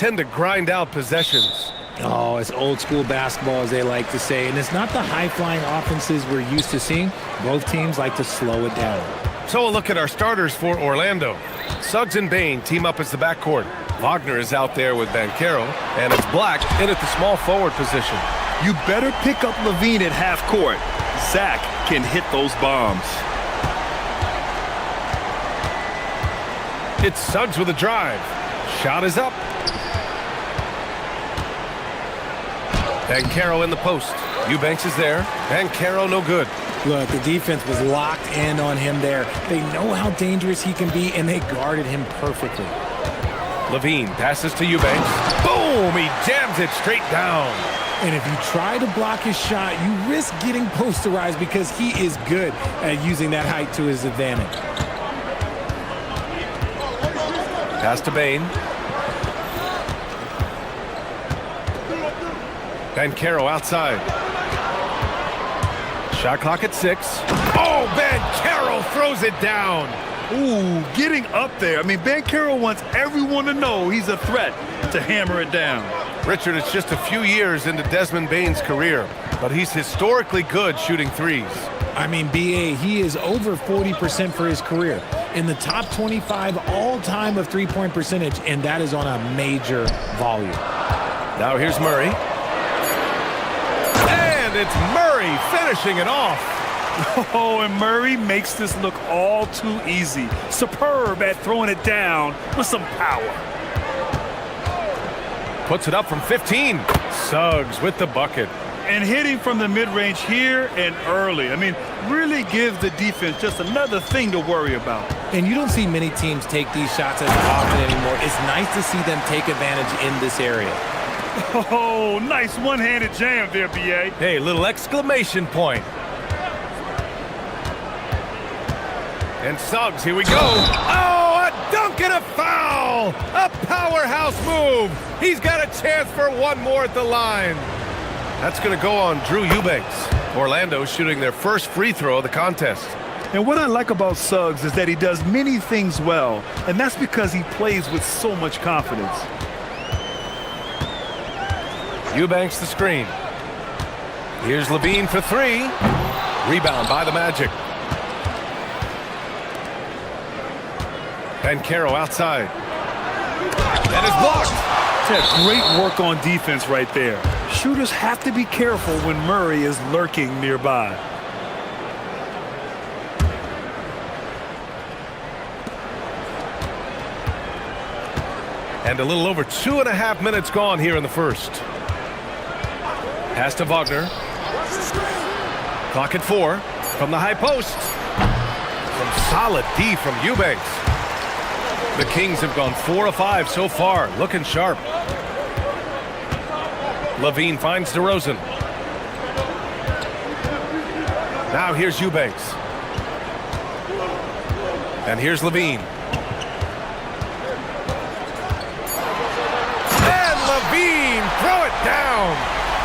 tend to grind out possessions. Oh, it's old school basketball, as they like to say. And it's not the high-flying offenses we're used to seeing. Both teams like to slow it down. So a look at our starters for Orlando. Suggs and Bain team up as the backcourt. Wagner is out there with Banchero, and it's Black in at the small forward position. You better pick up Levine at half court. Zach can hit those bombs. It's Suggs with a drive. Shot is up. Banchero in the post. Eubanks is there. Banchero no good. Look, the defense was locked in on him there. They know how dangerous he can be, and they guarded him perfectly. Levine passes to Eubanks. Boom! He jams it straight down. And if you try to block his shot, you risk getting posterized because he is good at using that height to his advantage. Pass to Bain. Banchero outside. Shot clock at 6. Oh, Banchero throws it down. Ooh, getting up there. I mean, Banchero wants everyone to know he's a threat to hammer it down. Richard, it's just a few years into Desmond Bain's career, but he's historically good shooting threes. I mean, B.A., he is over 40% for his career. In the top 25 all-time of three-point percentage, and that is on a major volume. Now here's Murray. And it's Murray finishing it off. Oh, and Murray makes this look all too easy. Superb at throwing it down with some power. Puts it up from 15. Suggs with the bucket. And hitting from the mid-range here and early. I mean, really gives the defense just another thing to worry about. And you don't see many teams take these shots as often anymore. It's nice to see them take advantage in this area. Oh, nice one-handed jam there, B.A. Hey, little exclamation point. And Suggs, here we go. Oh, a dunk and a foul! A powerhouse move. He's got a chance for one more at the line. That's going to go on Drew Eubanks. Orlando shooting their first free throw of the contest. And what I like about Suggs is that he does many things well, and that's because he plays with so much confidence. Eubanks the screen. Here's Levine for 3. Rebound by the Magic. Banchero outside. And it's blocked. That's great work on defense right there. Shooters have to be careful when Murray is lurking nearby. And a little over 2.5 minutes gone here in the first. Pass to Wagner. Clock at 4 from the high post. Some solid D from Eubanks. The Kings have gone 4 of 5 so far, looking sharp. Levine finds DeRozan. Now here's Eubanks. And here's Levine. And Levine, throw it down.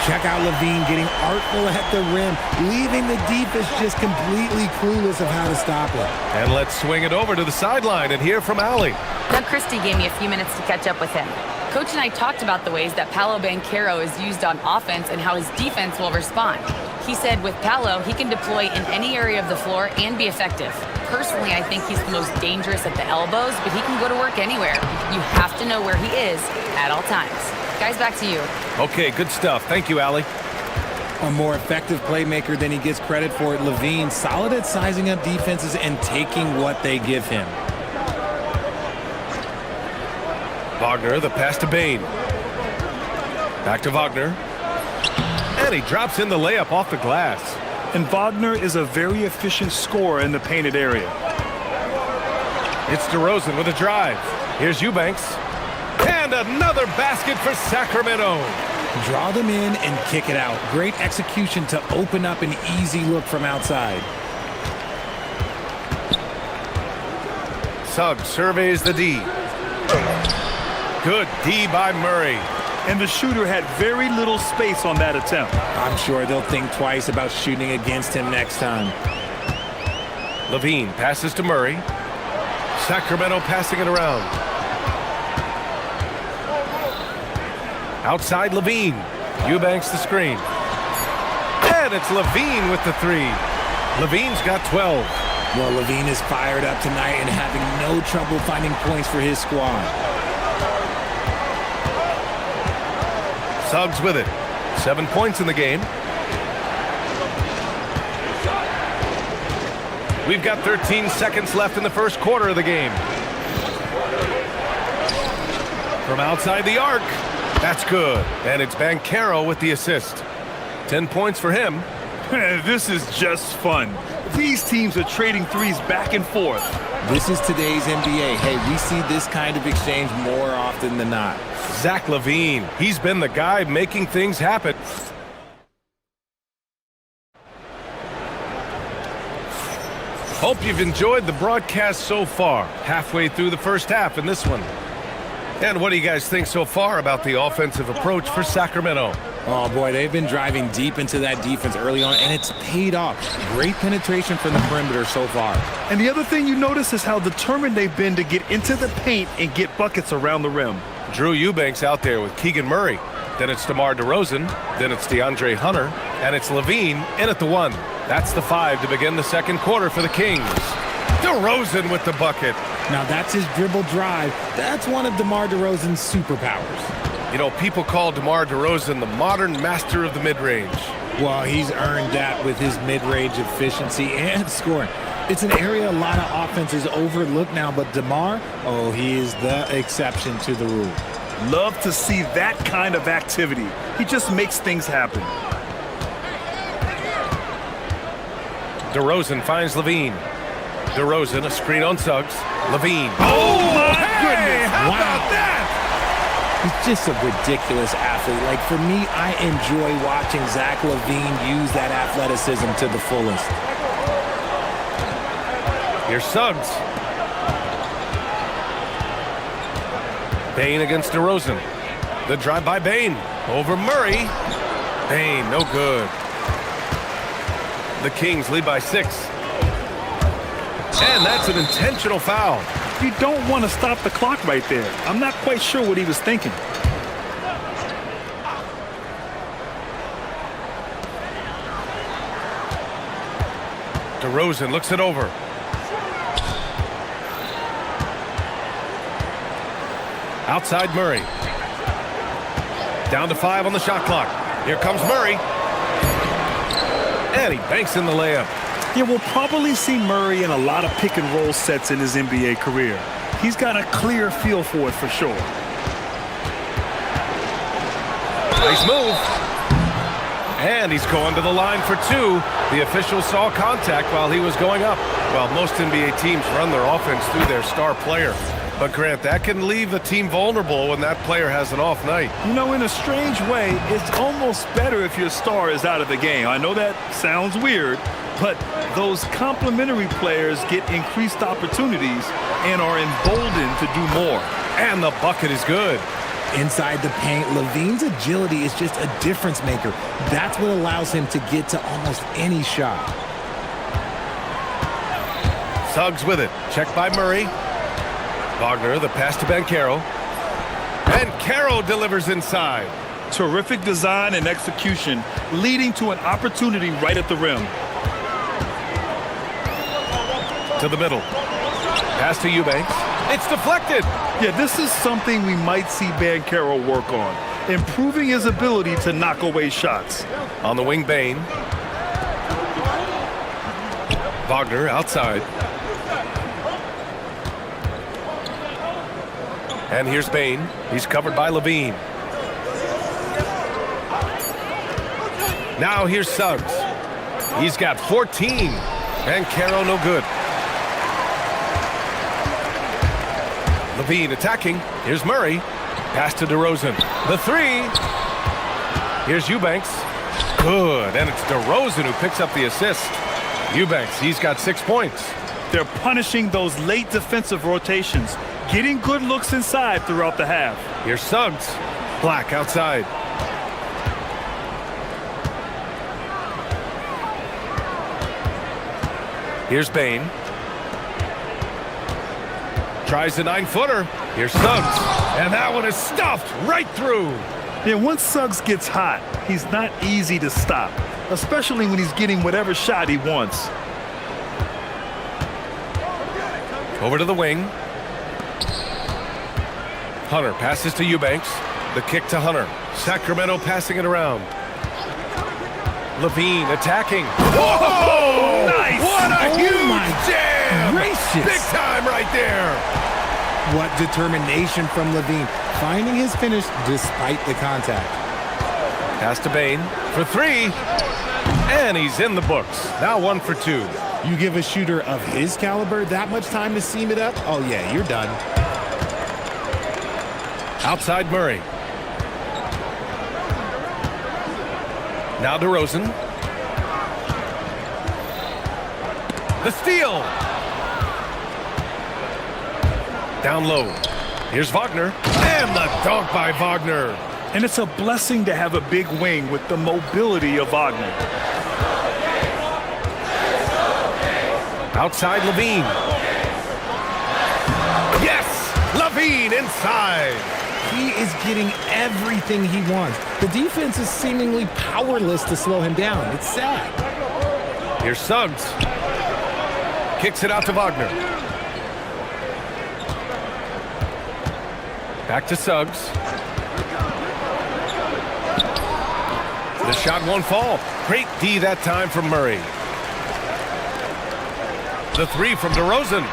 Check out Levine getting artful at the rim, leaving the defense just completely clueless of how to stop it. And let's swing it over to the sideline and hear from Allie. Doug Christie gave me a few minutes to catch up with him. Coach and I talked about the ways that Paolo Banchero is used on offense and how his defense will respond. He said with Paolo, he can deploy in any area of the floor and be effective. Personally, I think he's the most dangerous at the elbows, but he can go to work anywhere. You have to know where he is at all times. Guys, back to you. Okay, good stuff. Thank you, Allie. A more effective playmaker than he gets credit for it, Levine, solid at sizing up defenses and taking what they give him. Wagner, the pass to Bain. Back to Wagner. And he drops in the layup off the glass. And Wagner is a very efficient scorer in the painted area. It's DeRozan with a drive. Here's Eubanks. And another basket for Sacramento. Draw them in and kick it out. Great execution to open up an easy look from outside. Suggs surveys the D. Good D by Murray. And the shooter had very little space on that attempt. I'm sure they'll think twice about shooting against him next time. Levine passes to Murray. Sacramento passing it around. Outside Levine. Eubanks the screen. And it's Levine with the three. Levine's got 12. Well, Levine is fired up tonight and having no trouble finding points for his squad. Suggs with it. 7 points in the game. We've got 13 seconds left in the first quarter of the game. From outside the arc. That's good. And it's Banchero with the assist. 10 points for him. This is just fun. These teams are trading threes back and forth. This is today's NBA. Hey, we see this kind of exchange more often than not. Zach LaVine. He's been the guy making things happen. Hope you've enjoyed the broadcast so far. Halfway through the first half in this one. And what do you guys think so far about the offensive approach for Sacramento? Oh, boy, they've been driving deep into that defense early on, and it's paid off. Great penetration from the perimeter so far. And the other thing you notice is how determined they've been to get into the paint and get buckets around the rim. Drew Eubanks out there with Keegan Murray. Then it's DeMar DeRozan. Then it's DeAndre Hunter. And it's Levine in at the 1. That's the 5 to begin the second quarter for the Kings. DeRozan with the bucket. Now that's his dribble drive. That's one of DeMar DeRozan's superpowers. You know, people call DeMar DeRozan the modern master of the mid-range. Well, he's earned that with his mid-range efficiency and scoring. It's an area a lot of offenses overlook now, but DeMar, oh, he is the exception to the rule. Love to see that kind of activity. He just makes things happen. DeRozan finds Levine. DeRozan, a screen on Suggs. Levine. Oh, my goodness. How Wow. about that? He's just a ridiculous athlete. Like, for me, I enjoy watching Zach LaVine use that athleticism to the fullest. Here's Suggs. Bane against DeRozan. The drive by Bane. Over Murray. Bane, no good. The Kings lead by 6. And that's an intentional foul. You don't want to stop the clock right there. I'm not quite sure what he was thinking. DeRozan looks it over. Outside Murray. Down to 5 on the shot clock. Here comes Murray. And he banks in the layup. Yeah, we'll probably see Murray in a lot of pick and roll sets in his NBA career. He's got a clear feel for it for sure. Nice move. And he's going to the line for 2. The official saw contact while he was going up. Well, most NBA teams run their offense through their star player. But, Grant, that can leave the team vulnerable when that player has an off night. You know, in a strange way, it's almost better if your star is out of the game. I know that sounds weird, but those complementary players get increased opportunities and are emboldened to do more. And the bucket is good. Inside the paint, Levine's agility is just a difference maker. That's what allows him to get to almost any shot. Suggs with it. Checked by Murray. Wagner, the pass to Banchero. And Caro delivers inside. Terrific design and execution, leading to an opportunity right at the rim. To the middle. Pass to Eubanks. It's deflected. Yeah, this is something we might see Banchero work on, improving his ability to knock away shots. On the wing, Bane. Wagner outside. And here's Bane. He's covered by Levine. Now here's Suggs. He's got 14. And Caro no good. Levine attacking. Here's Murray. Pass to DeRozan. The 3. Here's Eubanks. Good. And it's DeRozan who picks up the assist. Eubanks, he's got 6 points. They're punishing those late defensive rotations, getting good looks inside throughout the half. Here's Suggs. Black outside. Here's Bane. Tries the 9-footer. Here's Suggs. And that one is stuffed right through. Yeah, once Suggs gets hot, he's not easy to stop, especially when he's getting whatever shot he wants. Over to the wing. Hunter passes to Eubanks. The kick to Hunter. Sacramento passing it around. Levine attacking. Whoa! Nice! What a huge my jam! gracious. Big time right there. What determination from Levine, finding his finish despite the contact. Pass to Bain for three. And he's in the books. Now 1 for 2. You give a shooter of his caliber that much time to seam it up? Oh yeah, you're done. Outside Murray. Now DeRozan. The steal. Down low. Here's Wagner. And the dunk by Wagner. And it's a blessing to have a big wing with the mobility of Wagner. Outside Levine. Yes! Levine inside. He is getting everything he wants. The defense is seemingly powerless to slow him down. It's sad. Here's Suggs. Kicks it out to Wagner. Back to Suggs. The shot won't fall. Great D that time from Murray. The three from DeRozan.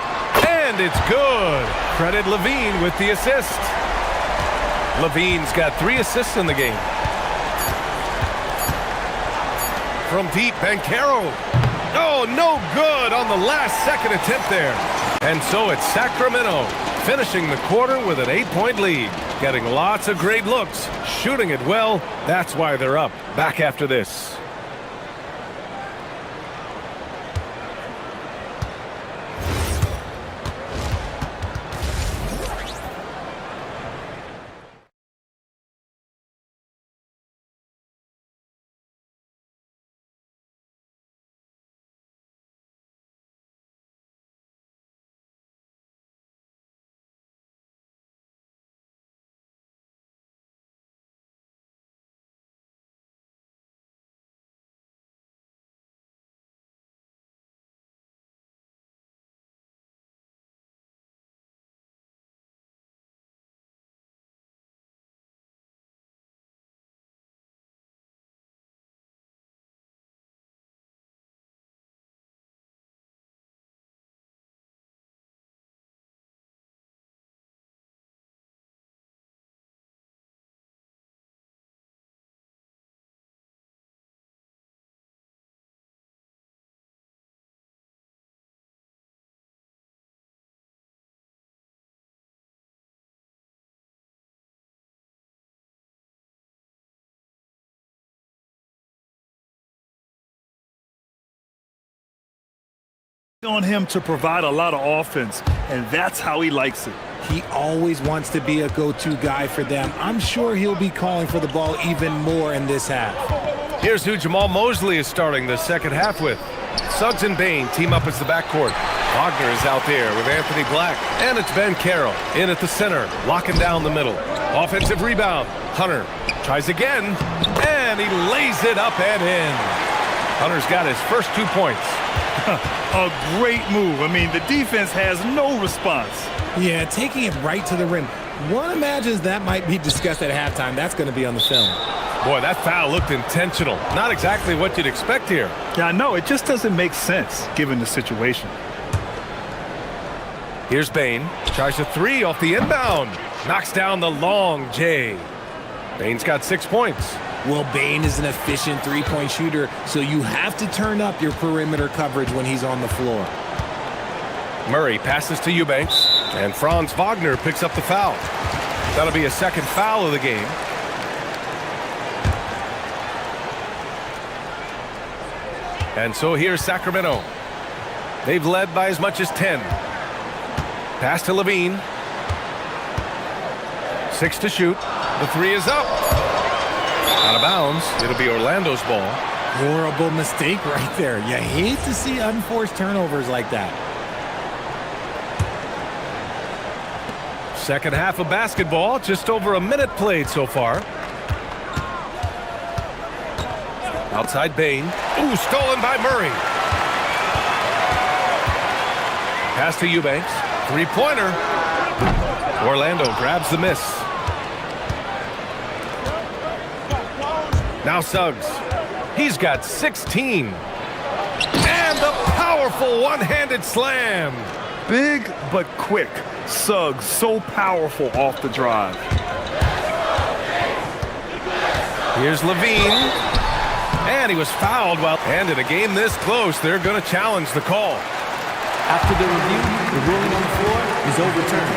And it's good. Credit Levine with the assist. Levine's got 3 assists in the game. From deep, Banchero. Oh, no good on the last second attempt there. And so it's Sacramento finishing the quarter with an 8-point lead. Getting lots of great looks, shooting it well. That's why they're up. Back after this. On him to provide a lot of offense, and that's how he likes it. He always wants to be a go-to guy for them. I'm sure he'll be calling for the ball even more in this half. Here's who Jamal Mosley is starting the second half with. Suggs and Bain team up as the backcourt. Wagner is out there with Anthony Black. And it's Banchero in at the center, locking down the middle. Offensive rebound. Hunter tries again, and he lays it up and in. Hunter's got his first 2 points. A great move. I mean, the defense has no response. Yeah, taking it right to the rim. One imagines that might be discussed at halftime. That's going to be on the film. Boy, that foul looked intentional. Not exactly what you'd expect here. Yeah, I know. It just doesn't make sense given the situation. Here's Bain. Tries a 3 off the inbound. Knocks down the long J. Bain's got 6 points. Well, Bain is an efficient three-point shooter, so you have to turn up your perimeter coverage when he's on the floor. Murray passes to Eubanks, and Franz Wagner picks up the foul. That'll be a second foul of the game. And so here's Sacramento. They've led by as much as 10. Pass to Levine. 6 to shoot. The 3 is up. Out of bounds. It'll be Orlando's ball. Horrible mistake right there. You hate to see unforced turnovers like that. Second half of basketball. Just over a minute played so far. Outside Bain. Ooh, stolen by Murray. Pass to Eubanks. Three-pointer. Orlando grabs the miss. Now Suggs. He's got 16. And the powerful one-handed slam. Big but quick. Suggs so powerful off the drive. Here's Levine. And he was fouled while... And in a game this close, they're going to challenge the call. After the review, the ruling on the floor is overturned.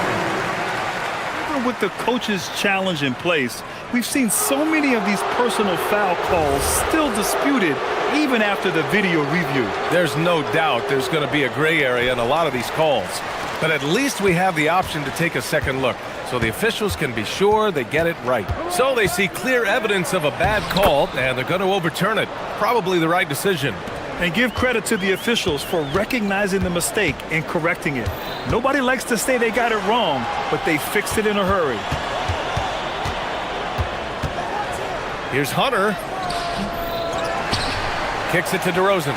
Even with the coach's challenge in place, we've seen so many of these personal foul calls still disputed even after the video review. There's no doubt there's going to be a gray area in a lot of these calls. But at least we have the option to take a second look, so the officials can be sure they get it right. So they see clear evidence of a bad call, and they're going to overturn it. Probably the right decision. And give credit to the officials for recognizing the mistake and correcting it. Nobody likes to say they got it wrong, but they fixed it in a hurry. Here's Hunter. Kicks it to DeRozan.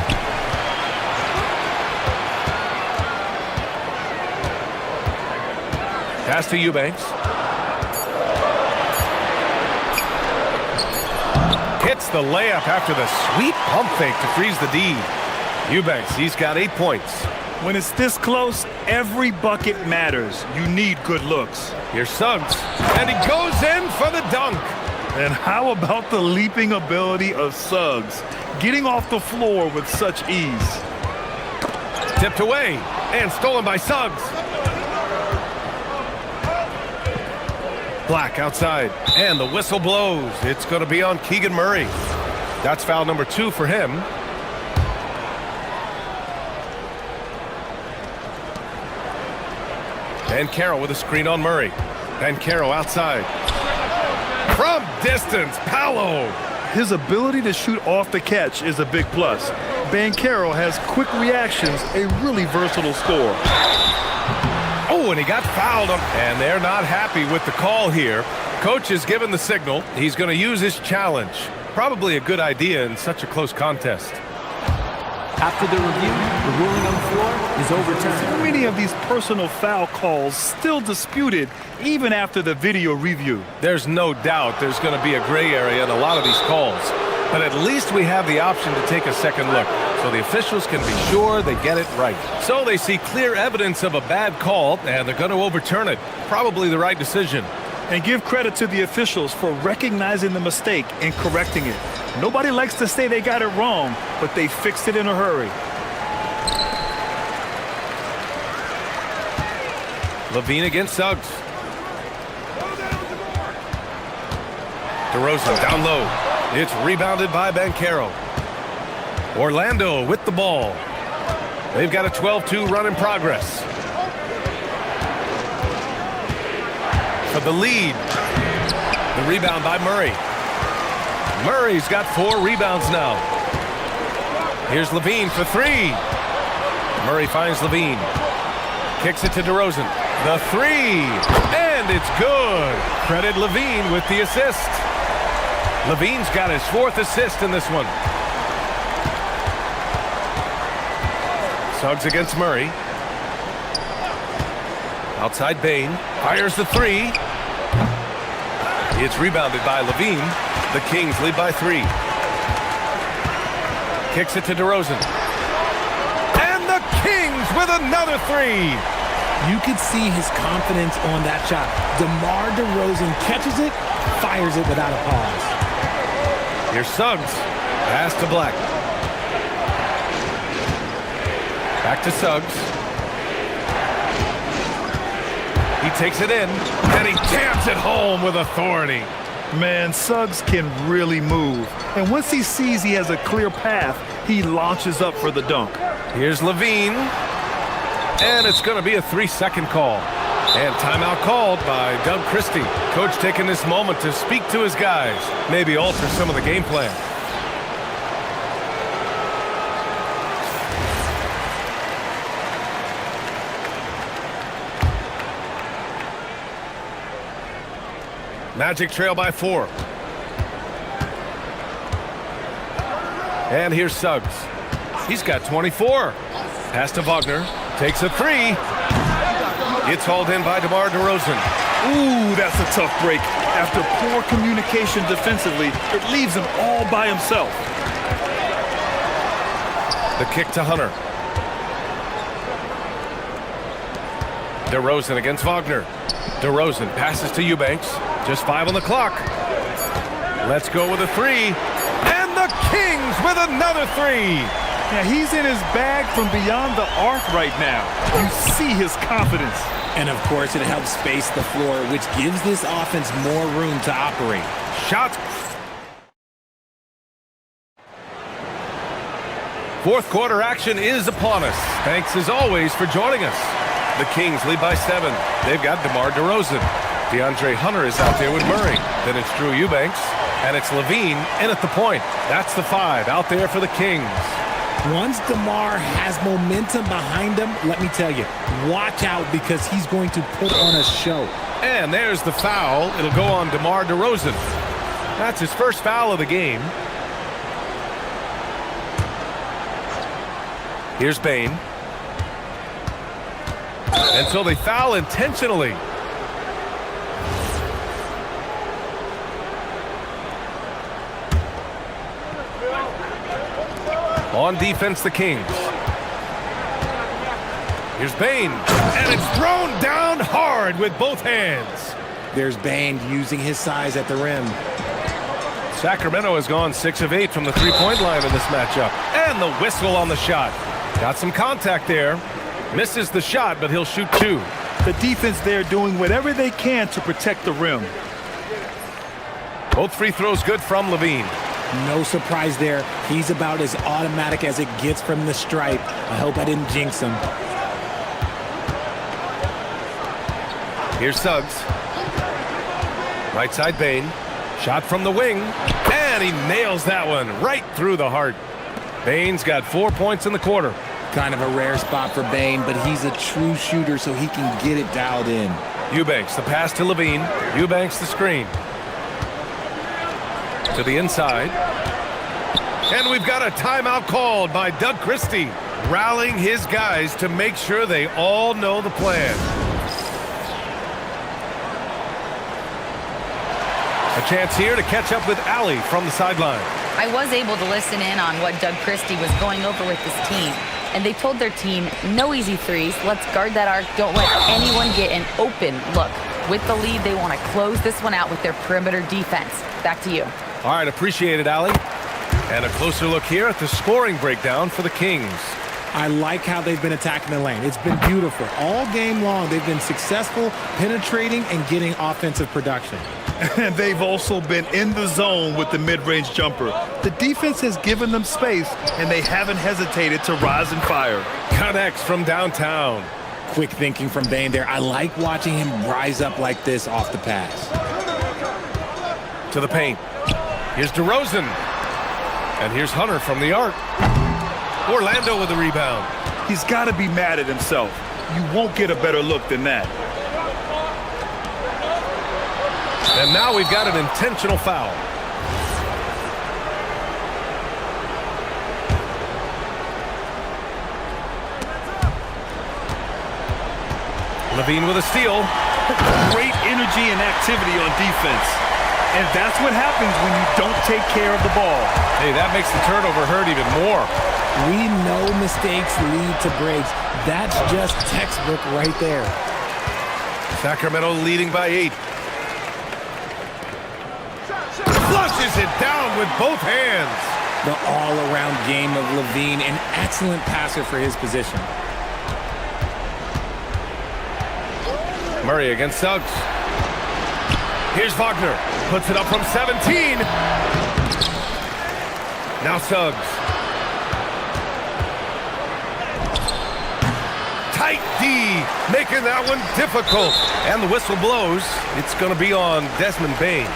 Pass to Eubanks. Hits the layup after the sweet pump fake to freeze the D. Eubanks, he's got 8 points. When it's this close, every bucket matters. You need good looks. Here's Suggs. And he goes in for the dunk. And how about the leaping ability of Suggs? Getting off the floor with such ease. Tipped away and stolen by Suggs. Black outside, and the whistle blows. It's going to be on Keegan Murray. That's foul number 2 for him. And Carroll with a screen on Murray. And Carroll outside. From distance, Paolo. His ability to shoot off the catch is a big plus. Banchero has quick reactions, a really versatile scorer. Oh, and he got fouled. And they're not happy with the call here. Coach has given the signal. He's going to use his challenge. Probably a good idea in such a close contest. After the review, the ruling on the floor is overturned. So many of these personal foul calls still disputed even after the video review. There's no doubt there's going to be a gray area in a lot of these calls. But at least we have the option to take a second look, so the officials can be sure they get it right. So they see clear evidence of a bad call, and they're going to overturn it. Probably the right decision. And give credit to the officials for recognizing the mistake and correcting it. Nobody likes to say they got it wrong, but they fixed it in a hurry. Levine against Suggs. DeRozan down low. It's rebounded by Banchero. Orlando with the ball. They've got a 12-2 run in progress. For the lead. The rebound by Murray. Murray's got 4 rebounds now. Here's Levine for 3. Murray finds Levine. Kicks it to DeRozan. The 3. And it's good. Credit Levine with the assist. Levine's got his 4th assist in this one. Suggs against Murray. Outside Bain. Fires the 3. It's rebounded by Levine. The Kings lead by 3. Kicks it to DeRozan. And the Kings with another 3. You could see his confidence on that shot. DeMar DeRozan catches it, fires it without a pause. Here's Suggs. Pass to Black. Back to Suggs. He takes it in, and he jams it home with authority. Man, Suggs can really move. And once he sees he has a clear path, he launches up for the dunk. Here's Levine. And it's going to be a 3-second call. And timeout called by Doug Christie. Coach taking this moment to speak to his guys. Maybe alter some of the game plan. Magic trail by 4. And here's Suggs. He's got 24. Pass to Wagner. Takes a three. It's hauled in by DeMar DeRozan. Ooh, that's a tough break. After poor communication defensively, it leaves him all by himself. The kick to Hunter. DeRozan against Wagner. DeRozan passes to Eubanks. Just 5 on the clock. Let's go with a three. And the Kings with another three. Yeah, he's in his bag from beyond the arc right now. You see his confidence. And of course, it helps space the floor, which gives this offense more room to operate. Shots. Fourth quarter action is upon us. Thanks as always for joining us. The Kings lead by 7. They've got DeMar DeRozan. DeAndre Hunter is out there with Murray. Then it's Drew Eubanks. And it's Levine in at the point. That's the 5 out there for the Kings. Once DeMar has momentum behind him, let me tell you, watch out because he's going to put on a show. And there's the foul. It'll go on DeMar DeRozan. That's his first foul of the game. Here's Bane. And so they foul intentionally. On defense, the Kings. Here's Bane. And it's thrown down hard with both hands. There's Bane using his size at the rim. Sacramento has gone 6 of 8 from the three-point line in this matchup. And the whistle on the shot. Got some contact there. Misses the shot, but he'll shoot 2. The defense there doing whatever they can to protect the rim. Both free throws good from Levine. No surprise there. He's about as automatic as it gets from the stripe. I hope I didn't jinx him. Here's Suggs. Right side Bane. Shot from the wing. And he nails that one right through the heart. Bane's got 4 points in the quarter. Kind of a rare spot for Bane, but he's a true shooter, so he can get it dialed in. Eubanks, the pass to Levine. Eubanks, the screen. To the inside. And we've got a timeout called by Doug Christie, rallying his guys to make sure they all know the plan. A chance here to catch up with Allie from the sideline. I was able to listen in on what Doug Christie was going over with his team. And they told their team, no easy threes. Let's guard that arc. Don't let anyone get an open look. With the lead, they want to close this one out with their perimeter defense. Back to you. All right, appreciate it, Allie. And a closer look here at the scoring breakdown for the Kings. I like how they've been attacking the lane. It's been beautiful. All game long, they've been successful penetrating and getting offensive production. And they've also been in the zone with the mid-range jumper. The defense has given them space, and they haven't hesitated to rise and fire. Connects from downtown. Quick thinking from Bane there. I like watching him rise up like this off the pass. To the paint. Here's DeRozan. And here's Hunter from the arc. Orlando with the rebound. He's got to be mad at himself. You won't get a better look than that. And now we've got an intentional foul. Levine with a steal. Great energy and activity on defense. And that's what happens when you don't take care of the ball. Hey, that makes the turnover hurt even more. We know mistakes lead to breaks. That's just textbook right there. Sacramento leading by 8. Flushes it down with both hands. The all-around game of Levine, an excellent passer for his position. Murray against Suggs. Here's Wagner. Puts it up from 17. Now Suggs. Tight D, making that one difficult. And the whistle blows. It's going to be on Desmond Bane.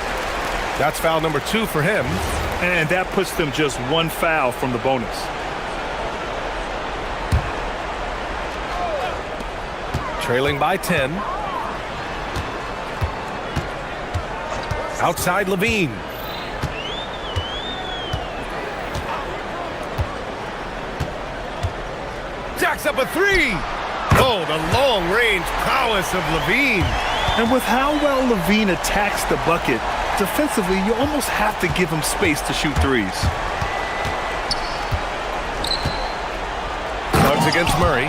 That's foul number 2 for him. And that puts them just 1 foul from the bonus. Trailing by 10. Outside Levine. Puts up a three. Oh, the long-range prowess of Levine. And with how well Levine attacks the bucket, defensively, you almost have to give him space to shoot threes. Suggs against Murray.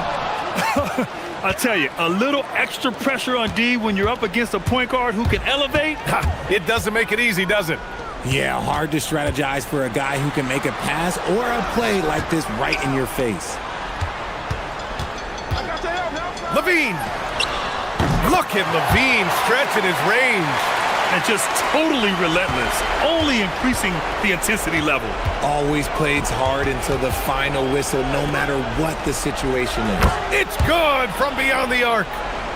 I tell you, a little extra pressure on D when you're up against a point guard who can elevate. It doesn't make it easy, does it? Yeah, hard to strategize for a guy who can make a pass or a play like this right in your face. Levine. Look at Levine stretching his range. And just totally relentless, only increasing the intensity level. Always plays hard until the final whistle, no matter what the situation is. It's good from beyond the arc.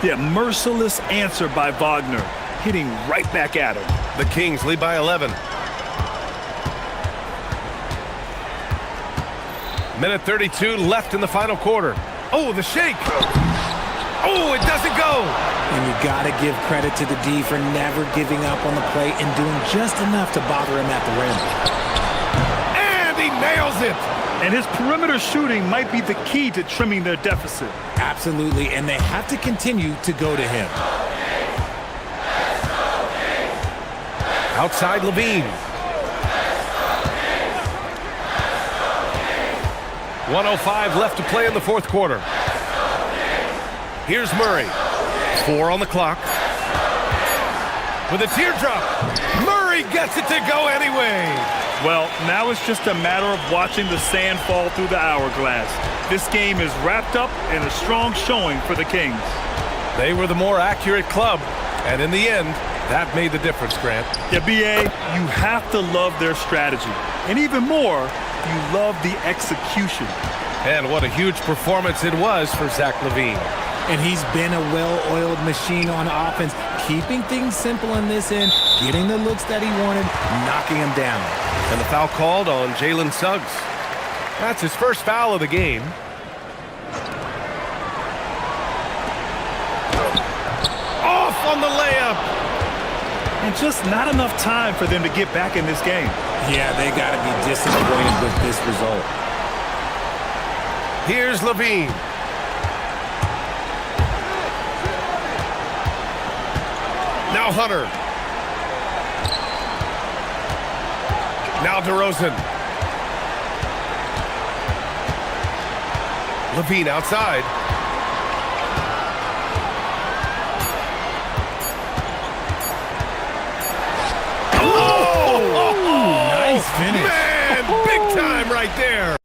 Yeah, merciless answer by Wagner, hitting right back at him. The Kings lead by 11. Minute 32 left in the final quarter. Oh, the shake. Oh, it doesn't go. And you got to give credit to the D for never giving up on the play and doing just enough to bother him at the rim. And he nails it. And his perimeter shooting might be the key to trimming their deficit. Absolutely, and they have to continue to go to him. Outside Levine. 1:05 left to play in the fourth quarter. Here's Murray. 4 on the clock. With a teardrop. Murray gets it to go anyway. Well, now it's just a matter of watching the sand fall through the hourglass. This game is wrapped up in a strong showing for the Kings. They were the more accurate club. And in the end, that made the difference, Grant. Yeah, B.A., you have to love their strategy. And even more, you love the execution. And what a huge performance it was for Zach Levine. And he's been a well-oiled machine on offense, keeping things simple in this end, getting the looks that he wanted, knocking him down. And the foul called on Jalen Suggs. That's his first foul of the game. Off on the layup. And just not enough time for them to get back in this game. Yeah, they got to be disappointed with this result. Here's Levine. Now Hunter. Now DeRozan. Levine outside. Oh! Nice finish. Man, big time right there.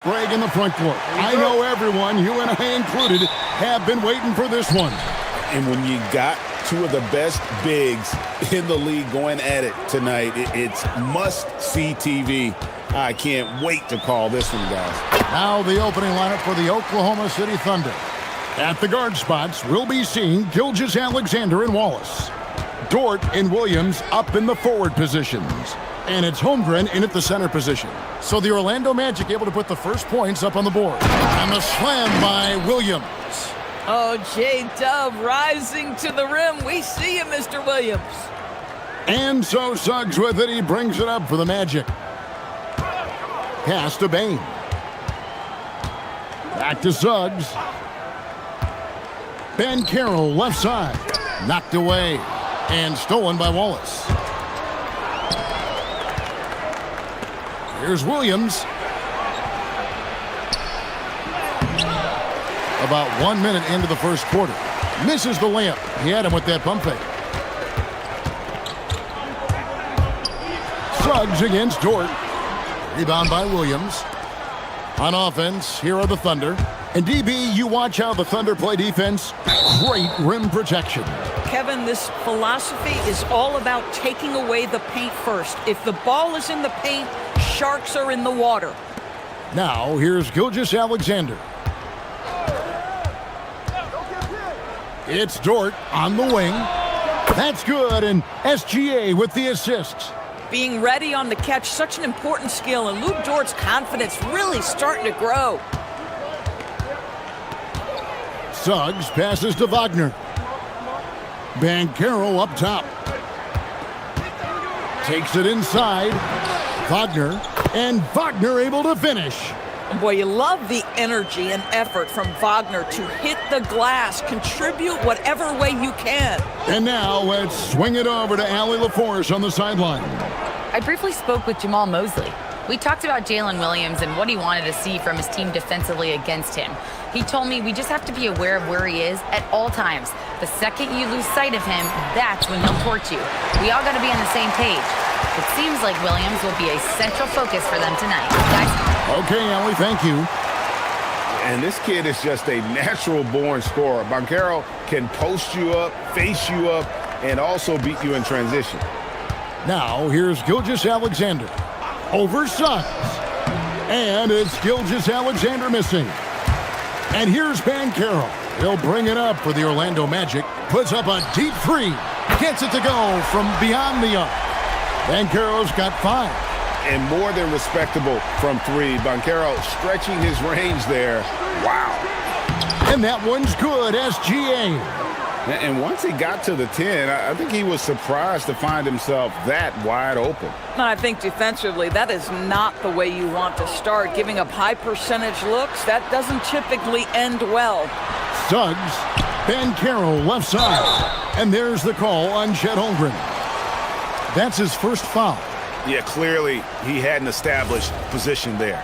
Greg in the front court. I know everyone, you and I included, have been waiting for this one. And when you got two of the best bigs in the league going at it tonight, it's must-see TV. I can't wait to call this one, guys. Now the opening lineup for the Oklahoma City Thunder. At the guard spots, we'll be seeing Gilgeous-Alexander and Wallace. Dort and Williams up in the forward positions. And it's Holmgren in at the center position. So the Orlando Magic able to put the first points up on the board. And the slam by Williams. Oh, J-Dub rising to the rim. We see you, Mr. Williams. And so Suggs with it. He brings it up for the Magic. Pass to Bain. Back to Suggs. Ben Carroll left side. Knocked away. And stolen by Wallace. Here's Williams. About 1 minute into the first quarter. Misses the layup. He had him with that pump fake. Suggs against Dort. Rebound by Williams. On offense, here are the Thunder. And DB, you watch how the Thunder play defense. Great rim protection. Kevin, this philosophy is all about taking away the paint first. If the ball is in the paint, sharks are in the water. Now, here's Gilgeous-Alexander. It's Dort on the wing. That's good, and SGA with the assist. Being ready on the catch, such an important skill, and Luke Dort's confidence really starting to grow. Suggs passes to Wagner. Banchero up top. Takes it inside. Wagner, and Wagner able to finish. Boy, you love the energy and effort from Wagner to hit the glass, contribute whatever way you can. And now let's swing it over to Allie LaForce on the sideline. I briefly spoke with Jamal Mosley. We talked about Jalen Williams and what he wanted to see from his team defensively against him. He told me we just have to be aware of where he is at all times. The second you lose sight of him, that's when he'll torch you. We all got to be on the same page. It seems like Williams will be a central focus for them tonight. Guys? Okay, Allie, thank you. And this kid is just a natural-born scorer. Banchero can post you up, face you up, and also beat you in transition. Now, here's Gilgeous-Alexander. Over Suggs. And it's Gilgeous-Alexander missing. And here's Banchero. He'll bring it up for the Orlando Magic. Puts up a deep three. Gets it to go from beyond the arc. Banchero's got 5. And more than respectable from 3. Banchero stretching his range there. Wow. And that one's good, SGA. And once he got to the 10, I think he was surprised to find himself that wide open. I think defensively, that is not the way you want to start. Giving up high percentage looks, that doesn't typically end well. Suggs, Banchero left side. And there's the call on Chet Holmgren. That's his first foul. Yeah, clearly he hadn't established position there.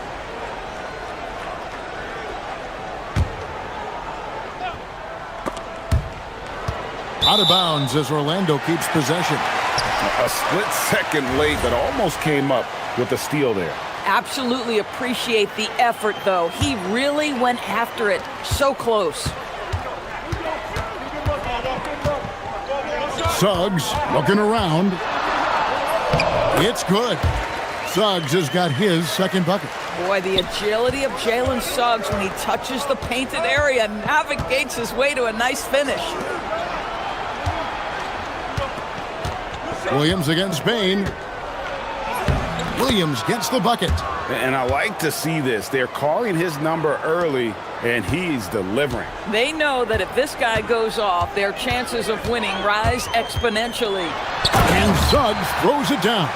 Out of bounds as Orlando keeps possession. A split second late, but almost came up with a steal there. Absolutely appreciate the effort, though. He really went after it. So close. Suggs looking around. It's good. Suggs has got his second bucket. Boy, the agility of Jalen Suggs when he touches the painted area, navigates his way to a nice finish. Williams against Bain. Williams gets the bucket. And I like to see this. They're calling his number early, and he's delivering. They know that if this guy goes off, their chances of winning rise exponentially. And Suggs throws it down.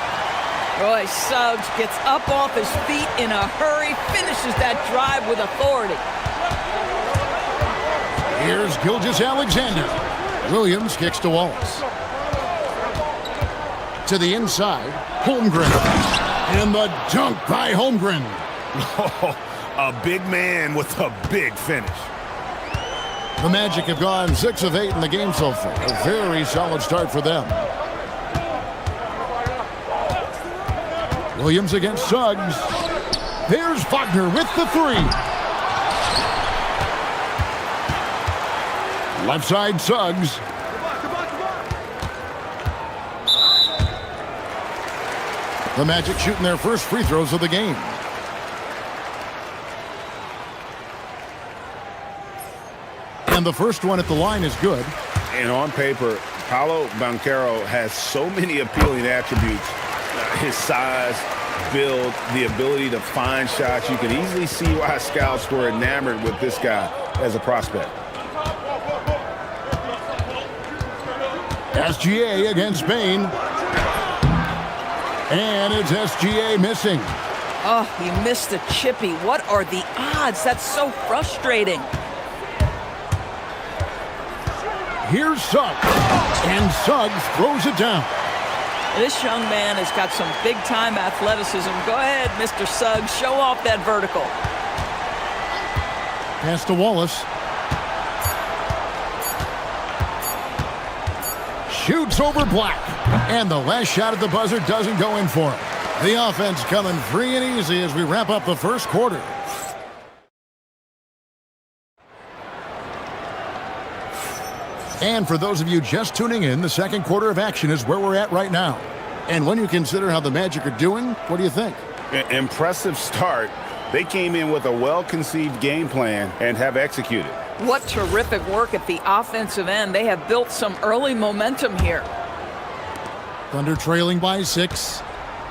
Boy, Suggs gets up off his feet in a hurry, finishes that drive with authority. Here's Gilgeous-Alexander. Williams kicks to Wallace. To the inside, Holmgren. And the dunk by Holmgren. Oh, a big man with a big finish. The Magic have gone 6 of 8 in the game so far. A very solid start for them. Williams against Suggs. There's Wagner with the three. Left side, Suggs. The Magic shooting their first free throws of the game. And the first one at the line is good. And on paper, Paolo Banchero has so many appealing attributes. His size, build, the ability to find shots. You can easily see why scouts were enamored with this guy as a prospect. SGA against Bain. And it's SGA missing. Oh, he missed the chippy. What are the odds? That's so frustrating. Here's Suggs. And Suggs throws it down. This young man has got some big-time athleticism. Go ahead, Mr. Suggs. Show off that vertical. Pass to Wallace. Shoots over Black. And the last shot at the buzzer doesn't go in for him. The offense coming free and easy as we wrap up the first quarter. And for those of you just tuning in, the second quarter of action is where we're at right now. And when you consider how the Magic are doing, what do you think? Impressive start. They came in with a well-conceived game plan and have executed. What terrific work at the offensive end. They have built some early momentum here. Thunder trailing by 6.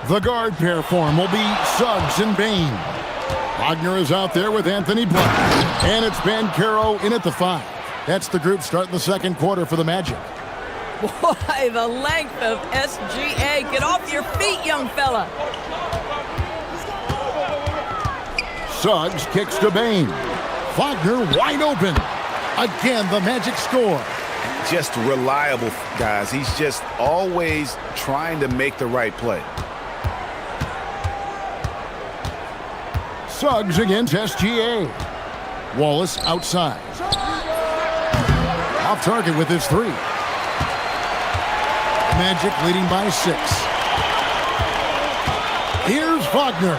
The guard pair form will be Suggs and Bain. Wagner is out there with Anthony Black. And it's Banchero in at the 5. That's the group starting the second quarter for the Magic. Boy, the length of SGA. Get off your feet, young fella. Suggs kicks to Bain. Wagner wide open. Again, the Magic score. Just reliable, guys. He's just always trying to make the right play. Suggs against SGA. Wallace outside. Off target with his 3. Magic leading by 6. Here's Wagner.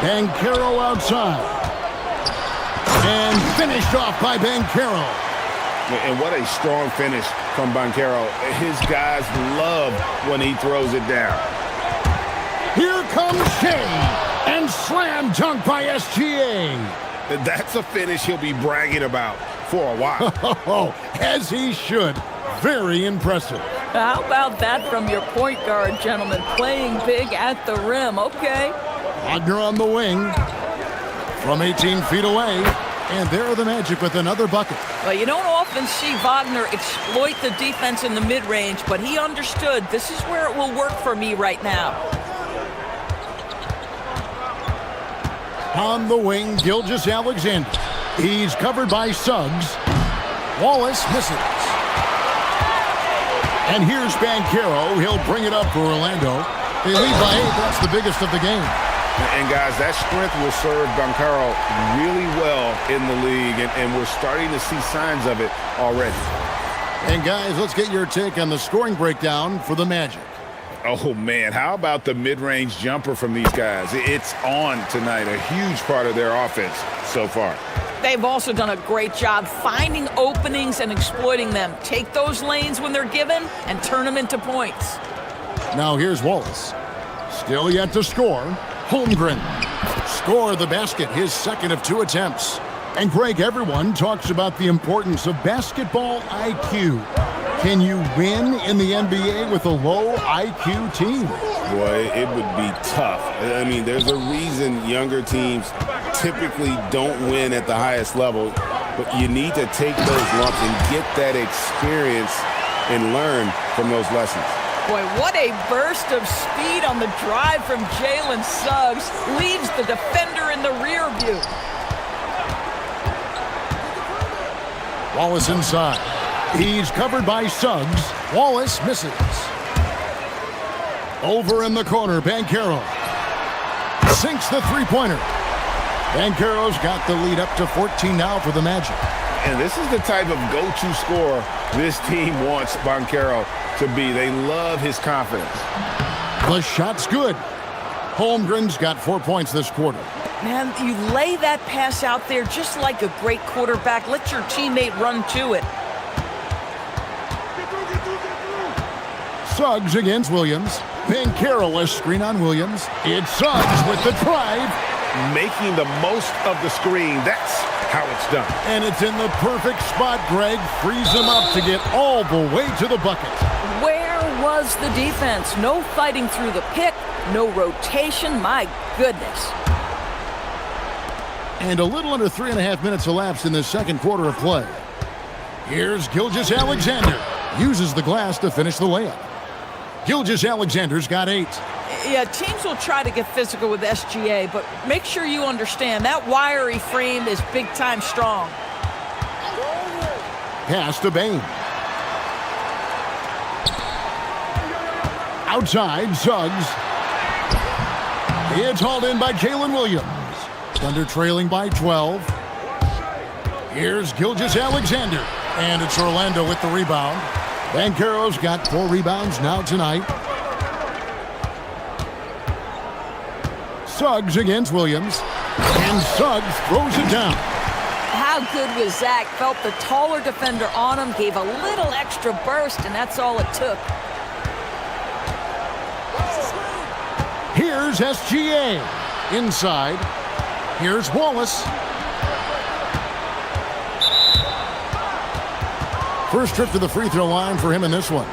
Banchero outside. And finished off by Banchero. And what a strong finish from Banchero. His guys love when he throws it down. Here comes Shea. And slam dunk by SGA. That's a finish he'll be bragging about for a while. As he should. Very impressive. How about that from your point guard, gentlemen? Playing big at the rim. Okay. Wagner on the wing. From 18 feet away. And there are the Magic with another bucket. Well, you don't often see Wagner exploit the defense in the mid-range, but he understood this is where it will work for me right now. On the wing, Gilgeous-Alexander. He's covered by Suggs. Wallace misses. And here's Banchero. He'll bring it up for Orlando. They lead by 8. That's the biggest of the game. And, guys, that strength will serve Banchero really well in the league, and we're starting to see signs of it already. And, guys, let's get your take on the scoring breakdown for the Magic. Oh, man, how about the mid-range jumper from these guys? It's on tonight, a huge part of their offense so far. They've also done a great job finding openings and exploiting them. Take those lanes when they're given and turn them into points. Now here's Wallace. Still yet to score. Holmgren. Score the basket, his second of 2 attempts. And Greg, everyone talks about the importance of basketball IQ. Can you win in the NBA with a low IQ team? Boy, it would be tough. I mean, there's a reason younger teams typically don't win at the highest level, but you need to take those lumps and get that experience and learn from those lessons. Boy, what a burst of speed on the drive from Jalen Suggs. Leaves the defender in the rear view. Wallace inside. He's covered by Suggs. Wallace misses. Over in the corner, Banchero. Sinks the three-pointer. Banchero's got the lead up to 14 now for the Magic. And this is the type of go-to scorer this team wants Banchero to be. They love his confidence. The shot's good. Holmgren's got 4 points this quarter. Man, you lay that pass out there just like a great quarterback. Let your teammate run to it. Suggs against Williams. Banchero, a screen on Williams. It's Suggs with the drive. Making the most of the screen. That's how it's done. And it's in the perfect spot, Greg. Frees him up to get all the way to the bucket. Where was the defense? No fighting through the pick, no rotation. My goodness. And a little under 3.5 minutes elapsed in the second quarter of play. Here's Gilgeous-Alexander. Uses the glass to finish the layup. Gilgeous-Alexander's got 8. Yeah, teams will try to get physical with SGA, but make sure you understand that wiry frame is big-time strong. Pass to Bain. Outside, Suggs. It's hauled in by Jalen Williams. Thunder trailing by 12. Here's Gilgeous-Alexander. And it's Orlando with the rebound. Banchero's got 4 rebounds now tonight. Suggs against Williams. And Suggs throws it down. How good was Zach? Felt the taller defender on him, gave a little extra burst, and that's all it took. Here's SGA. Inside. Here's Wallace. First trip to the free throw line for him in this one.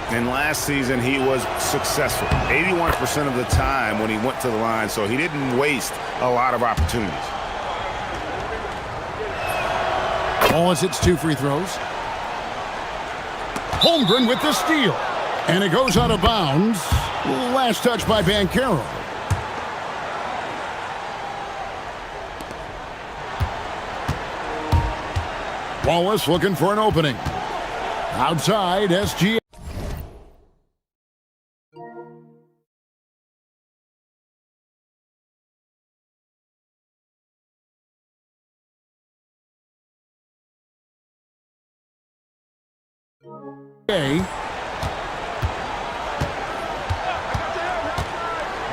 And last season, he was successful 81% of the time when he went to the line, so he didn't waste a lot of opportunities. Wallace hits 2 free throws. Holmgren with the steal. And it goes out of bounds. Last touch by Banchero. Wallace looking for an opening. Outside, SGA.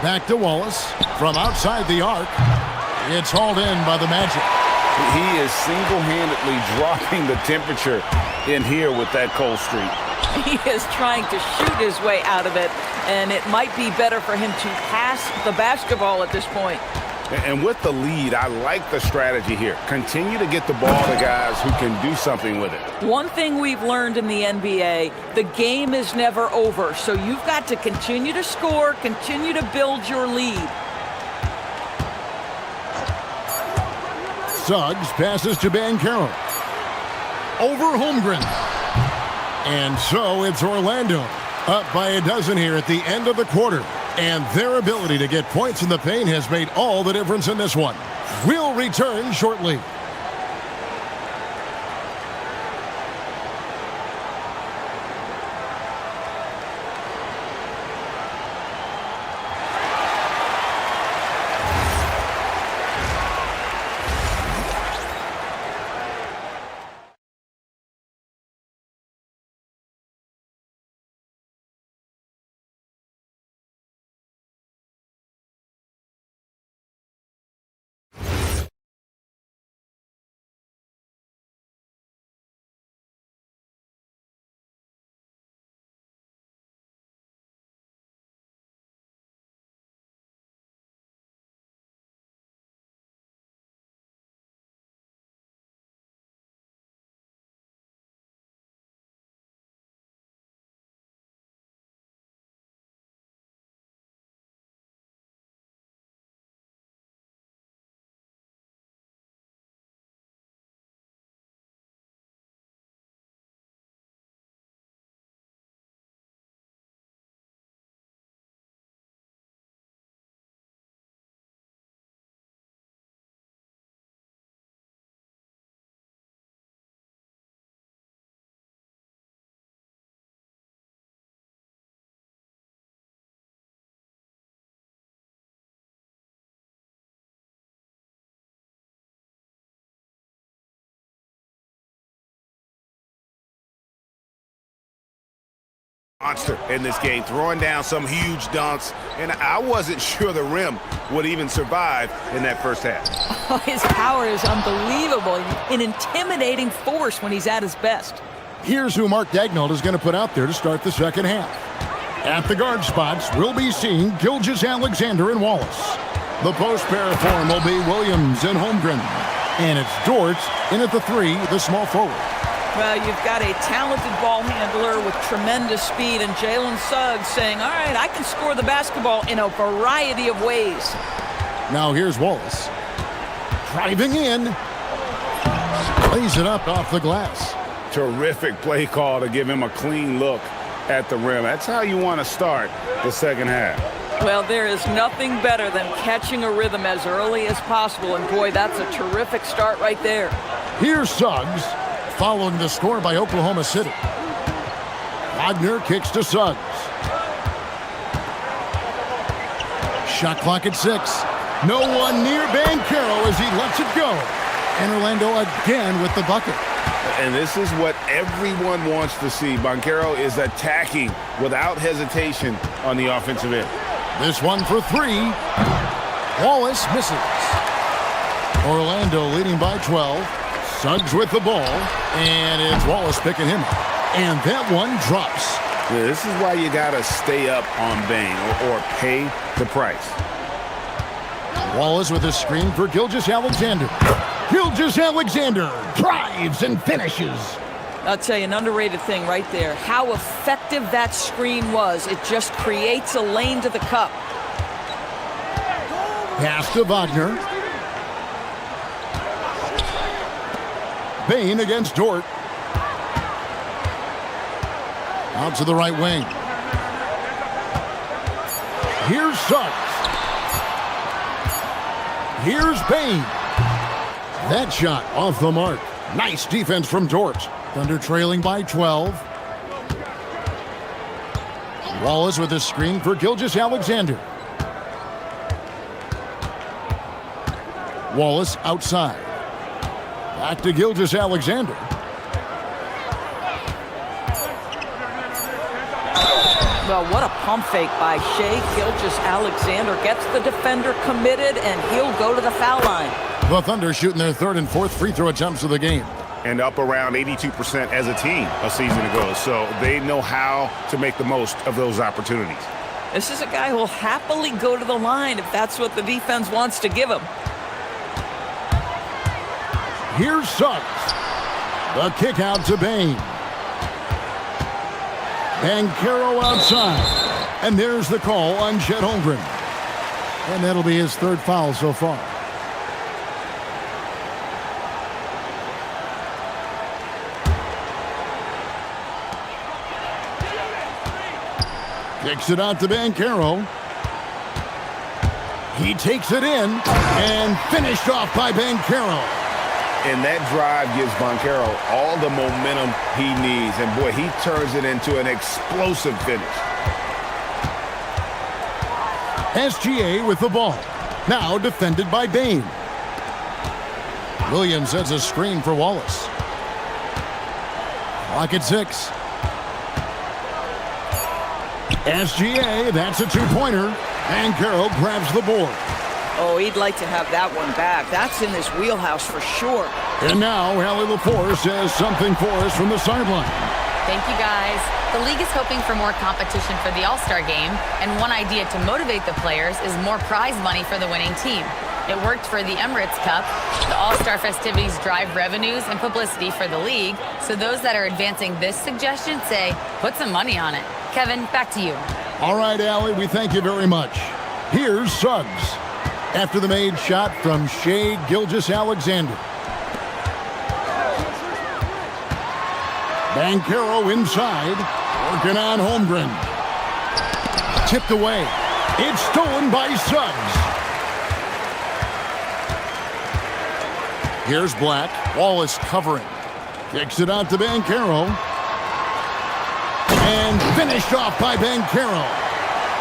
Back to Wallace from outside the arc. It's hauled in by the Magic. He is single-handedly dropping the temperature in here with that cold streak. He is trying to shoot his way out of it, and it might be better for him to pass the basketball at this point. And with the lead, I like the strategy here. Continue to get the ball to guys who can do something with it. One thing we've learned in the NBA, the game is never over, so you've got to continue to score, continue to build your lead. Suggs passes to Banchero. Over Holmgren. And so it's Orlando up by a dozen here at the end of the quarter. And their ability to get points in the paint has made all the difference in this one. We'll return shortly. monster in this game, throwing down some huge dunks, and I wasn't sure the rim would even survive in that first half. Oh, his power is unbelievable. An intimidating force when he's at his best. Here's who Mark Daignault is going to put out there to start the second half. At the guard spots, we'll be seeing Gilgeous-Alexander and Wallace. The post pair form will be Williams and Holmgren. And it's Dort in at the 3, the small forward. Well, you've got a talented ball handler with tremendous speed, and Jalen Suggs saying, all right, I can score the basketball in a variety of ways. Now here's Wallace. Driving in. Plays it up off the glass. Terrific play call to give him a clean look at the rim. That's how you want to start the second half. Well, there is nothing better than catching a rhythm as early as possible, and boy, that's a terrific start right there. Here's Suggs, following the score by Oklahoma City. Wagner kicks to Suggs. Shot clock at 6. No one near Banchero as he lets it go. And Orlando again with the bucket. And this is what everyone wants to see. Banchero is attacking without hesitation on the offensive end. This one for 3. Wallace misses. Orlando leading by 12. Suggs with the ball. And it's Wallace picking him up. And that one drops. Yeah, this is why you got to stay up on Bane or pay the price. Wallace with a screen for Gilgeous-Alexander. Gilgeous-Alexander drives and finishes. I'll tell you, an underrated thing right there. How effective that screen was. It just creates a lane to the cup. Pass to Wagner. Bane against Dort. Out to the right wing. Here's Suggs. Here's Bane. That shot off the mark. Nice defense from Dort. Thunder trailing by 12. Wallace with a screen for Gilgeous-Alexander. Wallace outside. Back to Gilgeous-Alexander. Well, what a pump fake by Shai Gilgeous-Alexander. Gets the defender committed, and he'll go to the foul line. The Thunder shooting their 3rd and 4th free throw attempts of the game. And up around 82% as a team a season ago. So they know how to make the most of those opportunities. This is a guy who will happily go to the line if that's what the defense wants to give him. Here's Suggs. The kick out to Bane. Banchero outside. And there's the call on Chet Holmgren. And that'll be his 3rd foul so far. Kicks it out to Banchero. He takes it in and finished off by Banchero. And that drive gives Banchero all the momentum he needs. And boy, he turns it into an explosive finish. SGA with the ball. Now defended by Bane. Williams sets a screen for Wallace. Clock at 6. SGA, that's a 2-pointer. Banchero grabs the board. Oh, he'd like to have that one back. That's in his wheelhouse for sure. And now, Allie LaForce says something for us from the sideline. Thank you, guys. The league is hoping for more competition for the All-Star game, and one idea to motivate the players is more prize money for the winning team. It worked for the Emirates Cup. The All-Star festivities drive revenues and publicity for the league, so those that are advancing this suggestion say, put some money on it. Kevin, back to you. All right, Allie, we thank you very much. Here's Suggs. After the made shot from Shai Gilgeous-Alexander. Banchero inside, working on Holmgren. Tipped away. It's stolen by Suggs. Here's Black. Wallace covering. Kicks it out to Banchero. And finished off by Banchero.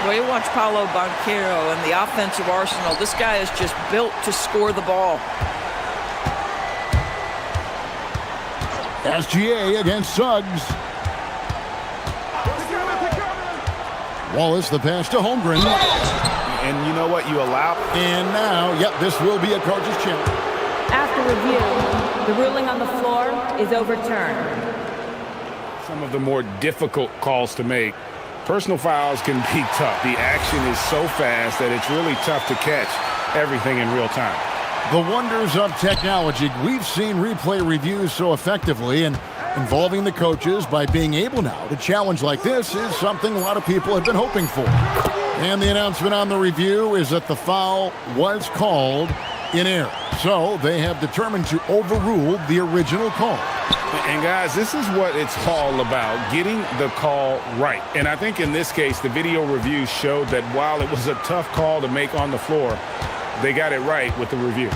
Well, you watch Paolo Banchero and the offensive arsenal. This guy is just built to score the ball. SGA against Suggs. Wallace, the pass to Holmgren. And you know what? You allow... And now, yep, this will be a coach's challenge. After review, the ruling on the floor is overturned. Some of the more difficult calls to make. Personal fouls can be tough. The action is so fast that it's really tough to catch everything in real time. The wonders of technology. We've seen replay reviews so effectively, and involving the coaches by being able now to challenge like this is something a lot of people have been hoping for. And the announcement on the review is that the foul was called in error. So they have determined to overrule the original call. And guys, this is what it's all about, getting the call right. And I think in this case, the video review showed that while it was a tough call to make on the floor, they got it right with the review.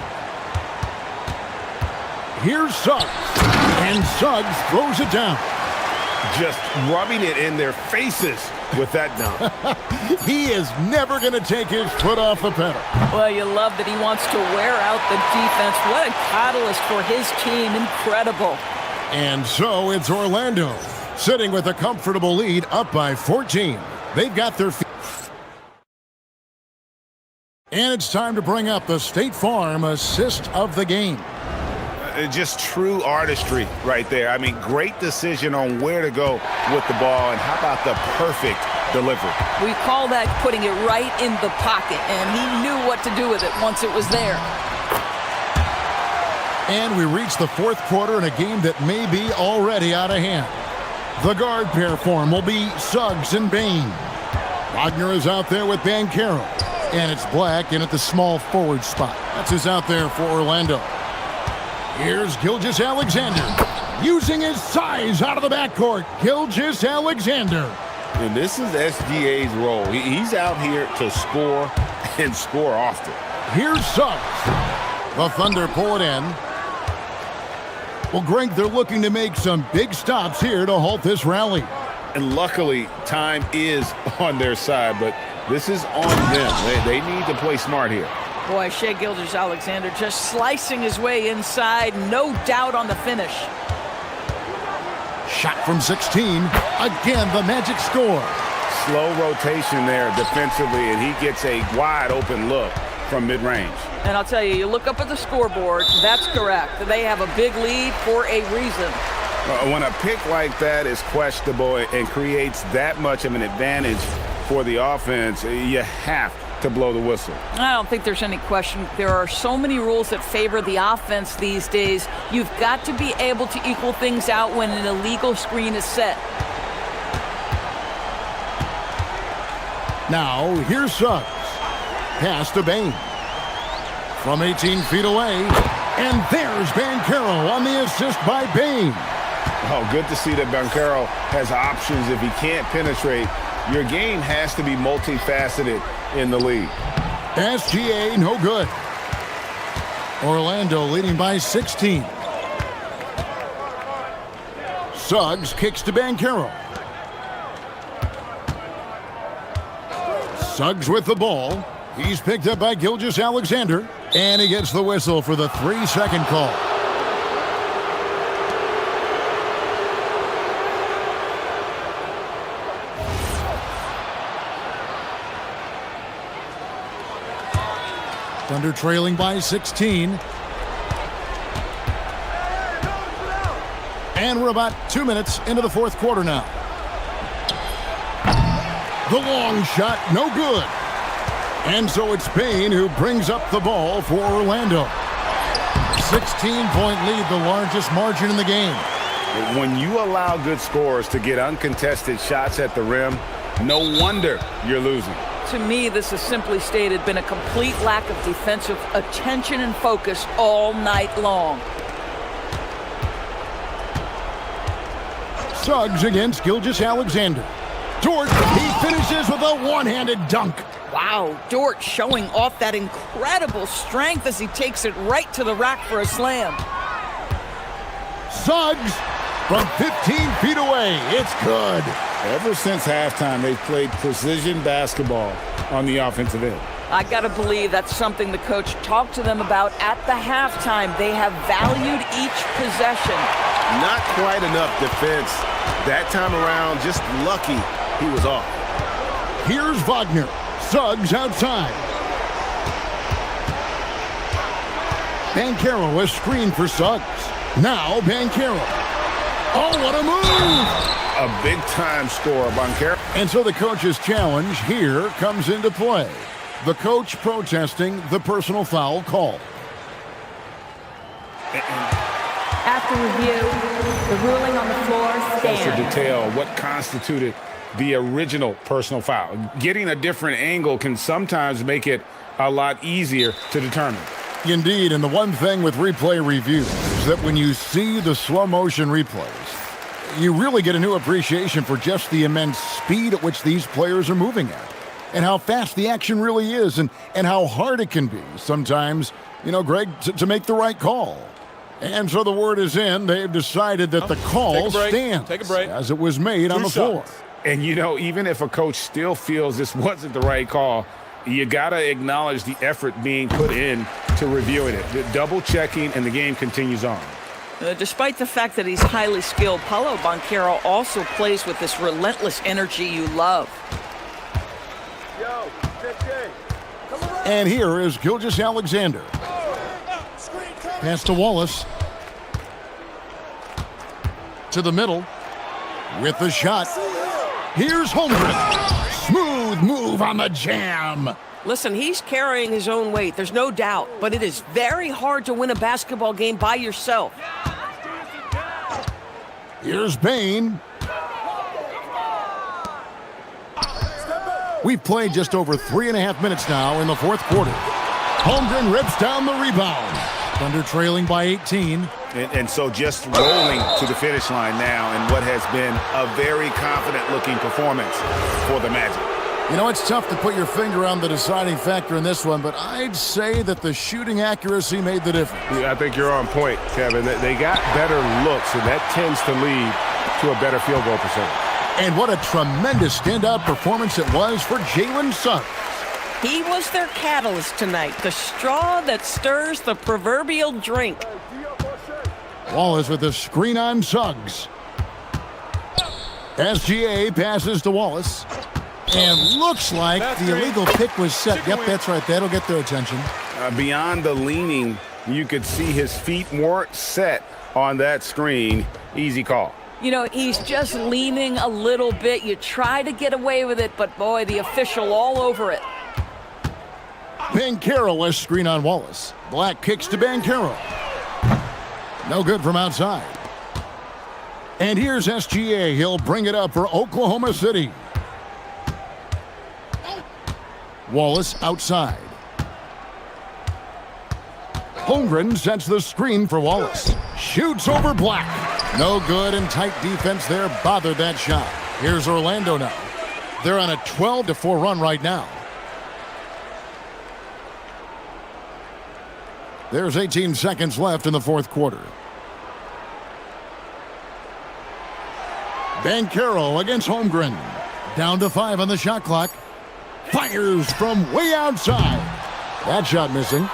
Here's Suggs, and Suggs throws it down. Just rubbing it in their faces with that dunk. He is never going to take his foot off the pedal. Well, you love that he wants to wear out the defense. What a catalyst for his team. Incredible. And so it's Orlando, sitting with a comfortable lead, up by 14. They've got their feet. And it's time to bring up the State Farm assist of the game. Just true artistry right there. I mean, great decision on where to go with the ball, and how about the perfect delivery? We call that putting it right in the pocket, and he knew what to do with it once it was there. And we reach the fourth quarter in a game that may be already out of hand. The guard pair form will be Suggs and Bain. Wagner is out there with Banchero, and it's Black in at the small forward spot. That's who's out there for Orlando. Here's Gilgeous-Alexander, using his size out of the backcourt. Gilgeous-Alexander. And this is SGA's role. He's out here to score and score often. Here's Suggs. The Thunder pull it in. Well, Greg, they're looking to make some big stops here to halt this rally. And luckily, time is on their side, but this is on them. They need to play smart here. Boy, Shai Gilgeous-Alexander just slicing his way inside. No doubt on the finish. Shot from 16. Again, the Magic score. Slow rotation there defensively, and he gets a wide open look from mid-range. And I'll tell you, you look up at the scoreboard, that's correct. They have a big lead for a reason. When a pick like that is questionable and creates that much of an advantage for the offense, you have to blow the whistle. I don't think there's any question. There are so many rules that favor the offense these days. You've got to be able to equal things out when an illegal screen is set. Now, here's Suggs. Pass to Bain. From 18 feet away. And there's Banchero on the assist by Bain. Oh, good to see that Banchero has options. If he can't penetrate, your game has to be multifaceted in the league. SGA, no good. Orlando leading by 16. Suggs kicks to Banchero. Suggs with the ball. He's picked up by Gilgeous-Alexander. And he gets the whistle for the 3-second call. Thunder trailing by 16. And we're about 2 minutes into the fourth quarter now. The long shot, no good. And so it's Bain who brings up the ball for Orlando. 16-point lead, the largest margin in the game. When you allow good scorers to get uncontested shots at the rim, no wonder you're losing. To me, this has simply stated been a complete lack of defensive attention and focus all night long. Suggs against Gilgeous-Alexander. Dort, he finishes with a one-handed dunk. Wow, Dort showing off that incredible strength as he takes it right to the rack for a slam. Suggs from 15 feet away. It's good. Ever since halftime, they've played precision basketball on the offensive end. I got to believe that's something the coach talked to them about at the halftime. They have valued each possession. Not quite enough defense that time around. Just lucky he was off. Here's Wagner. Suggs outside. Banchero, a screen for Suggs. Now Banchero. Oh, what a move! A big-time score, Banchero. And so the coach's challenge here comes into play. The coach protesting the personal foul call. After review, the ruling on the floor That's stands. the detail, what constituted the original personal foul. Getting a different angle can sometimes make it a lot easier to determine. Indeed, and the one thing with replay reviews is that when you see the slow motion replays, you really get a new appreciation for just the immense speed at which these players are moving at, and how fast the action really is, and how hard it can be sometimes, Greg, to make the right call. And so the word is in. They've decided that the call stands as it was made on the floor. And, even if a coach still feels this wasn't the right call, you got to acknowledge the effort being put in to reviewing it. The double-checking, and the game continues on. Despite the fact that he's highly skilled, Paolo Banchero also plays with this relentless energy you love. And here is Gilgeous-Alexander. Pass to Wallace. To the middle. With the shot. Here's Holmgren. Smooth move on the jam. Listen, he's carrying his own weight, there's no doubt, but it is very hard to win a basketball game by yourself. Here's Bain. We've played just over 3.5 minutes now in the fourth quarter. Holmgren rips down the rebound. Thunder trailing by 18. And so just rolling to the finish line now in what has been a very confident-looking performance for the Magic. It's tough to put your finger on the deciding factor in this one, but I'd say that the shooting accuracy made the difference. Yeah, I think you're on point, Kevin. They got better looks, and that tends to lead to a better field goal percentage. And what a tremendous standout performance it was for Jalen Suggs. He was their catalyst tonight, the straw that stirs the proverbial drink. Wallace with the screen on Suggs. SGA passes to Wallace. And looks like the illegal pick was set. Yep, that's right. That'll get their attention. Beyond the leaning, you could see his feet more set on that screen. Easy call. He's just leaning a little bit. You try to get away with it, but boy, the official all over it. Banchero, a screen on Wallace. Black kicks to Banchero. No good from outside. And here's SGA. He'll bring it up for Oklahoma City. Wallace outside. Holmgren sets the screen for Wallace. Shoots over Black. No good, and tight defense there bothered that shot. Here's Orlando now. They're on a 12-4 run right now. There's 18 seconds left in the fourth quarter. Banchero against Holmgren. Down to 5 on the shot clock. Fires from way outside. That shot missing.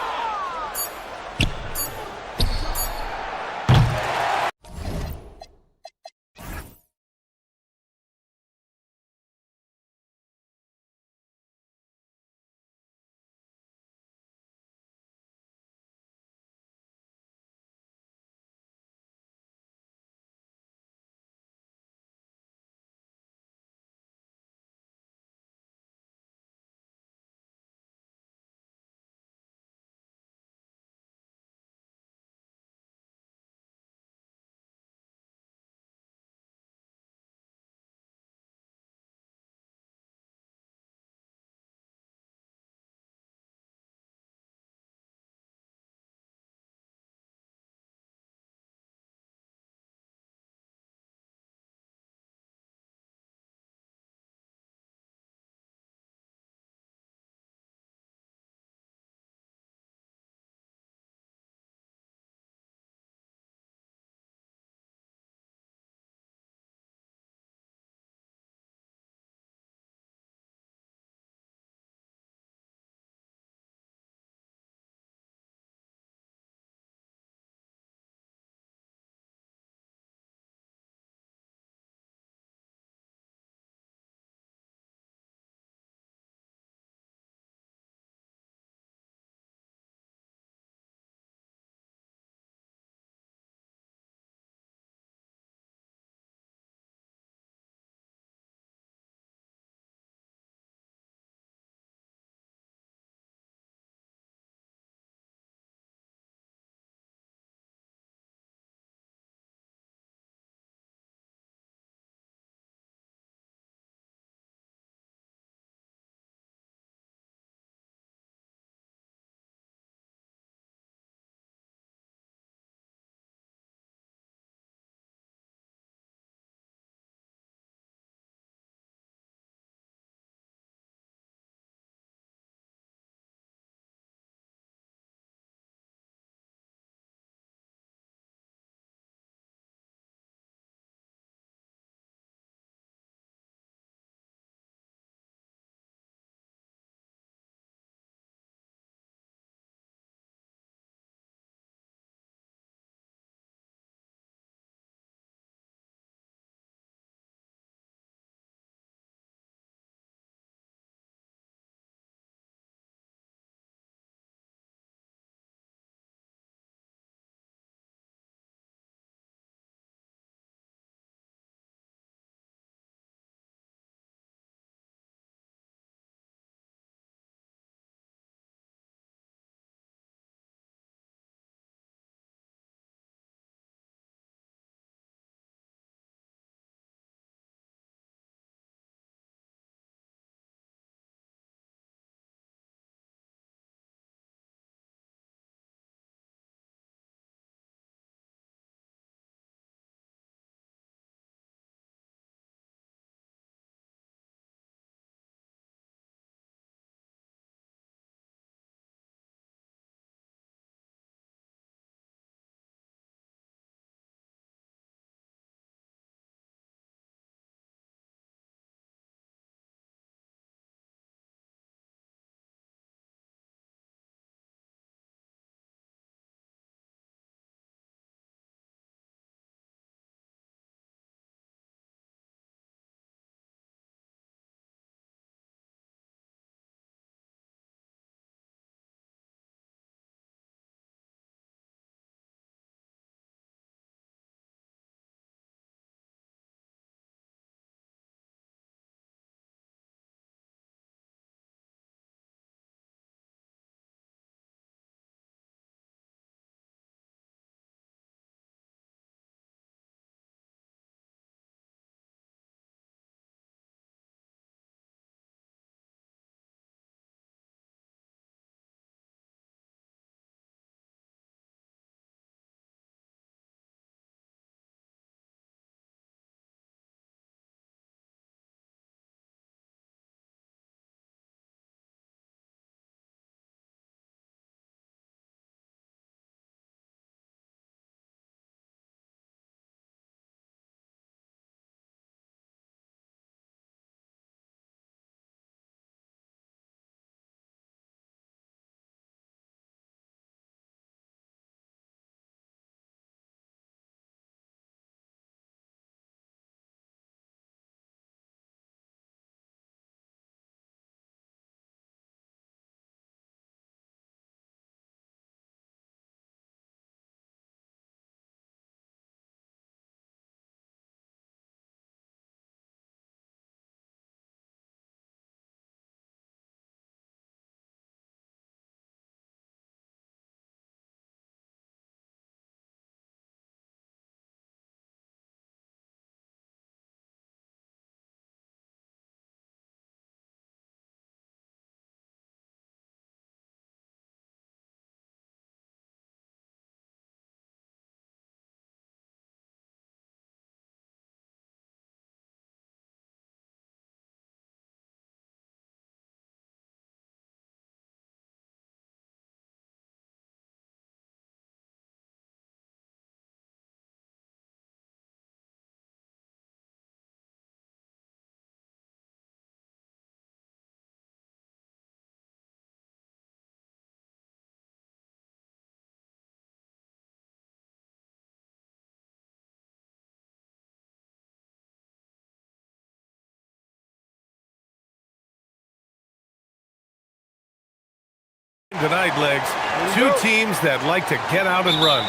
Tonight, Legs, two teams that like to get out and run.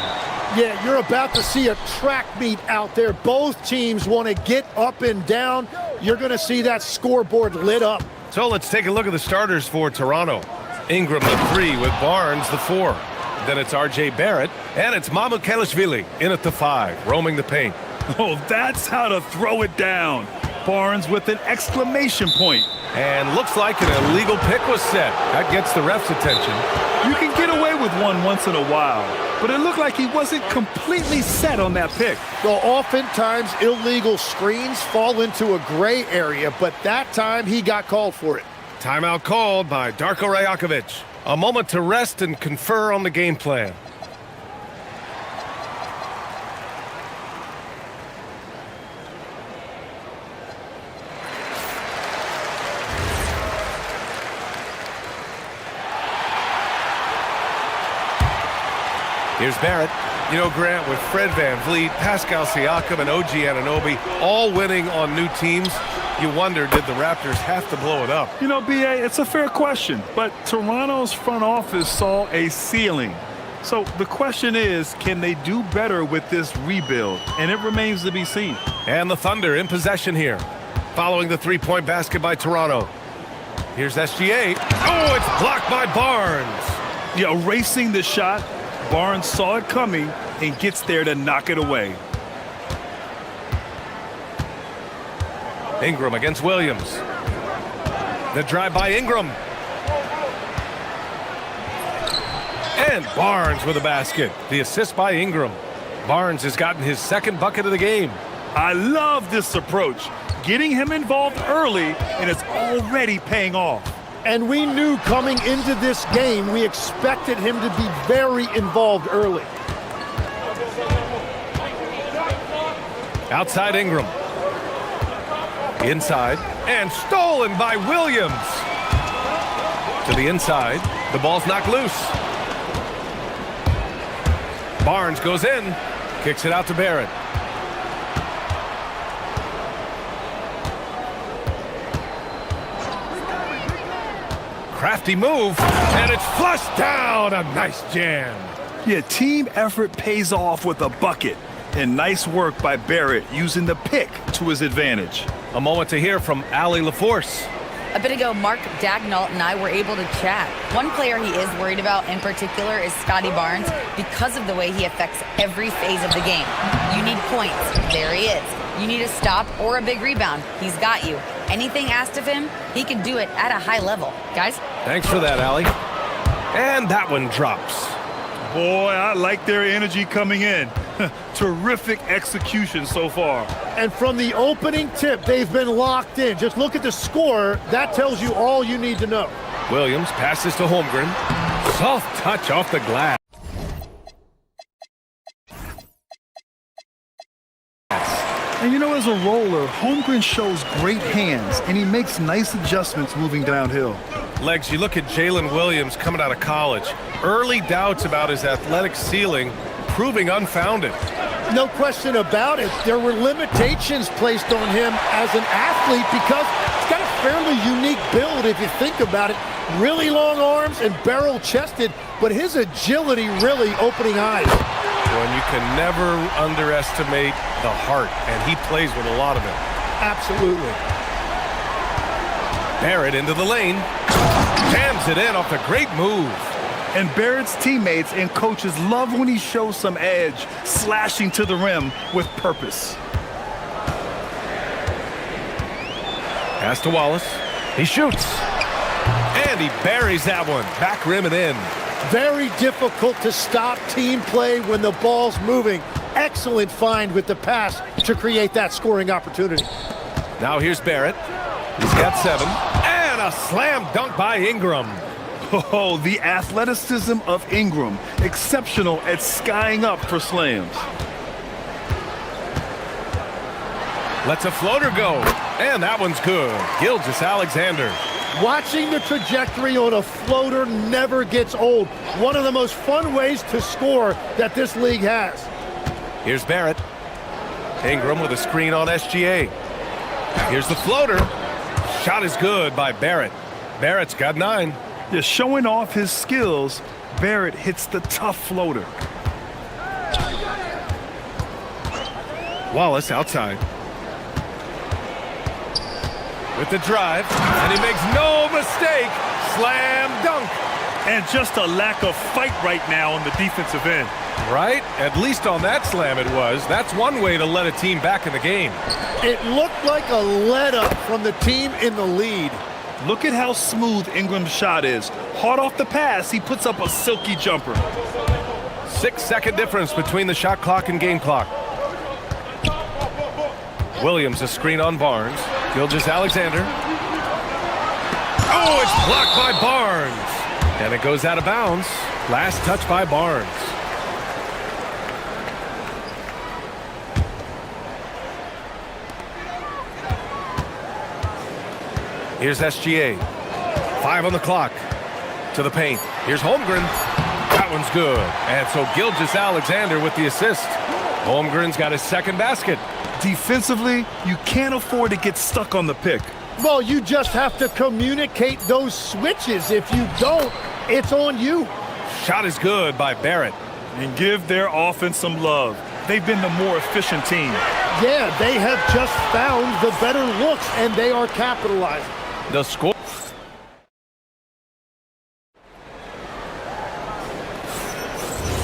Yeah, you're about to see a track meet out there. Both teams want to get up and down. You're going to see that scoreboard lit up. So let's take a look at the starters for Toronto. Ingram, the 3, with Barnes, the 4. Then it's R.J. Barrett, and it's Mamukelashvili in at the 5, roaming the paint. Oh, that's how to throw it down. Barnes with an exclamation point. And looks like an illegal pick was set. That gets the ref's attention. You can get away with one once in a while, but it looked like he wasn't completely set on that pick. Well, oftentimes illegal screens fall into a gray area, but that time he got called for it. Timeout called by Darko Rajakovic. A moment to rest and confer on the game plan. Here's Barrett. You know, Grant, with Fred VanVleet, Pascal Siakam, and OG Anunoby all winning on new teams, you wonder, did the Raptors have to blow it up? You know, B.A., it's a fair question, but Toronto's front office saw a ceiling. So the question is, can they do better with this rebuild? And it remains to be seen. And the Thunder in possession here, following the three-point basket by Toronto. Here's SGA. Oh, it's blocked by Barnes. Yeah, erasing the shot. Barnes saw it coming and gets there to knock it away. Ingram against Williams. The drive by Ingram. And Barnes with a basket. The assist by Ingram. Barnes has gotten his second bucket of the game. I love this approach. Getting him involved early, and it's already paying off. And we knew coming into this game, we expected him to be very involved early. Outside Ingram. Inside. And stolen by Williams. To the inside. The ball's knocked loose. Barnes goes in. Kicks it out to Barrett. Crafty move, and it's flushed down. A nice jam. Yeah, team effort pays off with a bucket. And nice work by Barrett using the pick to his advantage. A moment to hear from Allie LaForce. A bit ago, Mark Dagnall and I were able to chat. One player he is worried about in particular is Scotty Barnes because of the way he affects every phase of the game. You need points. There he is. You need a stop or a big rebound. He's got you. Anything asked of him, he can do it at a high level. Guys? Thanks for that, Allie. And that one drops. Boy, I like their energy coming in. Terrific execution so far. And from the opening tip, they've been locked in. Just look at the score. That tells you all you need to know. Williams passes to Holmgren. Soft touch off the glass. And you know, as a roller, Holmgren shows great hands, and he makes nice adjustments moving downhill. Legs, you look at Jalen Williams coming out of college. Early doubts about his athletic ceiling proving unfounded. No question about it. There were limitations placed on him as an athlete because he's got a fairly unique build if you think about it. Really long arms and barrel-chested, but his agility really opening eyes. When you can never underestimate the heart, and he plays with a lot of it. Absolutely. Barrett into the lane. Jams it in off a great move. And Barrett's teammates and coaches love when he shows some edge, slashing to the rim with purpose. Pass to Wallace. He shoots. And he buries that one. Back rim and in. Very difficult to stop team play when the ball's moving. Excellent find with the pass to create that scoring opportunity. Now here's Barrett. He's got 7. And a slam dunk by Ingram. Oh, the athleticism of Ingram. Exceptional at skying up for slams. Lets a floater go. And that one's good. Gilgeous-Alexander. Watching the trajectory on a floater never gets old. One of the most fun ways to score that this league has. Here's Barrett. Ingram with a screen on SGA. Here's the floater. Shot is good by Barrett. Barrett's got 9. Just showing off his skills, Barrett hits the tough floater. Wallace outside. With the drive, and he makes no mistake. Slam dunk. And just a lack of fight right now on the defensive end. Right? At least on that slam it was. That's one way to let a team back in the game. It looked like a let-up from the team in the lead. Look at how smooth Ingram's shot is. Hard off the pass, he puts up a silky jumper. 6-second difference between the shot clock and game clock. Williams, a screen on Barnes. Gilgeous-Alexander. Oh, it's blocked by Barnes. And it goes out of bounds. Last touch by Barnes. Here's SGA. 5 on the clock. To the paint. Here's Holmgren. That one's good. And so Gilgeous-Alexander with the assist. Holmgren's got his second basket. Defensively, you can't afford to get stuck on the pick. Well, you just have to communicate those switches. If you don't, it's on you. Shot is good by Barrett. And give their offense some love. They've been the more efficient team. Yeah, they have just found the better looks, and they are capitalizing. The score.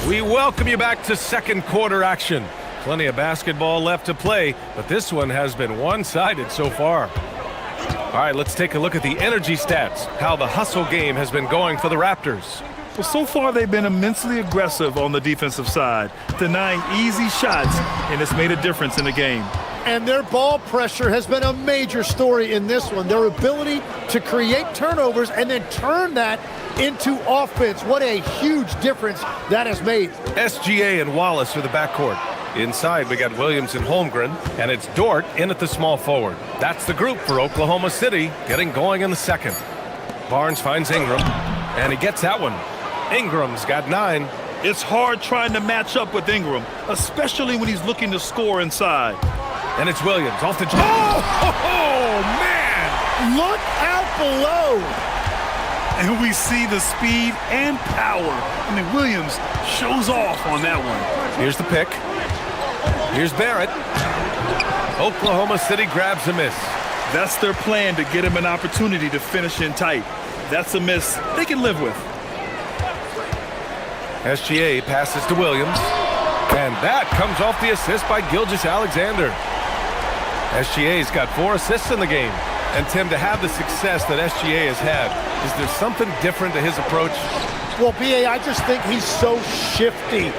We welcome you back to second quarter action. Plenty of basketball left to play, but this one has been one-sided so far. All right, let's take a look at the energy stats, how the hustle game has been going for the Raptors. Well, so far they've been immensely aggressive on the defensive side, denying easy shots, and it's made a difference in the game. And their ball pressure has been a major story in this one. Their ability to create turnovers and then turn that into offense. What a huge difference that has made. SGA and Wallace are the backcourt. Inside, we got Williams and Holmgren, and it's Dort in at the small forward. That's the group for Oklahoma City, getting going in the second. Barnes finds Ingram, and he gets that one. Ingram's got 9. It's hard trying to match up with Ingram, especially when he's looking to score inside. And it's Williams off the jump. Oh, man! Look out below! And we see the speed and power. I mean, Williams shows off on that one. Here's the pick. Here's Barrett. Oklahoma City grabs a miss. That's their plan, to get him an opportunity to finish in tight. That's a miss they can live with. SGA passes to Williams. And that comes off the assist by Gilgeous-Alexander. SGA's got 4 assists in the game. And Tim, to have the success that SGA has had, is there something different to his approach? Well, B.A., I just think he's so shifty,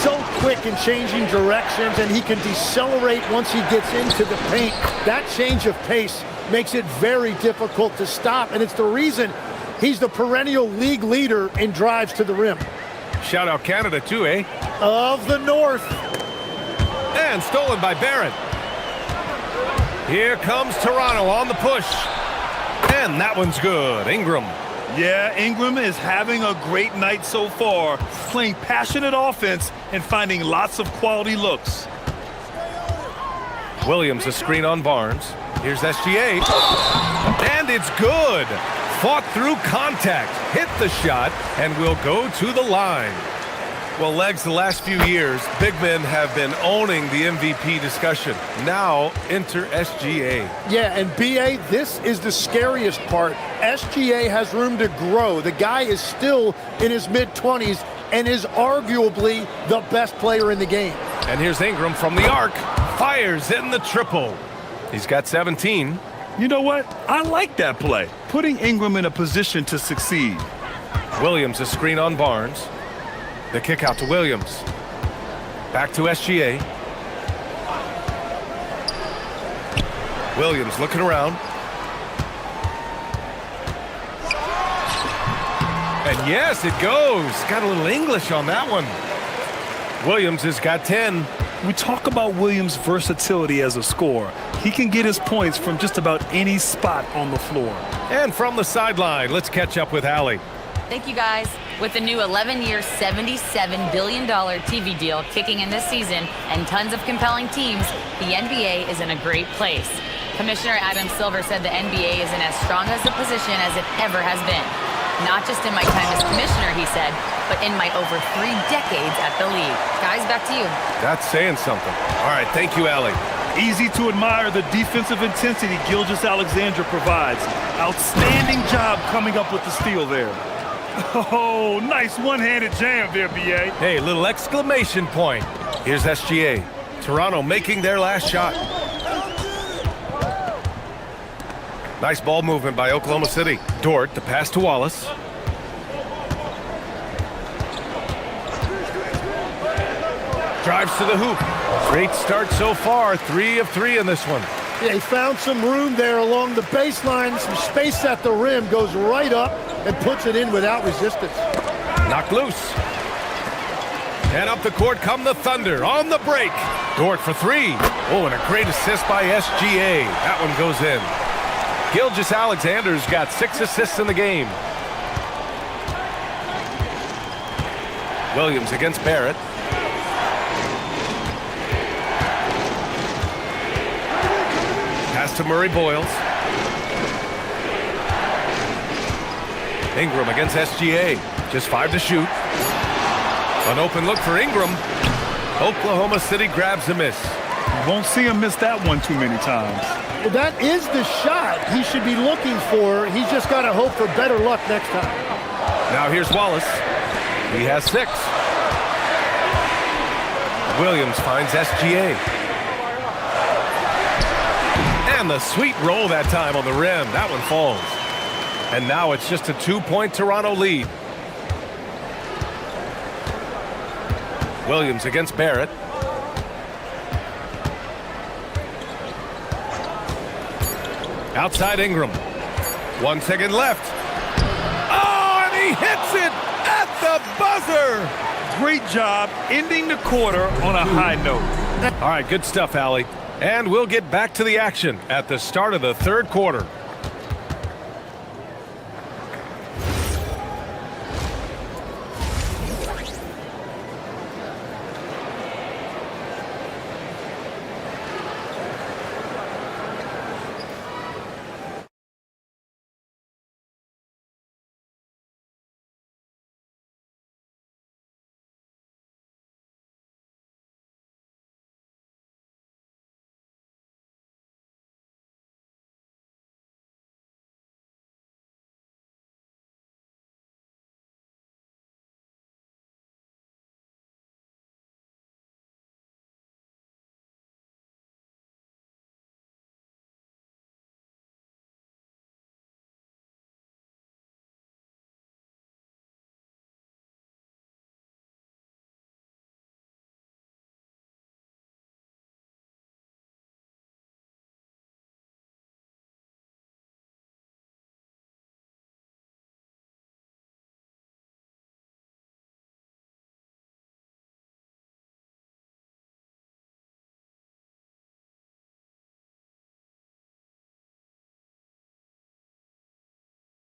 so quick in changing directions, and he can decelerate once he gets into the paint. That change of pace makes it very difficult to stop, and it's the reason he's the perennial league leader in drives to the rim. Shout out Canada too, eh? Of the North. And stolen by Barrett. Here comes Toronto on the push. And that one's good. Ingram. Yeah, Ingram is having a great night so far, playing passionate offense and finding lots of quality looks. Williams, a screen on Barnes. Here's SGA. And it's good. Fought through contact, hit the shot, and will go to the line. Well, Legs, the last few years, big men have been owning the MVP discussion. Now, enter SGA. Yeah, and B.A., this is the scariest part. SGA has room to grow. The guy is still in his mid-20s and is arguably the best player in the game. And here's Ingram from the arc. Fires in the triple. He's got 17. You know what? I like that play, putting Ingram in a position to succeed. Williams, a screen on Barnes. The kick out to Williams. Back to SGA. Williams looking around. And yes, it goes. Got a little English on that one. Williams has got 10. We talk about Williams' versatility as a scorer. He can get his points from just about any spot on the floor. And from the sideline, let's catch up with Allie. Thank you, guys. With the new 11-year, $77 billion TV deal kicking in this season and tons of compelling teams, the NBA is in a great place. Commissioner Adam Silver said the NBA is in as strong as a position as it ever has been. Not just in my time as commissioner, he said, but in my over 3 decades at the league. Guys, back to you. That's saying something. All right, thank you, Allie. Easy to admire the defensive intensity Gilgeous-Alexander provides. Outstanding job coming up with the steal there. Oh, nice one-handed jam there, B.A. Hey, little exclamation point. Here's SGA. Toronto making their last shot. Nice ball movement by Oklahoma City. Dort, the pass to Wallace. Drives to the hoop. Great start so far. 3 of 3 in this one. Yeah, he found some room there along the baseline, some space at the rim, goes right up and puts it in without resistance. Knocked loose. And up the court come the Thunder on the break. Dort for 3. Oh, and a great assist by SGA. That one goes in. Gilgeous-Alexander's got 6 assists in the game. Williams against Barrett. Pass to Murray Boyles. Ingram against SGA. Just 5 to shoot. An open look for Ingram. Oklahoma City grabs a miss. You won't see him miss that one too many times. Well, that is the shot he should be looking for. He's just got to hope for better luck next time. Now here's Wallace. He has 6. Williams finds SGA. And the sweet roll that time on the rim. That one falls. And now it's just a 2-point Toronto lead. Williams against Barrett. Outside Ingram. 1 second left. Oh, and he hits it at the buzzer. Great job ending the quarter on a high note. All right, good stuff, Allie. And we'll get back to the action at the start of the 3rd quarter.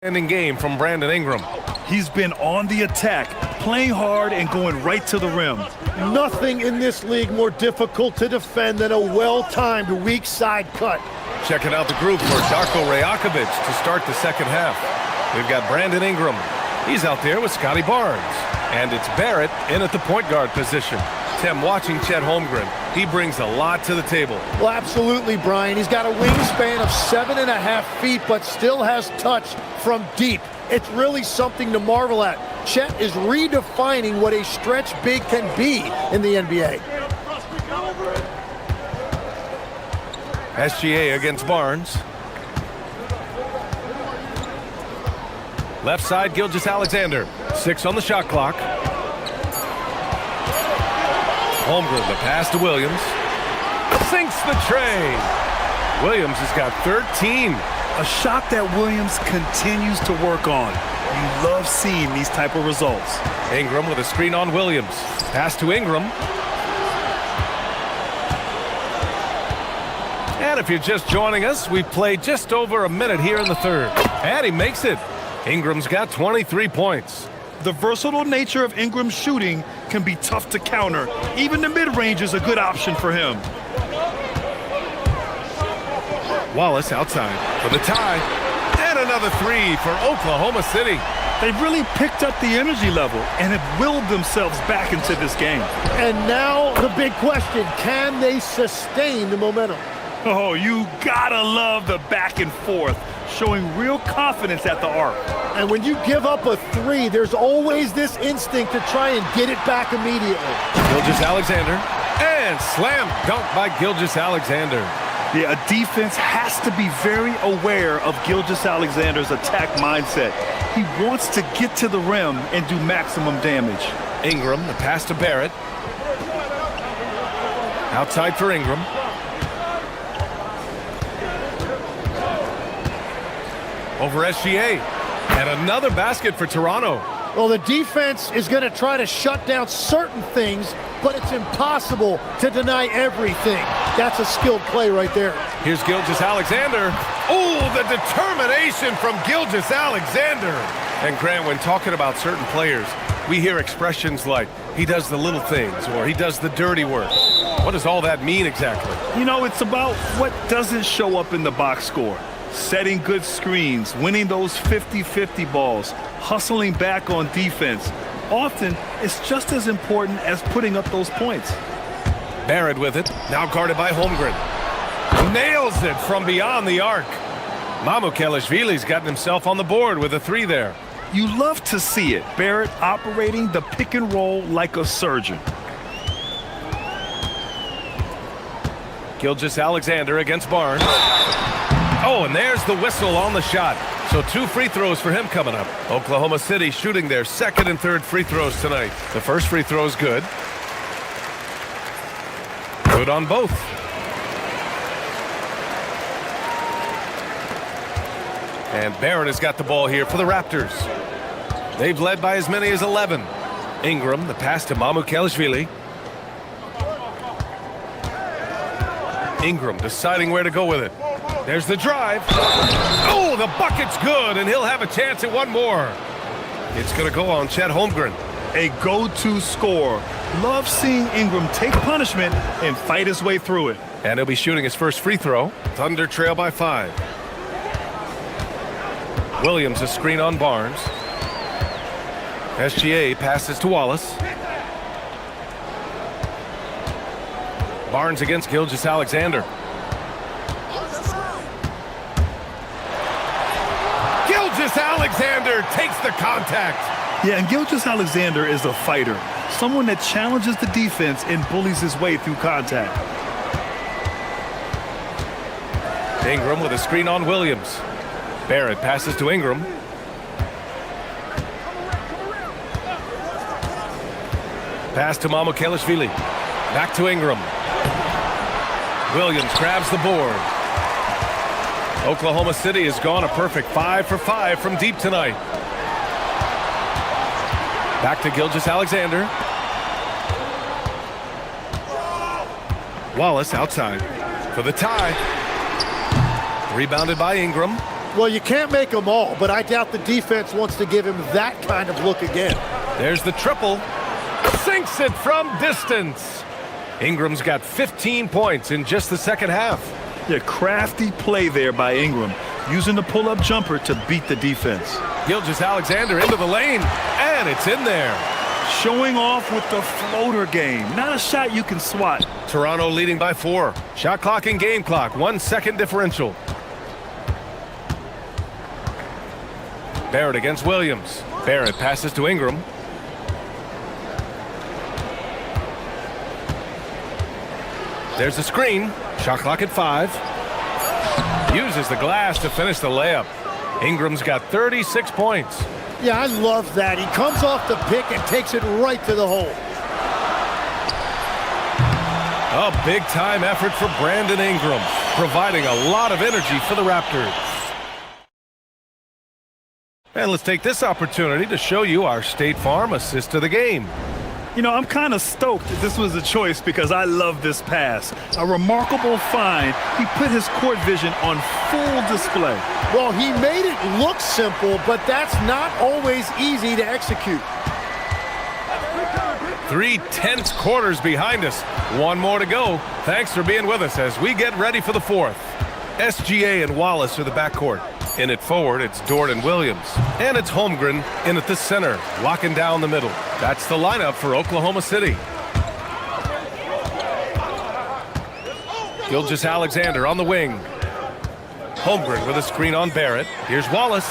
Ending game from Brandon Ingram. He's been on the attack, playing hard and going right to the rim. Nothing in this league more difficult to defend than a well-timed weak side cut. Checking out the group for Darko Rajakovic to start the 2nd half. We've got Brandon Ingram. He's out there with Scotty Barnes. And it's Barrett in at the point guard position. Tim, watching Chet Holmgren, he brings a lot to the table. Well, absolutely, Brian. He's got a wingspan of 7.5 feet, but still has touch from deep. It's really something to marvel at. Chet is redefining what a stretch big can be in the NBA. SGA against Barnes. Left side, Gilgeous-Alexander. 6 on the shot clock. Holmgren, the pass to Williams. Sinks the tray. Williams has got 13. A shot that Williams continues to work on. You love seeing these type of results. Ingram with a screen on Williams. Pass to Ingram. And if you're just joining us, we've played just over a minute here in the 3rd. And he makes it. Ingram's got 23 points. The versatile nature of Ingram's shooting can be tough to counter. Even the mid-range is a good option for him. Wallace outside for the tie. And another 3 for Oklahoma City. They've really picked up the energy level and have willed themselves back into this game. And now the big question, can they sustain the momentum? Oh, you gotta love the back and forth, showing real confidence at the arc. And when you give up a three, there's always this instinct to try and get it back immediately. Gilgeous-Alexander, and slam dunk by Gilgeous-Alexander. Yeah, a defense has to be very aware of Gilgeous-Alexander's attack mindset. He wants to get to the rim and do maximum damage. Ingram, the pass to Barrett. Outside for Ingram. Over SGA. And another basket for Toronto. Well, the defense is going to try to shut down certain things, but it's impossible to deny everything. That's a skilled play right there. Here's Gilgeous-Alexander. Oh, the determination from Gilgeous-Alexander. And Grant, when talking about certain players, we hear expressions like, he does the little things, or he does the dirty work. What does all that mean exactly? You know, it's about what doesn't show up in the box score. Setting good screens, winning those 50-50 balls, hustling back on defense. Often, it's just as important as putting up those points. Barrett with it, now guarded by Holmgren. Nails it from beyond the arc. Mamukelashvili's gotten himself on the board with a three there. You love to see it. Barrett operating the pick and roll like a surgeon. Gilgeous-Alexander against Barnes. Oh, and there's the whistle on the shot. So 2 free throws for him coming up. Oklahoma City shooting their second and third free throws tonight. The first free throw is good. Good on both. And Barrett has got the ball here for the Raptors. They've led by as many as 11. Ingram, the pass to Mamukelashvili. Ingram deciding where to go with it. There's the drive. Oh, the bucket's good, and he'll have a chance at one more. It's going to go on Chet Holmgren. A go-to scorer. Love seeing Ingram take punishment and fight his way through it. And he'll be shooting his first free throw. Thunder trail by 5. Williams a screen on Barnes. SGA passes to Wallace. Barnes against Gilgeous-Alexander. Gilgeous-Alexander takes the contact. Yeah, and Gilgeous-Alexander is a fighter. Someone that challenges the defense and bullies his way through contact. Ingram with a screen on Williams. Barrett passes to Ingram. Pass to Mamukelashvili. Back to Ingram. Williams grabs the board. Oklahoma City has gone a perfect 5 for 5 from deep tonight. Back to Gilgeous-Alexander. Wallace outside for the tie. Rebounded by Ingram. Well, you can't make them all, but I doubt the defense wants to give him that kind of look again. There's the triple. Sinks it from distance. Ingram's got 15 points in just the second half. Yeah, crafty play there by Ingram, using the pull-up jumper to beat the defense. Gilgeous-Alexander into the lane, and it's in there. Showing off with the floater game. Not a shot you can swat. Toronto leading by 4. Shot clock and game clock, 1 second differential. Barrett against Williams. Barrett passes to Ingram. There's the screen. Shot clock at 5. Uses the glass to finish the layup. Ingram's got 36 points. Yeah, I love that. He comes off the pick and takes it right to the hole. A big-time effort for Brandon Ingram, providing a lot of energy for the Raptors. And let's take this opportunity to show you our State Farm assist of the game. You know, I'm kind of stoked that this was a choice because I love this pass. A remarkable find. He put his court vision on full display. Well, he made it look simple, but that's not always easy to execute. 3 tense quarters behind us. 1 more to go. Thanks for being with us as we get ready for the 4th. SGA and Wallace are the backcourt. In it forward, it's Dort and Williams. And it's Holmgren in at the center, locking down the middle. That's the lineup for Oklahoma City. Gilgeous-Alexander on the wing. Holmgren with a screen on Barrett. Here's Wallace.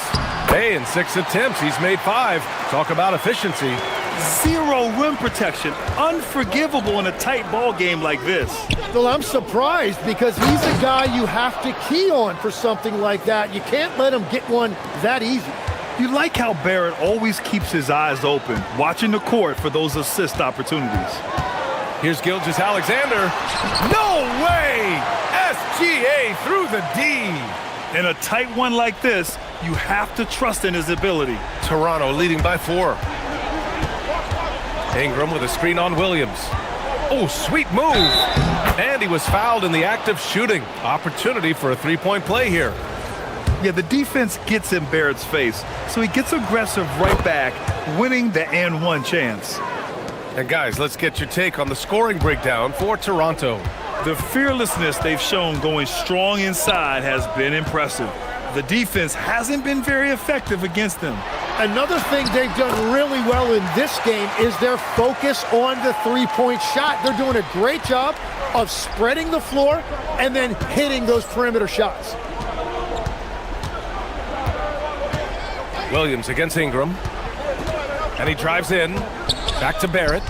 Hey, in 6 attempts, he's made 5. Talk about efficiency. Zero rim protection. Unforgivable in a tight ball game like this. Well, I'm surprised because he's a guy you have to key on for something like that. You can't let him get one that easy. You like how Barrett always keeps his eyes open, watching the court for those assist opportunities. Here's Gilgeous-Alexander. No way! SGA through the D. In a tight one like this, you have to trust in his ability. Toronto leading by 4. Ingram with a screen on Williams. Oh, sweet move. And he was fouled in the act of shooting. Opportunity for a three-point play here. Yeah, the defense gets in Barrett's face, so he gets aggressive right back, winning the and one chance. And guys, let's get your take on the scoring breakdown for Toronto. The fearlessness they've shown going strong inside has been impressive. The defense hasn't been very effective against them. Another thing they've done really well in this game is their focus on the three-point shot. They're doing a great job of spreading the floor and then hitting those perimeter shots. Williams against Ingram. And he drives in. Back to Barrett.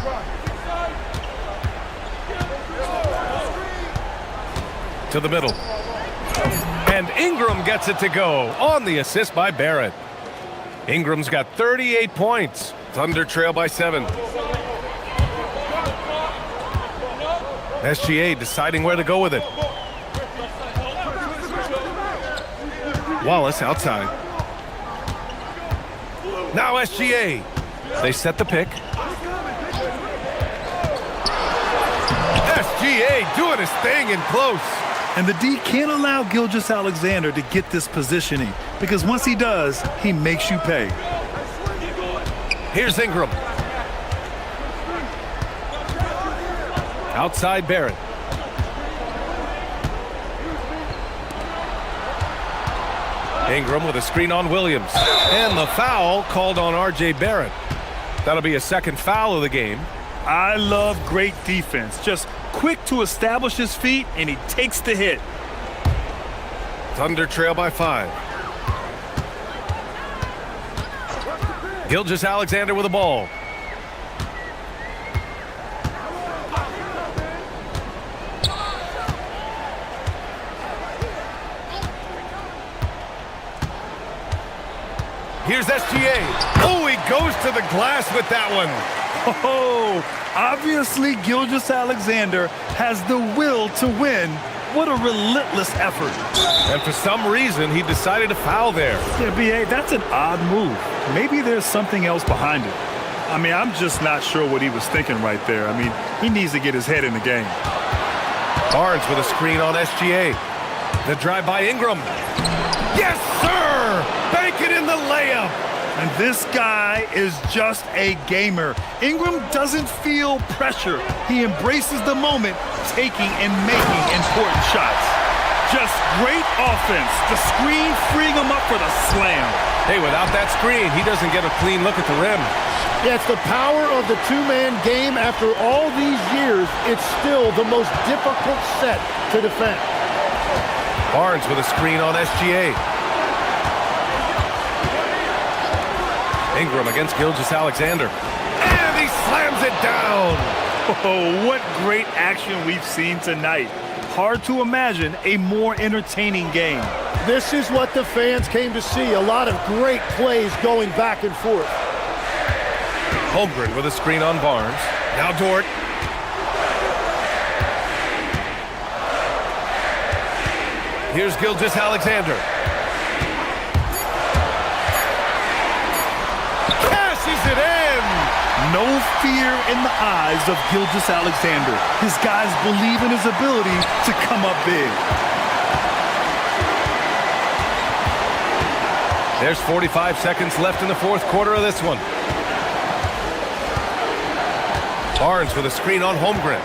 To the middle. And Ingram gets it to go on the assist by Barrett. Ingram's got 38 points. Thunder trail by 7. SGA deciding where to go with it. Wallace outside. Now SGA. They set the pick. SGA doing his thing in close. And the D can't allow Gilgeous-Alexander to get this positioning because once he does, he makes you pay. Here's Ingram. Outside Barrett. Ingram with a screen on Williams. And the foul called on R.J. Barrett. That'll be a second foul of the game. I love great defense. Just quick to establish his feet, and he takes the hit. Thunder trail by 5. Gilgeous-Alexander with the ball. Here's SGA. Oh, he goes to the glass with that one. Oh, obviously Gilgeous-Alexander has the will to win. What a relentless effort. And for some reason, he decided to foul there. Yeah, B.A., that's an odd move. Maybe there's something else behind it. I mean, I'm just not sure what he was thinking right there. I mean, he needs to get his head in the game. Barnes with a screen on SGA. The drive by Ingram. Yes, sir! Bank it in the layup. And this guy is just a gamer. Ingram doesn't feel pressure. He embraces the moment, taking and making important shots. Just great offense. The screen freeing him up for the slam. Hey, without that screen, he doesn't get a clean look at the rim. Yeah, it's the power of the two-man game. After all these years, it's still the most difficult set to defend. Barnes with a screen on SGA. Ingram against Gilgeous-Alexander. And he slams it down. Oh, what great action we've seen tonight. Hard to imagine a more entertaining game. This is what the fans came to see. A lot of great plays going back and forth. Holmgren with a screen on Barnes. Now Dort. Here's Gilgeous-Alexander. Cashes it in. No fear in the eyes of Gilgeous-Alexander. His guys believe in his ability to come up big. There's 45 seconds left in the fourth quarter of this one. Barnes with a screen on Holmgren.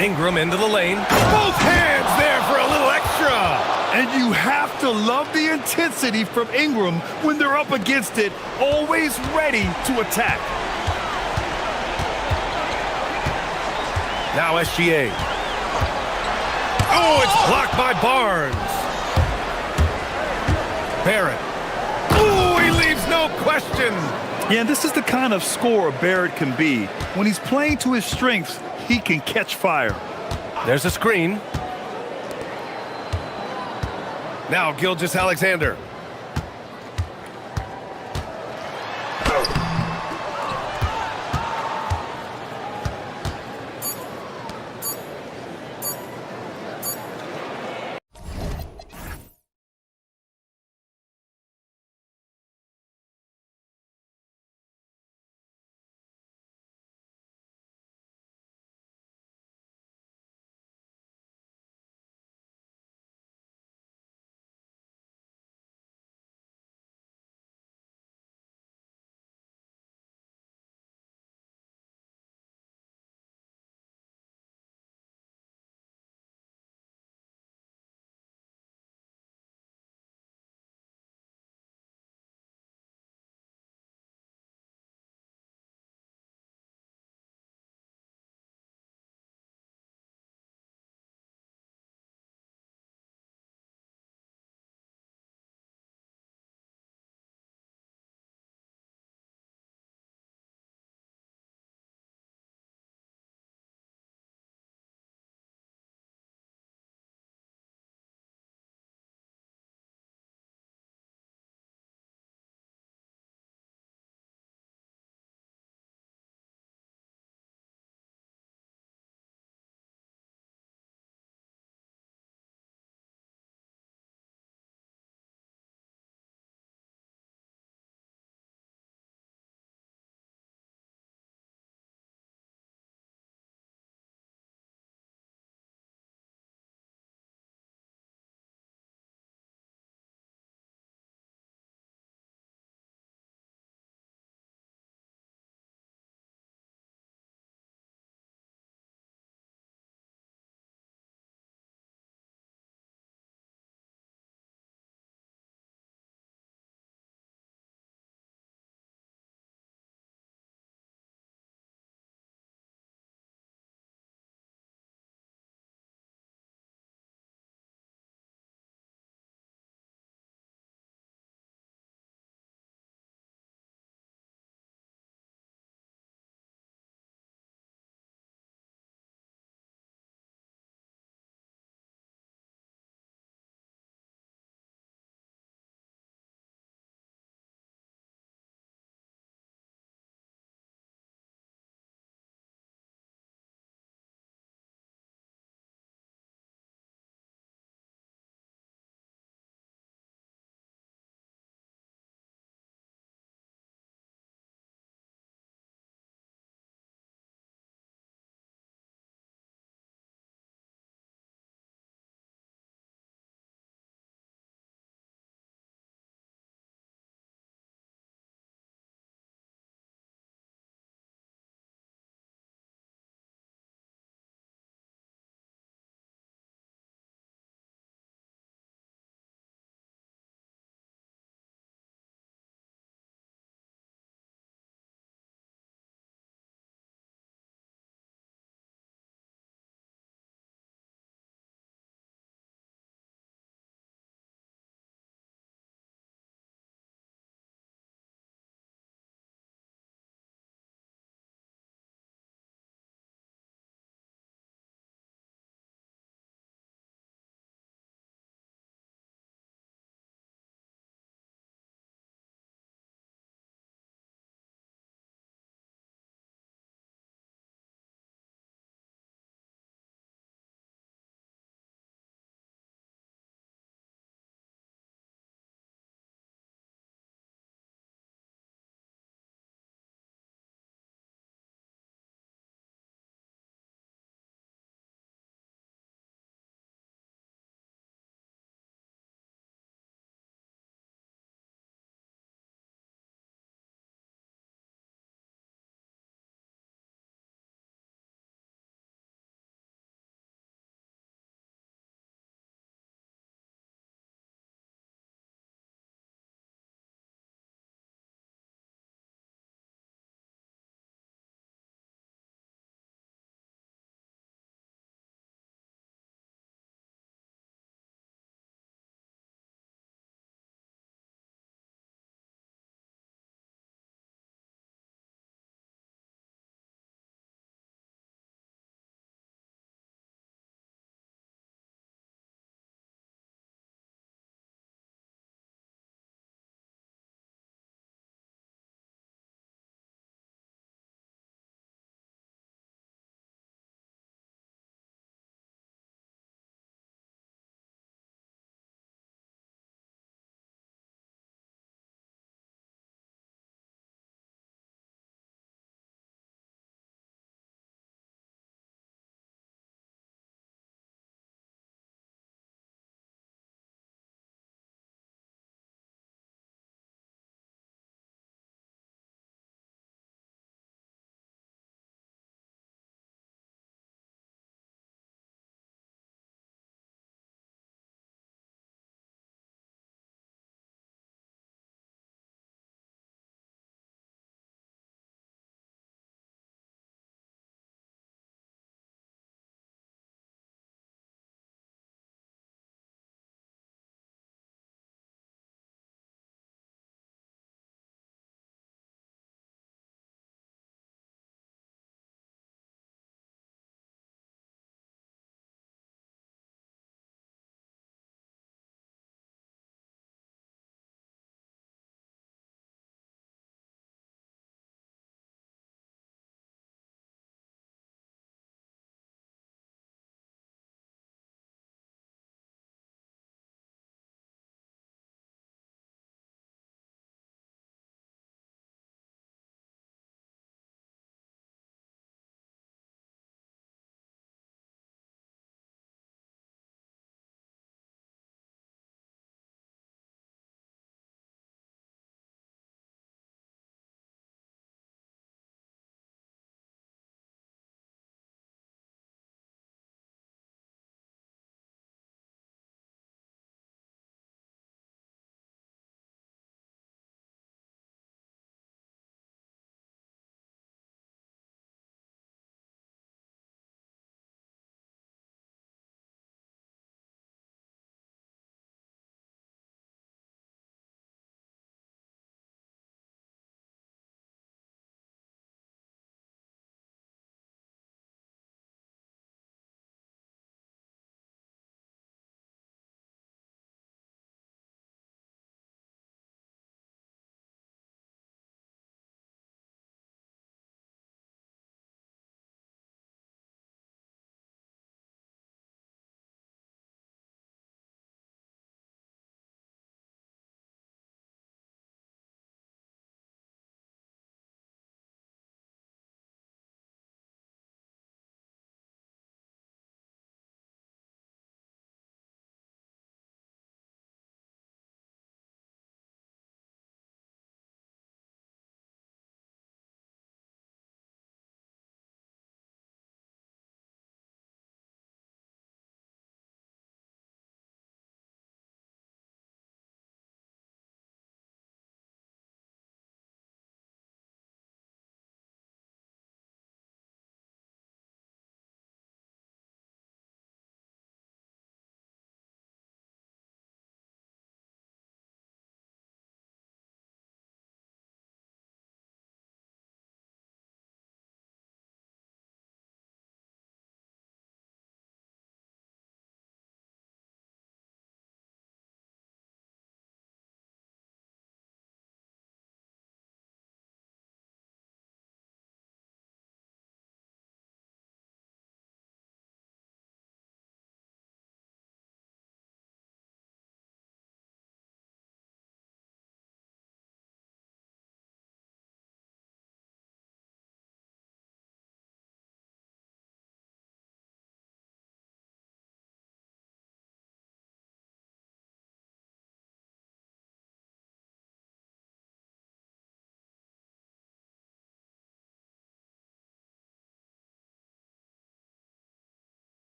Ingram into the lane. Both hands there for a little extra. And you have to love the intensity from Ingram when they're up against it, always ready to attack. Now SGA. Oh, it's blocked by Barnes. Barrett. Oh, he leaves no question. Yeah, and this is the kind of scorer Barrett can be. When he's playing to his strengths, he can catch fire. There's a screen. Now Gilgeous-Alexander.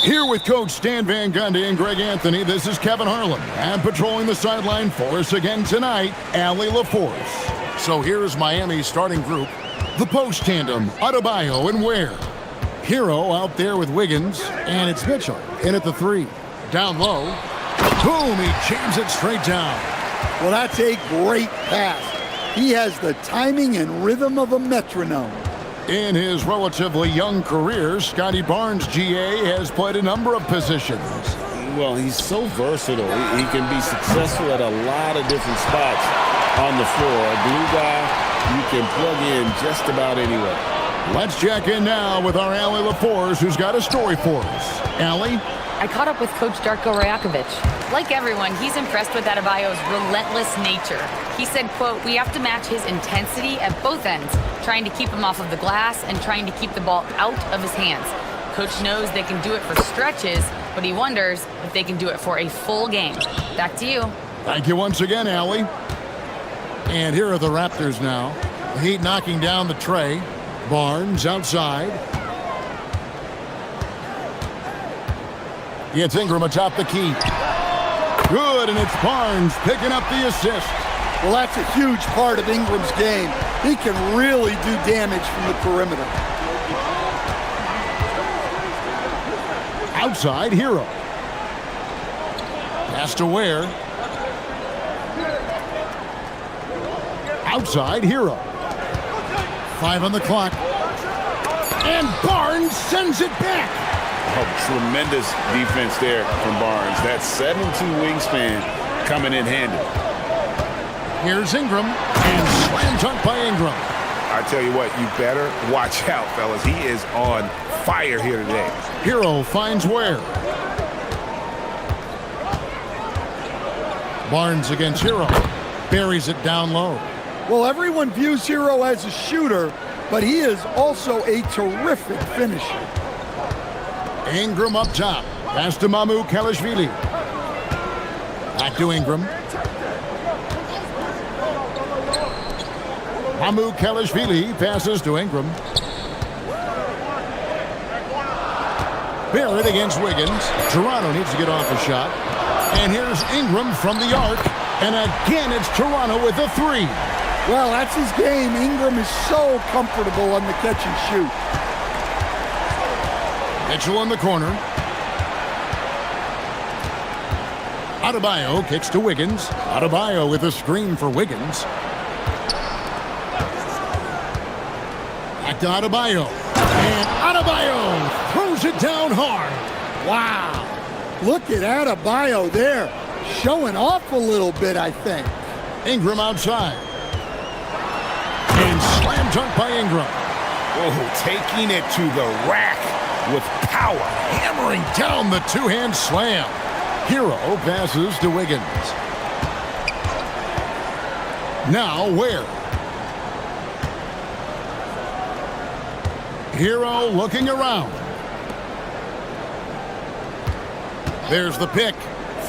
Here with Coach Stan Van Gundy and Greg Anthony, this is Kevin Harlan. And patrolling the sideline for us again tonight, Allie LaForce. So here's Miami's starting group. The post tandem, Adebayo and Ware. Hero out there with Wiggins, and it's Mitchell in at the 3. Down low. Boom, he jams it straight down. Well, that's a great pass. He has the timing and rhythm of a metronome. In his relatively young career, Scotty Barnes, GA, has played a number of positions. Well, he's so versatile. He can be successful at a lot of different spots on the floor. A glue guy you can plug in just about anywhere. Let's check in now with our Allie LaForce, who's got a story for us. Allie? I caught up with Coach Darko Rajakovic. Like everyone, he's impressed with Adebayo's relentless nature. He said, quote, "We have to match his intensity at both ends, trying to keep him off of the glass and trying to keep the ball out of his hands. Coach knows they can do it for stretches, but he wonders if they can do it for a full game." Back to you. Thank you once again, Allie. And here are the Raptors now. The Heat knocking down the tray. Barnes outside. It's Ingram atop the key. Good, and it's Barnes picking up the assist. Well, that's a huge part of Ingram's game. He can really do damage from the perimeter. Outside, Hero. Pass to Ware. Outside, Hero. 5 on the clock. And Barnes sends it back. Oh, tremendous defense there from Barnes. That 7'2" wingspan coming in handy. Here's Ingram, and slam dunk by Ingram. I tell you what, you better watch out, fellas. He is on fire here today. Hero finds Ware. Barnes against Hero. Buries it down low. Well, everyone views Hero as a shooter, but he is also a terrific finisher. Ingram up top. Pass to Mamu Kelishvili. Back to Ingram. Mamu Kelishvili passes to Ingram. Barrett against Wiggins. Toronto needs to get off a shot. And here's Ingram from the arc. And again, it's Toronto with a 3. Well, that's his game. Ingram is so comfortable on the catch and shoot. Mitchell in the corner. Adebayo kicks to Wiggins. Adebayo with a screen for Wiggins. Back to Adebayo. And Adebayo throws it down hard. Wow. Look at Adebayo there. Showing off a little bit, I think. Ingram outside. And slam dunk by Ingram. Whoa, taking it to the rack with power. Hammering down the two-hand slam. Hero passes to Wiggins. Now Ware. Hero looking around. There's the pick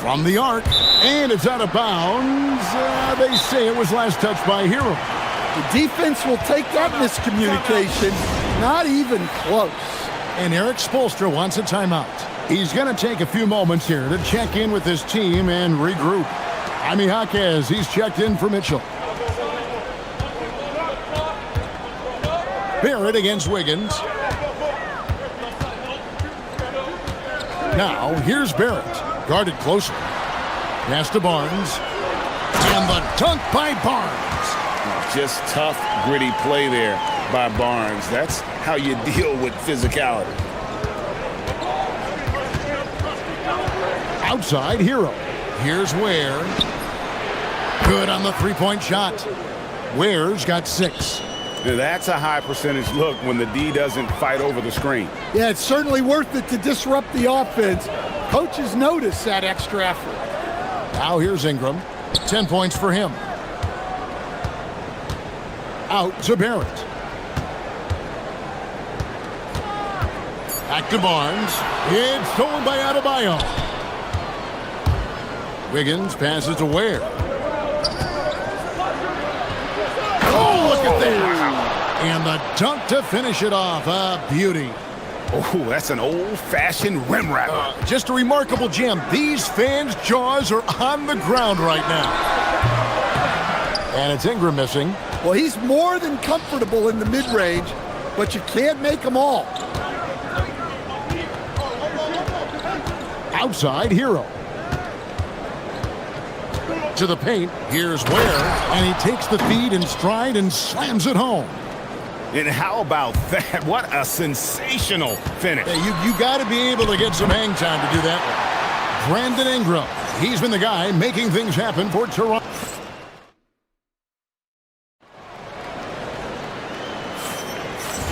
from the arc. And it's out of bounds. They say it was last touched by Hero. The defense will take that miscommunication. Not even close. And Eric Spoelstra wants a timeout. He's going to take a few moments here to check in with his team and regroup. Jaime Jaquez, he's checked in for Mitchell. Barrett against Wiggins. Now, here's Barrett. Guarded closely. Pass to Barnes. And the dunk by Barnes. Just tough, gritty play there by Barnes. That's how you deal with physicality. Outside, Hero. Here's Ware. Good on the three-point shot. Ware's got 6. That's a high percentage look when the D doesn't fight over the screen. Yeah, it's certainly worth it to disrupt the offense. Coaches notice that extra effort. Now here's Ingram. 10 points for him. Out to Barrett. Back to Barnes. It's stolen by Adebayo. Wiggins passes to Ware. Oh, look at that. And the dunk to finish it off. A beauty. Oh, that's an old-fashioned rim wrapper. Just a remarkable jam. These fans' jaws are on the ground right now. And it's Ingram missing. Well, he's more than comfortable in the mid-range, but you can't make them all. Outside, Hero. To the paint, here's Ware, and he takes the feed in stride and slams it home. And how about that? What a sensational finish. Yeah, you got to be able to get some hang time to do that. Brandon Ingram, he's been the guy making things happen for Toronto.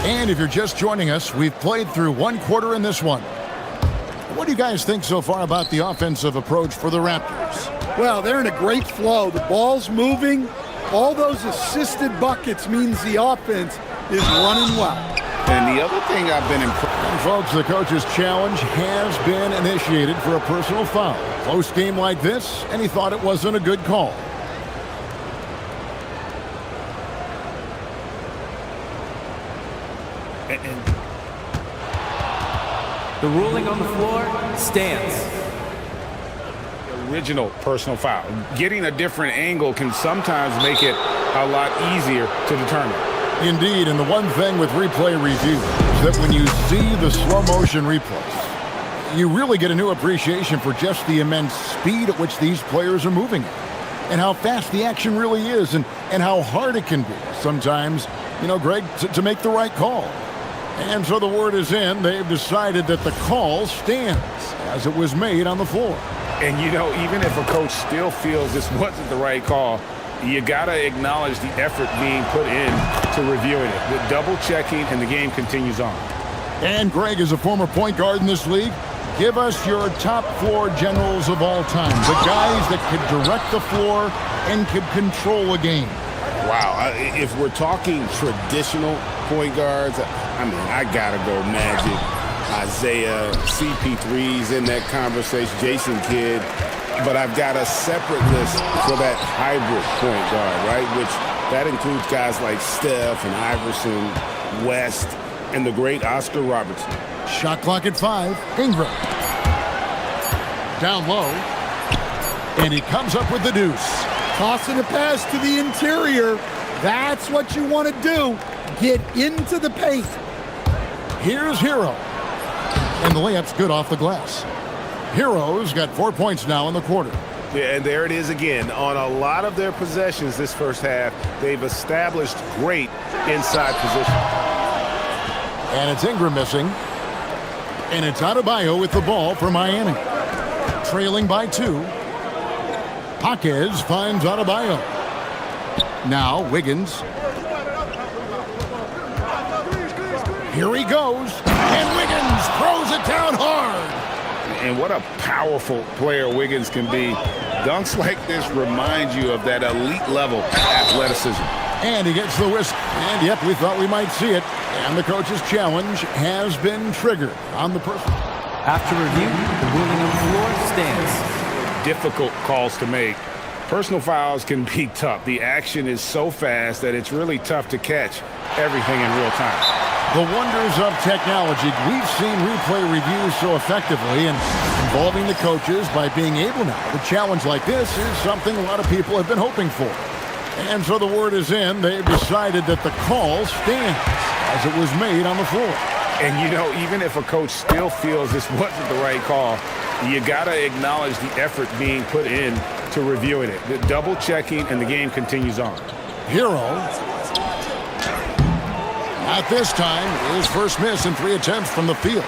And if you're just joining us, we've played through one quarter in this one. What do you guys think so far about the offensive approach for the Raptors? Well, they're in a great flow. The ball's moving. All those assisted buckets means the offense is running well. And the other thing I've been impressed. And folks, the coach's challenge has been initiated for a personal foul. Close game like this, and he thought it wasn't a good call. The ruling on the floor stands. Original personal foul. Getting a different angle can sometimes make it a lot easier to determine. Indeed, and the one thing with replay review is that when you see the slow motion replays, you really get a new appreciation for just the immense speed at which these players are moving and how fast the action really is and how hard it can be sometimes, you know, Greg, to make the right call. And so the word is in. They've decided that the call stands as it was made on the floor. And, you know, even if a coach still feels this wasn't the right call, you got to acknowledge the effort being put in to reviewing it. The double checking, and the game continues on. And Greg is a former point guard in this league. Give us your top floor generals of all time, the guys that could direct the floor and could control a game. Wow, if we're talking traditional point guards, I mean, I got to go Magic, Isaiah, CP3's in that conversation, Jason Kidd. But I've got a separate list for that hybrid point guard, right? Which that includes guys like Steph and Iverson, West, and the great Oscar Robertson. Shot clock at 5. Ingram. Down low. And he comes up with the deuce. Tossing a pass to the interior. That's what you want to do. Get into the paint. Here's Hero. And the layup's good off the glass. Hero's got 4 points now in the quarter. Yeah, and there it is again. On a lot of their possessions this first half, they've established great inside position. And it's Ingram missing. And it's Adebayo with the ball for Miami. Trailing by 2. Jaquez finds Adebayo. Now Wiggins. Here he goes. And Wiggins throws it down hard. And what a powerful player Wiggins can be. Dunks like this remind you of that elite level athleticism. And he gets the whisk. And yep, we thought we might see it. And the coach's challenge has been triggered on the person. After review, the ruling on the floor stands. Difficult calls to make. Personal fouls can be tough. The action is so fast that it's really tough to catch everything in real time. The wonders of technology. We've seen replay reviews so effectively and involving the coaches by being able now. The challenge like this is something a lot of people have been hoping for. And so the word is in. They've decided that the call stands as it was made on the floor. And, you know, even if a coach still feels this wasn't the right call, you got to acknowledge the effort being put in to reviewing it. The double checking, and the game continues on. Hero. At this time, his first miss in 3 attempts from the field.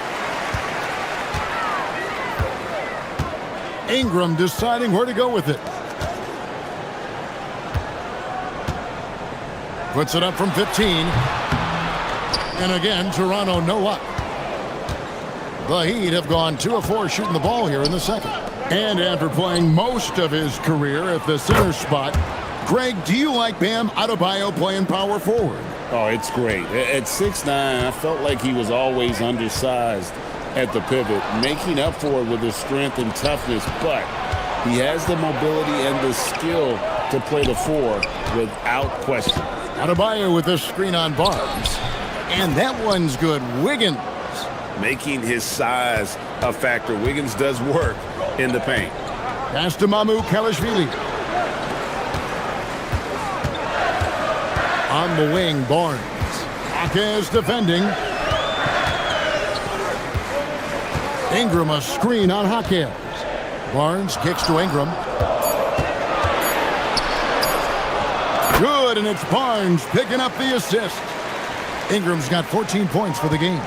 Ingram deciding where to go with it. Puts it up from 15. And again, Toronto no luck. The Heat have gone 2 of 4 shooting the ball here in the second. And after playing most of his career at the center spot, Greg, do you like Bam Adebayo playing power forward? Oh, it's great. At 6'9", I felt like he was always undersized at the pivot, making up for it with his strength and toughness, but he has the mobility and the skill to play the 4 without question. Adebayo with the screen on Barnes. And that one's good. Wiggins making his size a factor. Wiggins does work in the paint. Pass to Mamu Kalashvili. On the wing, Barnes. Akez defending. Ingram a screen on Hawkins. Barnes kicks to Ingram. Good, and it's Barnes picking up the assist. Ingram's got 14 points for the game.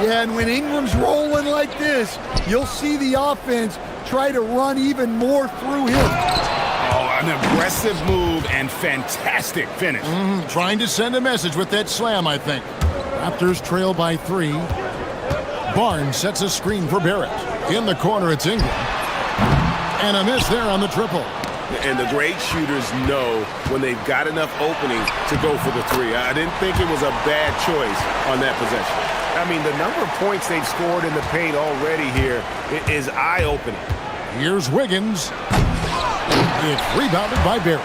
Yeah, and when Ingram's rolling like this, you'll see the offense try to run even more through him. Oh, an aggressive move and fantastic finish. Trying to send a message with that slam, I think. Raptors trail by 3. Barnes sets a screen for Barrett. In the corner, it's Ingram. And a miss there on the triple. And the great shooters know when they've got enough opening to go for the 3. I didn't think it was a bad choice on that possession. I mean, the number of points they've scored in the paint already here is eye-opening. Here's Wiggins. It's rebounded by Barrett.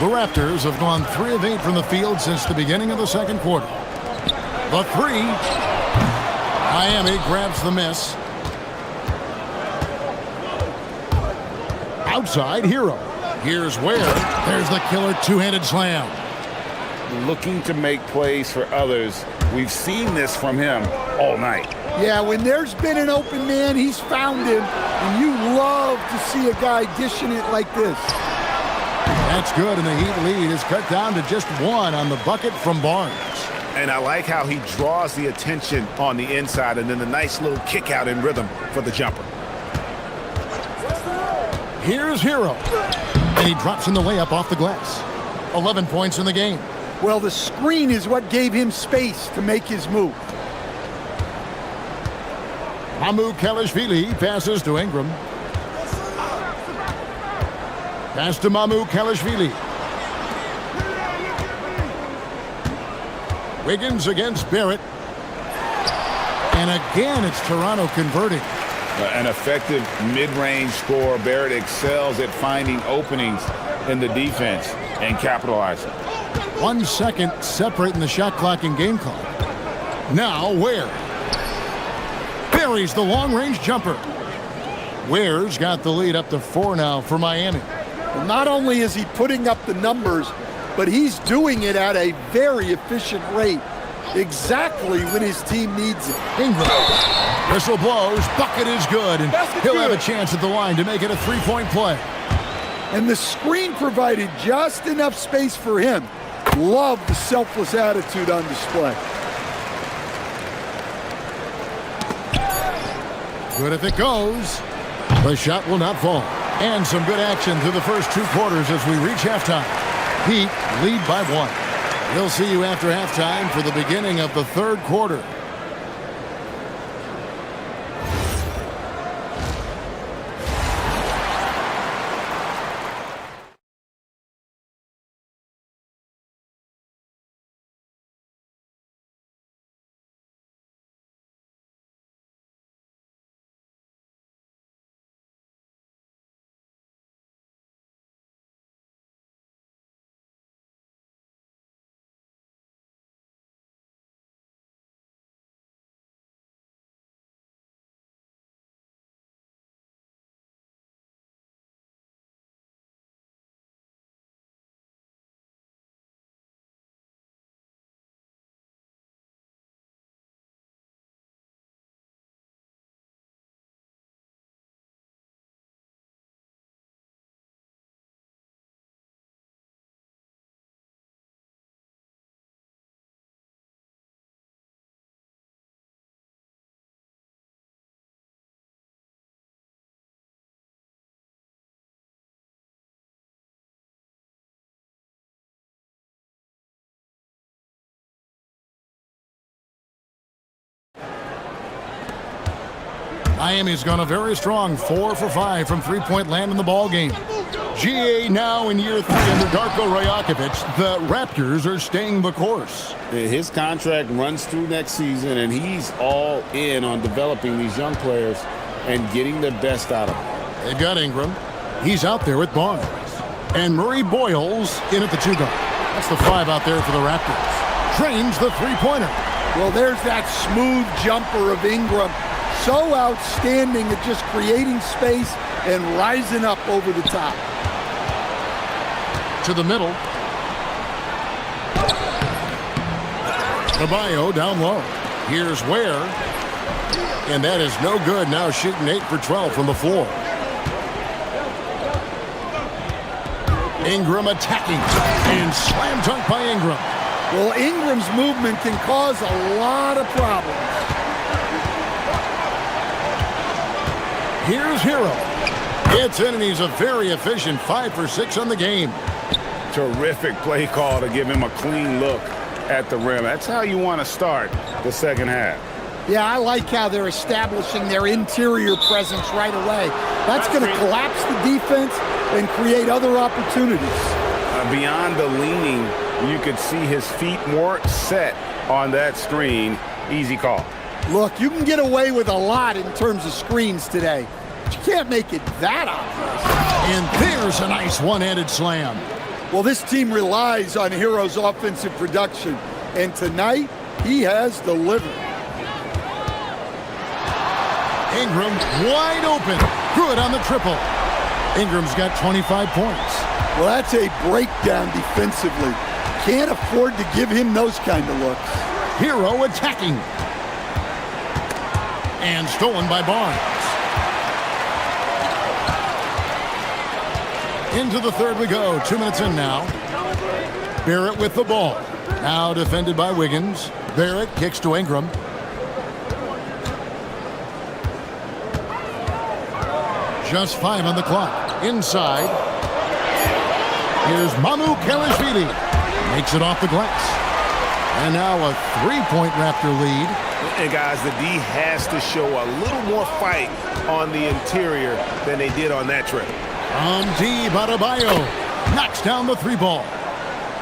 The Raptors have gone 3 of 8 from the field since the beginning of the second quarter. The 3. Miami grabs the miss. Outside, Hero. Here's Ware. There's the killer two-handed slam. Looking to make plays for others. We've seen this from him all night. Yeah, when there's been an open man, he's found him, and you love to see a guy dishing it like this. That's good, and the Heat lead is cut down to just 1 on the bucket from Barnes. And I like how he draws the attention on the inside, and then the nice little kick out in rhythm for the jumper. Here's Hero. And he drops in the layup off the glass. 11 points in the game. Well, the screen is what gave him space to make his move. Mamu Kalashvili passes to Ingram. Pass to Mamu Kalashvili. Wiggins against Barrett. And again, it's Toronto converting. An effective mid-range score. Barrett excels at finding openings in the defense and capitalizing. 1 second separating the shot clock and game clock. Now Ware. Buries the long-range jumper. Ware's got the lead up to 4 now for Miami. Not only is he putting up the numbers, but he's doing it at a very efficient rate. Exactly when his team needs it. Ingram. Whistle blows. Bucket is good. And he'll have a chance at the line to make it a 3-point play. And the screen provided just enough space for him. Love the selfless attitude on display. Good if it goes. The shot will not fall. And some good action through the first 2 quarters as we reach halftime. Heat lead by 1. We'll see you after halftime for the beginning of the 3rd quarter. Miami's gone a very strong 4 for 5 from three-point land in the ball game. GA now in year 3 under Darko Rajakovic. The Raptors are staying the course. His contract runs through next season, and he's all in on developing these young players and getting the best out of them. They've got Ingram. He's out there with Barnes. And Murray Boyles in at the 2 guard. That's the 5 out there for the Raptors. Drains the three-pointer. Well, there's that smooth jumper of Ingram. So outstanding at just creating space and rising up over the top. To the middle. Adebayo down low. Here's Ware. And that is no good. Now shooting 8 for 12 from the floor. Ingram attacking. And slam dunk by Ingram. Well, Ingram's movement can cause a lot of problems. Here's Hero. Gets in, and he's a very efficient 5 for 6 on the game. Terrific play call to give him a clean look at the rim. That's how you want to start the second half. Yeah, I like how they're establishing their interior presence right away. That's going to collapse the defense and create other opportunities. Beyond the leaning, you could see his feet more set on that screen. Easy call. Look, you can get away with a lot in terms of screens today, but you can't make it that obvious. And there's a nice one-handed slam. Well, this team relies on Hero's offensive production, and tonight he has delivered. Ingram wide open. Good on the triple. Ingram's got 25 points. Well, that's a breakdown defensively. Can't afford to give him those kind of looks. Hero attacking. And stolen by Barnes. Into the third we go. 2 minutes in now. Barrett with the ball. Now defended by Wiggins. Barrett kicks to Ingram. Just 5 on the clock. Inside. Here's Mamu Kelishvili. Makes it off the glass. And now a 3-point Raptor lead. And guys, the D has to show a little more fight on the interior than they did on that trip. On D, Adebayo knocks down the 3 ball.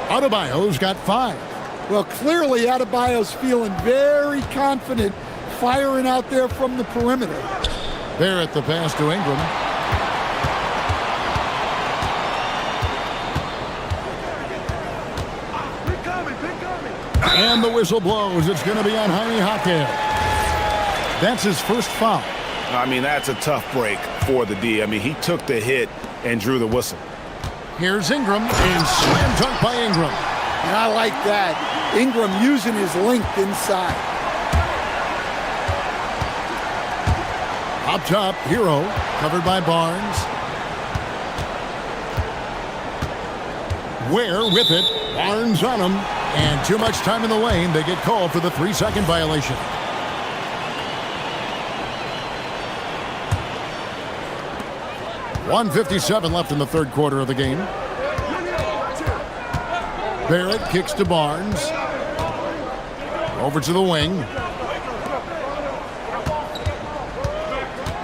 Adebayo's got 5. Well, clearly Adebayo's feeling very confident firing out there from the perimeter. Barrett the pass to Ingram. And the whistle blows. It's going to be on eHockey. That's his first foul. I mean, that's a tough break for the D. I mean, he took the hit and drew the whistle. Here's Ingram, and slam dunk by Ingram. And I like that. Ingram using his length inside. Up top, Hero, covered by Barnes. Ware with it. Barnes on him. And too much time in the lane. They get called for the 3-second violation. .157 left in the third quarter of the game. Barrett kicks to Barnes. Over to the wing.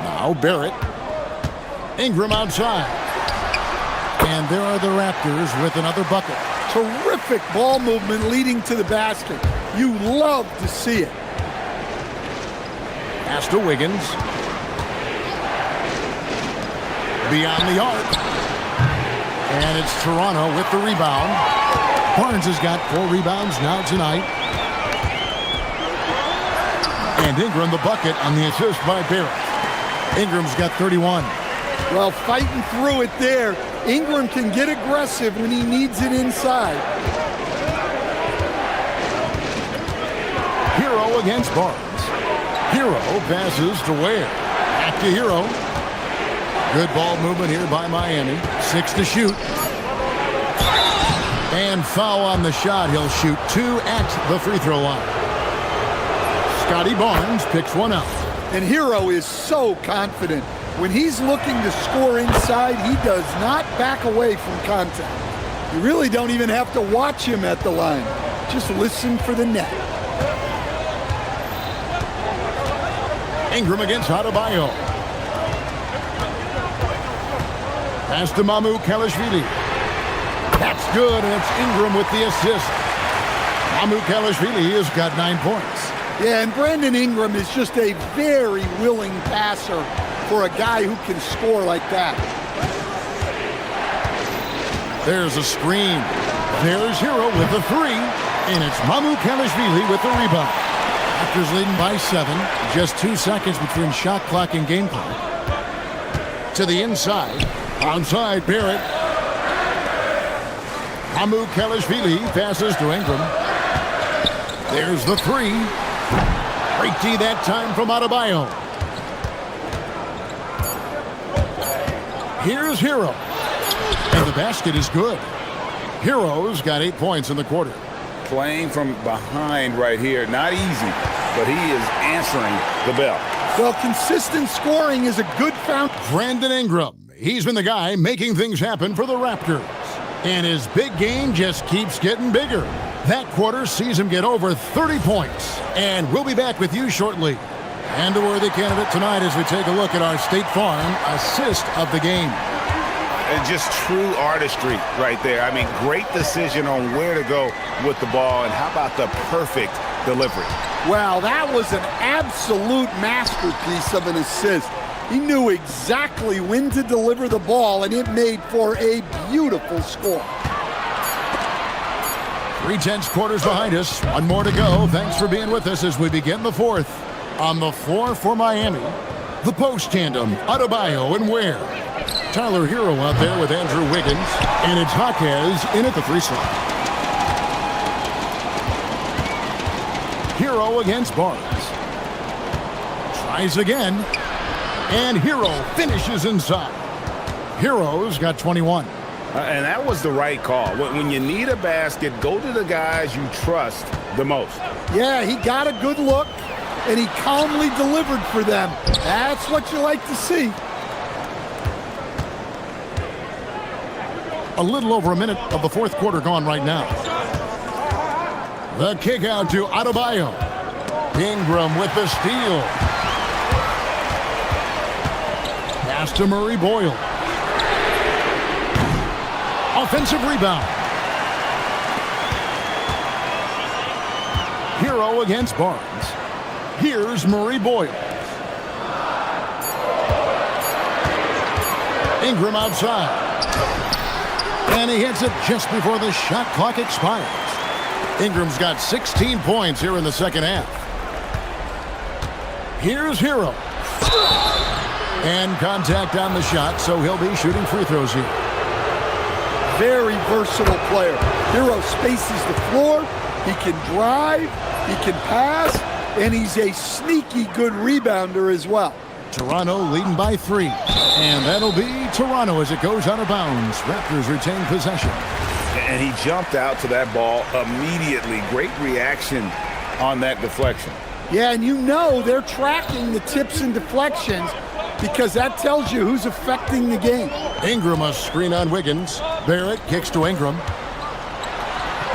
Now Barrett. Ingram outside. And there are the Raptors with another bucket. Terrific ball movement leading to the basket. You love to see it. Pass to Wiggins. Beyond the arc. And it's Toronto with the rebound. Barnes has got 4 rebounds now tonight. And Ingram the bucket on the assist by Barrett. Ingram's got 31. Well, fighting through it there. Ingram can get aggressive when he needs it inside. Hero against Barnes. Hero passes to Ware. Back to Hero. Good ball movement here by Miami. 6 to shoot. And foul on the shot. He'll shoot 2 at the free throw line. Scotty Barnes picks one up. And Hero is so confident. When he's looking to score inside, he does not back away from contact. You really don't even have to watch him at the line. Just listen for the net. Ingram against Adebayo. Pass to Mamu Kelishvili. That's good, and it's Ingram with the assist. Mamu Kelishvili has got 9 points. Yeah, and Brandon Ingram is just a very willing passer for a guy who can score like that. There's a screen. There's Hero with the 3, and it's Mamu Kelishvili with the rebound. Raptors leading by 7. Just 2 seconds between shot clock and game clock. To the inside. Outside, Barrett. Hamu Kalashvili passes to Ingram. There's the 3. Great D that time from Adebayo. Here's Hero. And the basket is good. Hero's got 8 points in the quarter. Playing from behind right here. Not easy, but he is answering the bell. Well, consistent scoring is a good foundation. Brandon Ingram. He's been the guy making things happen for the Raptors. And his big game just keeps getting bigger. That quarter sees him get over 30 points. And we'll be back with you shortly. And a worthy candidate tonight as we take a look at our State Farm assist of the game. And just true artistry right there. I mean, great decision on where to go with the ball, and how about the perfect delivery? Wow, that was an absolute masterpiece of an assist. He knew exactly when to deliver the ball, and it made for a beautiful score. 3/10 quarters behind us. One more to go. Thanks for being with us as we begin the fourth. On the floor for Miami, the post tandem, Adebayo and Ware. Tyler Hero out there with Andrew Wiggins, and it's Jaquez in at the 3 slot. Hero against Barnes. Tries again, and Hero finishes inside. Hero's got 21. And that was the right call. When you need a basket, go to the guys you trust the most. Yeah, he got a good look, and he calmly delivered for them. That's what you like to see. A little over a minute of the fourth quarter gone right now. The kick out to Adebayo. Ingram with the steal. Pass to Murray Boyle. Offensive rebound. Hero against Barnes. Here's Murray Boyle. Ingram outside. And he hits it just before the shot clock expires. Ingram's got 16 points here in the second half. Here's Hero. And contact on the shot, so he'll be shooting free throws here. Very versatile player. Hero spaces the floor. He can drive. He can pass. And he's a sneaky good rebounder as well. Toronto leading by 3. And that'll be Toronto as it goes out of bounds. Raptors retain possession. And he jumped out to that ball immediately. Great reaction on that deflection. Yeah, and you know they're tracking the tips and deflections because that tells you who's affecting the game. Ingram a screen on Wiggins. Barrett kicks to Ingram.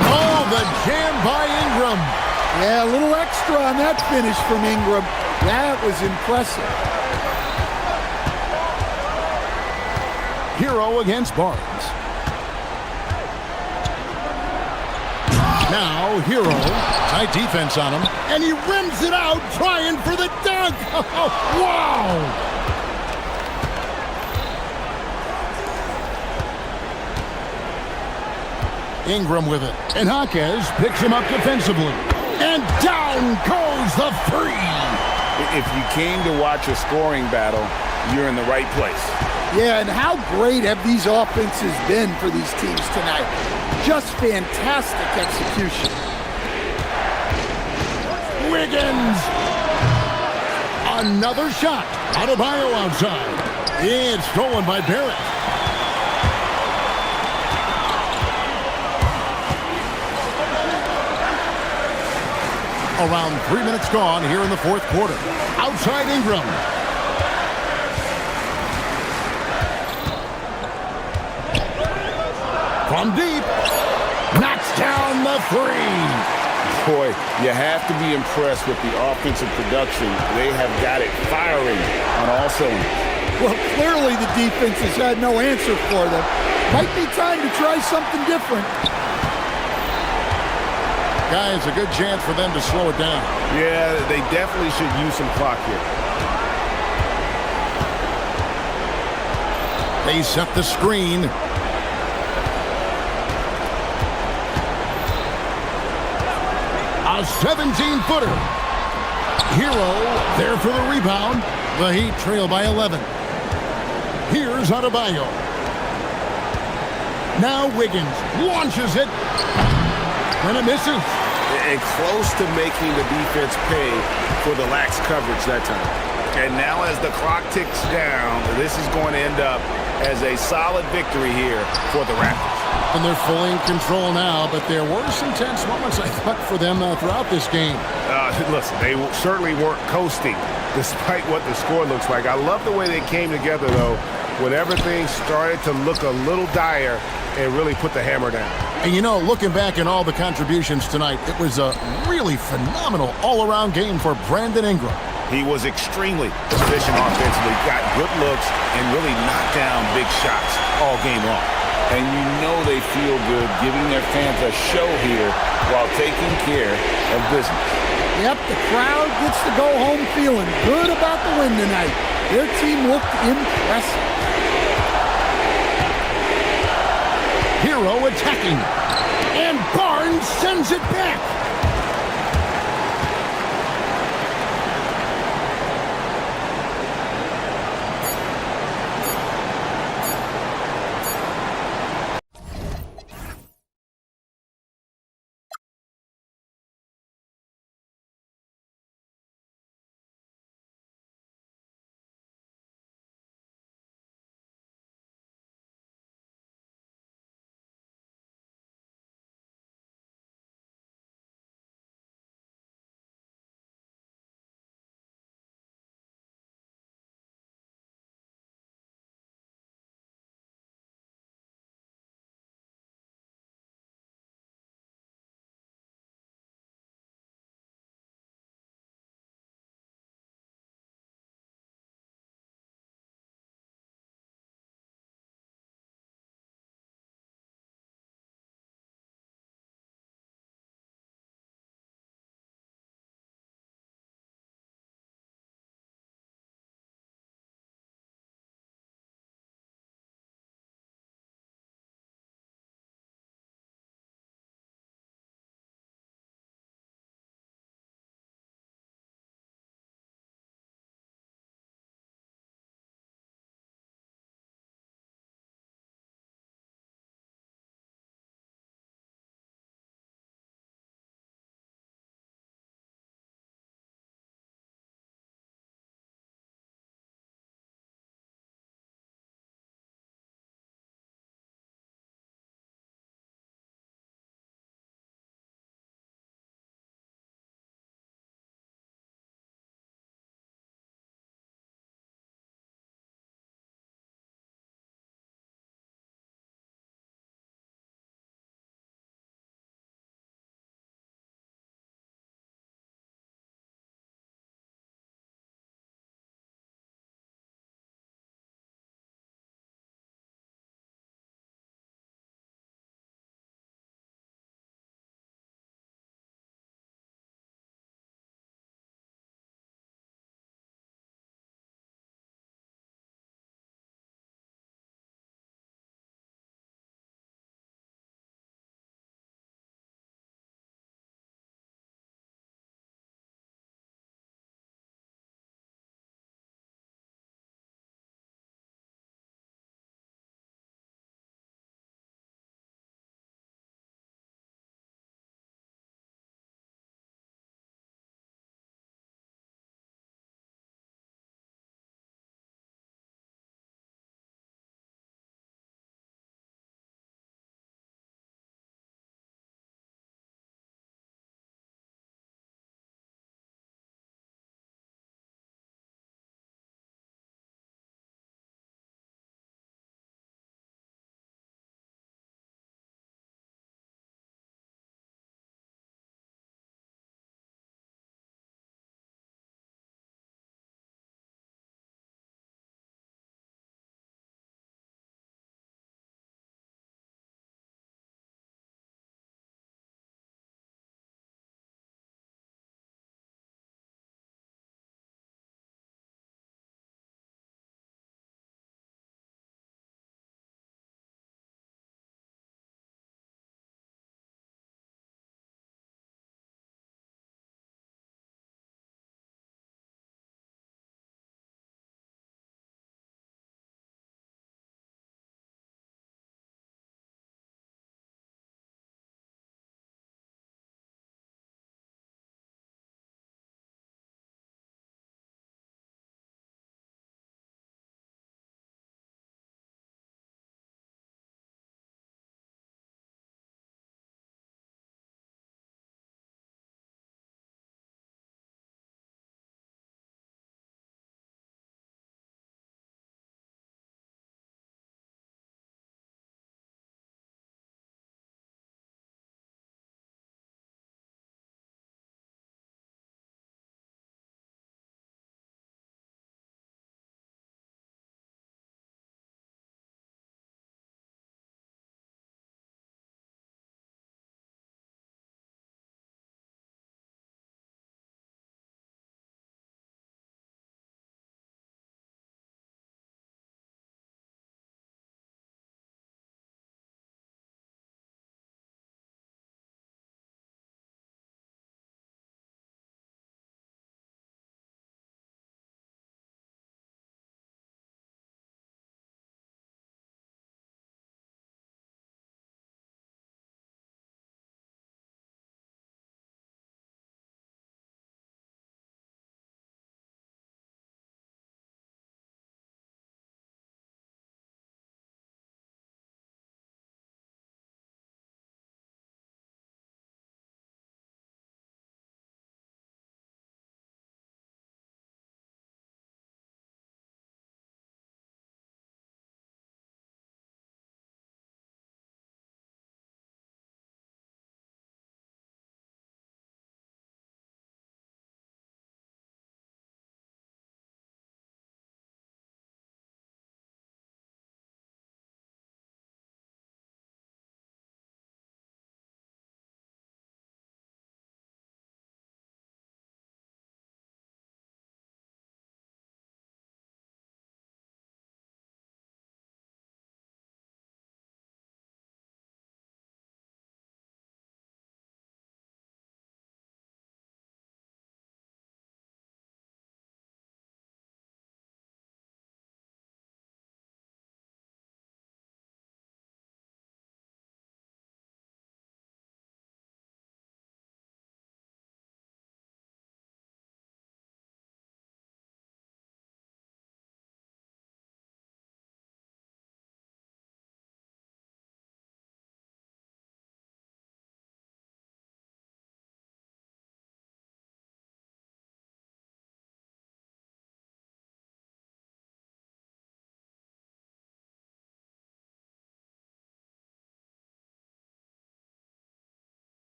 Oh, the jam by Ingram. Yeah, a little extra on that finish from Ingram. That was impressive. Hero against Barnes. Now Hero, tight defense on him, and he rims it out, trying for the dunk. Wow! Ingram with it, and Jaquez picks him up defensively, and down goes the 3. If you came to watch a scoring battle, you're in the right place. Yeah, and how great have these offenses been for these teams tonight? Just fantastic execution. Wiggins. Another shot. Adebayo outside. It's stolen by Barrett. Around 3 minutes gone here in the fourth quarter. Outside Ingram. From deep. Knocks down the 3. Boy, you have to be impressed with the offensive production. They have got it firing on all cylinders. Well, clearly the defense has had no answer for them. Might be time to try something different. Guys, a good chance for them to slow it down. Yeah, they definitely should use some clock here. They set the screen. A 17-footer. Hero there for the rebound. The Heat trail by 11. Here's Adebayo. Now Wiggins launches it. And it misses. And close to making the defense pay for the lax coverage that time. And now as the clock ticks down, this is going to end up as a solid victory here for the Raptors. And they're fully in control now, but there were some tense moments, I thought, for them throughout this game. Listen, they certainly weren't coasting, despite what the score looks like. I love the way they came together, though, when everything started to look a little dire and really put the hammer down. And, you know, looking back at all the contributions tonight, it was a really phenomenal all-around game for Brandon Ingram. He was extremely efficient offensively, got good looks, and really knocked down big shots all game long. And you know they feel good giving their fans a show here while taking care of business. Yep, the crowd gets to go home feeling good about the win tonight. Their team looked impressive. Hero attacking. And Barnes sends it back.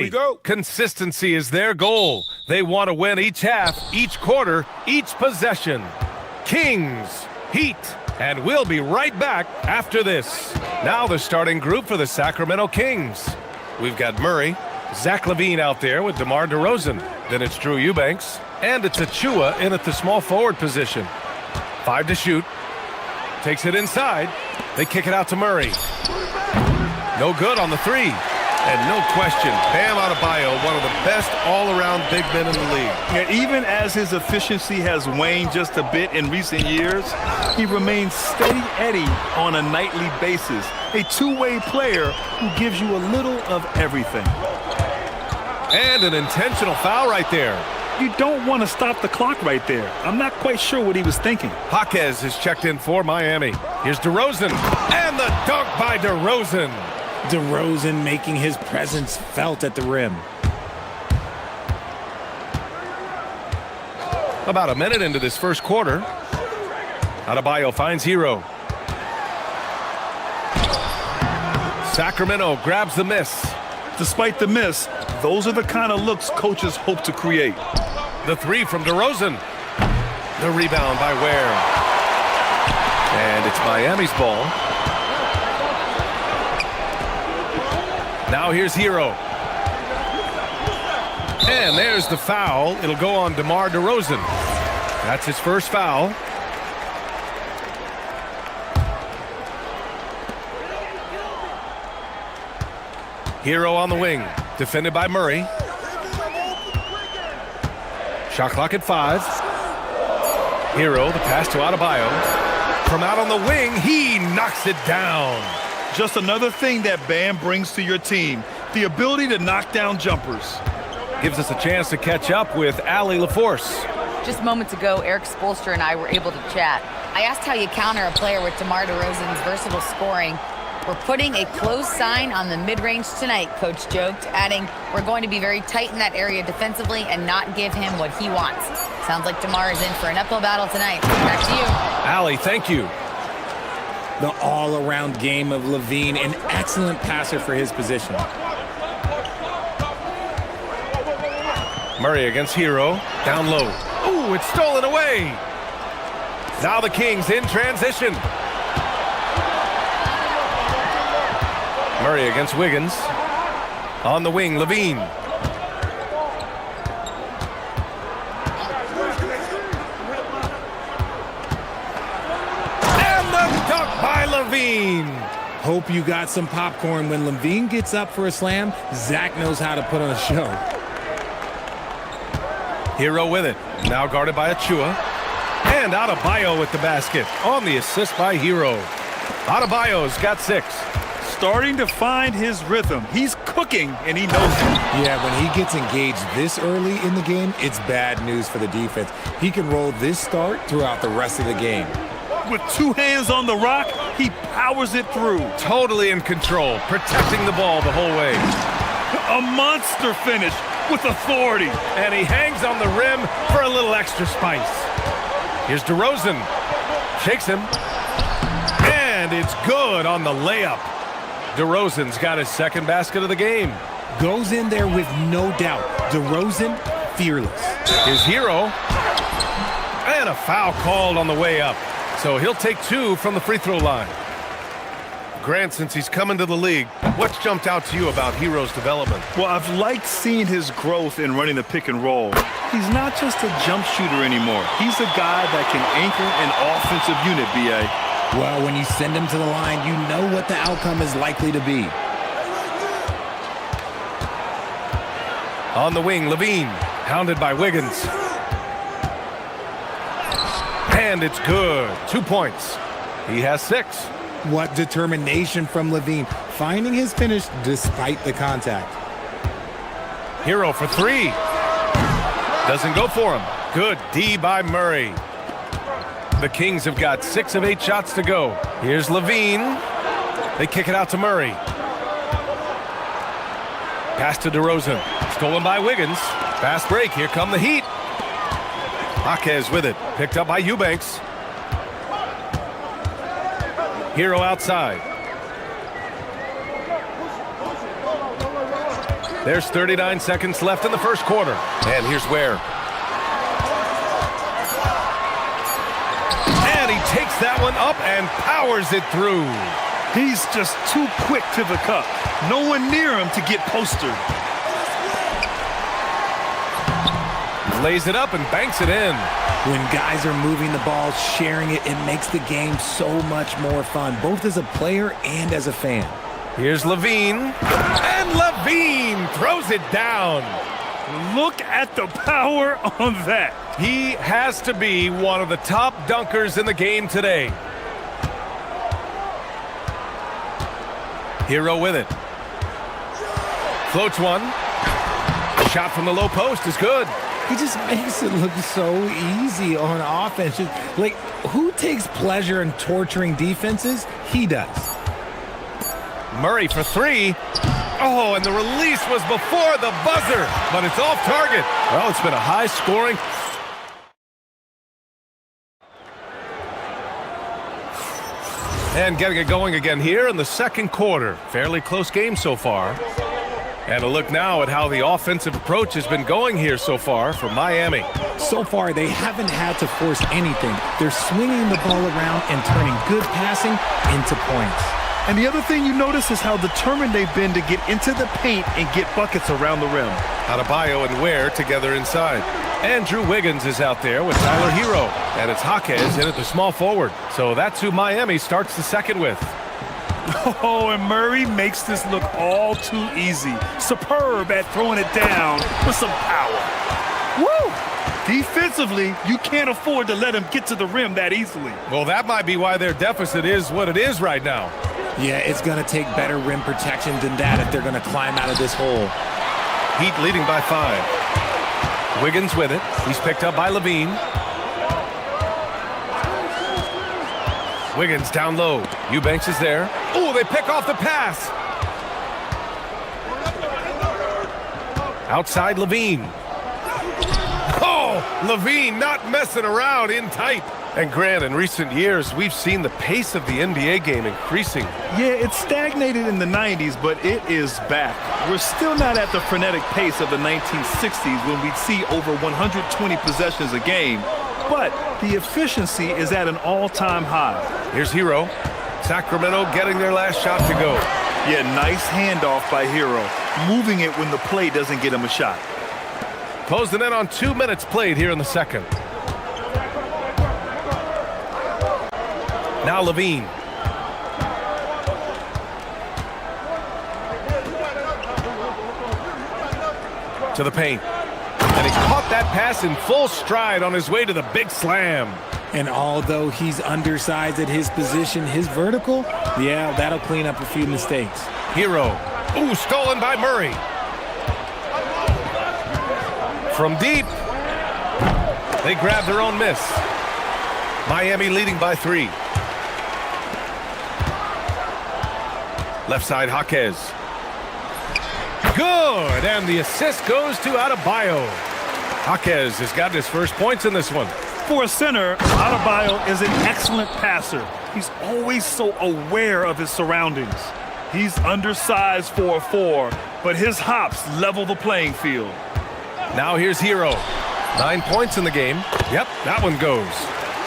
we go. Consistency is their goal. They want to win each half, each quarter, each possession. Kings, Heat, and we'll be right back after this. Now the starting group for the Sacramento Kings. We've got Murray, Zach LaVine out there with DeMar DeRozan. Then it's Drew Eubanks, and it's Achua in at the small forward position. 5 to shoot. Takes it inside. They kick it out to Murray. No good on the three. And no question, Bam Adebayo, one of the best all-around big men in the league. Yeah, even as his efficiency has waned just a bit in recent years, he remains steady Eddie on a nightly basis. A two-way player who gives you a little of everything. And an intentional foul right there. You don't want to stop the clock right there. I'm not quite sure what he was thinking. Jaquez is checked in for Miami. Here's DeRozan, and the dunk by DeRozan. DeRozan making his presence felt at the rim. About a minute into this first quarter. Adebayo finds Hero. Sacramento grabs the miss. Despite the miss, those are the kind of looks coaches hope to create. The three from DeRozan. The rebound by Ware. And it's Miami's ball. Now here's Hero. And there's the foul. It'll go on DeMar DeRozan. That's his first foul. Hero on the wing. Defended by Murray. Shot clock at 5. Hero, the pass to Adebayo. From out on the wing, he knocks it down. Just another thing that Bam brings to your team, the ability to knock down jumpers. Gives us a chance to catch up with Allie LaForce. Just moments ago, Eric Spoelstra and I were able to chat. I asked how you counter a player with DeMar DeRozan's versatile scoring. We're putting a close sign on the mid-range tonight, Coach joked, adding, we're going to be very tight in that area defensively and not give him what he wants. Sounds like DeMar is in for an uphill battle tonight. Back to you. Allie, thank you. The all-around game of LaVine, an excellent passer for his position. Murray against Hero, down low. Ooh, it's stolen away. Now the Kings in transition. Murray against Wiggins. On the wing, LaVine. And the dunk by LaVine. Hope you got some popcorn. When LaVine gets up for a slam, Zach knows how to put on a show. Hero with it. Now guarded by Achua. And Adebayo with the basket. On the assist by Hero. Adebayo's got 6. Starting to find his rhythm. He's cooking, and he knows it. Yeah, when he gets engaged this early in the game, it's bad news for the defense. He can roll this start throughout the rest of the game. With 2 hands on the rock, he powers it through. Totally in control, protecting the ball the whole way. A monster finish with authority. And he hangs on the rim for a little extra spice. Here's DeRozan. Shakes him. And it's good on the layup. DeRozan's got his second basket of the game. Goes in there with no doubt. DeRozan, fearless. His Hero. And a foul called on the way up. So he'll take 2 from the free throw line. Grant, since he's come into the league, what's jumped out to you about Hero's development? Well, I've liked seeing his growth in running the pick and roll. He's not just a jump shooter anymore. He's a guy that can anchor an offensive unit, B.A. Well, when you send him to the line, you know what the outcome is likely to be. On the wing, LaVine, hounded by Wiggins. And it's good. 2 points. He has 6. What determination from LaVine, finding his finish despite the contact. Hero for 3. Doesn't go for him. Good D by Murray. The Kings have got 6 of 8 shots to go. Here's LaVine. They kick it out to Murray. Pass to DeRozan. Stolen by Wiggins. Fast break. Here come the Heat. Jaquez with it. Picked up by Eubanks. Hero outside. There's 39 seconds left in the first quarter. And here's Ware. And he takes that one up and powers it through. He's just too quick to the cup. No one near him to get postered. Lays it up and banks it in. When guys are moving the ball, sharing it, it makes the game so much more fun, both as a player and as a fan. Here's Levine. And Levine throws it down. Look at the power on that. He has to be one of the top dunkers in the game today. Hero with it. Floats one. Shot from the low post is good. He just makes it look so easy on offense. Like, who takes pleasure in torturing defenses? He does. Murray for three. Oh, and the release was before the buzzer, but it's off target. Well, it's been a high-scoring. And getting it going again here in the second quarter. Fairly close game so far. And a look now at how the offensive approach has been going here so far for Miami. So far, they haven't had to force anything. They're swinging the ball around and turning good passing into points. And the other thing you notice is how determined they've been to get into the paint and get buckets around the rim. Adebayo and Ware together inside. Andrew Wiggins is out there with Tyler Hero. And it's Jaquez in at the small forward. So that's who Miami starts the second with. Oh, and Murray makes this look all too easy. Superb at throwing it down with some power. Woo! Defensively, you can't afford to let him get to the rim that easily. Well, that might be why their deficit is what it is right now. Yeah, it's going to take better rim protection than that if they're going to climb out of this hole. Heat leading by 5. Wiggins with it. He's picked up by Levine. Wiggins down low. Eubanks is there. Oh, they pick off the pass. Outside Levine. Oh, Levine not messing around in tight. And Grant, in recent years, we've seen the pace of the NBA game increasing. Yeah, it stagnated in the 90s, but it is back. We're still not at the frenetic pace of the 1960s when we'd see over 120 possessions a game. But the efficiency is at an all-time high. Here's Hero. Sacramento getting their last shot to go. Yeah, nice handoff by Hero. Moving it when the play doesn't get him a shot. Closing in on 2 minutes played here in the second. Now Levine. To the paint. And he caught that pass in full stride on his way to the big slam. And although he's undersized at his position, his vertical, yeah, that'll clean up a few mistakes. Hero. Ooh, stolen by Murray. From deep. They grab their own miss. Miami leading by 3. Left side, Jaquez. Good, and the assist goes to Adebayo. Jaquez has got his first points in this one. For a center, Adebayo is an excellent passer. He's always so aware of his surroundings. He's undersized for a 4, but his hops level the playing field. Now here's Hero. 9 points in the game. Yep, that one goes.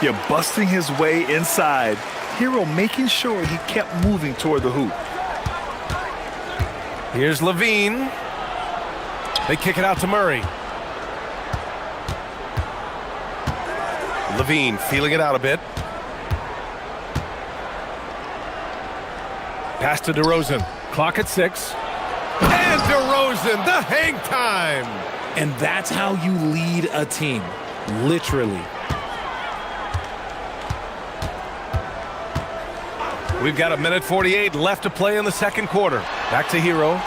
Yeah, busting his way inside. Hero making sure he kept moving toward the hoop. Here's Levine. They kick it out to Murray. Levine feeling it out a bit. Pass to DeRozan. Clock at 6. And DeRozan, the hang time. And that's how you lead a team. Literally. We've got 1:48 left to play in the second quarter. Back to Hero.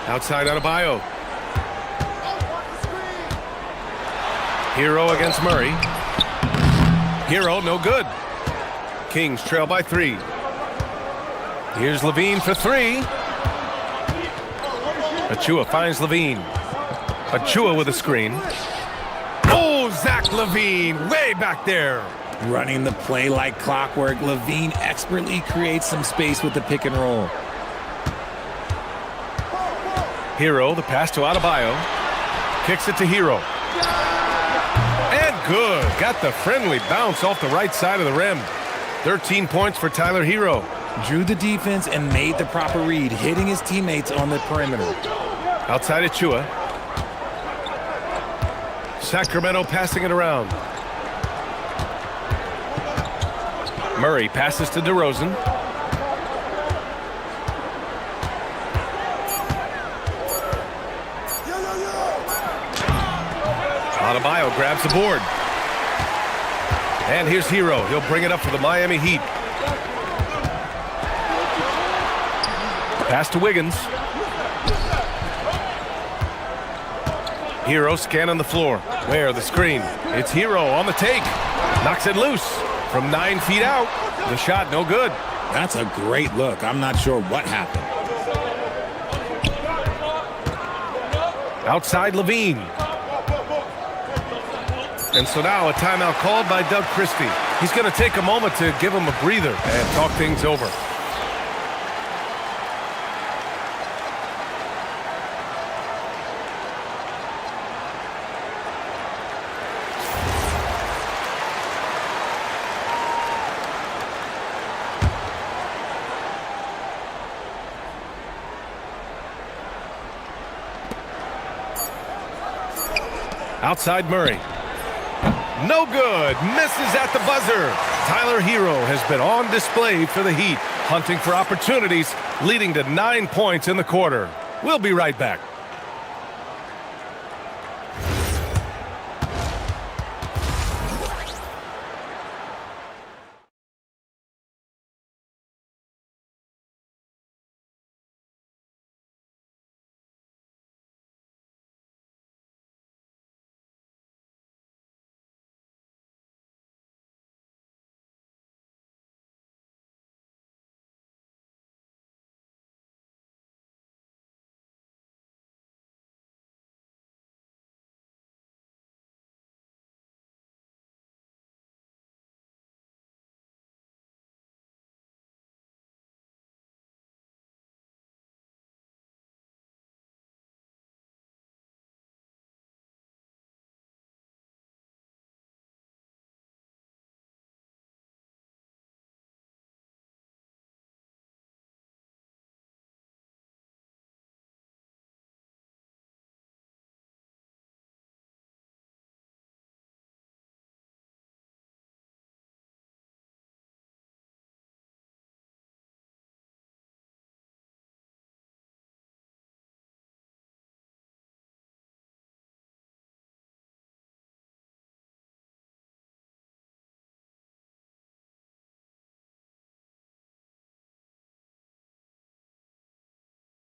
Outside Adebayo. Hero against Murray. Hero, no good. Kings trail by 3. Here's Levine for 3. Achua finds Levine. Achua with a screen. Oh, Zach Levine, way back there. Running the play like clockwork, Levine expertly creates some space with the pick and roll. Hero, the pass to Adebayo. Kicks it to Hero. And good. Got the friendly bounce off the right side of the rim. 13 points for Tyler Hero. Drew the defense and made the proper read, hitting his teammates on the perimeter. Outside Achua. Sacramento passing it around. Murray passes to DeRozan. Adebayo grabs the board. And here's Hero. He'll bring it up for the Miami Heat. Pass to Wiggins. Hero scanning the floor. Where the screen? It's Hero on the take. Knocks it loose from 9 feet out. The shot no good. That's a great look. I'm not sure what happened. Outside Levine. And so now a timeout called by Doug Christie. He's going to take a moment to give him a breather and talk things over. Outside Murray. No good. Misses at the buzzer. Tyler Hero has been on display for the Heat, hunting for opportunities, leading to 9 points in the quarter. We'll be right back.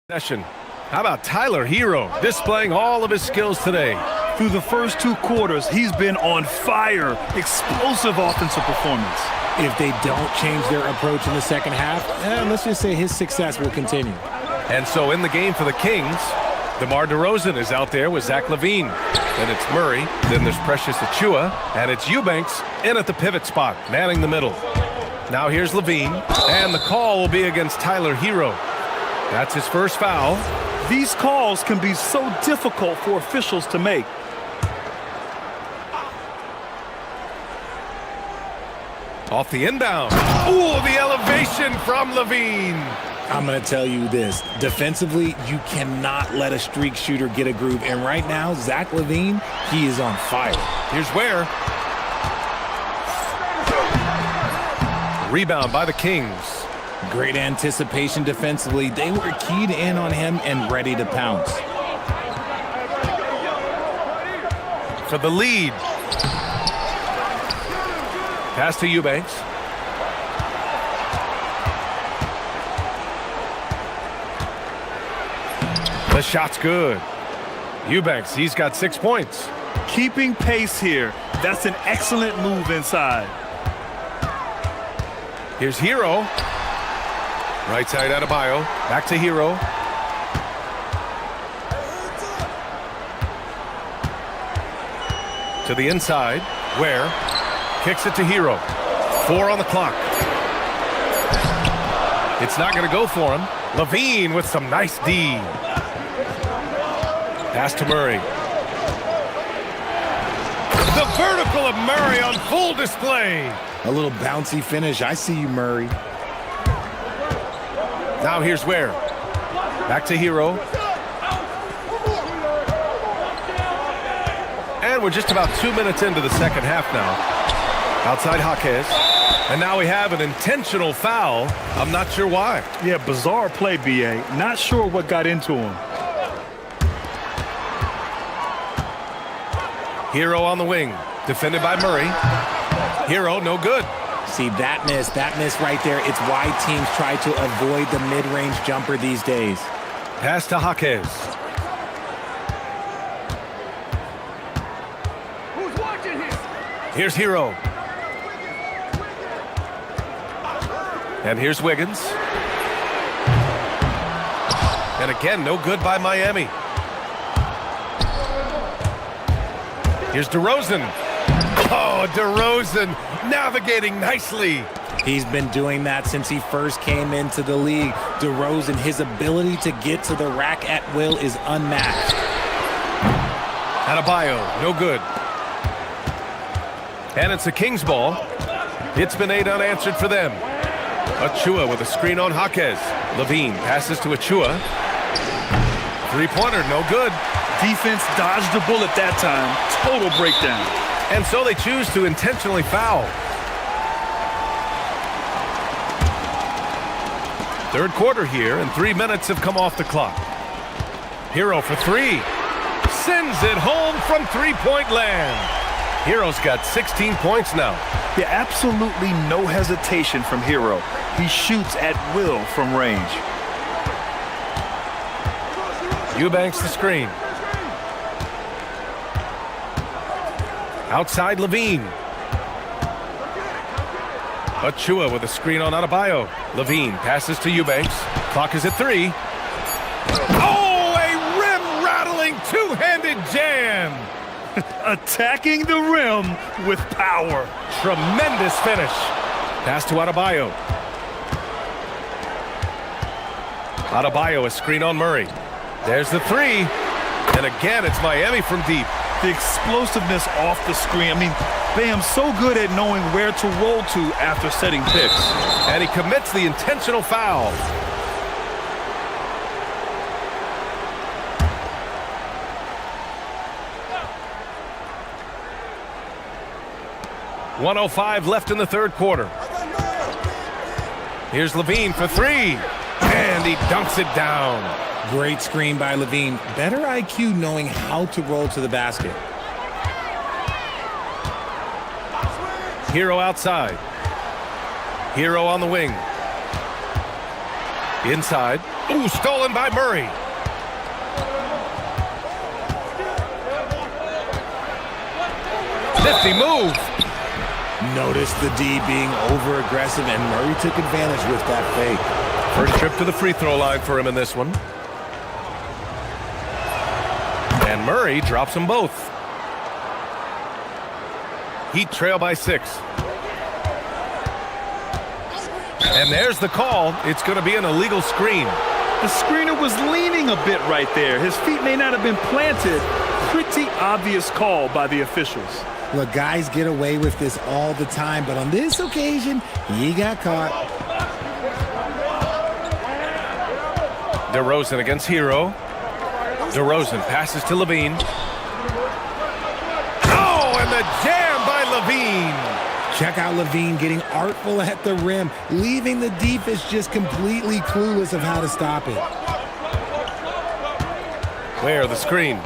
How about Tyler Hero displaying all of his skills today? Through the first 2 quarters, he's been on fire. Explosive offensive performance. If they don't change their approach in the second half, let's just say his success will continue. And so in the game for the Kings, DeMar DeRozan is out there with Zach LaVine. Then it's Murray. Then there's Precious Achua. And it's Eubanks in at the pivot spot, manning the middle. Now here's LaVine. And the call will be against Tyler Hero. That's his first foul. These calls can be so difficult for officials to make. Off the inbound. Ooh, the elevation from LaVine. I'm going to tell you this. Defensively, you cannot let a streak shooter get a groove. And right now, Zach LaVine, he is on fire. Here's Ware. Rebound by the Kings. Great anticipation defensively. They were keyed in on him and ready to pounce. For the lead. Pass to Eubanks. The shot's good. Eubanks, he's got 6 points. Keeping pace here. That's an excellent move inside. Here's Hero. Right side Adebayo. Back to Hero. To the inside. Ware kicks it to Hero. 4 on the clock. It's not going to go for him. LaVine with some nice D. Pass to Murray. The vertical of Murray on full display. A little bouncy finish. I see you, Murray. Now here's Ware. Back to Hero. And we're just about 2 minutes into the second half now. Outside Jaquez. And now we have an intentional foul. I'm not sure why. Yeah, bizarre play, B.A. Not sure what got into him. Hero on the wing. Defended by Murray. Hero, no good. See, that miss right there. It's why teams try to avoid the mid-range jumper these days. Pass to Jaquez. Who's watching here? Here's Hero. And here's Wiggins. And again, no good by Miami. Here's DeRozan. Oh, DeRozan navigating nicely. He's been doing that since he first came into the league. DeRozan, his ability to get to the rack at will is unmatched. Adebayo, no good. And it's a Kings ball. It's been 8 unanswered for them. Achua with a screen on Jaquez. Levine passes to Achua. Three-pointer, no good. Defense dodged the bullet that time. Total breakdown. And so they choose to intentionally foul. Third quarter here, and 3 minutes have come off the clock. Hero for three. Sends it home from three-point land. Hero's got 16 points now. Yeah, absolutely no hesitation from Hero. He shoots at will from range. Eubanks the screen. Outside Levine. Achua with a screen on Adebayo. Levine passes to Eubanks. Clock is at 3. Oh, a rim-rattling two-handed jam. Attacking the rim with power. Tremendous finish. Pass to Adebayo. Adebayo, a screen on Murray. There's the 3. And again, it's Miami from deep. The explosiveness off the screen. I mean, Bam, so good at knowing where to roll to after setting picks. And he commits the intentional foul. .105 left in the third quarter. Here's Levine for 3. And he dunks it down. Great screen by Levine. Better IQ knowing how to roll to the basket. Hero outside. Hero on the wing. Inside. Ooh, stolen by Murray. Nifty move. Notice the D being over-aggressive, and Murray took advantage with that fake. First trip to the free throw line for him in this one. And Murray drops them both. Heat trail by 6. And there's the call. It's going to be an illegal screen. The screener was leaning a bit right there. His feet may not have been planted. Pretty obvious call by the officials. Look, guys get away with this all the time, but on this occasion, he got caught. DeRozan against Hero. DeRozan passes to Levine. Oh, and the jam by Levine. Check out Levine getting artful at the rim, leaving the defense just completely clueless of how to stop it. Where the screen.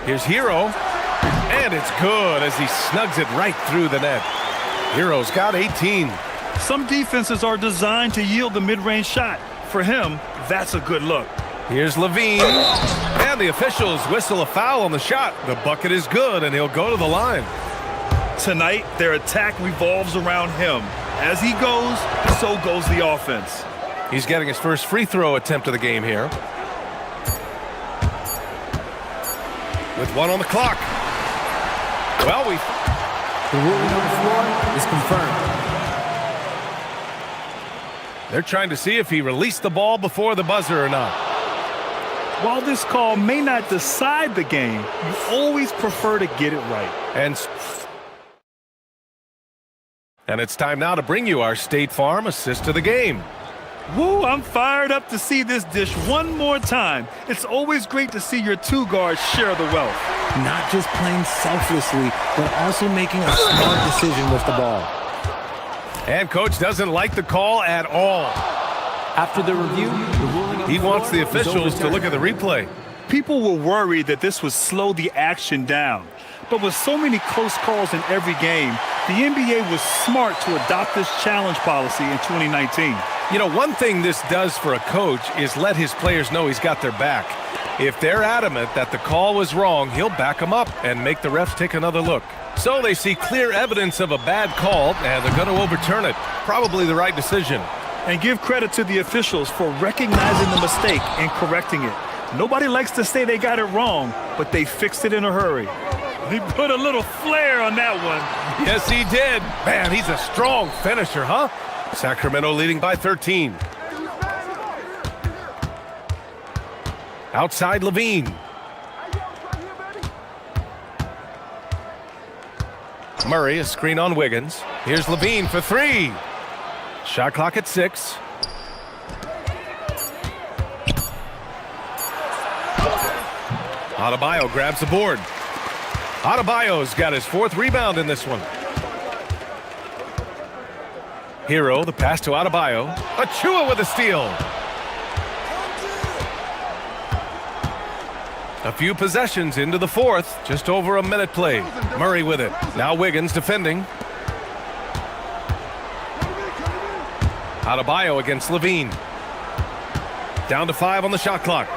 Here's Hero. And it's good as he snugs it right through the net. Hero's got 18. Some defenses are designed to yield the mid-range shot. For him, that's a good look. Here's Levine. And the officials whistle a foul on the shot. The bucket is good, and he'll go to the line. Tonight, their attack revolves around him. As he goes, so goes the offense. He's getting his first free throw attempt of the game here. With 1 on the clock. Well, the ruling on the floor is confirmed. They're trying to see if he released the ball before the buzzer or not. While this call may not decide the game, you always prefer to get it right. And it's time now to bring you our State Farm assist of the game. Woo, I'm fired up to see this dish one more time. It's always great to see your two guards share the wealth. Not just playing selflessly, but also making a smart decision with the ball. And coach doesn't like the call at all. After the review, the ruling on He the wants the floor is officials to look at the overturned. replay. People were worried that this would slow the action down. But with so many close calls in every game, the NBA was smart to adopt this challenge policy in 2019. You know, one thing this does for a coach is let his players know he's got their back. If they're adamant that the call was wrong, he'll back them up and make the refs take another look. So they see clear evidence of a bad call, and they're going to overturn it. Probably the right decision. And give credit to the officials for recognizing the mistake and correcting it. Nobody likes to say they got it wrong, but they fixed it in a hurry. He put a little flair on that one. Yes, he did. Man, he's a strong finisher, huh? Sacramento leading by 13. Outside Levine. Murray, a screen on Wiggins. Here's Levine for three. Shot clock at 6. Adebayo grabs the board. Adebayo's got his 4th rebound in this one. Hero, the pass to Adebayo. Achua with a steal. A few possessions into the 4th, just over a minute played. Murray with it. Now Wiggins defending. Adebayo against Levine. Down to 5 on the shot clock.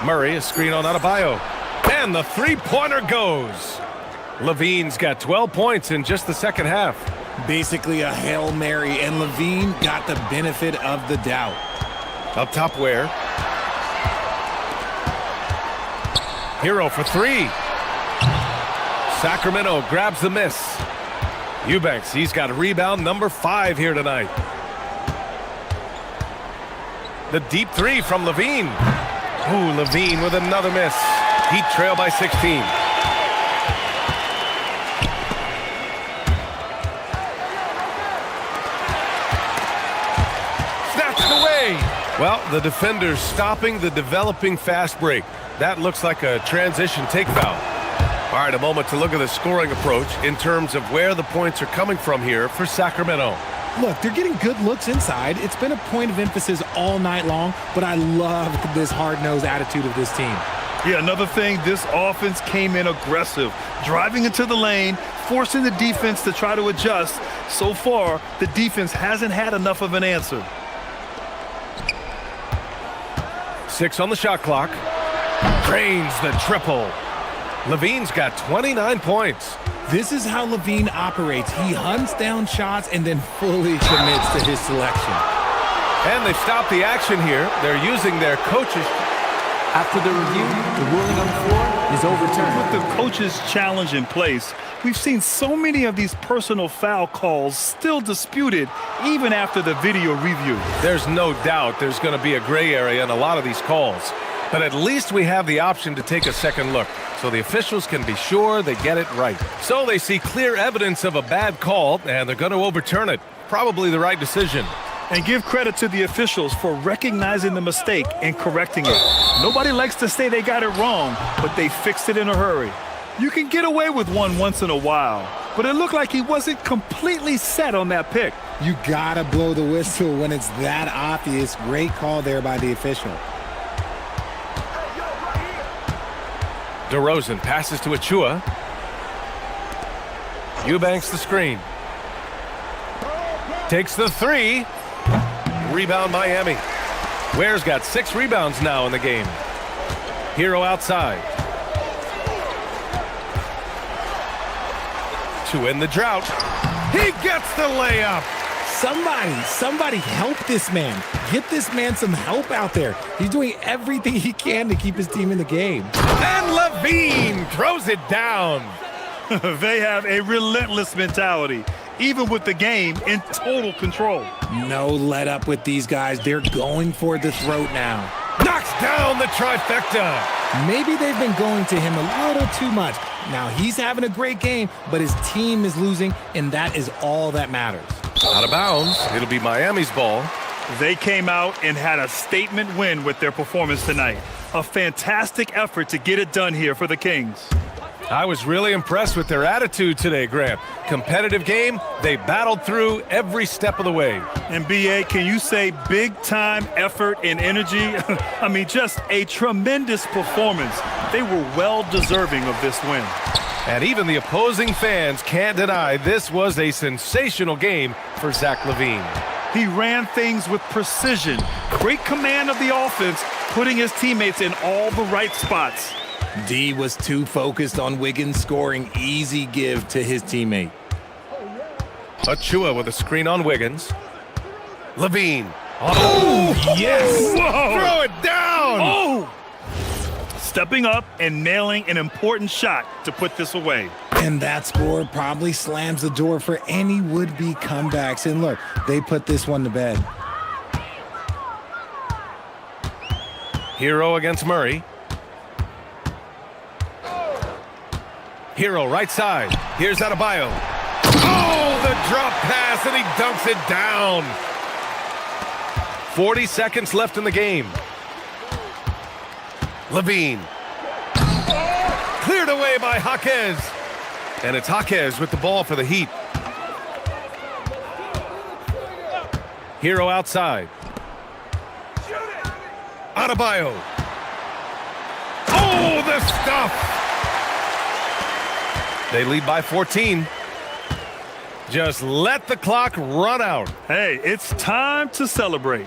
Murray, a screen on Adebayo. And the three-pointer goes. Levine's got 12 points in just the second half. Basically a Hail Mary, and Levine got the benefit of the doubt. Up top Ware. Hero for 3. Sacramento grabs the miss. Eubanks, he's got rebound number 5 here tonight. The deep 3 from Levine. Ooh, Levine with another miss. Heat trail by 16. Snatched away. Well, the defender's stopping the developing fast break. That looks like a transition take foul. All right, a moment to look at the scoring approach in terms of where the points are coming from here for Sacramento. Look, they're getting good looks inside. It's been a point of emphasis all night long, but I love this hard-nosed attitude of this team. Yeah, another thing, this offense came in aggressive, driving into the lane, forcing the defense to try to adjust. So far, the defense hasn't had enough of an answer. 6 on the shot clock. Drains the triple. Levine's got 29 points. This is how Levine operates. He hunts down shots and then fully commits to his selection. And they've stopped the action here. They're using their coaches. After the review, the ruling on the floor is overturned. With the coaches' challenge in place, we've seen so many of these personal foul calls still disputed even after the video review. There's no doubt there's going to be a gray area in a lot of these calls. But at least we have the option to take a second look, so the officials can be sure they get it right. So they see clear evidence of a bad call, and they're going to overturn it. Probably the right decision. And give credit to the officials for recognizing the mistake and correcting it. Nobody likes to say they got it wrong, but they fixed it in a hurry. You can get away with one once in a while, but it looked like he wasn't completely set on that pick. You gotta blow the whistle when it's that obvious. Great call there by the official. DeRozan passes to Achua. Eubanks the screen. Takes the 3. Rebound Miami. Ware's got 6 rebounds now in the game. Hero outside. To end the drought. He gets the layup. Somebody help this man. Get this man some help out there. He's doing everything he can to keep his team in the game. And Levine throws it down. They have a relentless mentality. even with the game in total control. No let up with these guys. They're going for the throat now. Knocks down the trifecta. Maybe they've been going to him a little too much. Now he's having a great game, but his team is losing, and that is all that matters. Out of bounds. It'll be Miami's ball. They came out and had a statement win with their performance tonight. A fantastic effort to get it done here for the Kings. I was really impressed with their attitude today, Grant. Competitive game, they battled through every step of the way. And B.A., can you say big-time effort and energy? I mean, just a tremendous performance. They were well deserving of this win. And even the opposing fans can't deny this was a sensational game for Zach LaVine. He ran things with precision, great command of the offense, putting his teammates in all the right spots. D was too focused on Wiggins scoring. Easy give to his teammate. Achua with a screen on Wiggins. LaVine. Oh, yes! Whoa. Throw it down! Oh! Stepping up and nailing an important shot to put this away. And that score probably slams the door for any would-be comebacks. And look, they put this one to bed. Hero against Murray. Hero right side. Here's Adebayo. Oh, the drop pass, and he dunks it down. 40 seconds left in the game. LaVine. Cleared away by Jaquez. And it's Jaquez with the ball for the Heat. Hero outside. Adebayo. Oh, the stuff. They lead by 14. Just let the clock run out. Hey, it's time to celebrate.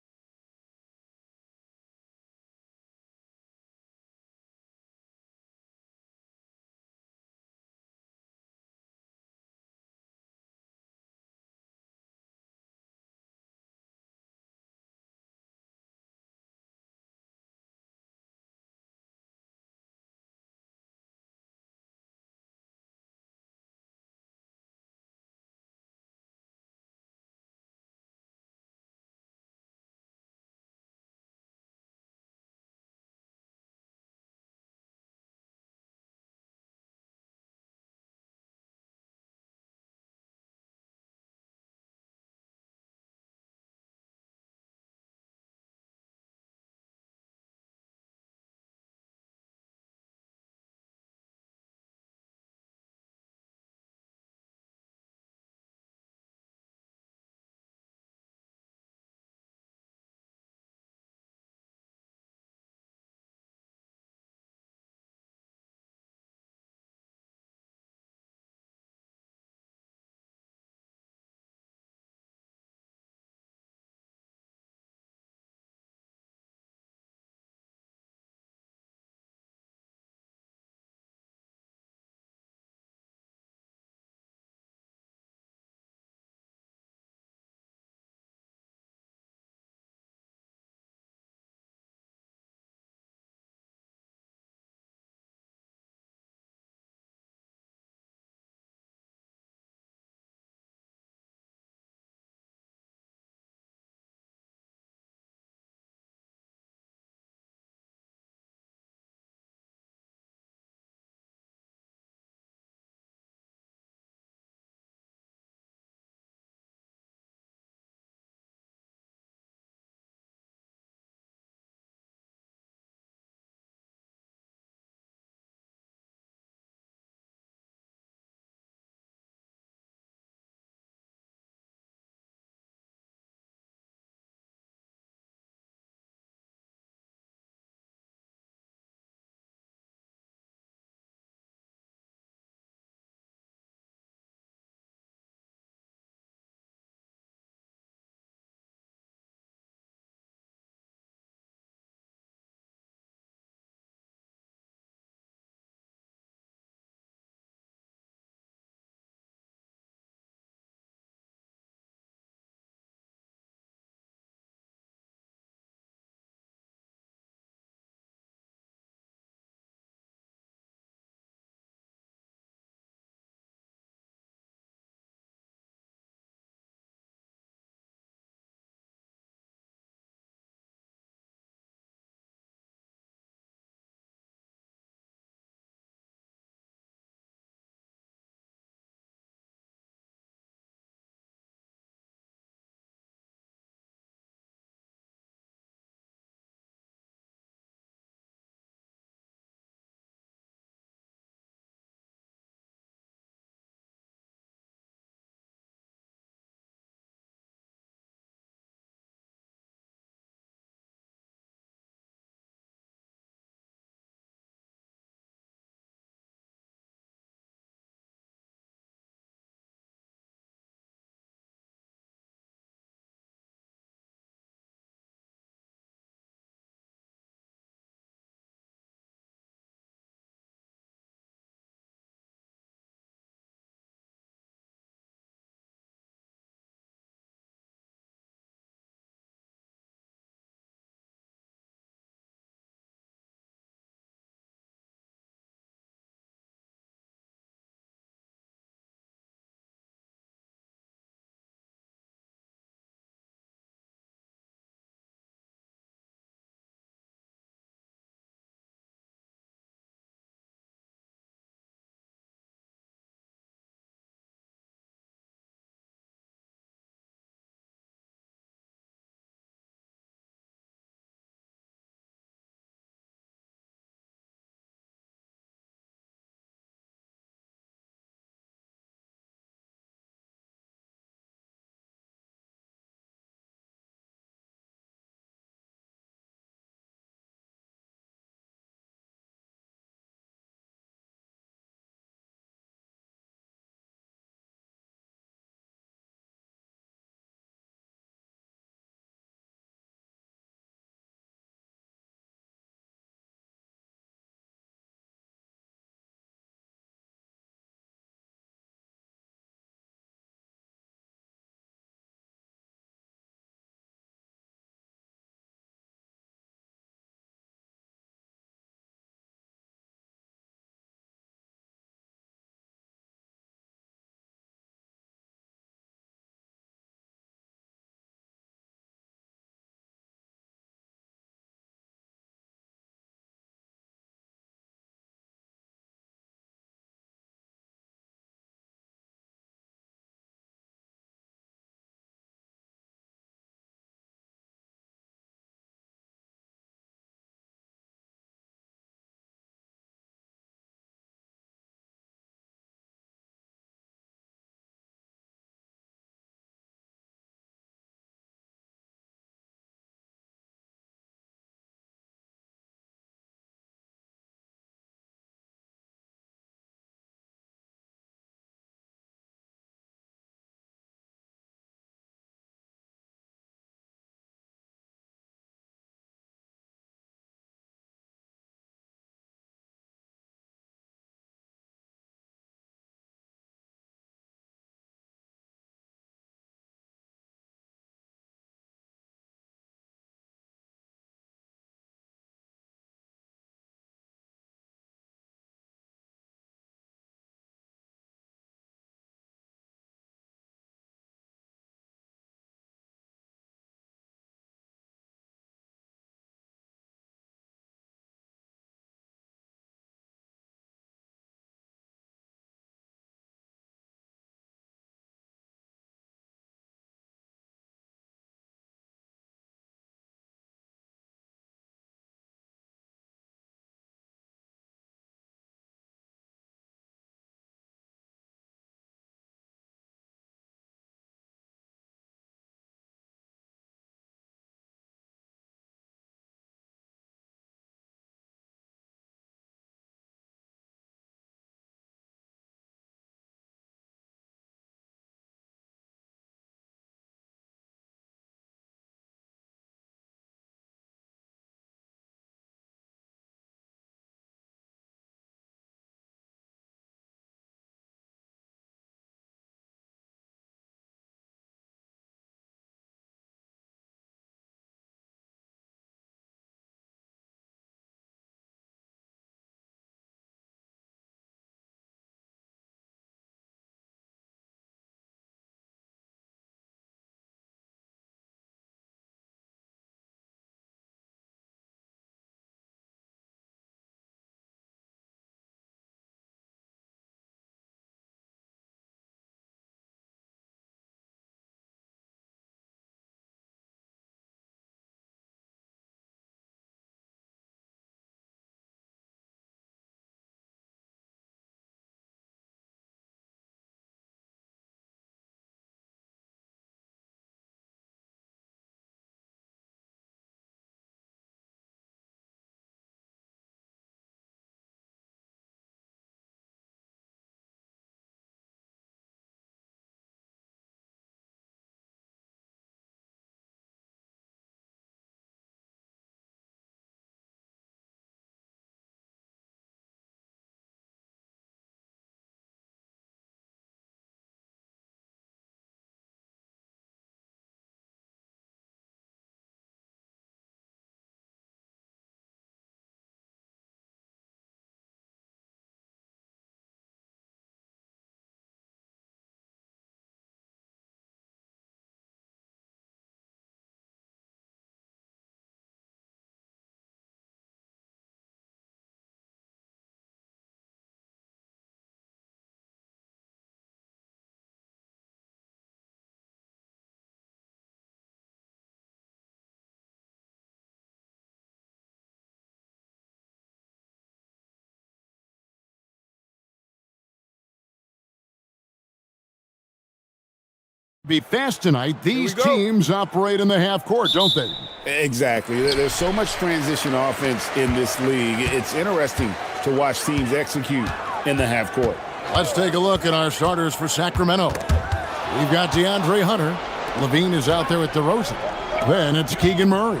Be fast tonight. These teams operate in the half court, don't they? Exactly. There's so much transition offense in this league. It's interesting to watch teams execute in the half court. Let's take a look at our starters for Sacramento. We've got DeAndre Hunter. Levine is out there with DeRozan. Then it's Keegan Murray.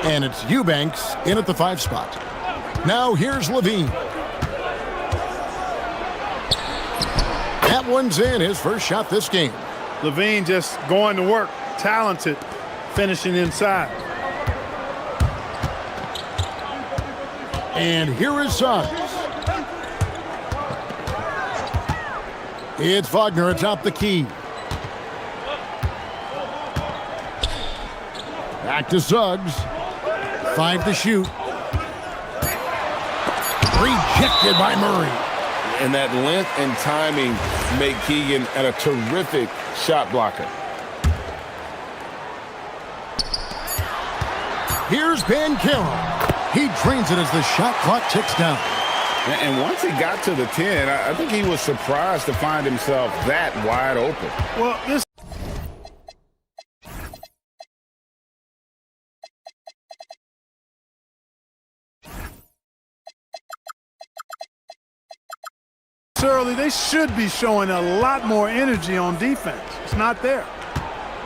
And it's Eubanks in at the 5 spot. Now here's Levine. That one's in, his first shot this game. Levine just going to work. Talented. Finishing inside. And here is Suggs. It's Wagner atop the key. Back to Suggs. 5 to shoot. Rejected by Murray. And that length and timing make Keegan a terrific shot blocker. Here's Banchero. He drains it as the shot clock ticks down. And once he got to the 10, I think he was surprised to find himself that wide open. Well, this early, they should be showing a lot more energy on defense. It's not there.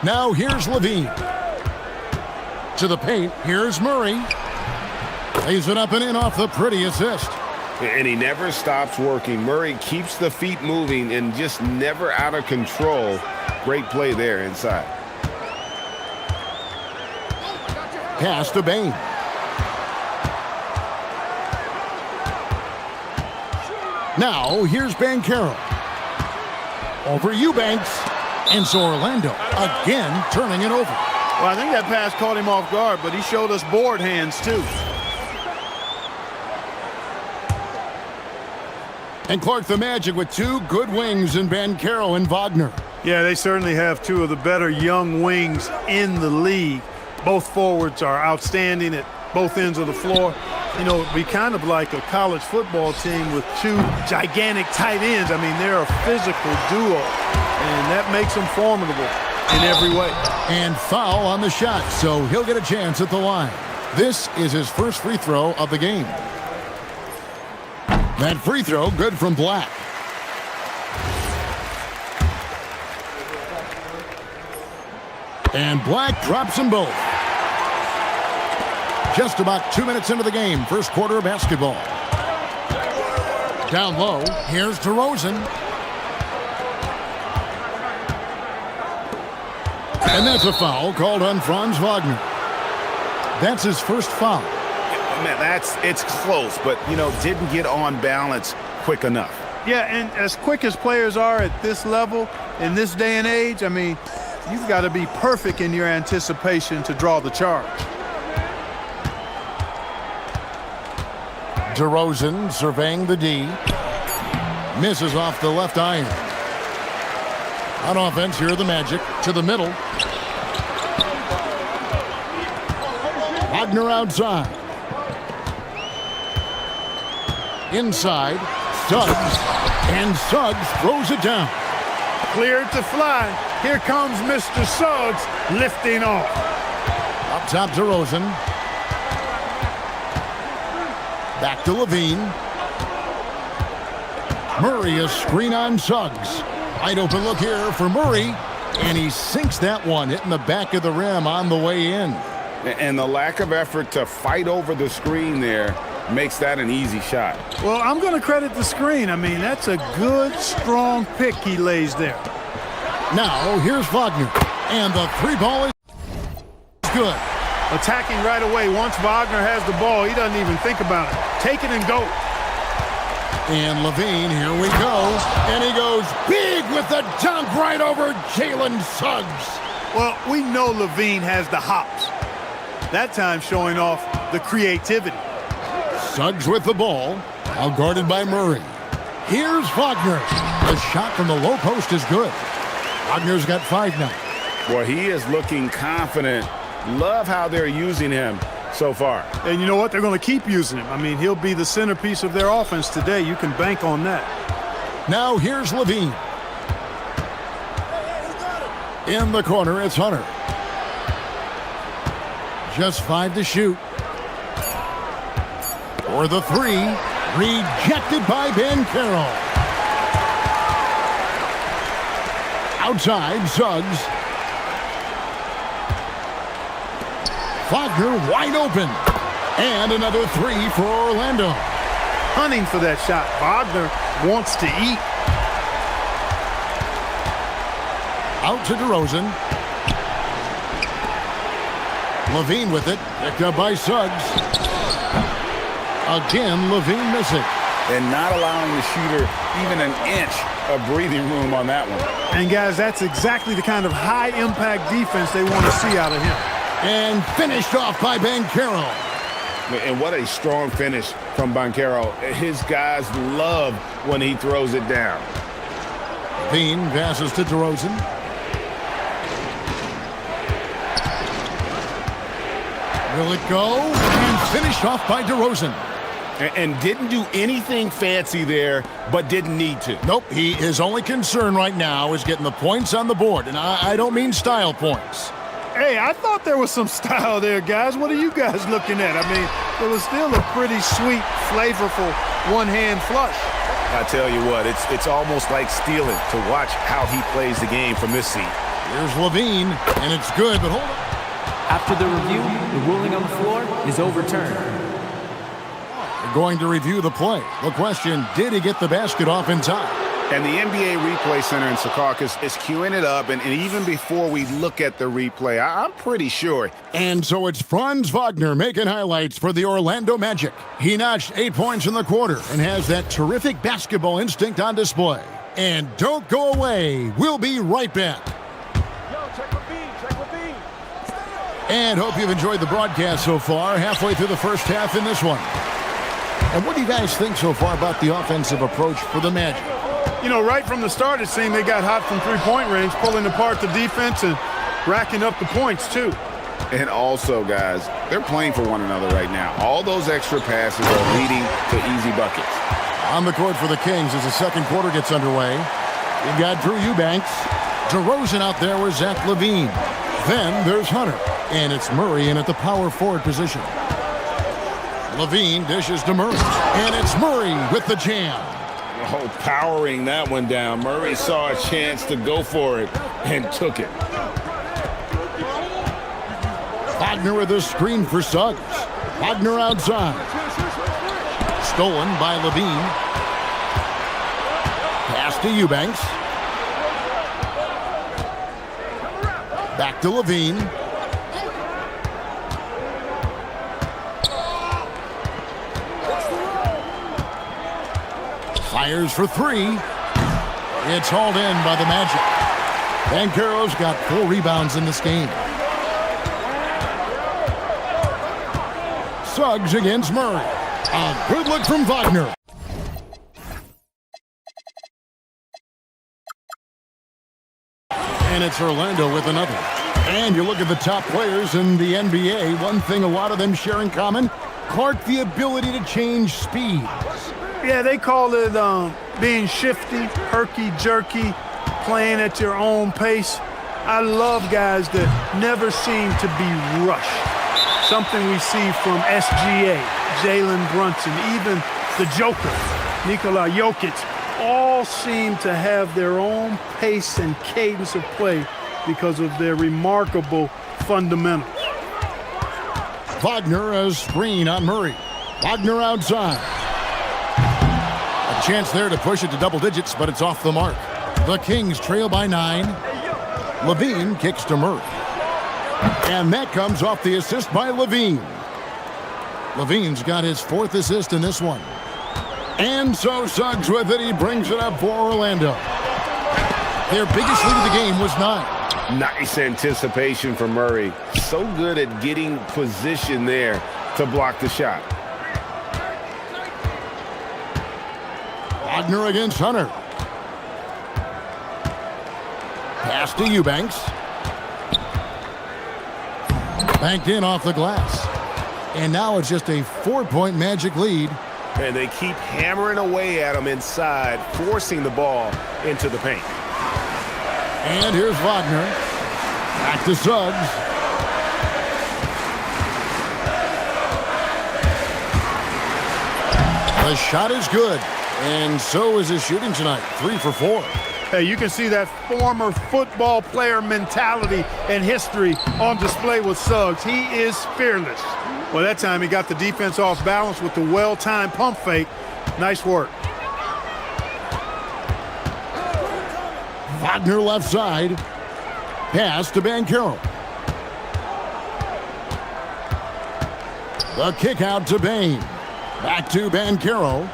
Now here's Levine. To the paint, here's Murray. Lays it up and in off the pretty assist. And he never stops working. Murray keeps the feet moving and just never out of control. Great play there inside. Pass to Bain. Now, here's Banchero. Over Eubanks. And so Orlando again turning it over. Well, I think that pass caught him off guard, but he showed us board hands too. And Clark, the Magic with 2 good wings in Banchero and Wagner. Yeah, they certainly have 2 of the better young wings in the league. Both forwards are outstanding at both ends of the floor. You know, it'd be kind of like a college football team with 2 gigantic tight ends. I mean, they're a physical duo, and that makes them formidable in every way. And foul on the shot, so he'll get a chance at the line. This is his first free throw of the game. That free throw good from Black. And Black drops them both. Just about 2 minutes into the game, first quarter of basketball. Down low, here's DeRozan. And that's a foul called on Franz Wagner. That's his first foul. Man, it's close, but, you know, didn't get on balance quick enough. Yeah, and as quick as players are at this level, in this day and age, I mean, you've got to be perfect in your anticipation to draw the charge. DeRozan surveying the D. Misses off the left iron. On offense, here are the Magic. To the middle. Wagner outside. Inside. Suggs. And Suggs throws it down. Cleared to fly. Here comes Mr. Suggs lifting off. Up top, DeRozan. Back to Levine. Murray, a screen on Suggs. Wide open look here for Murray. And he sinks that one, hitting the back of the rim on the way in. And the lack of effort to fight over the screen there makes that an easy shot. Well, I'm going to credit the screen. I mean, that's a good, strong pick he lays there. Now, here's Wagner. And the 3-ball is good. Attacking right away. Once Wagner has the ball, he doesn't even think about it. Take it and go. And Levine, here we go. And he goes big with the dunk right over Jalen Suggs. Well, we know Levine has the hops. That time showing off the creativity. Suggs with the ball, now guarded by Murray. Here's Wagner. The shot from the low post is good. Wagner's got 5 now. Well, he is looking confident. Love how they're using him so far. And you know what? They're going to keep using him. I mean, he'll be the centerpiece of their offense today. You can bank on that. Now here's Levine. In the corner, it's Hunter. Just 5 to shoot. For the 3, rejected by Carroll. Outside, Suggs. Wagner wide open. And another 3 for Orlando. Hunting for that shot. Wagner wants to eat. Out to DeRozan. Levine with it. Picked up by Suggs. Again, Levine missing. And not allowing the shooter even an inch of breathing room on that one. And guys, that's exactly the kind of high-impact defense they want to see out of him. And finished off by Carroll. And what a strong finish from Banchero. His guys love when he throws it down. Levine passes to DeRozan. Will it go? And finished off by DeRozan. And didn't do anything fancy there, but didn't need to. Nope, his only concern right now is getting the points on the board. And I don't mean style points. Hey, I thought there was some style there, guys. What are you guys looking at? I mean, it was still a pretty sweet, flavorful one-hand flush. I tell you what, it's almost like stealing to watch how he plays the game from this seat. Here's Levine, and it's good, but hold on. After the review, the ruling on the floor is overturned. We're going to review the play. The question, did he get the basket off in time? And the NBA Replay Center in Secaucus is queuing it up, and even before we look at the replay, I'm pretty sure. And so it's Franz Wagner making highlights for the Orlando Magic. He notched 8 points in the quarter and has that terrific basketball instinct on display. And don't go away. We'll be right back. And hope you've enjoyed the broadcast so far, halfway through the first half in this one. And what do you guys think so far about the offensive approach for the Magic? You know, right from the start, it seemed they got hot from three-point range, pulling apart the defense and racking up the points, too. And also, guys, they're playing for one another right now. All those extra passes are leading to easy buckets. On the court for the Kings as the second quarter gets underway. You've got Drew Eubanks. DeRozan out there with Zach LaVine. Then there's Hunter. And it's Murray in at the power forward position. LaVine dishes to Murray. And it's Murray with the jam. Oh, powering that one down. Murray saw a chance to go for it and took it. Wagner with a screen for Suggs. Wagner outside. Stolen by LaVine. Pass to Eubanks. Back to LaVine. Fires for 3. It's hauled in by the Magic. Banchero's got 4 rebounds in this game. Suggs against Murray. A good look from Wagner. And it's Orlando with another. And you look at the top players in the NBA, one thing a lot of them share in common, Clark, the ability to change speeds. Yeah, they call it being shifty, herky-jerky, playing at your own pace. I love guys that never seem to be rushed. Something we see from SGA, Jalen Brunson, even the Joker, Nikola Jokic, all seem to have their own pace and cadence of play because of their remarkable fundamentals. Wagner a screen on Murray. Wagner outside. A chance there to push it to double digits, but it's off the mark. The Kings trail by 9. LaVine kicks to Murray. And that comes off the assist by LaVine. LaVine's got his 4th assist in this one. And so Suggs with it. He brings it up for Orlando. Their biggest lead of the game was 9. Nice anticipation for Murray. So good at getting position there to block the shot. Wagner against Hunter. Pass to Eubanks. Banked in off the glass. And now it's just a 4-point Magic lead. And they keep hammering away at him inside, forcing the ball into the paint. And here's Wagner. Back to Suggs. The shot is good, and so is his shooting tonight. 3 for 4. Hey, you can see that former football player mentality and history on display with Suggs. He is fearless. Well, that time he got the defense off balance with the well-timed pump fake. Nice work. Wagner left side. Pass to Banchero. The kick out to Bain. Back to Banchero.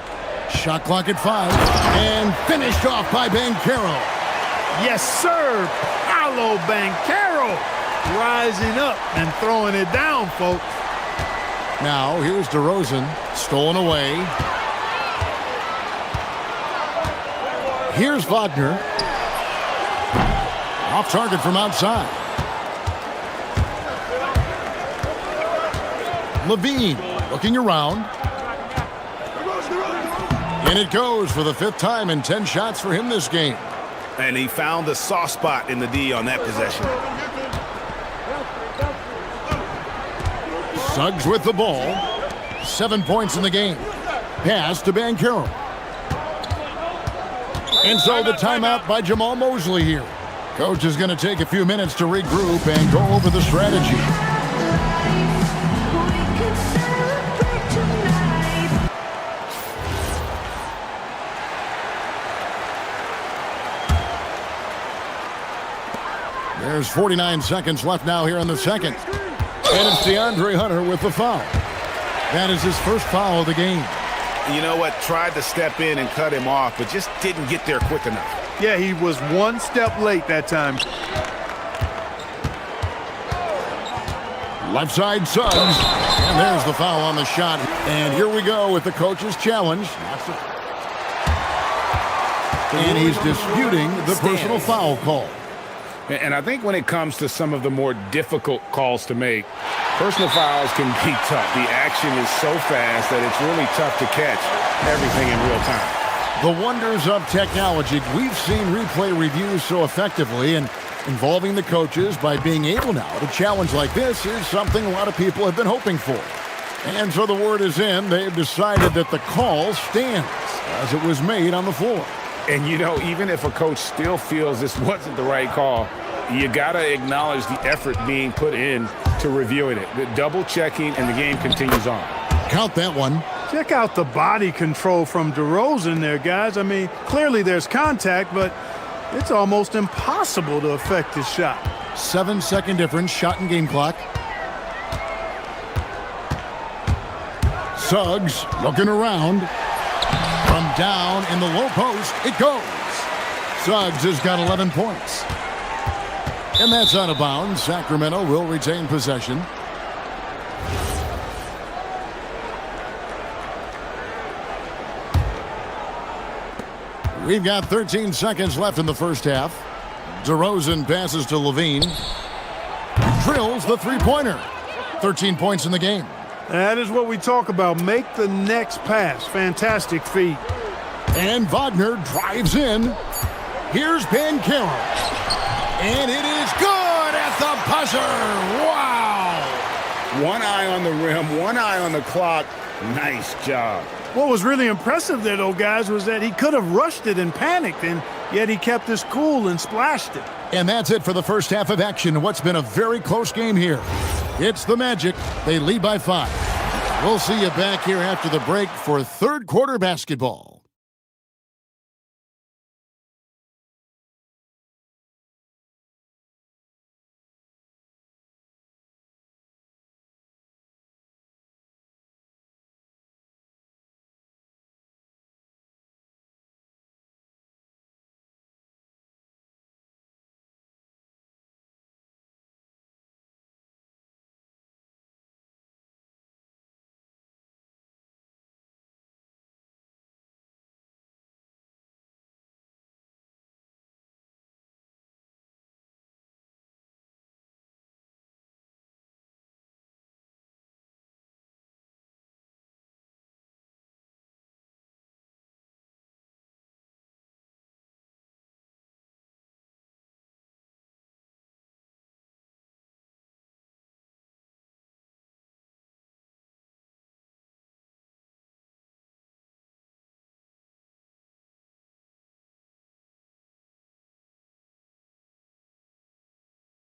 Shot clock at 5. And finished off by Banchero. Yes, sir. Paolo Banchero rising up and throwing it down, folks. Now, here's DeRozan. Stolen away. Here's Wagner. Off target from outside. Levine looking around. And it goes for the 5th time in 10 shots for him this game. And he found the soft spot in the D on that possession. Suggs with the ball. 7 points in the game. Pass to Banchero. And so the timeout by Jamal Mosley here. Coach is going to take a few minutes to regroup and go over the strategy. There's 49 seconds left now here in the second. And it's DeAndre Hunter with the foul. That is his first foul of the game. You know what? Tried to step in and cut him off, but just didn't get there quick enough. Yeah, he was one step late that time. Left side Suggs. And there's the foul on the shot. And here we go with the coach's challenge. And he's disputing the personal foul call. And I think when it comes to some of the more difficult calls to make, personal fouls can be tough. The action is so fast that it's really tough to catch everything in real time. The wonders of technology. We've seen replay reviews so effectively, and involving the coaches by being able now to challenge like this is something a lot of people have been hoping for. And so the word is in. They've decided that the call stands as it was made on the floor. And, you know, even if a coach still feels this wasn't the right call, you got to acknowledge the effort being put in to reviewing it. The double checking, and the game continues on. Count that one. Check out the body control from DeRozan there, guys. I mean, clearly there's contact, but it's almost impossible to affect his shot. 7-second difference, shot and game clock. Suggs looking around. From down in the low post, it goes. Suggs has got 11 points. And that's out of bounds. Sacramento will retain possession. We've got 13 seconds left in the first half. DeRozan passes to Levine. Drills the three-pointer. 13 points in the game. That is what we talk about. Make the next pass. Fantastic feat. And Wagner drives in. Here's Banchero. And it is good at the buzzer. Wow. One eye on the rim, one eye on the clock. Nice job. What was really impressive there, though, guys, was that he could have rushed it and panicked, and yet he kept his cool and splashed it. And that's it for the first half of action. What's been a very close game here. It's the Magic. They lead by 5. We'll see you back here after the break for third quarter basketball.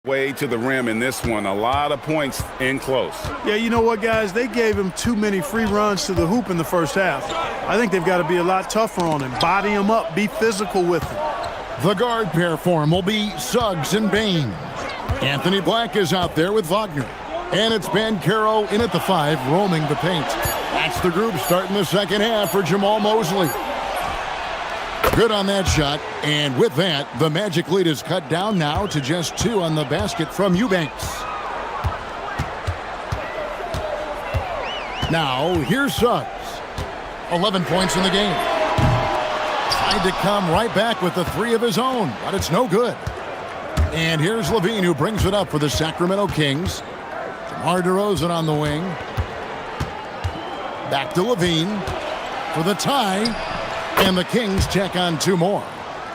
Way to the rim in this one. A lot of points in close. Yeah, you know what, guys? They gave him too many free runs to the hoop in the first half. I think they've got to be a lot tougher on him. Body him up. Be physical with him. The guard pair for him will be Suggs and Bain. Anthony Black is out there with Wagner. And it's Banchero in at the 5, roaming the paint. That's the group starting the second half for Jamal Mosley. Good on that shot, and with that, the Magic lead is cut down now to just 2 on the basket from Eubanks. Now, here's Suggs. 11 points in the game. Tried to come right back with the 3 of his own, but it's no good. And here's Levine, who brings it up for the Sacramento Kings. DeMar DeRozan on the wing. Back to Levine for the tie. And the Kings check on 2 more.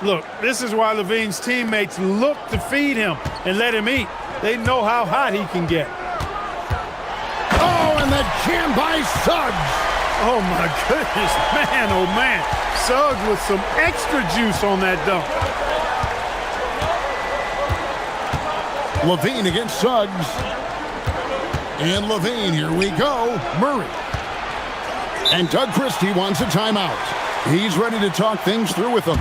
Look, this is why Levine's teammates look to feed him and let him eat. They know how hot he can get. Oh, and the jam by Suggs. Oh, my goodness. Man, oh, man. Suggs with some extra juice on that dunk. Levine against Suggs. And Levine, here we go. Murray. And Doug Christie wants a timeout. He's ready to talk things through with them.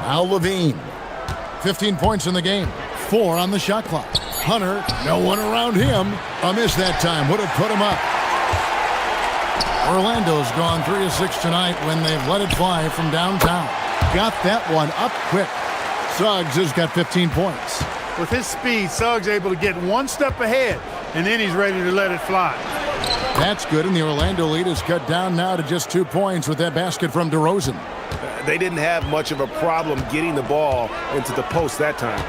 Now Levine. 15 points in the game. 4 on the shot clock. Hunter, no one around him. A miss that time. Would have put him up. Orlando's gone 3 of 6 tonight when they've let it fly from downtown. Got that one up quick. Suggs has got 15 points. With his speed, Suggs able to get 1 step ahead, and then he's ready to let it fly. That's good, and the Orlando lead is cut down now to just 2 points with that basket from DeRozan. They didn't have much of a problem getting the ball into the post that time.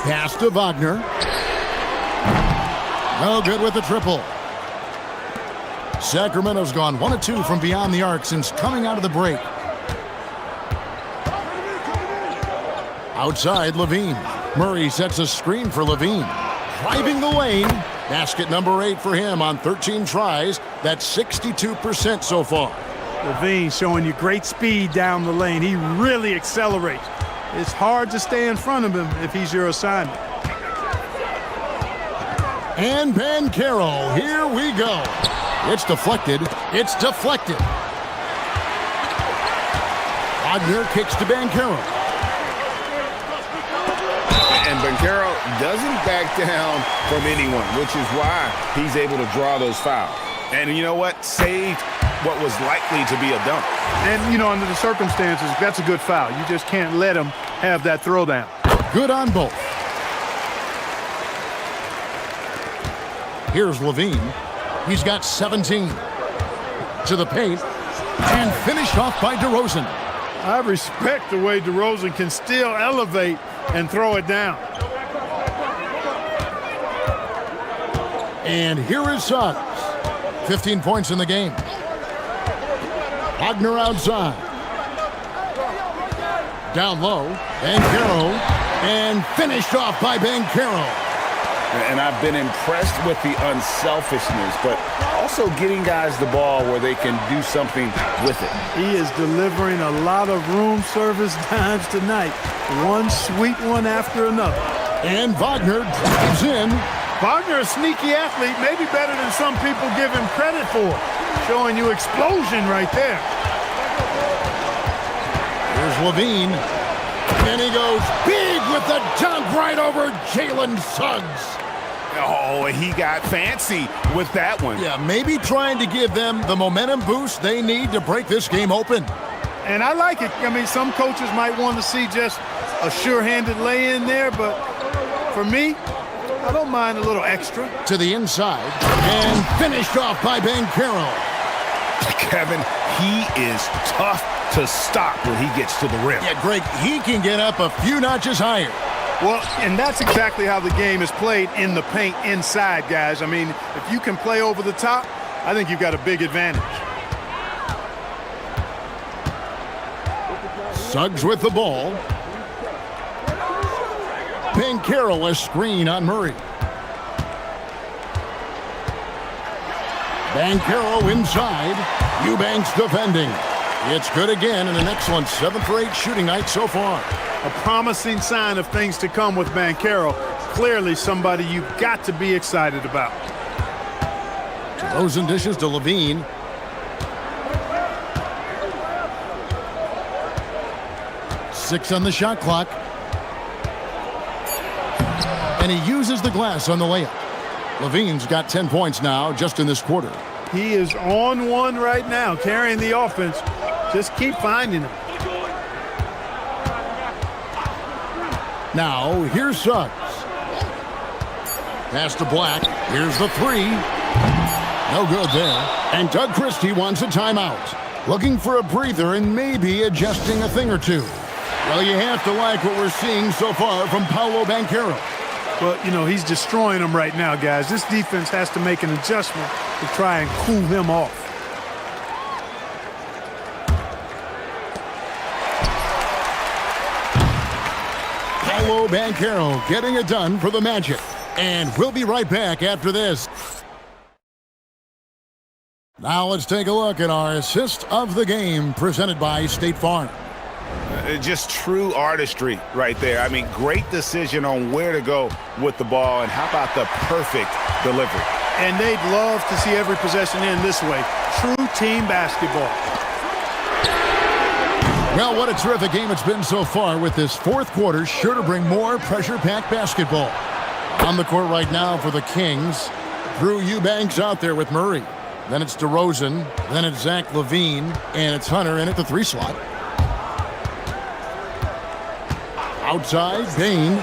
Pass to Wagner. No good with the triple. Sacramento's gone 1 of 2 from beyond the arc since coming out of the break. Outside, Levine. Murray sets a screen for Levine. Driving the lane. Basket number 8 for him on 13 tries. That's 62% so far. Levine showing you great speed down the lane. He really accelerates. It's hard to stay in front of him if he's your assignment. And Banchero, here we go. It's deflected. It's deflected. Wagner kicks to Banchero. And Banchero doesn't back down from anyone, which is why he's able to draw those fouls. And you know what? Saved what was likely to be a dunk. And, you know, under the circumstances, that's a good foul. You just can't let him have that throwdown. Good on both. Here's Levine. He's got 17. To the paint. And finished off by DeRozan. I respect the way DeRozan can still elevate and throw it down. And here is Suggs. 15 points in the game. Wagner outside. Down low. Banchero. And finished off by Banchero. And I've been impressed with the unselfishness, but also getting guys the ball where they can do something with it. He is delivering a lot of room service dimes tonight. One sweet one after another. And Wagner drives in. Wagner, a sneaky athlete, maybe better than some people give him credit for. Showing you explosion right there. Here's Levine. And he goes big with the dunk right over Jalen Suggs. Oh, he got fancy with that one. Yeah, maybe trying to give them the momentum boost they need to break this game open. And I like it. I mean, some coaches might want to see just a sure-handed lay-in there, but for me, I don't mind a little extra. To the inside, and finished off by Banchero. Kevin, he is tough to stop when he gets to the rim. Yeah, Greg, he can get up a few notches higher. Well, and that's exactly how the game is played in the paint inside, guys. I mean, if you can play over the top, I think you've got a big advantage. Suggs with the ball. Banchero a screen on Murray. Banchero inside. Eubanks defending. It's good again, and an excellent 7 for 8 shooting night so far. A promising sign of things to come with Banchero. Clearly somebody you've got to be excited about. DeRozan dishes to Levine. Six on the shot clock. And he uses the glass on the layup. Levine's got 10 points now just in this quarter. He is on one right now, carrying the offense. Just keep finding him. Now, here's Suggs. Pass to Black. Here's the three. No good there. And Doug Christie wants a timeout. Looking for a breather and maybe adjusting a thing or two. Well, you have to like what we're seeing so far from Paolo Banchero. Well, you know, he's destroying them right now, guys. This defense has to make an adjustment to try and cool him off. Paolo Banchero getting it done for the Magic. And we'll be right back after this. Now let's take a look at our assist of the game presented by State Farm. Just true artistry right there. I mean, great decision on where to go with the ball, and how about the perfect delivery? And they'd love to see every possession end this way. True team basketball. Well, what a terrific game it's been so far, with this fourth quarter sure to bring more pressure-packed basketball. On the court right now for the Kings, Drew Eubanks out there with Murray. Then it's DeRozan, then it's Zach LaVine, and it's Hunter in at the 3 slot. Outside, Bain.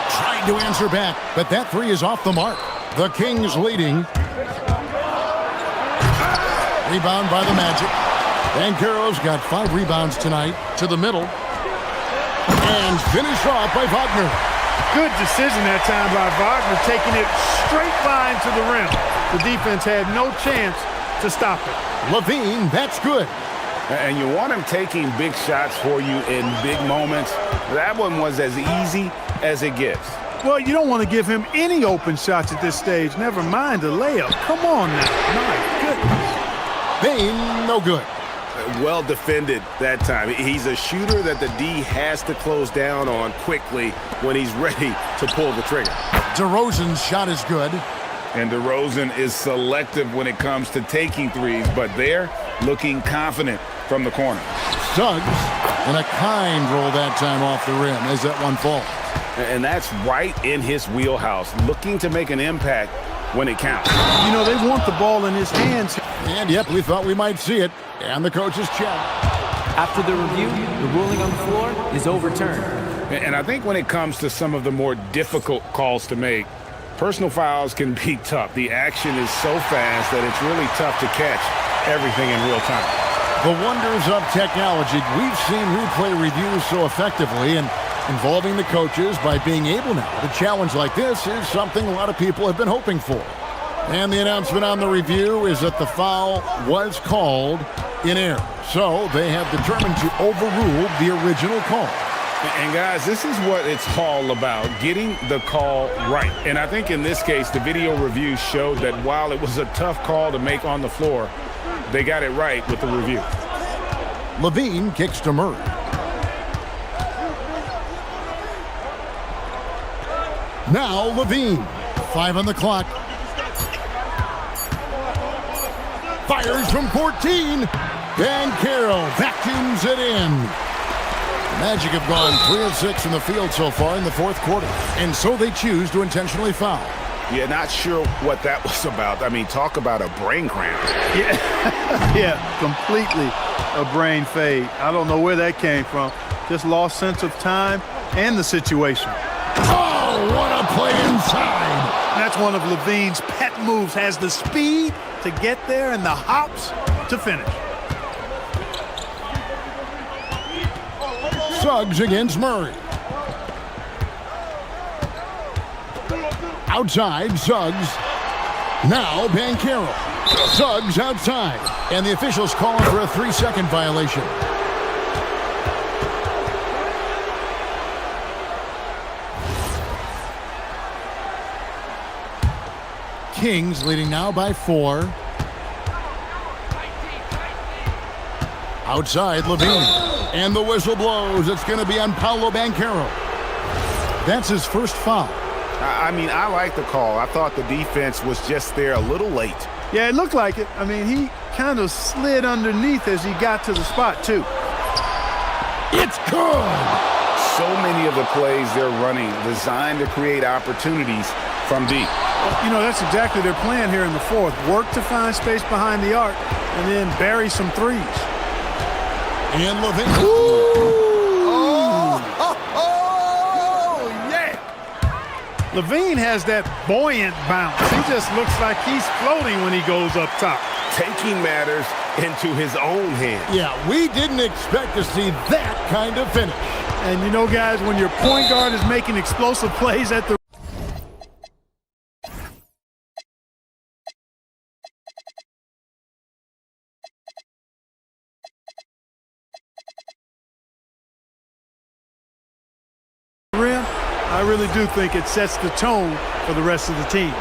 Trying to answer back, but that 3 is off the mark. The Kings leading. Rebound by the Magic. Banchero's got 5 rebounds tonight. To the middle. And finished off by Wagner. Good decision that time by Wagner, taking it straight line to the rim. The defense had no chance to stop it. LaVine, that's good. And you want him taking big shots for you in big moments. That one was as easy as it gets. Well, you don't want to give him any open shots at this stage. Never mind the layup. Come on now. My goodness. Bain, no good. Well defended that time. He's a shooter that the D has to close down on quickly when he's ready to pull the trigger. DeRozan's shot is good. And DeRozan is selective when it comes to taking threes, but they're looking confident from the corner. Suggs, and a kind roll that time off the rim as that one falls. And that's right in his wheelhouse, looking to make an impact when it counts. You know, they want the ball in his hands. And yep, we thought we might see it. And the coaches check. After the review, the ruling on the floor is overturned. And I think when it comes to some of the more difficult calls to make, personal fouls can be tough. The action is so fast that it's really tough to catch everything in real time. The wonders of technology. We've seen replay reviews so effectively, and involving the coaches by being able now to challenge like this is something a lot of people have been hoping for. And the announcement on the review is that the foul was called in error. So they have determined to overrule the original call. And guys, this is what it's all about, getting the call right. And I think in this case, the video review showed that while it was a tough call to make on the floor, they got it right with the review. Levine kicks to Murray. Now Levine, 5 on the clock. Fires from 14. Banchero vacuums it in. The Magic have gone 3 of 6 in the field so far in the fourth quarter, and so they choose to intentionally foul. Yeah, not sure what that was about. I mean, talk about a brain cramp. Yeah, completely a brain fade. I don't know where that came from. Just lost sense of time and the situation. Oh, what a play inside. That's one of Levine's pet moves. Has the speed to get there and the hops to finish. Suggs against Murray. Outside, Suggs. Now Banchero. Suggs outside. And the officials calling for a 3-second violation. Kings leading now by 4. Outside, Levine. And the whistle blows. It's going to be on Paolo Banchero. That's his first foul. I mean, I like the call. I thought the defense was just there a little late. Yeah, it looked like it. I mean, he kind of slid underneath as he got to the spot, too. It's good. So many of the plays they're running designed to create opportunities from deep. Well, you know, that's exactly their plan here in the fourth. Work to find space behind the arc and then bury some threes. And Levine. Yeah! Levine has that buoyant bounce. He just looks like he's floating when he goes up top. Taking matters into his own hands. Yeah, we didn't expect to see that kind of finish. And you know, guys, when your point guard is making explosive plays at the rim, I really do think it sets the tone for the rest of the team.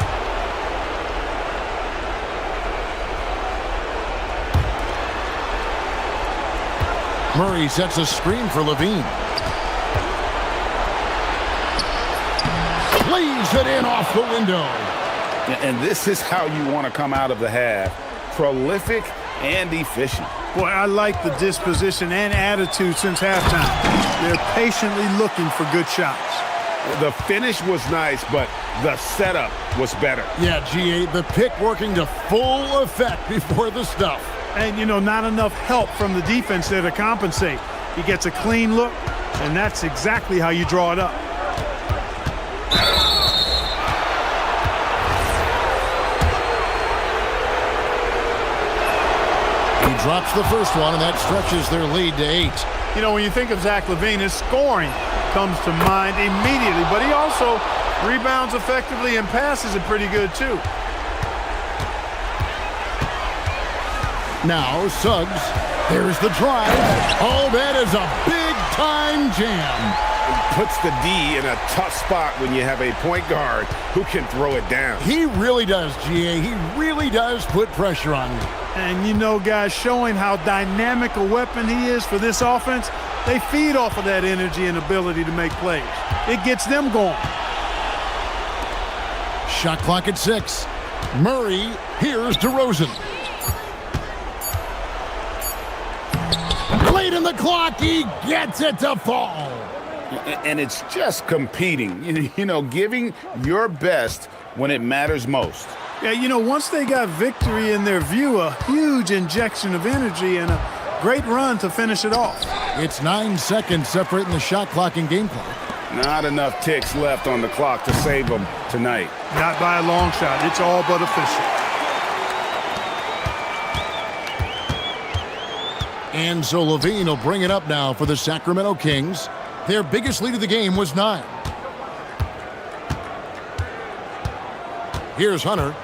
Murray sets a screen for Levine. Lays it in off the window. And this is how you want to come out of the half. Prolific and efficient. Boy, I like the disposition and attitude since halftime. They're patiently looking for good shots. The finish was nice, but the setup was better. Yeah, GA, the pick working to full effect before the stuff. And, you know, not enough help from the defense there to compensate. He gets a clean look, and that's exactly how you draw it up. He drops the first one, and that stretches their lead to 8. You know, when you think of Zach LaVine, his scoring comes to mind immediately, but he also rebounds effectively and passes it pretty good, too. Now, Suggs. There's the drive. Oh, that is a big-time jam. Puts the D in a tough spot when you have a point guard who can throw it down. He really does, GA. He really does put pressure on you. And, you know, guys, showing how dynamic a weapon he is for this offense, they feed off of that energy and ability to make plays. It gets them going. Shot clock at 6. Murray, here's DeRozan. Late in the clock, he gets it to fall. And it's just competing, you know, giving your best when it matters most. Yeah, you know, once they got victory in their view, a huge injection of energy and a great run to finish it off. It's 9 seconds separating the shot clock and game clock. Not enough ticks left on the clock to save them tonight. Not by a long shot. It's all but official. And so Levine will bring it up now for the Sacramento Kings. Their biggest lead of the game was 9. Here's Hunter.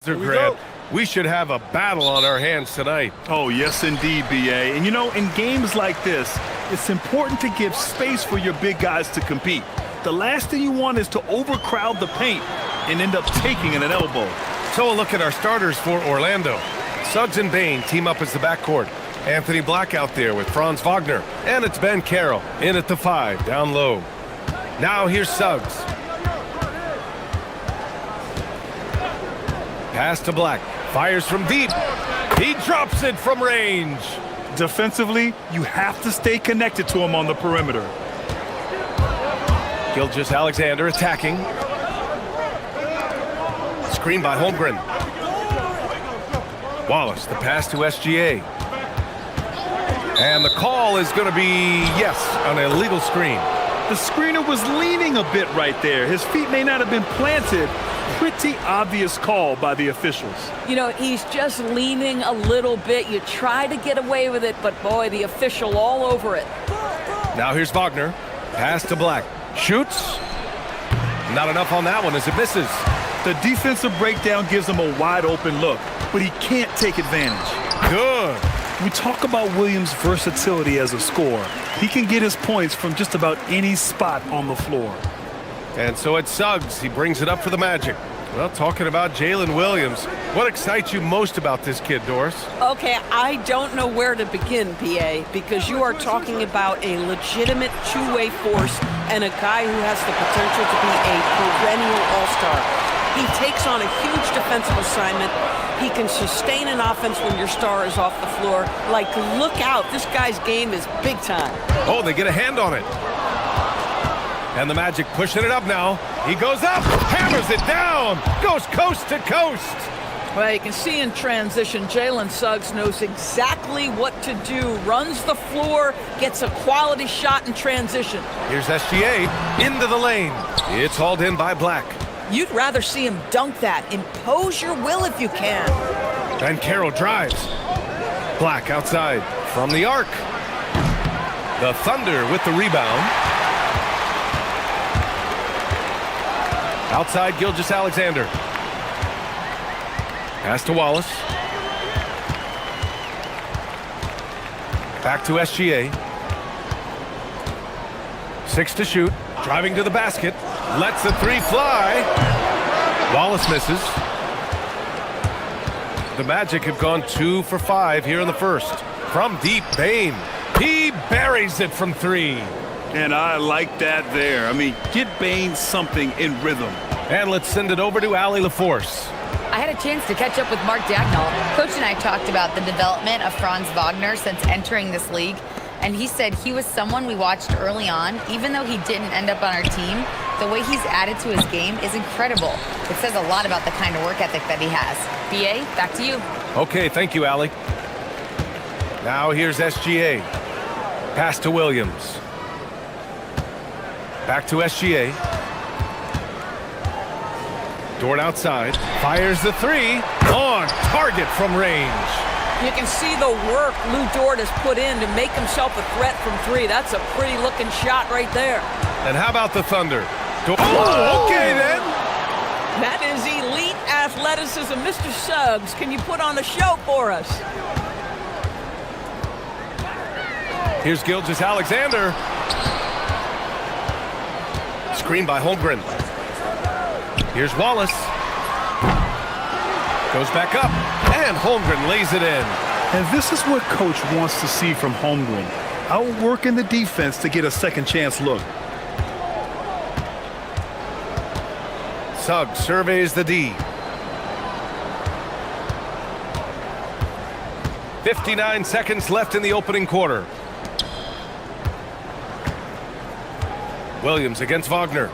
Grant, we should have a battle on our hands tonight. Oh, yes, indeed, B.A. And, you know, in games like this, it's important to give space for your big guys to compete. The last thing you want is to overcrowd the paint and end up taking an elbow. So a look at our starters for Orlando. Suggs and Bain team up as the backcourt. Anthony Black out there with Franz Wagner. And it's Ben Carroll in at the 5, down low. Now here's Suggs. Pass to Black. Fires from deep. He drops it from range. Defensively, you have to stay connected to him on the perimeter. Gilgeous-Alexander attacking. Screen by Holmgren. Wallace, the pass to SGA. And the call is going to be, yes, an illegal screen. The screener was leaning a bit right there. His feet may not have been planted. Pretty obvious call by the officials. You know, he's just leaning a little bit. You try to get away with it, but boy, the official all over it. Now here's Wagner. Pass to Black. Shoots. Not enough on that one as it misses. The defensive breakdown gives him a wide open look, but he can't take advantage. Good. We talk about Williams' versatility as a scorer. He can get his points from just about any spot on the floor. And so it's Suggs. He brings it up for the Magic. Well, talking about Jalen Williams, what excites you most about this kid, Doris? Okay, I don't know where to begin, PA, because you are talking about a legitimate two-way force and a guy who has the potential to be a perennial all-star. He takes on a huge defensive assignment. He can sustain an offense when your star is off the floor. Like, look out. This guy's game is big time. Oh, they get a hand on it. And the Magic pushing it up now. He goes up, hammers it down, goes coast to coast. Well, you can see in transition, Jalen Suggs knows exactly what to do. Runs the floor, gets a quality shot in transition. Here's SGA into the lane. It's hauled in by Black. You'd rather see him dunk that. Impose your will if you can. And Carroll drives. Black outside from the arc. The Thunder with the rebound. Outside, Gilgeous-Alexander. Pass to Wallace. Back to SGA. 6 to shoot. Driving to the basket. Lets the 3 fly. Wallace misses. The Magic have gone 2 for 5 here in the first. From deep, Bain. He buries it from 3. And I like that there. I mean, get Bain something in rhythm. And let's send it over to Allie LaForce. I had a chance to catch up with Mark Dagnall. Coach and I talked about the development of Franz Wagner since entering this league, and he said he was someone we watched early on. Even though he didn't end up on our team, the way he's added to his game is incredible. It says a lot about the kind of work ethic that he has. BA, back to you. Okay, thank you, Allie. Now here's SGA. Pass to Williams. Back to SGA. Dort outside. Fires the 3. On target from range. You can see the work Lou Dort has put in to make himself a threat from 3. That's a pretty looking shot right there. And how about the Thunder? Oh, okay then. That is elite athleticism. Mr. Suggs, can you put on a show for us? Here's Gilgeous-Alexander. Screen by Holmgren. Here's Wallace. Goes back up. And Holmgren lays it in. And this is what Coach wants to see from Holmgren. Outworking the defense to get a second chance look. Suggs surveys the D. 59 seconds left in the opening quarter. Williams against Wagner.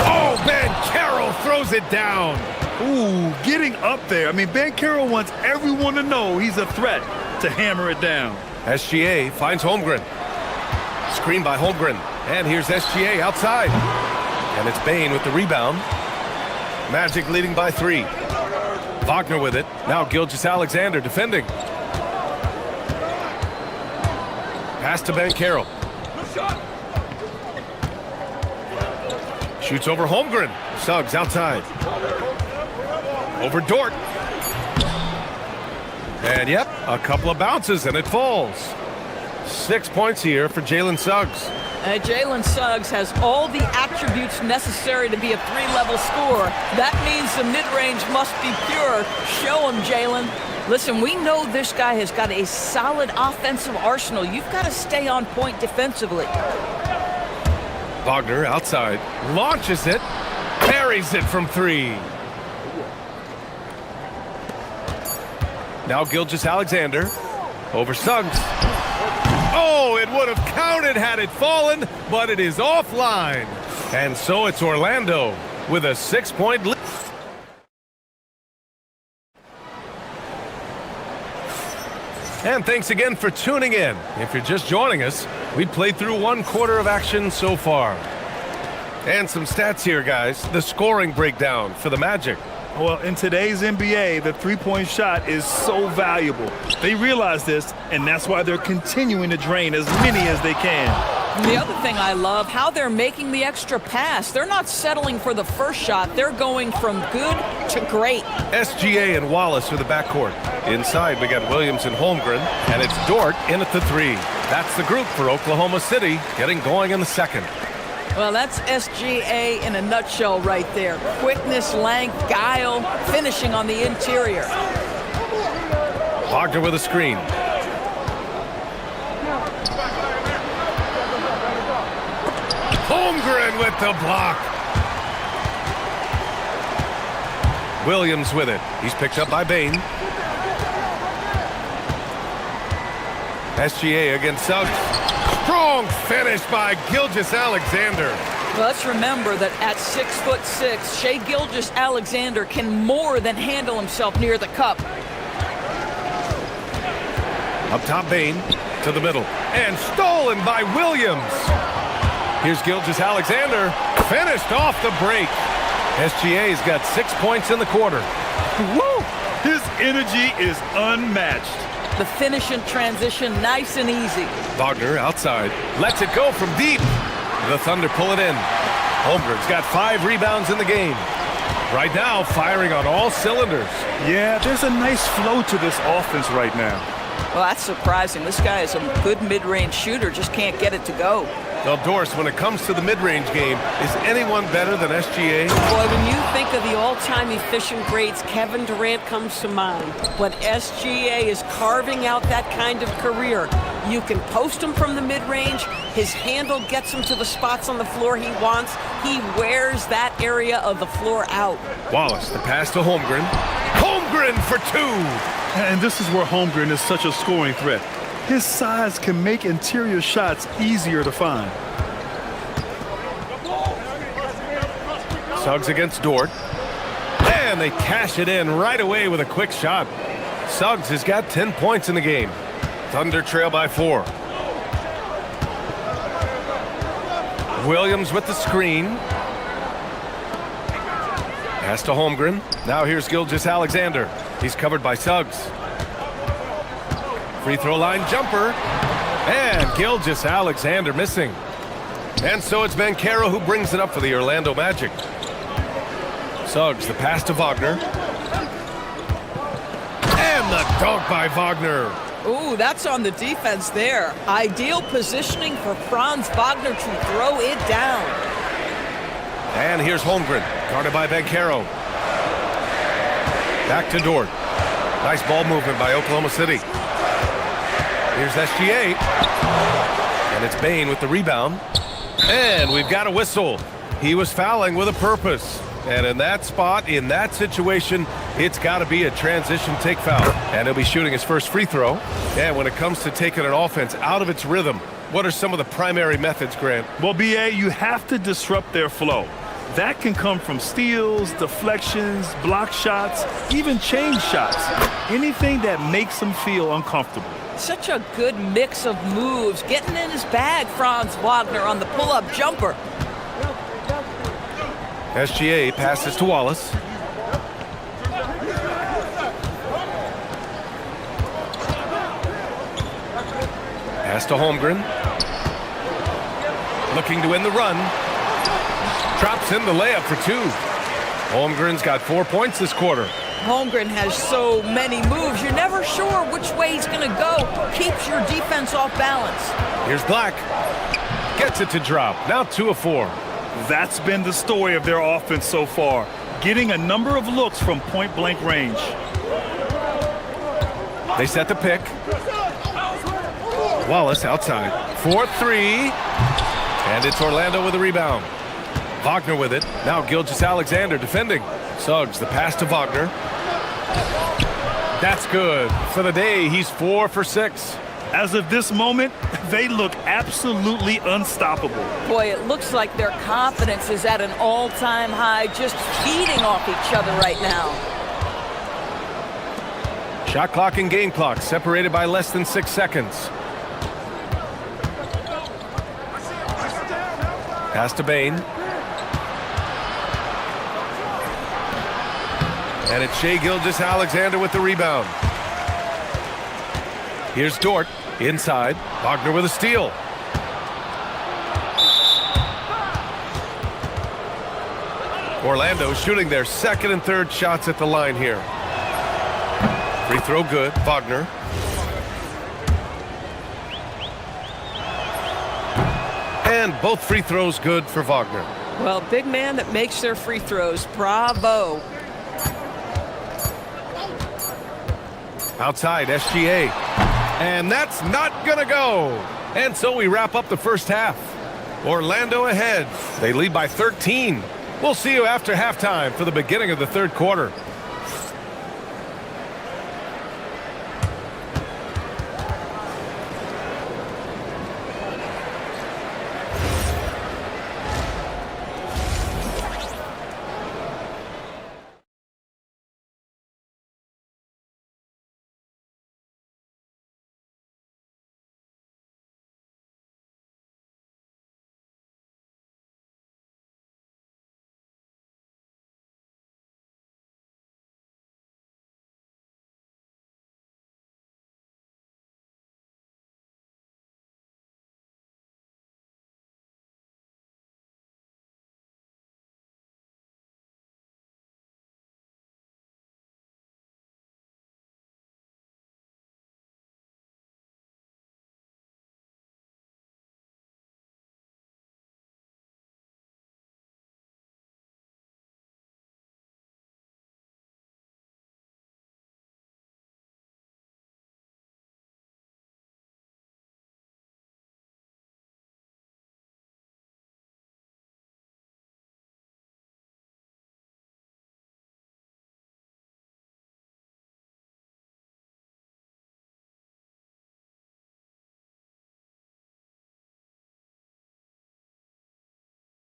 Oh, Ben Carroll throws it down. Ooh, getting up there. I mean, Ben Carroll wants everyone to know he's a threat to hammer it down. SGA finds Holmgren. Screen by Holmgren. And here's SGA outside. And it's Bain with the rebound. Magic leading by 3. Wagner with it. Now Gilgeous-Alexander defending. Pass to Ben Carroll. Shoots over Holmgren. Suggs outside. Over Dort. And yep, a couple of bounces and it falls. 6 points here for Jalen Suggs. Jalen Suggs has all the attributes necessary to be a three-level scorer. That means the mid-range must be pure. Show him, Jalen. Listen, we know this guy has got a solid offensive arsenal. You've got to stay on point defensively. Wagner outside, launches it, parries it from three. Now Gilgeous-Alexander over Suggs. Oh, it would have counted had it fallen, but it is offline. And so it's Orlando with a 6-point lead. And thanks again for tuning in. If you're just joining us, we played through 1/4 of action so far. And some stats here, guys. The scoring breakdown for the Magic. Well, in today's NBA, the three-point shot is so valuable. They realize this, and that's why they're continuing to drain as many as they can. The other thing I love, how they're making the extra pass. They're not settling for the first shot. They're going from good to great. SGA and Wallace are the backcourt. Inside, we got Williams and Holmgren, and it's Dort in at the three. That's the group for Oklahoma City, getting going in the second. Well, that's SGA in a nutshell right there. Quickness, length, guile, finishing on the interior. Wagner with a screen. Holmgren with the block. Williams with it. He's picked up by Bain. SGA against Suggs. Strong finish by Gilgeous-Alexander. Well, let's remember that at 6'6", Shai Gilgeous-Alexander can more than handle himself near the cup. Up top, Bain to the middle. And stolen by Williams. Here's Gilgeous-Alexander. Finished off the break. SGA's got 6 points in the quarter. Woo! His energy is unmatched. The finish in transition, nice and easy. Wagner outside. Lets it go from deep. The Thunder pull it in. Holmgren's got 5 rebounds in the game. Right now, firing on all cylinders. Yeah, there's a nice flow to this offense right now. Well, that's surprising. This guy is a good mid-range shooter, just can't get it to go. Well, Doris, when it comes to the mid-range game, is anyone better than SGA? Boy, when you think of the all-time efficient greats, Kevin Durant comes to mind. But SGA is carving out that kind of career. You can post him from the mid-range. His handle gets him to the spots on the floor he wants. He wears that area of the floor out. Wallace, the pass to Holmgren. Holmgren for 2! And this is where Holmgren is such a scoring threat. His size can make interior shots easier to find. Suggs against Dort. And they cash it in right away with a quick shot. Suggs has got 10 points in the game. Thunder trail by 4. Williams with the screen. Pass to Holmgren. Now here's Gilgeous-Alexander. He's covered by Suggs. Free throw line jumper. And Gilgeous-Alexander missing. And so it's Banchero who brings it up for the Orlando Magic. Suggs, the pass to Wagner. And the dunk by Wagner. Ooh, that's on the defense there. Ideal positioning for Franz Wagner to throw it down. And here's Holmgren, guarded by Banchero. Back to Dort. Nice ball movement by Oklahoma City. Here's SGA. And it's Bain with the rebound. And we've got a whistle. He was fouling with a purpose. And in that spot, in that situation, it's got to be a transition take foul. And he'll be shooting his first free throw. And when it comes to taking an offense out of its rhythm, what are some of the primary methods, Grant? Well, BA, you have to disrupt their flow. That can come from steals, deflections, block shots, even change shots. Anything that makes them feel uncomfortable. Such a good mix of moves. Getting in his bag, Franz Wagner on the pull-up jumper. SGA passes to Wallace. Pass to Holmgren. Looking to win the run. Drops in the layup for 2. Holmgren's got 4 points this quarter. Holmgren has so many moves, you're never sure which way he's going to go. Keeps your defense off balance. Here's Black. Gets it to drop. Now 2 of 4. That's been the story of their offense so far, getting a number of looks from point-blank range. They set the pick. Wallace outside. 4-3. And it's Orlando with the rebound. Wagner with it. Now Gilgeous-Alexander defending. Suggs, the pass to Wagner. That's good. For the day, he's 4 for 6. As of this moment, they look absolutely unstoppable. Boy, it looks like their confidence is at an all-time high, just feeding off each other right now. Shot clock and game clock separated by less than 6 seconds. Pass to Bain. And it's Shai Gilgeous-Alexander with the rebound. Here's Dort inside. Wagner with a steal. Orlando shooting their second and third shots at the line here. Free throw good. Wagner. And both free throws good for Wagner. Well, big man that makes their free throws. Bravo. Outside, SGA. And that's not gonna go. And so we wrap up the first half. Orlando ahead. They lead by 13. We'll see you after halftime for the beginning of the third quarter.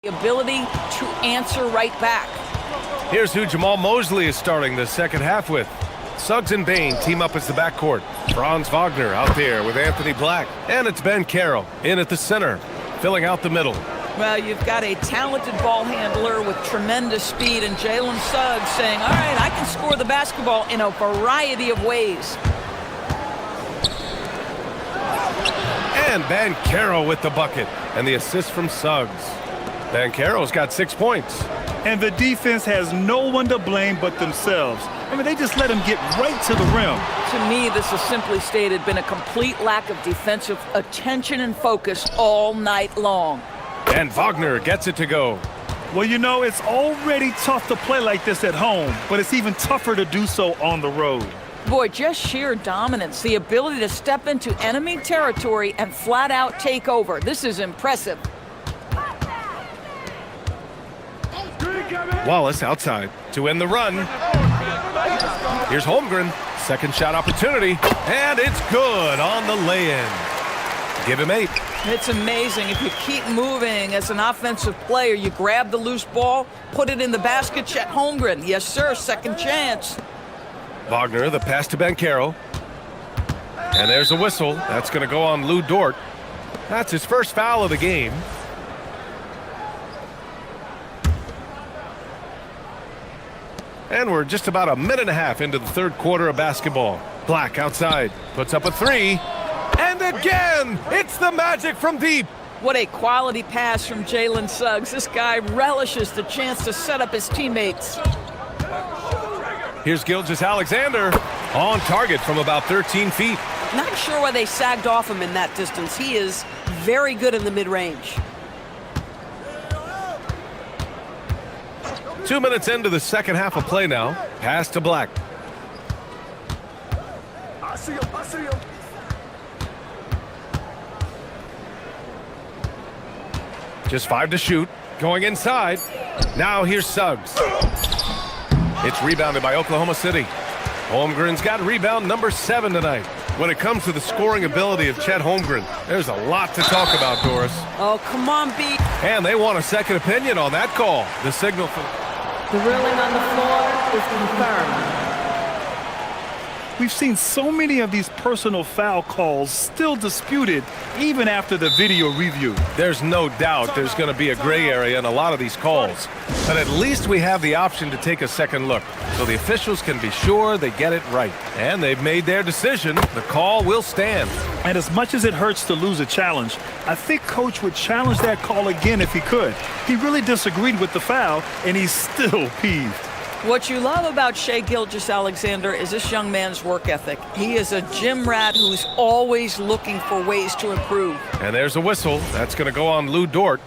The ability to answer right back. Here's who Jamal Mosley is starting the second half with. Suggs and Bain team up as the backcourt. Franz Wagner out there with Anthony Black. And it's Ben Carroll in at the center, filling out the middle. Well, you've got a talented ball handler with tremendous speed, and Jalen Suggs saying, all right, I can score the basketball in a variety of ways. And Ben Carroll with the bucket and the assist from Suggs. Ben Carroll's got 6 points. And the defense has no one to blame but themselves. I mean, they just let him get right to the rim. To me, this has simply stated been a complete lack of defensive attention and focus all night long. And Wagner gets it to go. Well, you know, it's already tough to play like this at home, but it's even tougher to do so on the road. Boy, just sheer dominance, the ability to step into enemy territory and flat out take over. This is impressive. Wallace outside to end the run. Here's Holmgren. Second shot opportunity. And it's good on the lay-in. Give him 8. It's amazing. If you keep moving as an offensive player, you grab the loose ball, put it in the basket, Chet Holmgren. Yes, sir, second chance. Wagner, the pass to Ben Carroll. And there's a whistle. That's going to go on Lou Dort. That's his first foul of the game. And we're just about a minute and a half into the third quarter of basketball. Black outside, puts up a 3. And again, it's the magic from deep. What a quality pass from Jalen Suggs. This guy relishes the chance to set up his teammates. Here's Gilgeous-Alexander on target from about 13 feet. Not sure why they sagged off him in that distance. He is very good in the mid-range. 2 minutes into the second half of play now. Pass to Black. I see him. Just 5 to shoot. Going inside. Now here's Suggs. It's rebounded by Oklahoma City. Holmgren's got rebound number 7 tonight. When it comes to the scoring ability of Chet Holmgren, there's a lot to talk about, Doris. Oh, come on, B. And they want a second opinion on that call. The signal for... The ruling on the floor is confirmed. We've seen so many of these personal foul calls still disputed even after the video review. There's no doubt there's going to be a gray area in a lot of these calls. But at least we have the option to take a second look, so the officials can be sure they get it right. And they've made their decision. The call will stand. And as much as it hurts to lose a challenge, I think Coach would challenge that call again if he could. He really disagreed with the foul, and he's still peeved. What you love about Shai Gilgeous-Alexander is this young man's work ethic. He is a gym rat who's always looking for ways to improve. And there's a whistle. That's going to go on Lou Dort.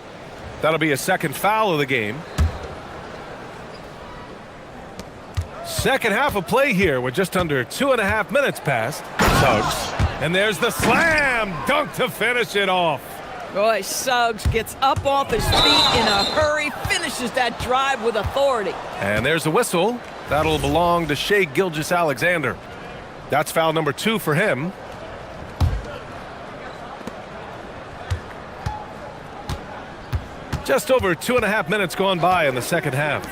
That'll be a second foul of the game. Second half of play here with just under 2.5 minutes passed. Suggs. And there's the slam dunk to finish it off. Boy, Suggs gets up off his feet in a hurry, finishes that drive with authority. And there's a whistle. That'll belong to Shai Gilgeous-Alexander. That's foul number 2 for him. Just over 2.5 minutes gone by in the second half.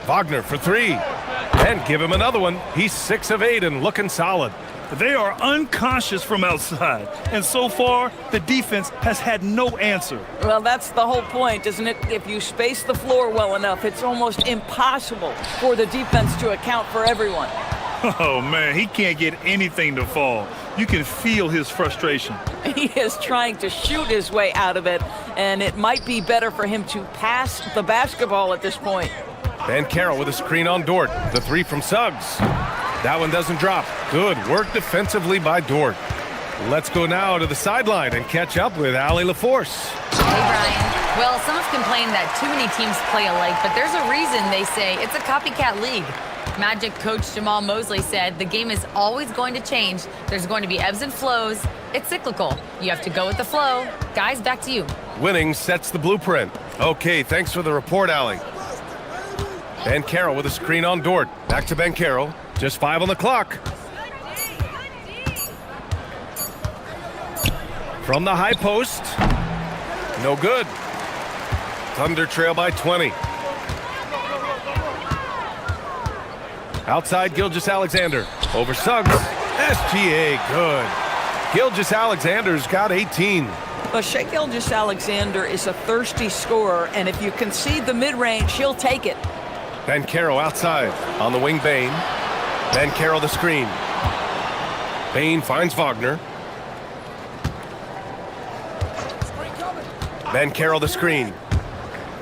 Wagner for 3. And give him another one. He's 6 of 8 and looking solid. They are unconscious from outside, and so far, the defense has had no answer. Well, that's the whole point, isn't it? If you space the floor well enough, it's almost impossible for the defense to account for everyone. Oh, man, he can't get anything to fall. You can feel his frustration. He is trying to shoot his way out of it, and it might be better for him to pass the basketball at this point. Van Carroll with a screen on Dort. The 3 from Suggs. That one doesn't drop. Good work defensively by Dort. Let's go now to the sideline and catch up with Allie LaForce. Hey, Brian. Well, some have complained that too many teams play alike, but there's a reason they say it's a copycat league. Magic coach Jamal Mosley said the game is always going to change. There's going to be ebbs and flows. It's cyclical. You have to go with the flow. Guys, back to you. Winning sets the blueprint. Okay, thanks for the report, Allie. Ben Carroll with a screen on Dort. Back to Ben Carroll. Just 5 on the clock. From the high post. No good. Thunder trail by 20. Outside Gilgeous-Alexander. Over Suggs. SGA, good. Gilgeous-Alexander's got 18. Well, Shai Gilgeous-Alexander is a thirsty scorer, and if you concede the mid-range, he'll take it. Ben Carroll outside. On the wing, Bain. Ben Carroll the screen. Bain finds Wagner. Ben Carroll the screen.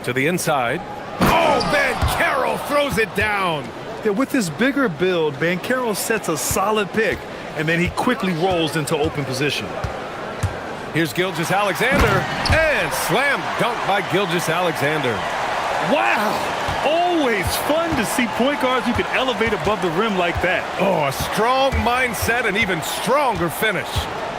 To the inside. Oh, Ben Carroll throws it down. Yeah, with his bigger build, Ben Carroll sets a solid pick, and then he quickly rolls into open position. Here's Gilgeous-Alexander. And slam dunk by Gilgeous-Alexander. Wow! Always fun to see point guards who can elevate above the rim like that. Oh, a strong mindset and even stronger finish.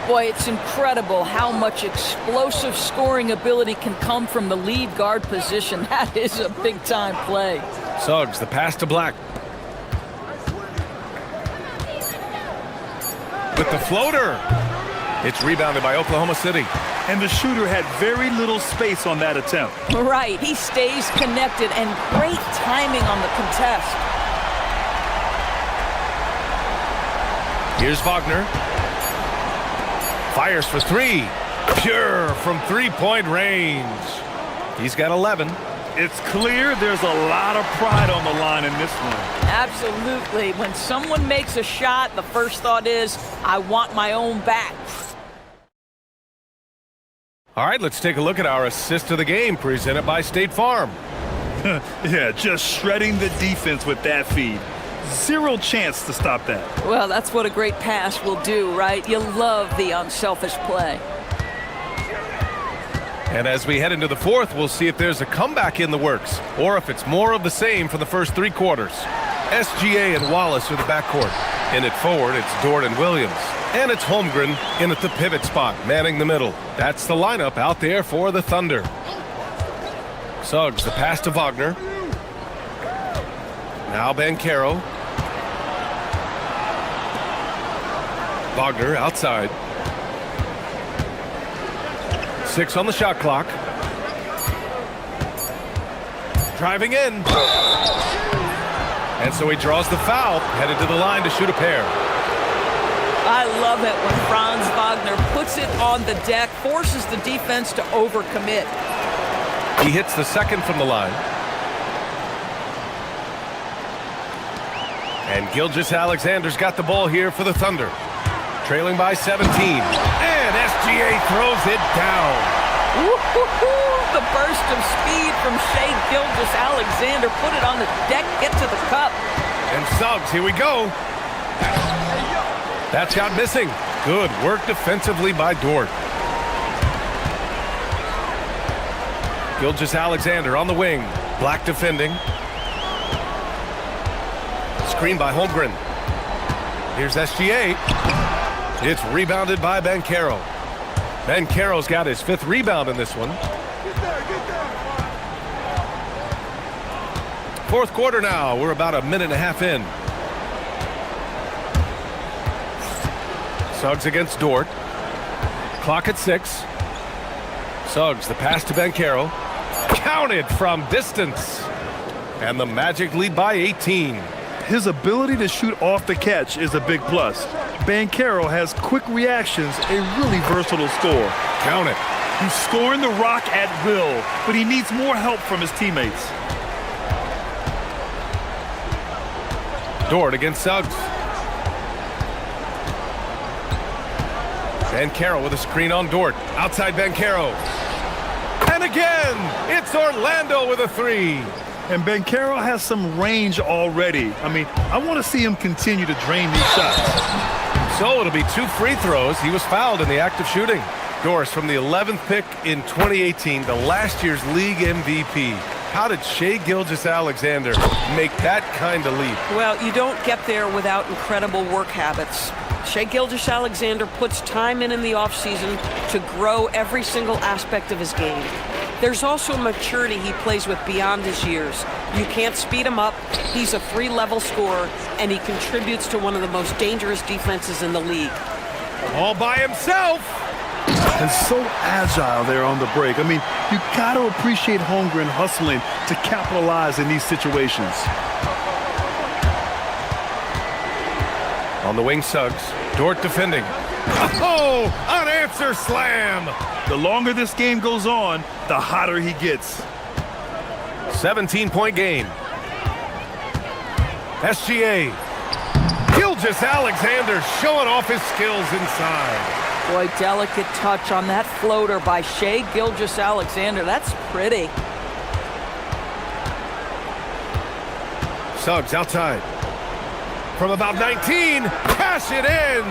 Boy, it's incredible how much explosive scoring ability can come from the lead guard position. That is a big-time play. Suggs, the pass to Black. With the floater. It's rebounded by Oklahoma City. And the shooter had very little space on that attempt. Right, he stays connected, and great timing on the contest. Here's Wagner. Fires for 3. Pure from three-point range. He's got 11. It's clear there's a lot of pride on the line in this one. Absolutely. When someone makes a shot, the first thought is, I want my own back. All right, let's take a look at our assist of the game presented by State Farm. Yeah, just shredding the defense with that feed. Zero chance to stop that. Well, that's what a great pass will do, right? You love the unselfish play. And as we head into the fourth, we'll see if there's a comeback in the works or if it's more of the same for the first three quarters. SGA and Wallace are the backcourt. In it forward, it's Dort and Williams. And it's Holmgren in at the pivot spot, manning the middle. That's the lineup out there for the Thunder. Suggs, the pass to Wagner. Now Banchero. Wagner outside. 6 on the shot clock. Driving in. And so he draws the foul, headed to the line to shoot a pair. I love it when Franz Wagner puts it on the deck, forces the defense to overcommit. He hits the second from the line. And Gilgeous-Alexander's got the ball here for the Thunder. Trailing by 17. And SGA throws it down. The burst of speed from Shai Gilgeous-Alexander. Put it on the deck, get to the cup. And Suggs, here we go. That shot missing. Good work defensively by Dort. Gilgeous-Alexander on the wing. Black defending. Screen by Holmgren. Here's SGA. It's rebounded by Banchero. Banchero's got his 5th rebound in this one. Fourth quarter now. We're about a minute and a half in. Suggs against Dort. Clock at 6. Suggs, the pass to Banchero. Counted from distance. And the Magic lead by 18. His ability to shoot off the catch is a big plus. Banchero has quick reactions, a really versatile scorer. Count it. He's scoring the rock at will, but he needs more help from his teammates. Dort against Suggs. Banchero with a screen on Dort. Outside Banchero. And again, it's Orlando with a 3. And Banchero has some range already. I mean, I want to see him continue to drain these shots. So it'll be 2 free throws. He was fouled in the act of shooting. Doris from the 11th pick in 2018, the last year's league MVP. How did Shai Gilgeous-Alexander make that kind of leap? Well, you don't get there without incredible work habits. Shai Gilgeous-Alexander puts time in the offseason to grow every single aspect of his game. There's also maturity he plays with beyond his years. You can't speed him up. He's a 3-level scorer, and he contributes to one of the most dangerous defenses in the league. All by himself. And so agile there on the break. I mean, you got to appreciate Holmgren hustling to capitalize in these situations. On the wing, Suggs. Dort defending. Oh, unanswered slam. The longer this game goes on, the hotter he gets. 17-point game. SGA. Gilgeous-Alexander showing off his skills inside. Boy, delicate touch on that floater by Shai Gilgeous-Alexander. That's pretty. Suggs outside. From about 19, cash it in.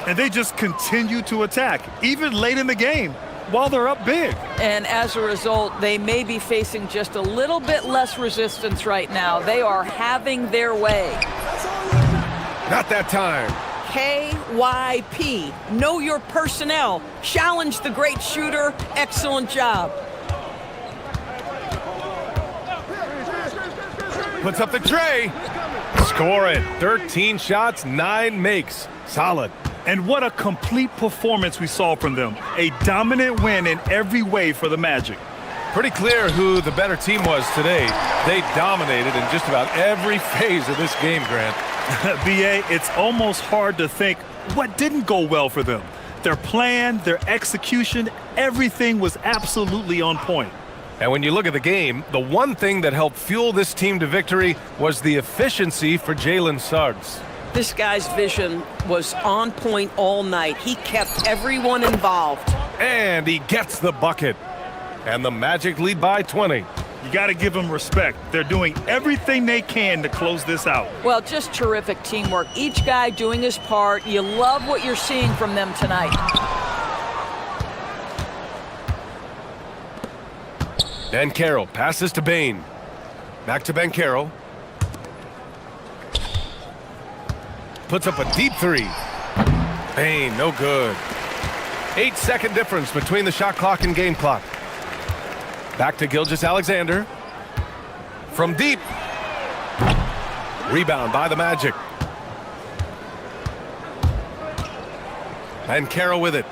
And they just continue to attack, even late in the game, while they're up big. And as a result, they may be facing just a little bit less resistance right now. They are having their way. Not that time. KYP. Know your personnel. Challenge the great shooter. Excellent job. Puts up the tray. Score it. 13 shots, 9 makes. Solid. And what a complete performance we saw from them. A dominant win in every way for the Magic. Pretty clear who the better team was today. They dominated in just about every phase of this game, Grant. BA, it's almost hard to think what didn't go well for them. Their plan, their execution, everything was absolutely on point. And when you look at the game, the one thing that helped fuel this team to victory was the efficiency for Jalen Suggs. This guy's vision was on point all night. He kept everyone involved. And he gets the bucket. And the Magic lead by 20. You got to give them respect. They're doing everything they can to close this out. Well, just terrific teamwork. Each guy doing his part. You love what you're seeing from them tonight. Banchero passes to Bain. Back to Banchero. Puts up a deep three. Bain, no good. 8-second difference between the shot clock and game clock. Back to Gilgeous-Alexander. From deep. Rebound by the Magic. Banchero with it.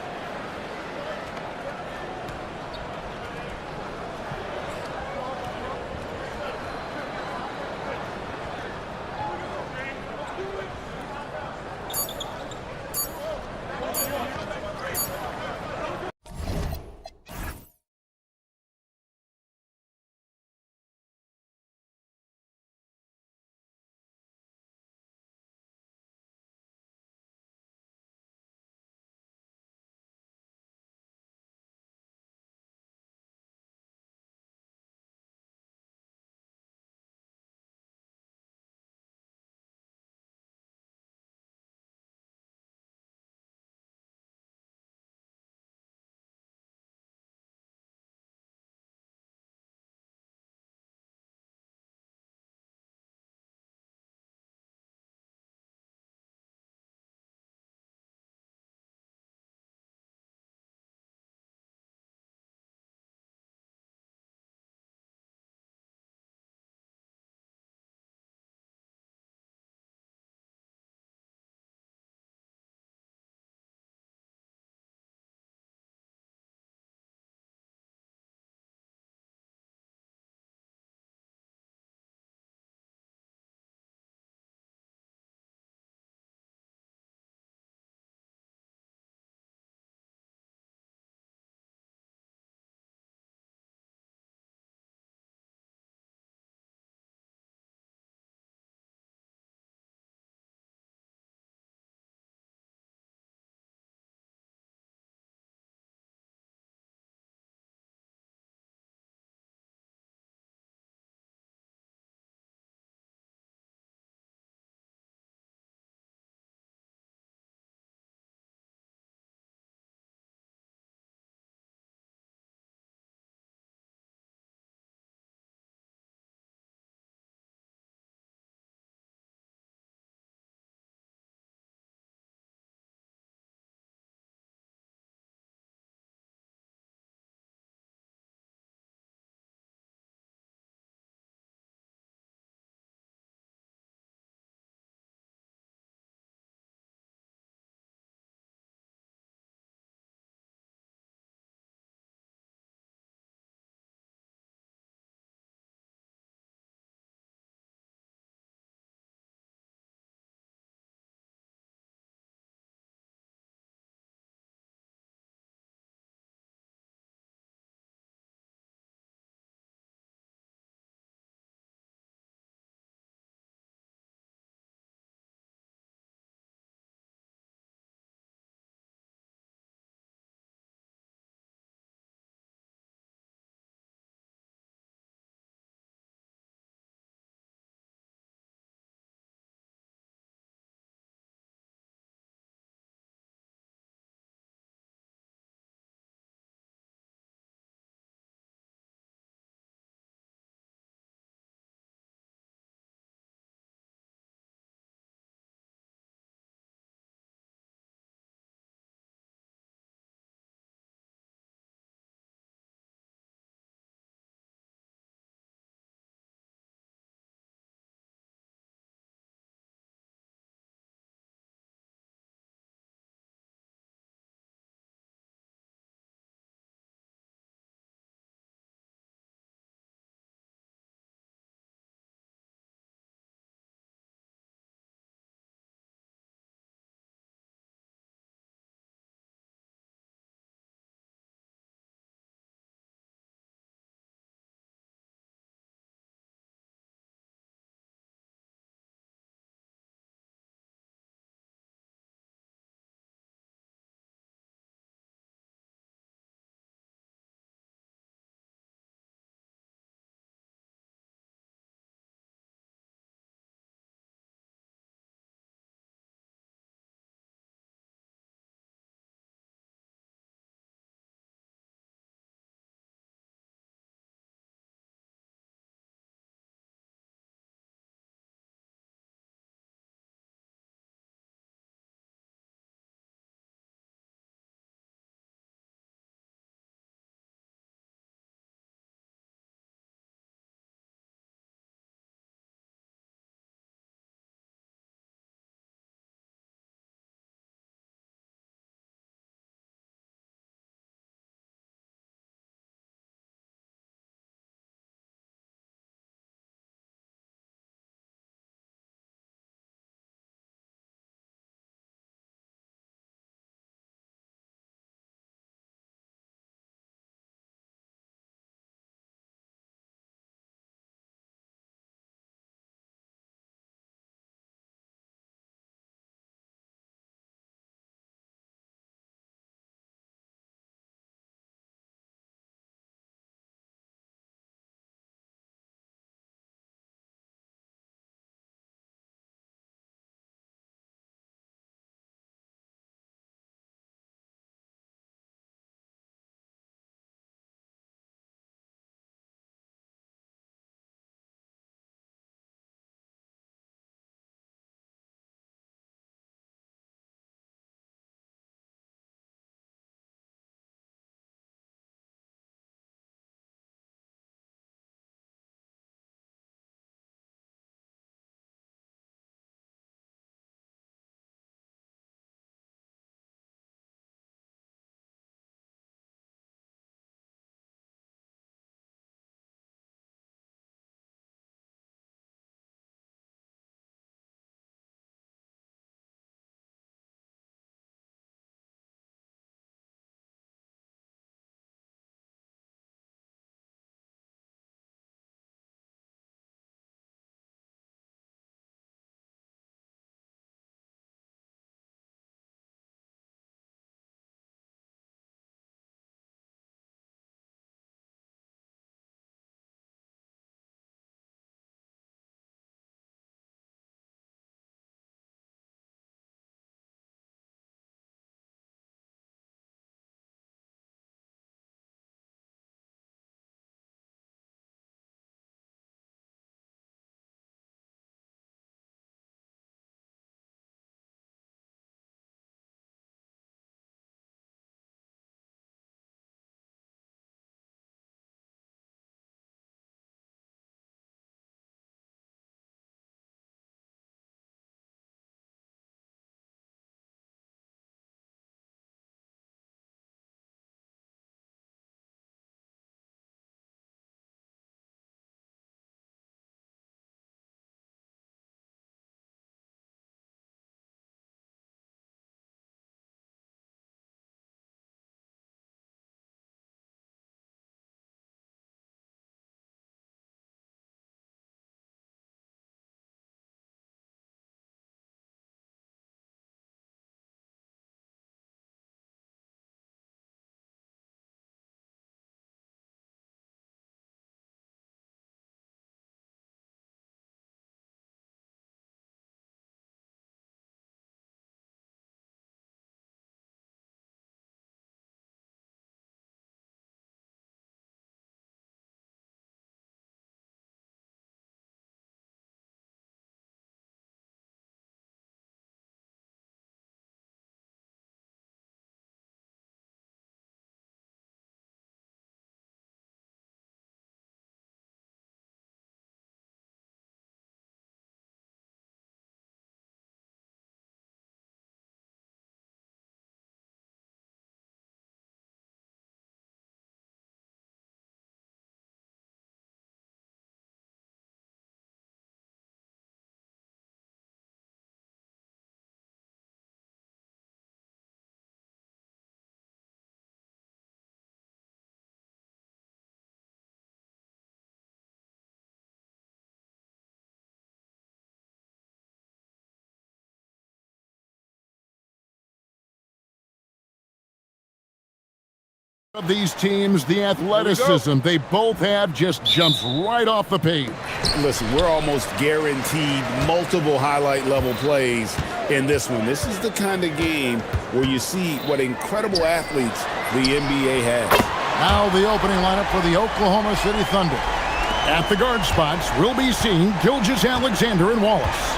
Of these teams, the athleticism they both have just jumps right off the page. Listen, we're almost guaranteed multiple highlight level plays in this one. This is the kind of game where you see what incredible athletes the NBA has. Now the opening lineup for the Oklahoma City Thunder. At the guard spots, we'll be seeing Gilgeous-Alexander and Wallace.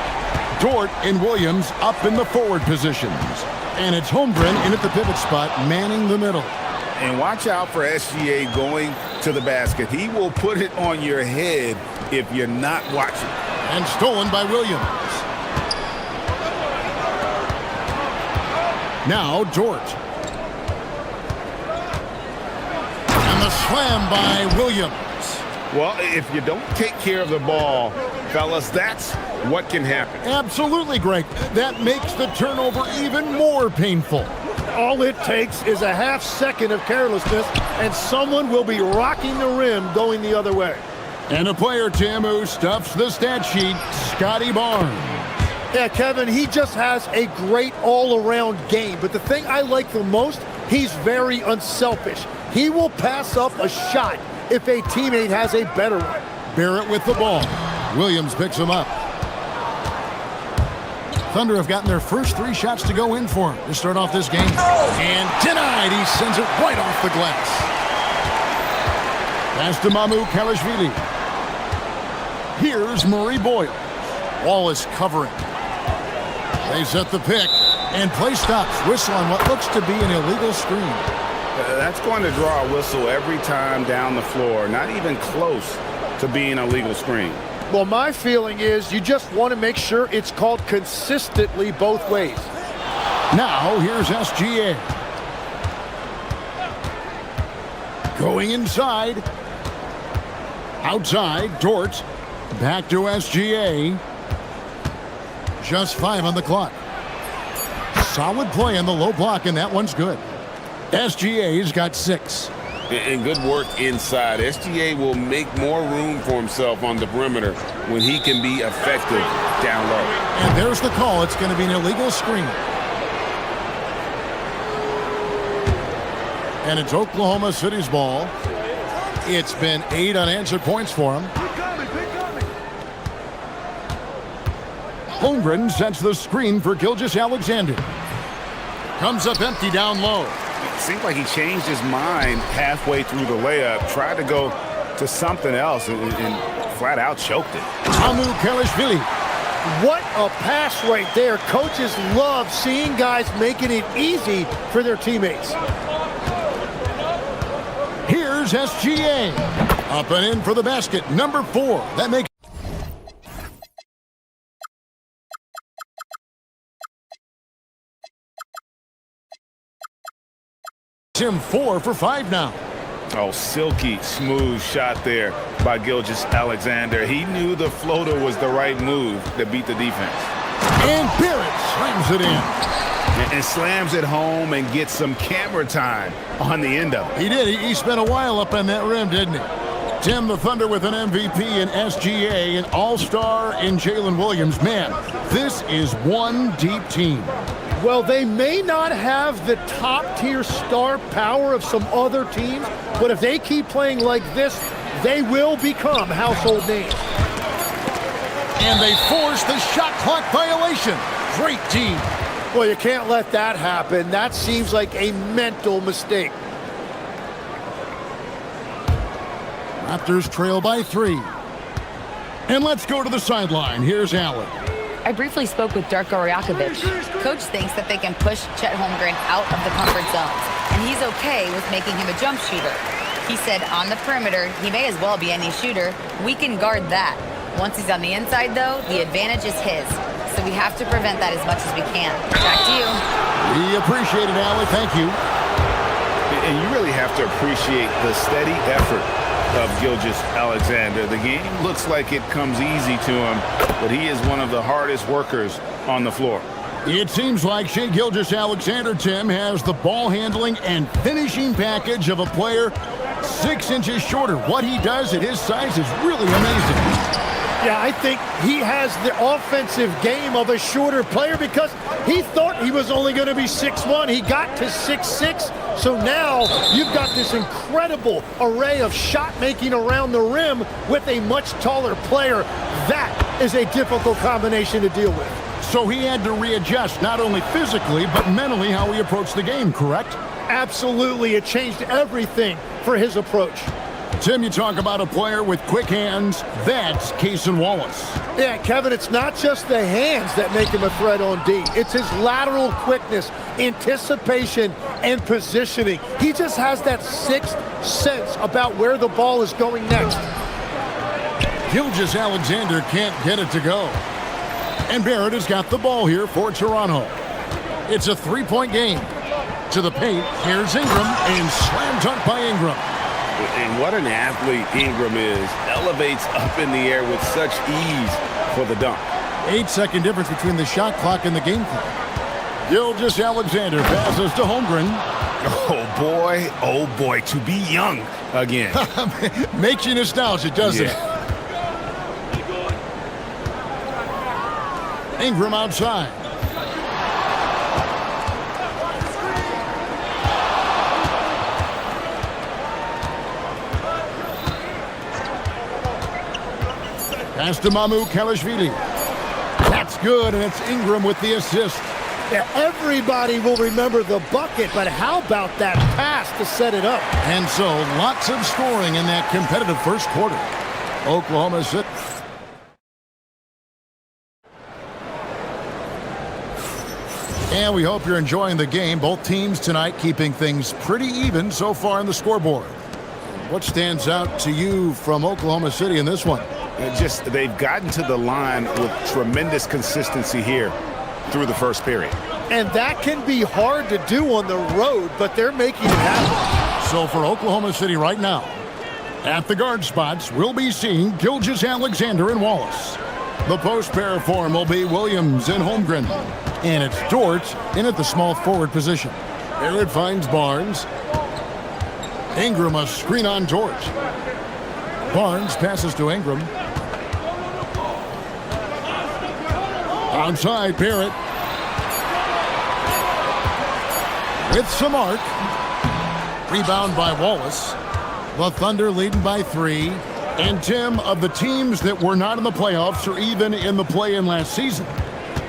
Dort and Williams up in the forward positions. And it's Holmgren in at the pivot spot, manning the middle. And watch out for SGA going to the basket. He will put it on your head if you're not watching. And stolen by Williams. Now Dort. And the slam by Williams. Well, if you don't take care of the ball, fellas, that's what can happen. Absolutely, Greg. That makes the turnover even more painful. All it takes is a half second of carelessness, and someone will be rocking the rim going the other way. And a player, Tim, who stuffs the stat sheet, Scotty Barnes. Yeah, Kevin, he just has a great all-around game. But the thing I like the most, he's very unselfish. He will pass up a shot if a teammate has a better one. Barrett with the ball. Williams picks him up. Thunder have gotten their first 3 shots to go in for him to start off this game. And denied. He sends it right off the glass. Pass to Mamu Kalashvili. Here's Murray Boyle. Wallace covering. They set the pick. And play stops. Whistle on what looks to be an illegal screen. That's going to draw a whistle every time down the floor. Not even close to being a legal screen. Well, my feeling is you just want to make sure it's called consistently both ways. Now, here's SGA. Going inside. Outside, Dort. Back to SGA. Just 5 on the clock. Solid play on the low block, and that one's good. SGA's got 6. And good work inside. SGA will make more room for himself on the perimeter when he can be effective down low. And there's the call. It's going to be an illegal screen. And it's Oklahoma City's ball. It's been 8 unanswered points for him. Holmgren sets the screen for Gilgeous-Alexander. Comes up empty down low. Seems like he changed his mind halfway through the layup, tried to go to something else, and flat out choked it. Mamu Kalashvili. What a pass right there. Coaches love seeing guys making it easy for their teammates. Here's SGA. Up and in for the basket. Number 4. That makes him 4 for 5 now. Oh, silky smooth shot there by Gilgeous-Alexander. He knew the floater was the right move to beat the defense. And Barrett slams it in. And slams it home and gets some camera time on the end of it. He did. He spent a while up on that rim, didn't he? Tim, the Thunder with an MVP in SGA, an all-star in Jalen Williams. Man, this is one deep team. Well, they may not have the top-tier star power of some other teams, but if they keep playing like this, they will become household names. And they force the shot clock violation. Great team. Well, you can't let that happen. That seems like a mental mistake. Raptors trail by 3. And let's go to the sideline. Here's Allen. I briefly spoke with Darko Rajakovic. Coach thinks that they can push Chet Holmgren out of the comfort zones, and he's okay with making him a jump shooter. He said on the perimeter, he may as well be any shooter. We can guard that. Once he's on the inside, though, the advantage is his. So we have to prevent that as much as we can. Back to you. We appreciate it, Allie. Thank you. And you really have to appreciate the steady effort of Gilgeous-Alexander. The game looks like it comes easy to him, but he is one of the hardest workers on the floor. It seems like Shai Gilgeous-Alexander, Tim, has the ball handling and finishing package of a player 6 inches shorter. What he does at his size is really amazing. Yeah, I think he has the offensive game of a shorter player because he thought he was only going to be 6'1". He got to 6'6". So now you've got this incredible array of shot making around the rim with a much taller player. That is a difficult combination to deal with. So he had to readjust not only physically but mentally how he approached the game, correct? Absolutely. It changed everything for his approach. Tim, you talk about a player with quick hands. That's Cason Wallace. Yeah, Kevin, it's not just the hands that make him a threat on D. It's his lateral quickness, anticipation, and positioning. He just has that sixth sense about where the ball is going next. Gilgeous-Alexander can't get it to go. And Barrett has got the ball here for Toronto. It's a three-point game. To the paint, here's Ingram, and slam dunk by Ingram. And what an athlete Ingram is. Elevates up in the air with such ease for the dunk. 8-second difference between the shot clock and the game clock. Gilgeous-Alexander passes to Holmgren. Oh boy, to be young again. Makes you nostalgic, doesn't it? Ingram outside. Pass to Mamu Kalashvili. That's good, and it's Ingram with the assist. Yeah, everybody will remember the bucket, but how about that pass to set it up? And so, lots of scoring in that competitive first quarter. Oklahoma City. And we hope you're enjoying the game. Both teams tonight keeping things pretty even so far on the scoreboard. What stands out to you from Oklahoma City in this one? Just they've gotten to the line with tremendous consistency here through the first period. And that can be hard to do on the road, but they're making it happen. So for Oklahoma City right now, at the guard spots, we'll be seeing Gilgeous-Alexander and Wallace. The post pair form will be Williams and Holmgren. And it's Dort in at the small forward position. Barrett finds Barnes. Ingram a screen on Dort. Barnes passes to Ingram. Outside, Barrett. With some arc. Rebound by Wallace. The Thunder leading by 3. And Tim, of the teams that were not in the playoffs or even in the play-in last season,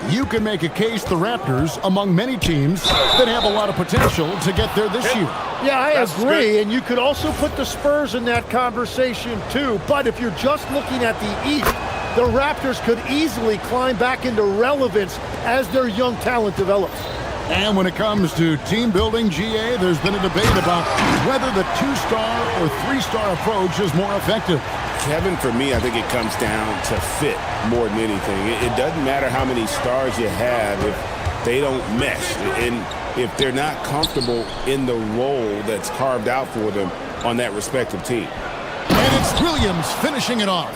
you can make a case the Raptors among many teams that have a lot of potential to get there this year. Yeah, I agree, and you could also put the Spurs in that conversation too. But if you're just looking at the East, the Raptors could easily climb back into relevance as their young talent develops. And when it comes to team building, GA, there's been a debate about whether the 2-star or 3-star approach is more effective. Kevin, for me, I think it comes down to fit more than anything. It doesn't matter how many stars you have if they don't mesh. And if they're not comfortable in the role that's carved out for them on that respective team. And it's Williams finishing it off.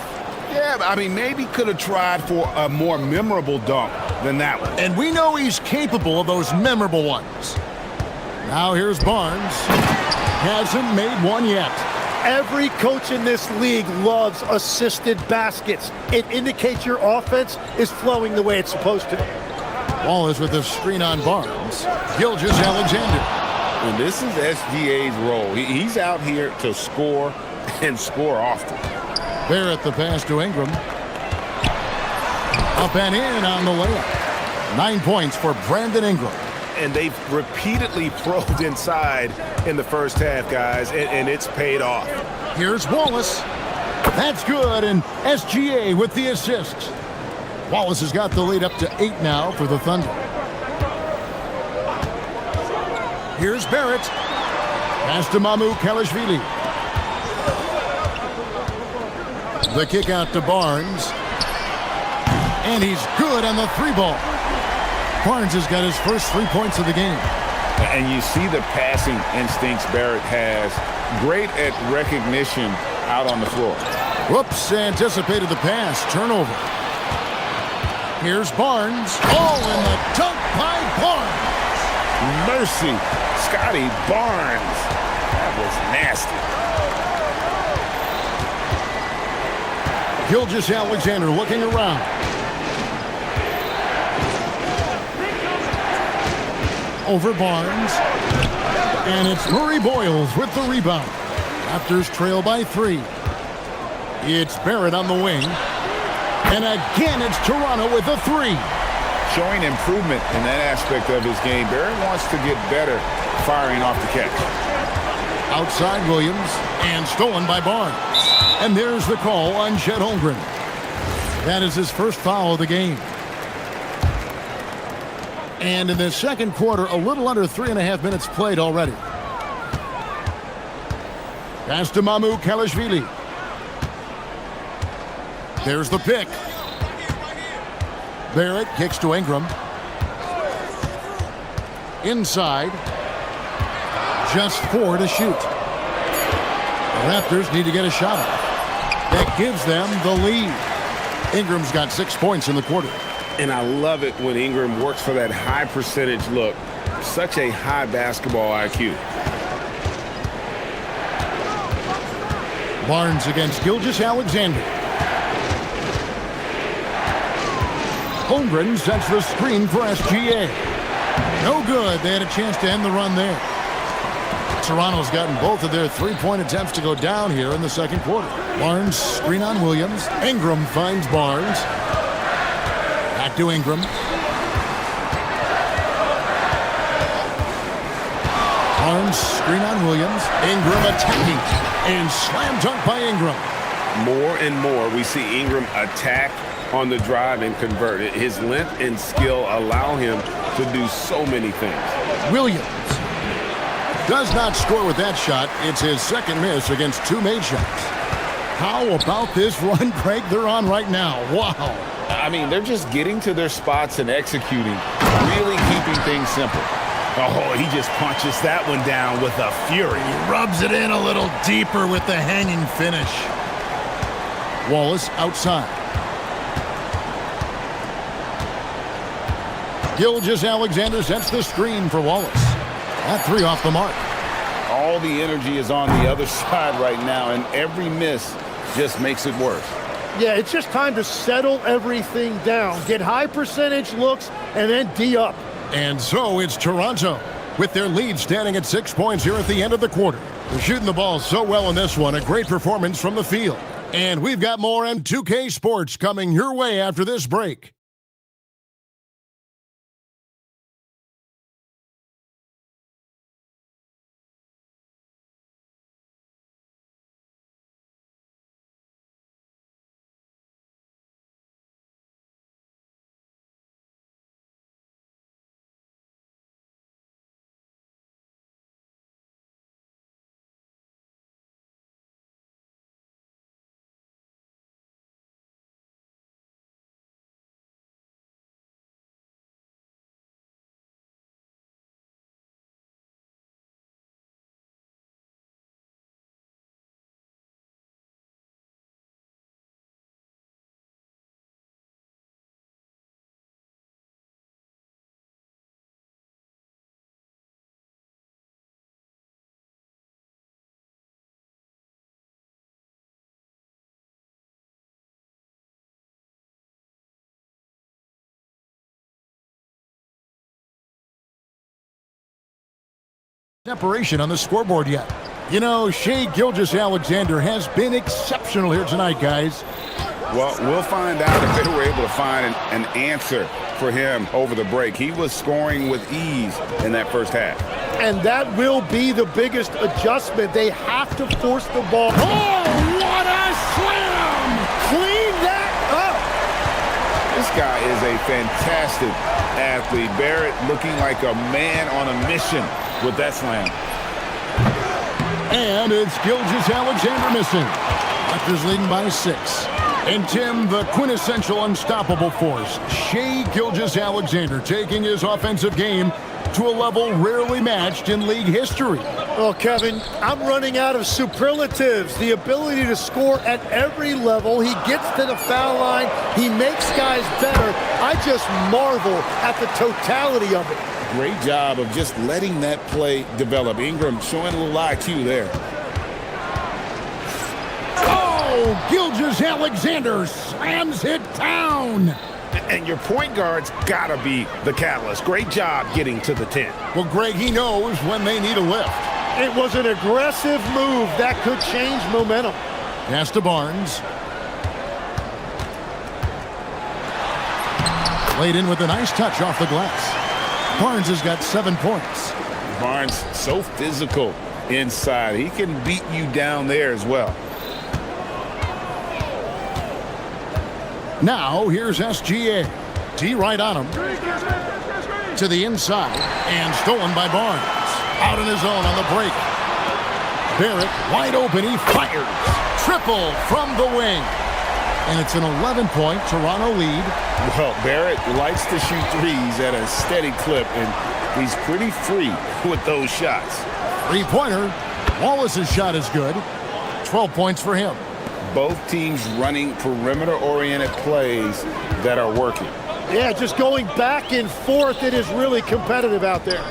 Yeah, I mean, maybe could have tried for a more memorable dunk than that one. And we know he's capable of those memorable ones. Now here's Barnes. Hasn't made one yet. Every coach in this league loves assisted baskets. It indicates your offense is flowing the way it's supposed to. Wallace with a screen on Barnes. Gilgeous-Alexander. And this is SGA's role. He's out here to score and score often. Barrett the pass to Ingram. Up and in on the layup. 9 points for Brandon Ingram. And they've repeatedly probed inside in the first half, guys, and it's paid off. Here's Wallace. That's good, and SGA with the assist. Wallace has got the lead up to 8 now for the Thunder. Here's Barrett. Pass to Mamu Kalashvili. The kick out to Barnes. And he's good on the 3-ball. Barnes has got his first 3 points of the game. And you see the passing instincts Barrett has. Great at recognition out on the floor. Whoops, anticipated the pass. Turnover. Here's Barnes. Oh, and the dunk by Barnes. Mercy. Scotty Barnes. That was nasty. Gilgeous-Alexander looking around. Over Barnes. And it's Murray Boyles with the rebound. Raptors trail by 3. It's Barrett on the wing. And again, it's Toronto with a 3. Showing improvement in that aspect of his game. Barrett wants to get better firing off the catch. Outside Williams, and stolen by Barnes. And there's the call on Chet Holmgren. That is his first foul of the game. And in the second quarter, a little under 3.5 minutes played already. Pass to Mamu Kalashvili. There's the pick. Barrett kicks to Ingram. Inside. Just 4 to shoot. The Raptors need to get a shot off. That gives them the lead. Ingram's got 6 points in the quarter. And I love it when Ingram works for that high percentage look. Such a high basketball IQ. Barnes against Gilgeous-Alexander. Holmgren sets the screen for SGA. No good. They had a chance to end the run there. Toronto's gotten both of their 3-point attempts to go down here in the second quarter. Barnes screen on Williams. Ingram finds Barnes. Back to Ingram. Barnes screen on Williams. Ingram attacking. And slam dunk by Ingram. More and more we see Ingram attack on the drive and convert. His length and skill allow him to do so many things. Williams does not score with that shot. It's his second miss against 2 made shots. How about this run, Craig, they're on right now? Wow. I mean, they're just getting to their spots and executing, really keeping things simple. Oh, he just punches that one down with a fury. He rubs it in a little deeper with the hanging finish. Wallace outside. Gilgeous-Alexander sets the screen for Wallace. That 3 off the mark. All the energy is on the other side right now, and every miss just makes it worse. Yeah, it's just time to settle everything down. Get high percentage looks and then D up. And so it's Toronto with their lead standing at 6 points here at the end of the quarter. They're shooting the ball so well in this one. A great performance from the field. And we've got more M2K Sports coming your way after this break. Separation on the scoreboard yet. You know, Shai Gilgeous-Alexander has been exceptional here tonight, guys. Well, we'll find out if they were able to find an answer for him over the break. He was scoring with ease in that first half. And that will be the biggest adjustment. They have to force the ball. Oh, what a slam! Clean that up! This guy is a fantastic athlete. Barrett looking like a man on a mission with that slam. And it's Gilgeous-Alexander missing. Raptors leading by 6. And Tim, the quintessential unstoppable force, Shai Gilgeous-Alexander taking his offensive game to a level rarely matched in league history. Well, Kevin, I'm running out of superlatives. The ability to score at every level. He gets to the foul line. He makes guys better. I just marvel at the totality of it. Great job of just letting that play develop. Ingram showing a little IQ there. Oh, Oh, Gilgeous-Alexander slams it down. And your point guard's got to be the catalyst. Great job getting to the 10. Well, Greg, he knows when they need a lift. It was an aggressive move that could change momentum. Pass to Barnes. Laid in with a nice touch off the glass. Barnes has got 7 points. Barnes, so physical inside. He can beat you down there as well. Now, here's SGA. D right on him. To the inside. And stolen by Barnes. Out on his own on the break. Barrett wide open. He fires. Triple from the wing. And it's an 11-point Toronto lead. Well, Barrett likes to shoot threes at a steady clip, and he's pretty free with those shots. Three-pointer. Wallace's shot is good. 12 points for him. Both teams running perimeter-oriented plays that are working. Yeah, just going back and forth. It is really competitive out there.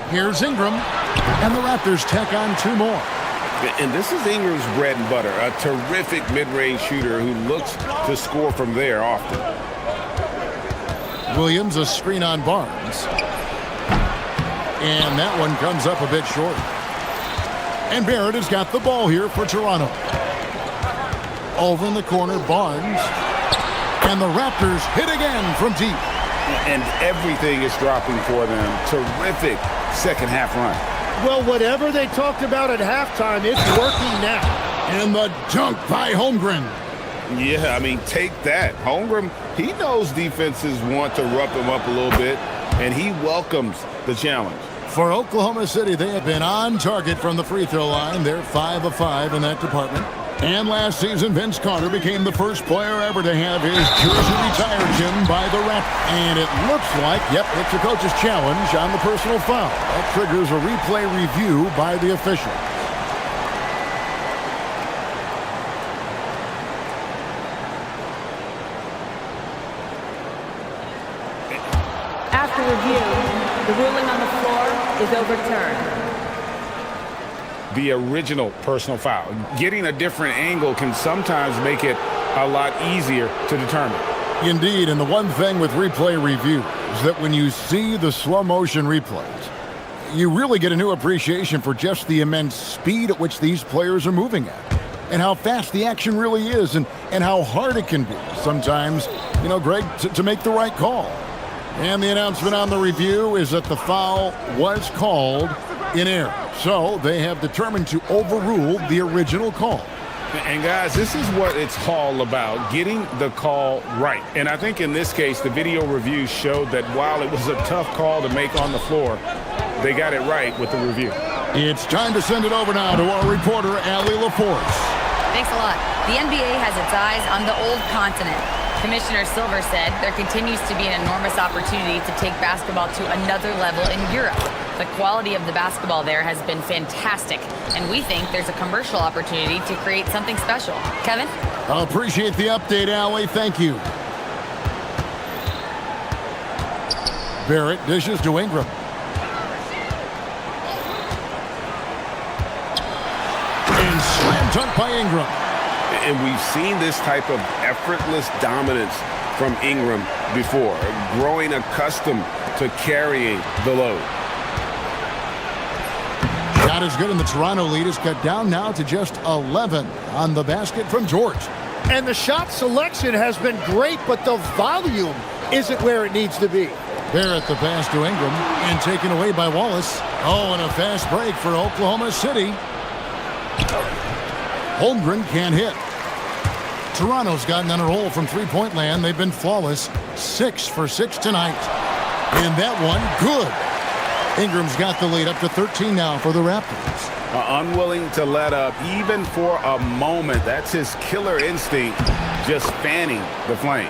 Here's Ingram. And the Raptors tack on 2 more. And this is Ingram's bread and butter, a terrific mid-range shooter who looks to score from there often. Williams, a screen on Barnes. And that one comes up a bit short. And Barrett has got the ball here for Toronto. Over in the corner, Barnes. And the Raptors hit again from deep. And everything is dropping for them. Terrific second half run. Well, whatever they talked about at halftime, it's working now. And the dunk by Holmgren. Yeah, I mean, take that. Holmgren, he knows defenses want to rough him up a little bit, and he welcomes the challenge. For Oklahoma City, they have been on target from the free throw line. They're 5 of 5 in that department. And last season, Vince Carter became the first player ever to have his jersey retired, Jim, by the Raptors. And it looks like, yep, it's the coach's challenge on the personal foul. That triggers a replay review by the official. After review, the ruling on the floor is overturned. The original personal foul. Getting a different angle can sometimes make it a lot easier to determine. Indeed, and the one thing with replay review is that when you see the slow motion replays, you really get a new appreciation for just the immense speed at which these players are moving at, and how fast the action really is, and how hard it can be sometimes, you know, Greg, to make the right call. And the announcement on the review is that the foul was called in error. So they have determined to overrule the original call. And guys, this is what it's all about, getting the call right. And I think in this case, the video review showed that while it was a tough call to make on the floor, they got it right with the review. It's time to send it over now to our reporter, Allie LaForce. Thanks a lot. The NBA has its eyes on the old continent. Commissioner Silver said there continues to be an enormous opportunity to take basketball to another level in Europe. The quality of the basketball there has been fantastic, and we think there's a commercial opportunity to create something special. Kevin? I appreciate the update, Allie. Thank you. Barrett dishes to Ingram. And slam dunk by Ingram. And we've seen this type of effortless dominance from Ingram before, growing accustomed to carrying the load. Shot is good, and the Toronto lead is cut down now to just 11 on the basket from George. And the shot selection has been great, but the volume isn't where it needs to be. Barrett the pass to Ingram, and taken away by Wallace. Oh, and a fast break for Oklahoma City. Holmgren can't hit. Toronto's gotten on a roll from three-point land. They've been flawless. 6 for 6 tonight. And that one, good. Ingram's got the lead up to 13 now for the Raptors. Unwilling to let up even for a moment. That's his killer instinct, just fanning the flames.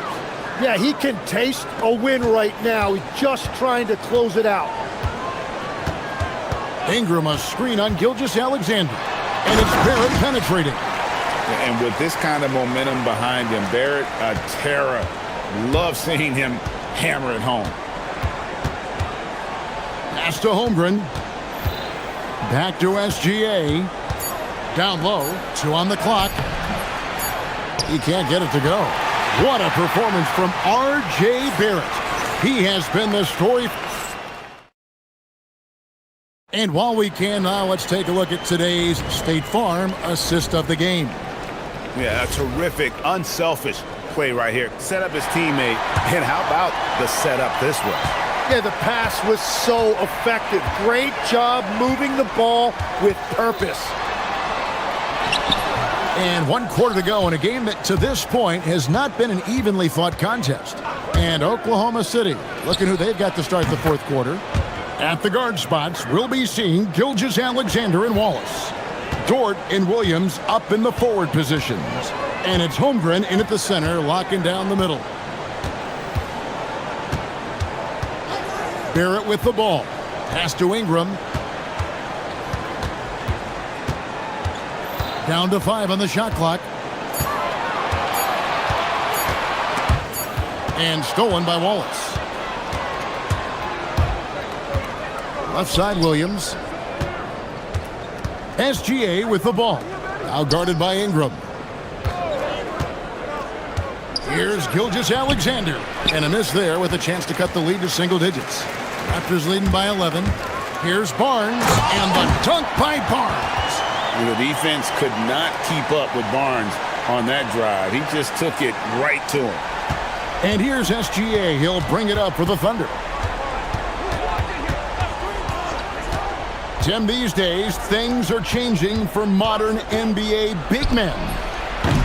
Yeah, he can taste a win right now. He's just trying to close it out. Ingram a screen on Gilgeous-Alexander. And it's Barrett penetrating. And with this kind of momentum behind him, Barrett, a terror. Love seeing him hammer it home. Pass to Holmgren. Back to SGA. Down low, 2 on the clock. He can't get it to go. What a performance from R.J. Barrett. He has been the story. And while we can now, let's take a look at today's State Farm assist of the game. Yeah, a terrific, unselfish play right here. Set up his teammate, and how about the setup this way? Yeah, the pass was so effective. Great job moving the ball with purpose. And 1 quarter to go in a game that to this point has not been an evenly fought contest. And Oklahoma City, looking who they've got to start the 4th quarter. At the guard spots, we'll be seeing Gilgeous-Alexander and Wallace. Dort and Williams up in the forward positions. And it's Holmgren in at the center, locking down the middle. Barrett with the ball. Pass to Ingram. Down to 5 on the shot clock. And stolen by Wallace. Left side, Williams. SGA with the ball. Now guarded by Ingram. Here's Gilgeous-Alexander. And a miss there with a chance to cut the lead to single digits. Raptors leading by 11. Here's Barnes. And the dunk by Barnes. The defense could not keep up with Barnes on that drive. He just took it right to him. And here's SGA. He'll bring it up for the Thunder. Tim, these days, things are changing for modern NBA big men.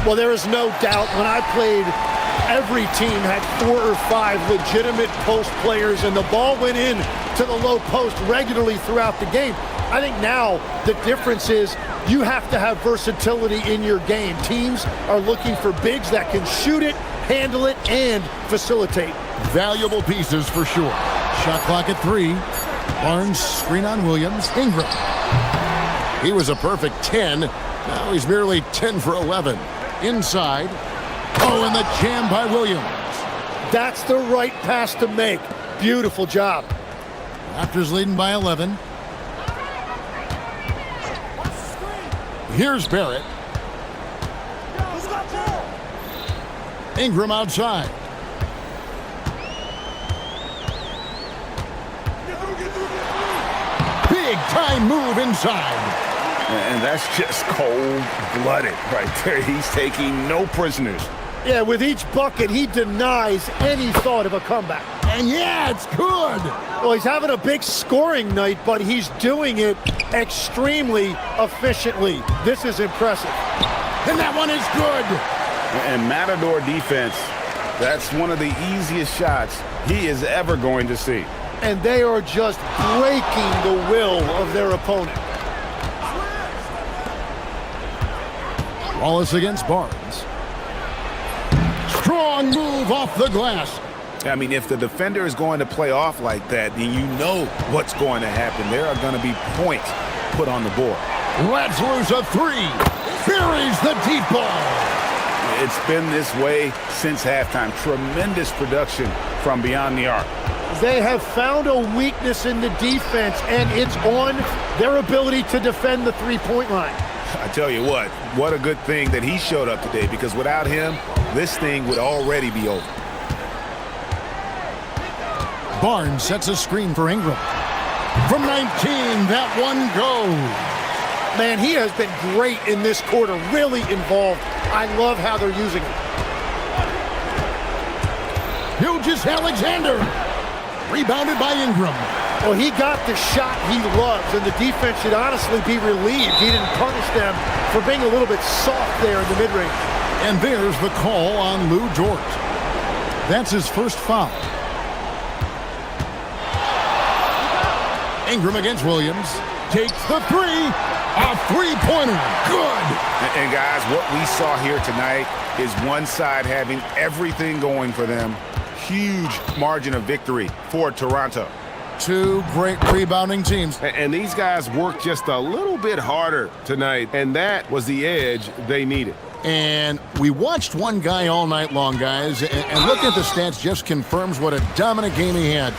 Well, there is no doubt when I played, every team had 4 or 5 legitimate post players, and the ball went in to the low post regularly throughout the game. I think now the difference is you have to have versatility in your game. Teams are looking for bigs that can shoot it, handle it, and facilitate. Valuable pieces for sure. Shot clock at 3. Barnes screen on Williams. Ingram. He was a perfect 10. Now he's merely 10 for 11. Inside. Oh, and the jam by Williams. That's the right pass to make. Beautiful job. Raptors leading by 11. Here's Barrett. Ingram outside. Big time move inside. And that's just cold-blooded right there. He's taking no prisoners. Yeah, with each bucket, he denies any thought of a comeback. And yeah, it's good. Well, he's having a big scoring night, but he's doing it extremely efficiently. This is impressive. And that one is good. And Matador defense, that's one of the easiest shots he is ever going to see. And they are just breaking the will of their opponent. Wallace against Barnes. Strong move off the glass. I mean, if the defender is going to play off like that, then you know what's going to happen. There are going to be points put on the board. Lets loose a 3. Buries the deep ball. It's been this way since halftime. Tremendous production from beyond the arc. They have found a weakness in the defense, and it's on their ability to defend the three-point line. I tell you what a good thing that he showed up today, because without him, this thing would already be over. Barnes sets a screen for Ingram. From 19, that one goes. Man, he has been great in this quarter, really involved. I love how they're using him. Gilgeous-Alexander. Rebounded by Ingram. Well, he got the shot he loves, and the defense should honestly be relieved. He didn't punish them for being a little bit soft there in the mid-range. And there's the call on Lou Dort. That's his first foul. Ingram against Williams. Takes the 3. A three-pointer. Good. And guys, what we saw here tonight is one side having everything going for them. Huge margin of victory for Toronto. 2 great rebounding teams. And these guys worked just a little bit harder tonight, and that was the edge they needed. And we watched one guy all night long, guys, and looking at the stats just confirms what a dominant game he had.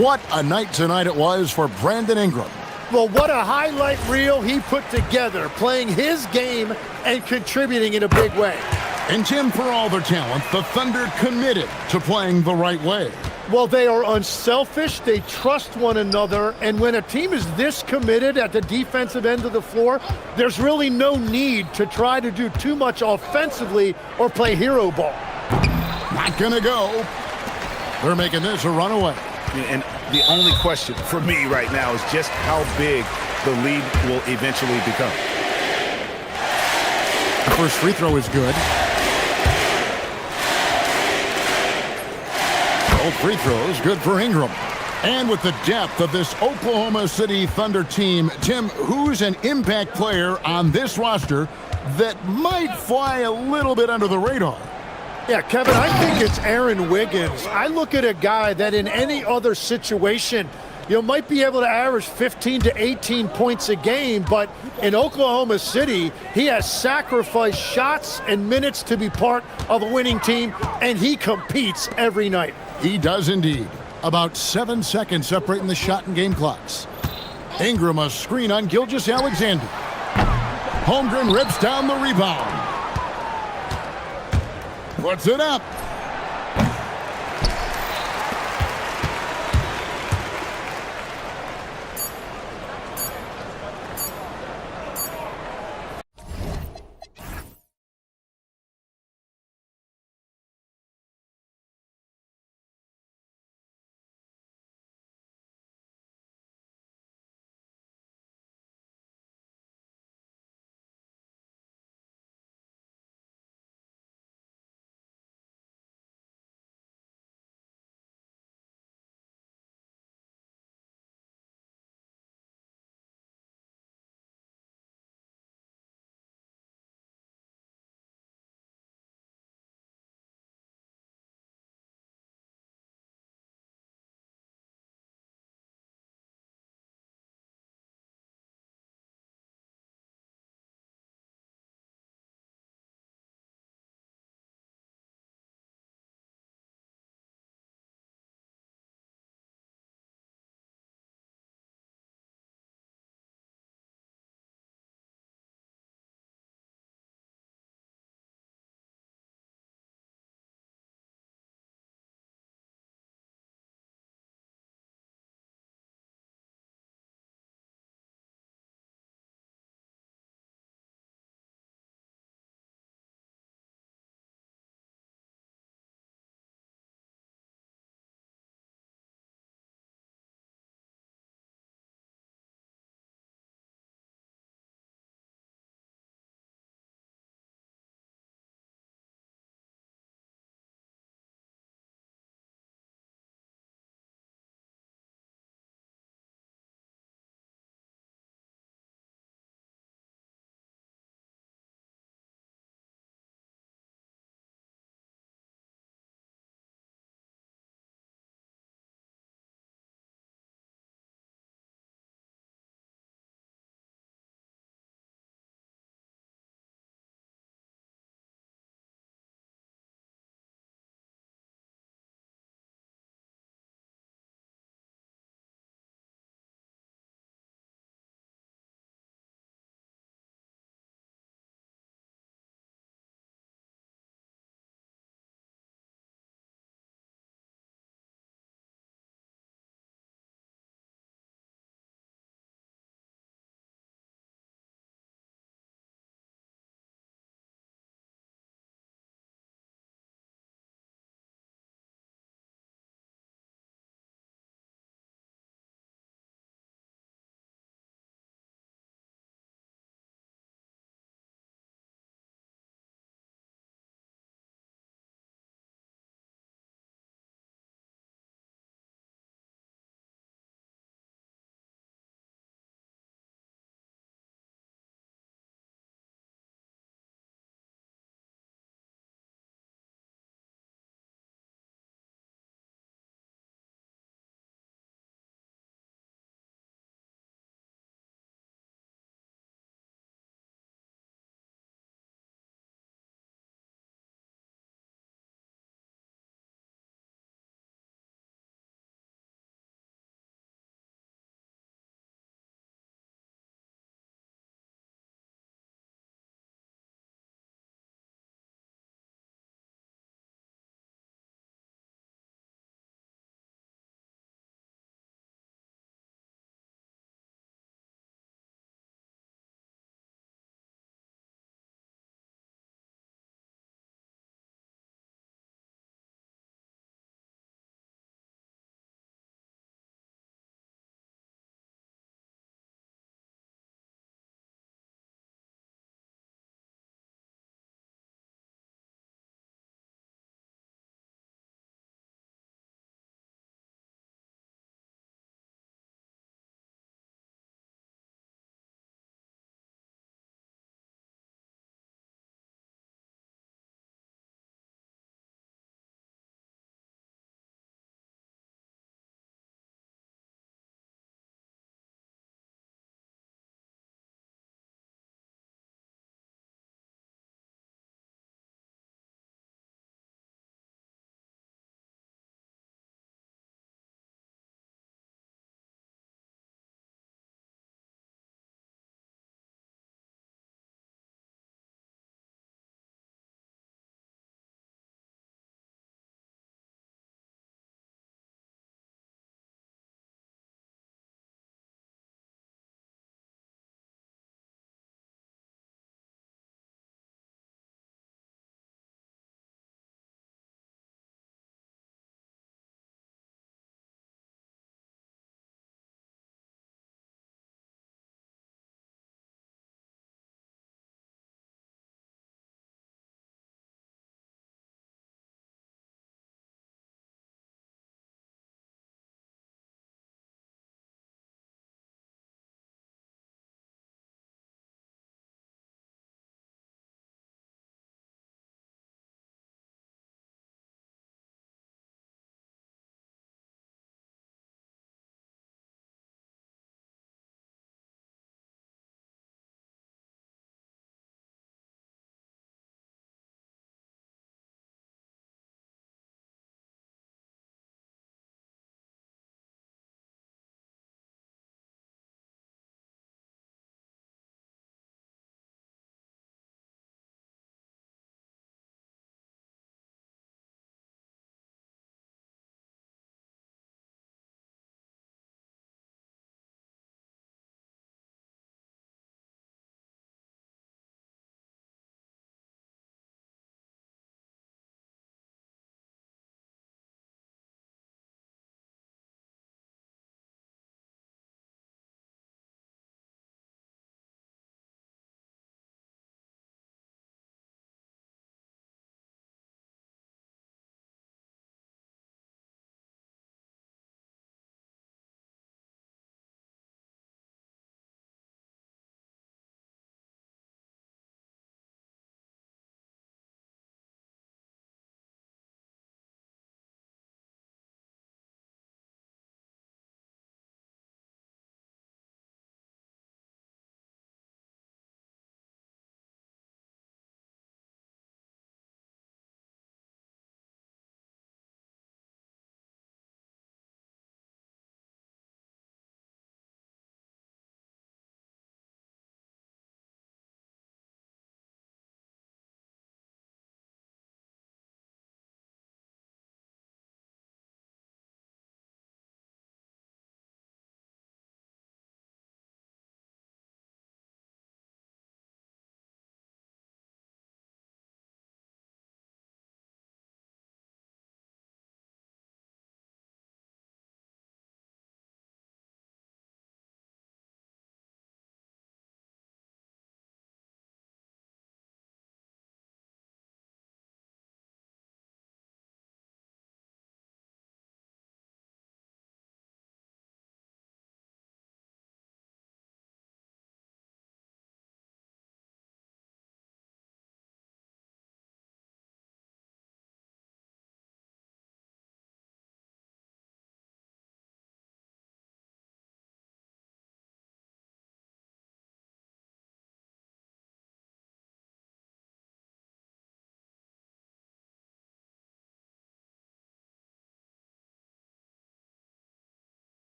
What a night tonight it was for Brandon Ingram. Well, what a highlight reel he put together, playing his game and contributing in a big way. And Tim, for all their talent, the Thunder committed to playing the right way. Well, they are unselfish, they trust one another, and when a team is this committed at the defensive end of the floor, there's really no need to try to do too much offensively or play hero ball. Not gonna go. They're making this a runaway. And the only question for me right now is just how big the lead will eventually become. The first free throw is good. Both free throws good for Ingram. And with the depth of this Oklahoma City Thunder team, Tim, who's an impact player on this roster that might fly a little bit under the radar? Yeah, Kevin, I think it's Aaron Wiggins. I look at a guy that in any other situation, might be able to average 15 to 18 points a game, but in Oklahoma City, he has sacrificed shots and minutes to be part of a winning team, and he competes every night. He does indeed. About 7 seconds separating the shot and game clocks. Ingram a screen on Gilgeous-Alexander. Holmgren rips down the rebound. Puts it up.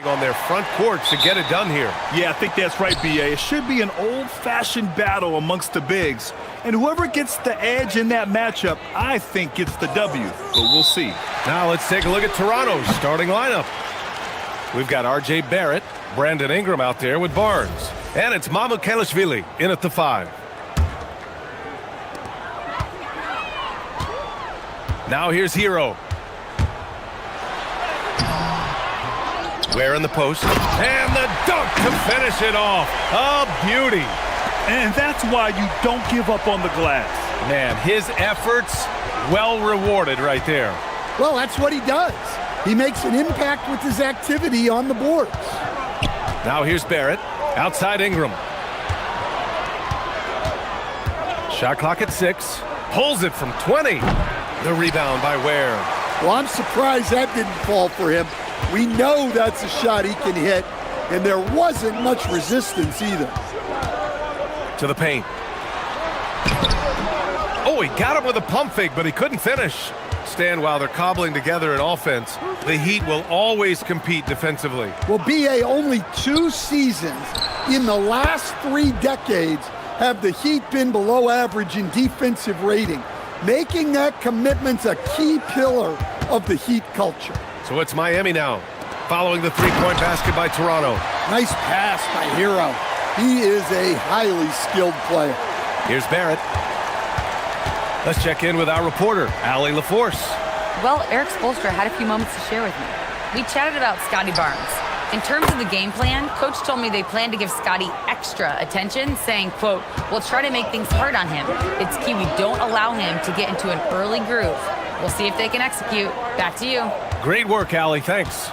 on their front court to get it done here. Yeah, I think that's right, B.A. It should be an old-fashioned battle amongst the bigs. And whoever gets the edge in that matchup, I think gets the W. But we'll see. Now let's take a look at Toronto's starting lineup. We've got R.J. Barrett, Brandon Ingram out there with Barnes. And it's Mamu Kelishvili in at the 5. Now here's Hero. Ware in the post. And the dunk to finish it off. A beauty. And that's why you don't give up on the glass. Man, his efforts well rewarded right there. Well, that's what he does. He makes an impact with his activity on the boards. Now here's Barrett. Outside Ingram. Shot clock at 6. Pulls it from 20. The rebound by Ware. Well, I'm surprised that didn't fall for him. We know that's a shot he can hit, and there wasn't much resistance either. To the paint. Oh, he got him with a pump fake, but he couldn't finish. Stan, while they're cobbling together an offense, the Heat will always compete defensively. Well, B.A., only 2 seasons in the last 3 decades have the Heat been below average in defensive rating, making that commitment a key pillar of the Heat culture. So it's Miami now, following the three-point basket by Toronto. Nice pass by Hero. He is a highly skilled player. Here's Barrett. Let's check in with our reporter, Allie LaForce. Well, Eric Spoelstra had a few moments to share with me. We chatted about Scotty Barnes. In terms of the game plan, Coach told me they plan to give Scotty extra attention, saying, quote, "We'll try to make things hard on him. It's key we don't allow him to get into an early groove. We'll see if they can execute." Back to you. Great work, Allie. Thanks.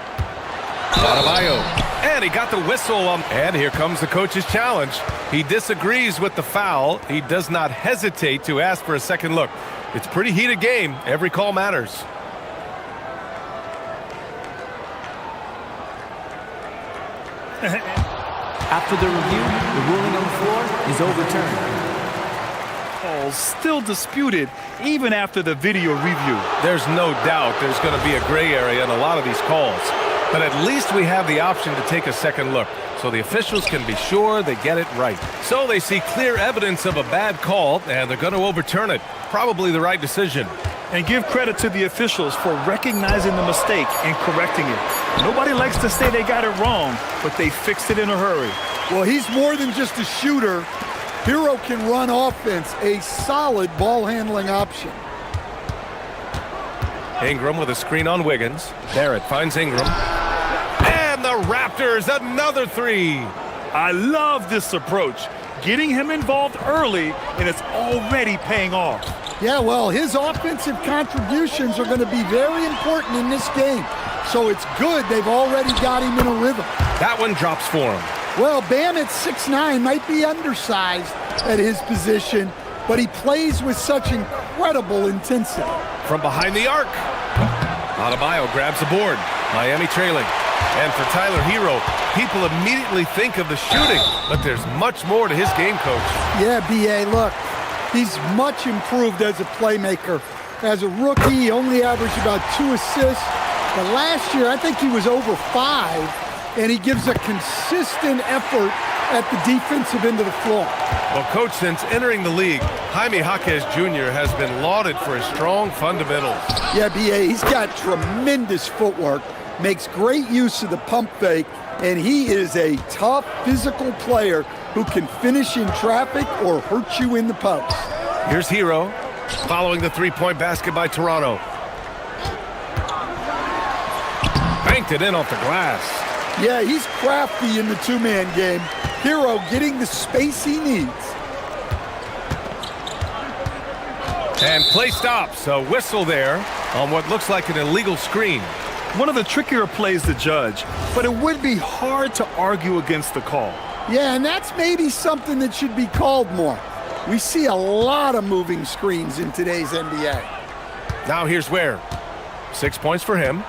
Adebayo. And he got the whistle. And here comes the coach's challenge. He disagrees with the foul. He does not hesitate to ask for a second look. It's a pretty heated game. Every call matters. After the review, the ruling on the floor is overturned. Calls still disputed even after the video review. There's no doubt there's going to be a gray area in a lot of these calls. But at least we have the option to take a second look, so the officials can be sure they get it right. So they see clear evidence of a bad call, and they're going to overturn it. Probably the right decision. And give credit to the officials for recognizing the mistake and correcting it. Nobody likes to say they got it wrong, but they fixed it in a hurry. Well, he's more than just a shooter. Hero can run offense, a solid ball handling option. Ingram with a screen on Wiggins. Barrett finds Ingram. And the Raptors, another 3. I love this approach. Getting him involved early, and it's already paying off. Yeah, well, his offensive contributions are going to be very important in this game. So it's good they've already got him in a rhythm. That one drops for him. Well, Bam at 6'9" might be undersized at his position, but he plays with such incredible intensity. From behind the arc. Adebayo grabs the board. Miami trailing. And for Tyler Hero, people immediately think of the shooting, but there's much more to his game, Coach. Yeah, B.A., look, he's much improved as a playmaker. As a rookie, he only averaged about 2 assists. But last year, I think he was over 5, and he gives a consistent effort at the defensive end of the floor. Well, Coach, since entering the league, Jaime Jaquez Jr. has been lauded for his strong fundamentals. Yeah, B.A., he's got tremendous footwork, makes great use of the pump fake, and he is a tough physical player who can finish in traffic or hurt you in the post. Here's Hero, following the three-point basket by Toronto. Banked it in off the glass. Yeah, he's crafty in the two-man game. Hero getting the space he needs. And play stops. A whistle there on what looks like an illegal screen. One of the trickier plays to judge, but it would be hard to argue against the call. Yeah, and that's maybe something that should be called more. We see a lot of moving screens in today's NBA. Now here's Ware. 6 points for him.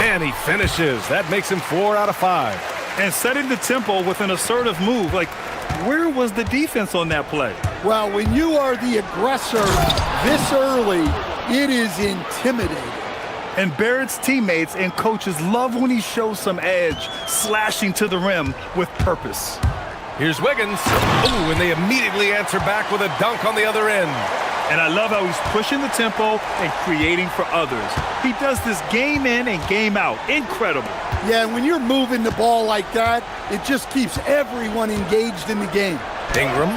And he finishes. That makes him 4 out of 5. And setting the tempo with an assertive move. Like, where was the defense on that play? Well, when you are the aggressor this early, it is intimidating. And Barrett's teammates and coaches love when he shows some edge, slashing to the rim with purpose. Here's Wiggins. Ooh, and they immediately answer back with a dunk on the other end. And I love how he's pushing the tempo and creating for others. He does this game in and game out. Incredible. Yeah, when you're moving the ball like that, it just keeps everyone engaged in the game. Ingram.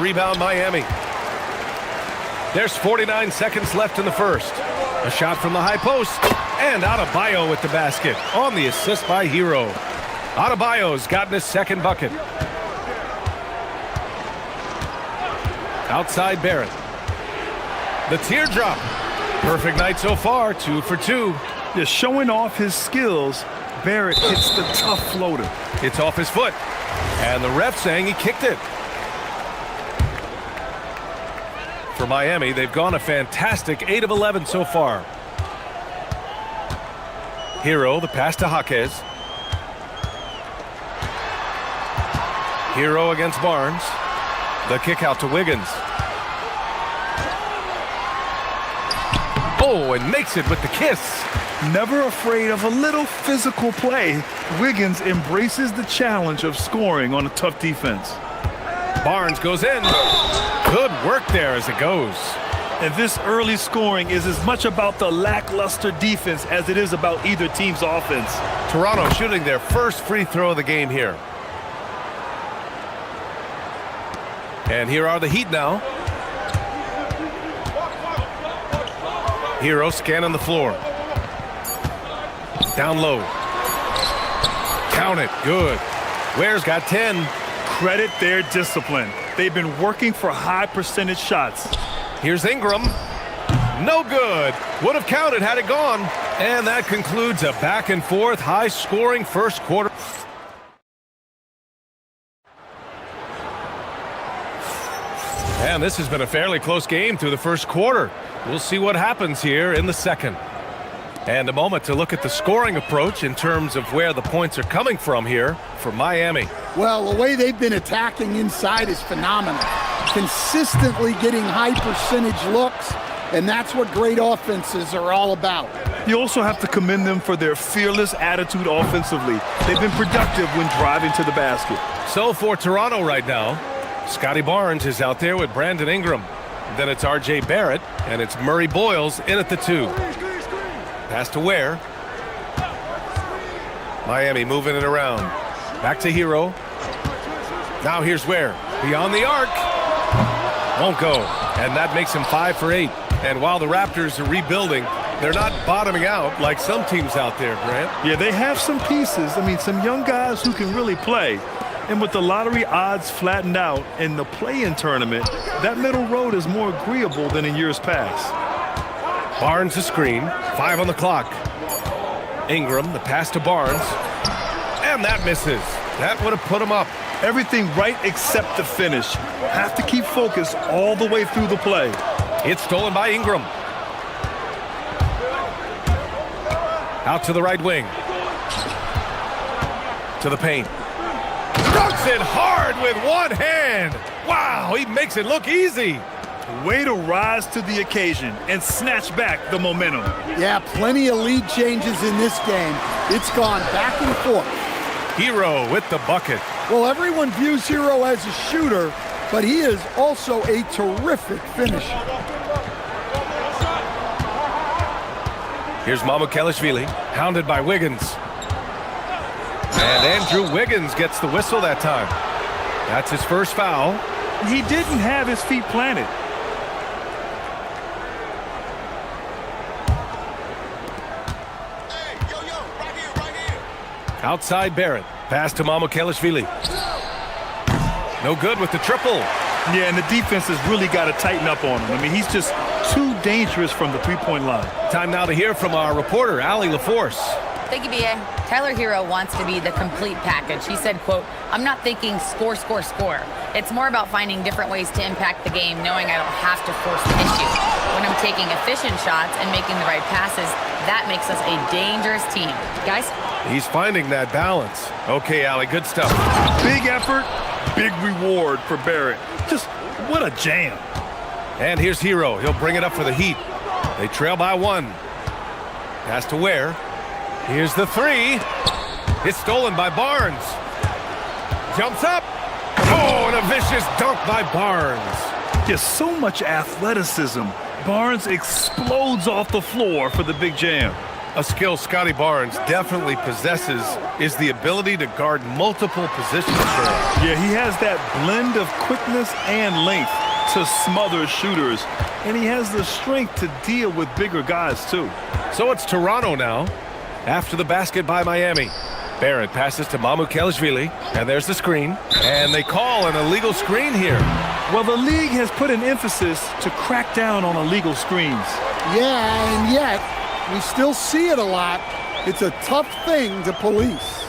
Rebound Miami. There's 49 seconds left in the first. A shot from the high post. And Adebayo with the basket on the assist by Hero. Adebayo's gotten his second bucket. Outside Barrett. The teardrop. Perfect night so far, 2 for 2. Just showing off his skills, Barrett hits the tough floater. It's off his foot. And the ref saying he kicked it. For Miami, they've gone a fantastic 8 of 11 so far. Hero, the pass to Jaquez. Hero against Barnes. The kick out to Wiggins. Oh, and makes it with the kiss. Never afraid of a little physical play, Wiggins embraces the challenge of scoring on a tough defense. Barnes goes in. Good work there as it goes. And this early scoring is as much about the lackluster defense as it is about either team's offense. Toronto shooting their first free throw of the game here. And here are the Heat now. Hero scanning the floor. Down low. Count it. Good. Ware's got 10. Credit their discipline. They've been working for high percentage shots. Here's Ingram. No good. Would have counted had it gone. And that concludes a back and forth, high scoring first quarter. And this has been a fairly close game through the first quarter. We'll see what happens here in the second. And a moment to look at the scoring approach in terms of where the points are coming from here for Miami. Well, the way they've been attacking inside is phenomenal. Consistently getting high percentage looks, and that's what great offenses are all about. You also have to commend them for their fearless attitude offensively. They've been productive when driving to the basket. So for Toronto right now, Scotty Barnes is out there with Brandon Ingram. Then it's R.J. Barrett, and it's Murray Boyles in at the 2. Pass to Ware. Miami moving it around. Back to Hero. Now here's Ware. Beyond the arc. Won't go. And that makes him 5 for 8. And while the Raptors are rebuilding, they're not bottoming out like some teams out there, Grant. Yeah, they have some pieces. I mean, some young guys who can really play. And with the lottery odds flattened out in the play-in tournament, that middle road is more agreeable than in years past. Barnes a screen. 5 on the clock. Ingram, the pass to Barnes. And that misses. That would have put him up. Everything right except the finish. Have to keep focus all the way through the play. It's stolen by Ingram. Out to the right wing. To the paint. Dunks it hard with one hand. Wow, he makes it look easy. Way to rise to the occasion and snatch back the momentum. Yeah, plenty of lead changes in this game. It's gone back and forth. Hero with the bucket. Well, everyone views Hero as a shooter, but he is also a terrific finisher. Here's Mamukelashvili, hounded by Wiggins. And Andrew Wiggins gets the whistle that time. That's his first foul. He didn't have his feet planted. Outside Barrett. Pass to Mamukelashvili. No good with the triple. Yeah, and the defense has really got to tighten up on him. I mean, he's just too dangerous from the three-point line. Time now to hear from our reporter, Allie LaForce. Thank you, B.A. Tyler Hero wants to be the complete package. He said, quote, "I'm not thinking score, score, score. It's more about finding different ways to impact the game, knowing I don't have to force the issue. When I'm taking efficient shots and making the right passes, that makes us a dangerous team." Guys? He's finding that balance. Okay, Allie, good stuff. Big effort, big reward for Barrett. Just what a jam. And here's Hero. He'll bring it up for the Heat. They trail by 1. Pass to Ware. Here's the three. It's stolen by Barnes. Jumps up. Oh, and a vicious dunk by Barnes. Just so much athleticism. Barnes explodes off the floor for the big jam. A skill Scotty Barnes definitely possesses is the ability to guard multiple positions. Yeah, he has that blend of quickness and length to smother shooters, and he has the strength to deal with bigger guys too. So it's Toronto now. After the basket by Miami. Barrett passes to Mamukelashvili, and there's the screen. And they call an illegal screen here. Well, the league has put an emphasis to crack down on illegal screens. Yeah, and yet we still see it a lot. It's a tough thing to police.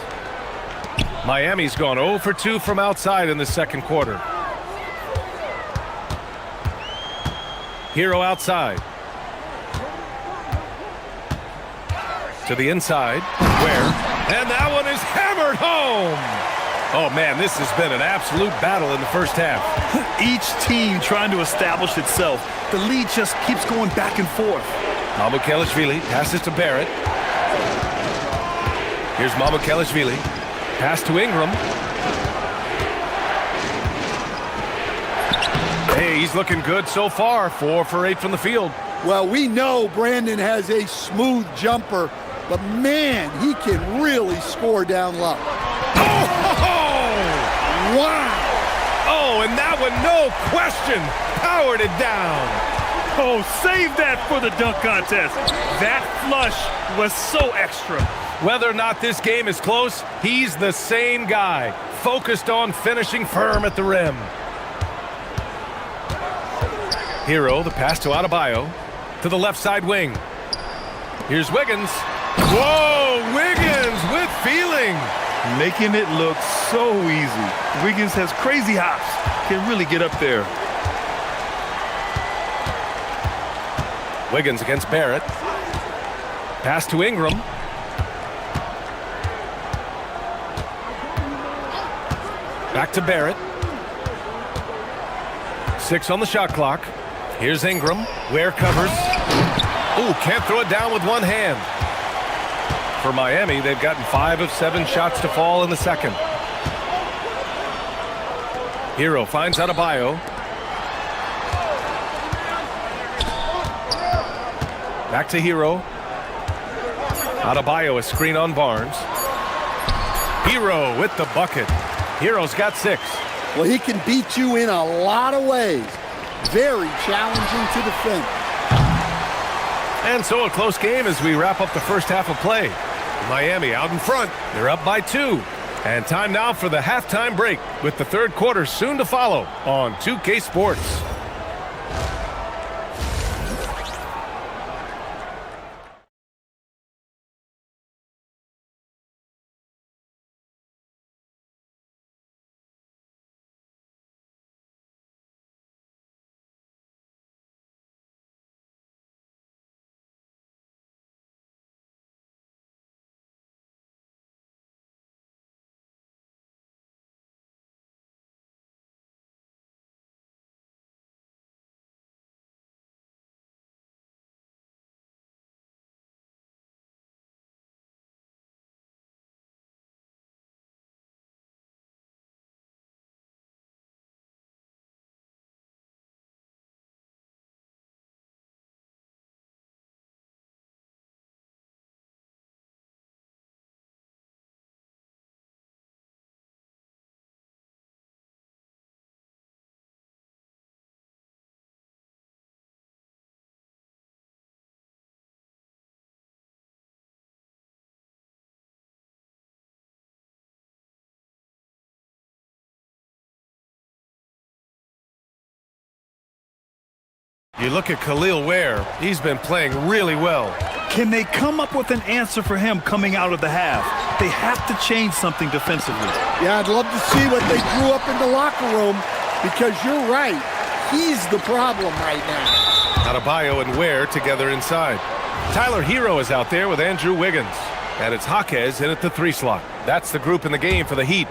Miami's gone 0 for 2 from outside in the second quarter. Hero outside. To the inside. Where? And that one is hammered home. Oh, man, this has been an absolute battle in the first half. Each team trying to establish itself. The lead just keeps going back and forth. Mamukelashvili passes to Barrett. Here's Mamukelashvili. Pass to Ingram. Hey, he's looking good so far. 4 for 8 from the field. Well, we know Brandon has a smooth jumper, but man, he can really score down low. Oh! Wow! Oh, and that one, no question, powered it down. Oh, save that for the dunk contest. That flush was so extra. Whether or not this game is close, he's the same guy, focused on finishing firm at the rim. Hero, the pass to Adebayo, to the left side wing. Here's Wiggins. Whoa, Wiggins with feeling. Making it look so easy. Wiggins has crazy hops. Can really get up there. Wiggins against Barrett. Pass to Ingram. Back to Barrett. 6 on the shot clock. Here's Ingram. Ware covers. Ooh, can't throw it down with one hand. For Miami, they've gotten 5 of 7 shots to fall in the second. Hero finds Adebayo. Back to Hero. Adebayo, a screen on Barnes. Hero with the bucket. Hero's got 6. Well, he can beat you in a lot of ways. Very challenging to defend. And so a close game as we wrap up the first half of play. Miami out in front. They're up by 2. And time now for the halftime break with the third quarter soon to follow on 2K Sports. You look at Khalil Ware. He's been playing really well. Can they come up with an answer for him coming out of the half? They have to change something defensively. Yeah, I'd love to see what they drew up in the locker room, because you're right. He's the problem right now. Adebayo and Ware together inside. Tyler Hero is out there with Andrew Wiggins. And it's Jaquez in at the 3 slot. That's the group in the game for the Heat.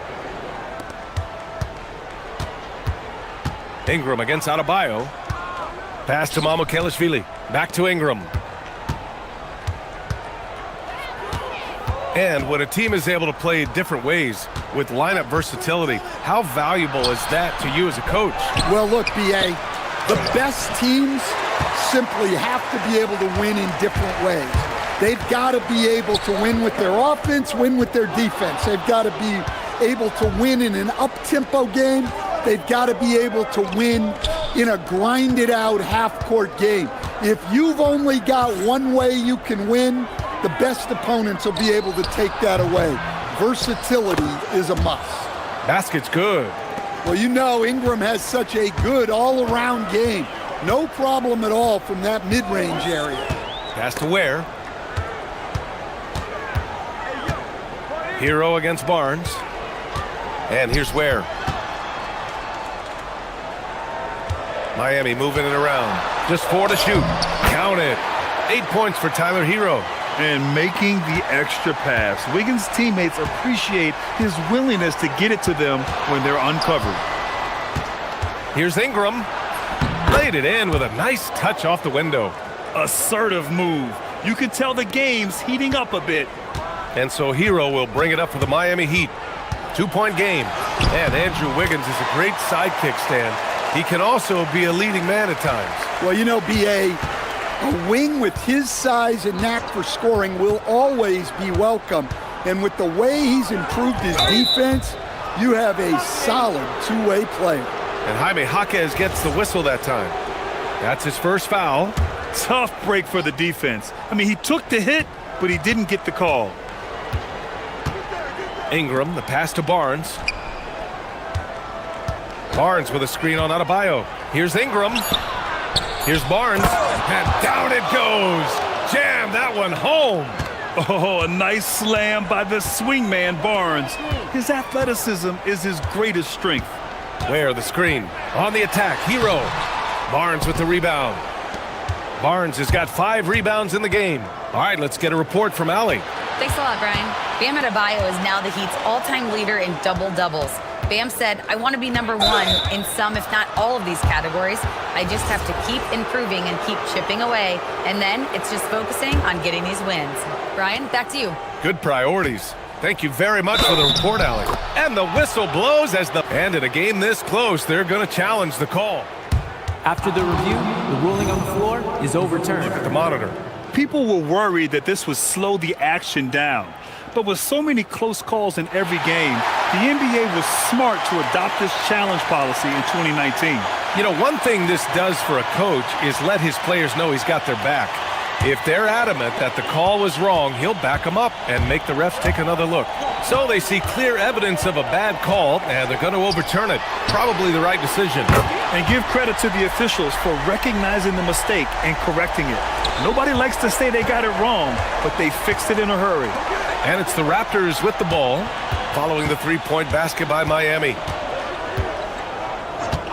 Ingram against Adebayo. Pass to Mamukelashvili. Back to Ingram. And when a team is able to play different ways with lineup versatility, how valuable is that to you as a coach? Well, look, B.A., the best teams simply have to be able to win in different ways. They've got to be able to win with their offense, win with their defense. They've got to be able to win in an up-tempo game. They've got to be able to win in a grinded-out half-court game. If you've only got one way you can win, the best opponents will be able to take that away. Versatility is a must. Basket's good. Well, you know Ingram has such a good all-around game. No problem at all from that mid-range area. Pass to Ware. Hero against Barnes. And here's Ware. Miami moving it around. Just 4 to shoot. Count it. 8 points for Tyler Hero. And making the extra pass. Wiggins' teammates appreciate his willingness to get it to them when they're uncovered. Here's Ingram. Laid it in with a nice touch off the window. Assertive move. You can tell the game's heating up a bit. And so Hero will bring it up for the Miami Heat. 2-point game. And Andrew Wiggins is a great sidekick, Stan. He can also be a leading man at times. Well, you know, B.A., a wing with his size and knack for scoring will always be welcome. And with the way he's improved his defense, you have a solid two-way player. And Jaime Jaquez gets the whistle that time. That's his first foul. Tough break for the defense. I mean, he took the hit, but he didn't get the call. Ingram, the pass to Barnes. Barnes with a screen on Adebayo. Here's Ingram. Here's Barnes. And down it goes. Jam that one home. Oh, a nice slam by the swingman Barnes. His athleticism is his greatest strength. Ware the screen. On the attack, Hero. Barnes with the rebound. Barnes has got 5 rebounds in the game. All right, let's get a report from Allie. Thanks a lot, Brian. Bam Adebayo is now the Heat's all-time leader in double-doubles. Bam said, I want to be number 1 in some, if not all of these categories. I just have to keep improving and keep chipping away. And then it's just focusing on getting these wins. Brian, back to you. Good priorities. Thank you very much for the report, Allie. And the whistle blows as the... And in a game this close, they're going to challenge the call. After the review, the ruling on the floor is overturned. Look at the monitor. People were worried that this would slow the action down. But with so many close calls in every game, the NBA was smart to adopt this challenge policy in 2019. You know, one thing this does for a coach is let his players know he's got their back. If they're adamant that the call was wrong, he'll back them up and make the refs take another look. So they see clear evidence of a bad call, and they're going to overturn it. Probably the right decision. And give credit to the officials for recognizing the mistake and correcting it. Nobody likes to say they got it wrong, but they fixed it in a hurry. And it's the Raptors with the ball, following the 3-point basket by Miami.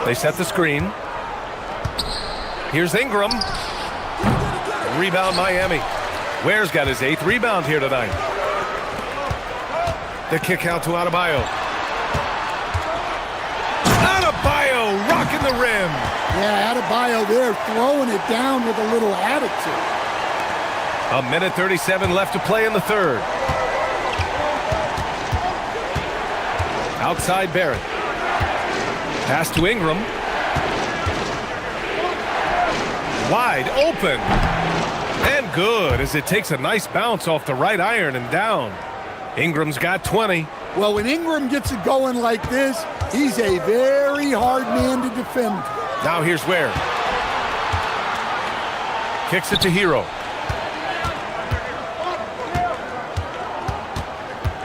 They set the screen. Here's Ingram. Rebound Miami. Ware's got his 8th rebound here tonight. The kick out to Adebayo. Adebayo rocking the rim. Yeah, Adebayo there throwing it down with a little attitude. 1:37 left to play in the third. Outside Barrett. Pass to Ingram. Wide open. And good as it takes a nice bounce off the right iron and down. Ingram's got 20. Well, when Ingram gets it going like this, he's a very hard man to defend. Now here's Ware. Kicks it to Hero.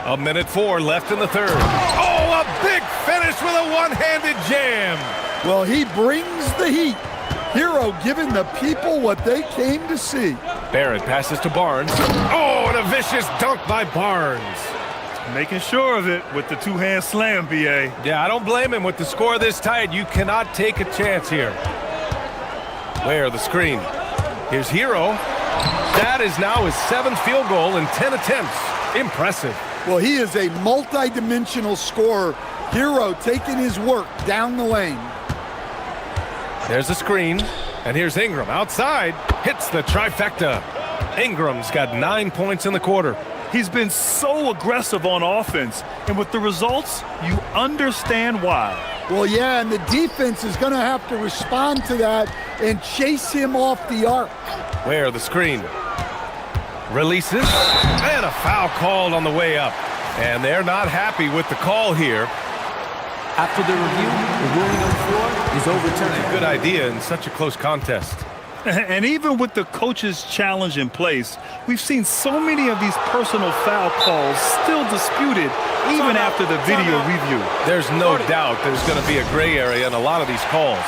1:04 left in the third. Oh, a big finish with a one-handed jam. Well, he brings the heat. Hero giving the people what they came to see. Barrett passes to Barnes. Oh, and a vicious dunk by Barnes. Making sure of it with the two-hand slam, B.A. Yeah, I don't blame him. With the score this tight, you cannot take a chance here. Ware the screen. Here's Hero. That is now his 7th field goal in 10 attempts. Impressive. Well, he is a multi-dimensional scorer. Hero taking his work down the lane. There's the screen, and here's Ingram outside. Hits the trifecta. Ingram's got 9 points in the quarter. He's been so aggressive on offense, and with the results, you understand why. Well, yeah, and the defense is going to have to respond to that and chase him off the arc. Where the screen releases, and a foul called on the way up. And they're not happy with the call here. After the review, the ruling on the floor is overturned. Good idea in such a close contest. And even with the coach's challenge in place, we've seen so many of these personal foul calls still disputed even after the video review. There's no doubt there's going to be a gray area in a lot of these calls.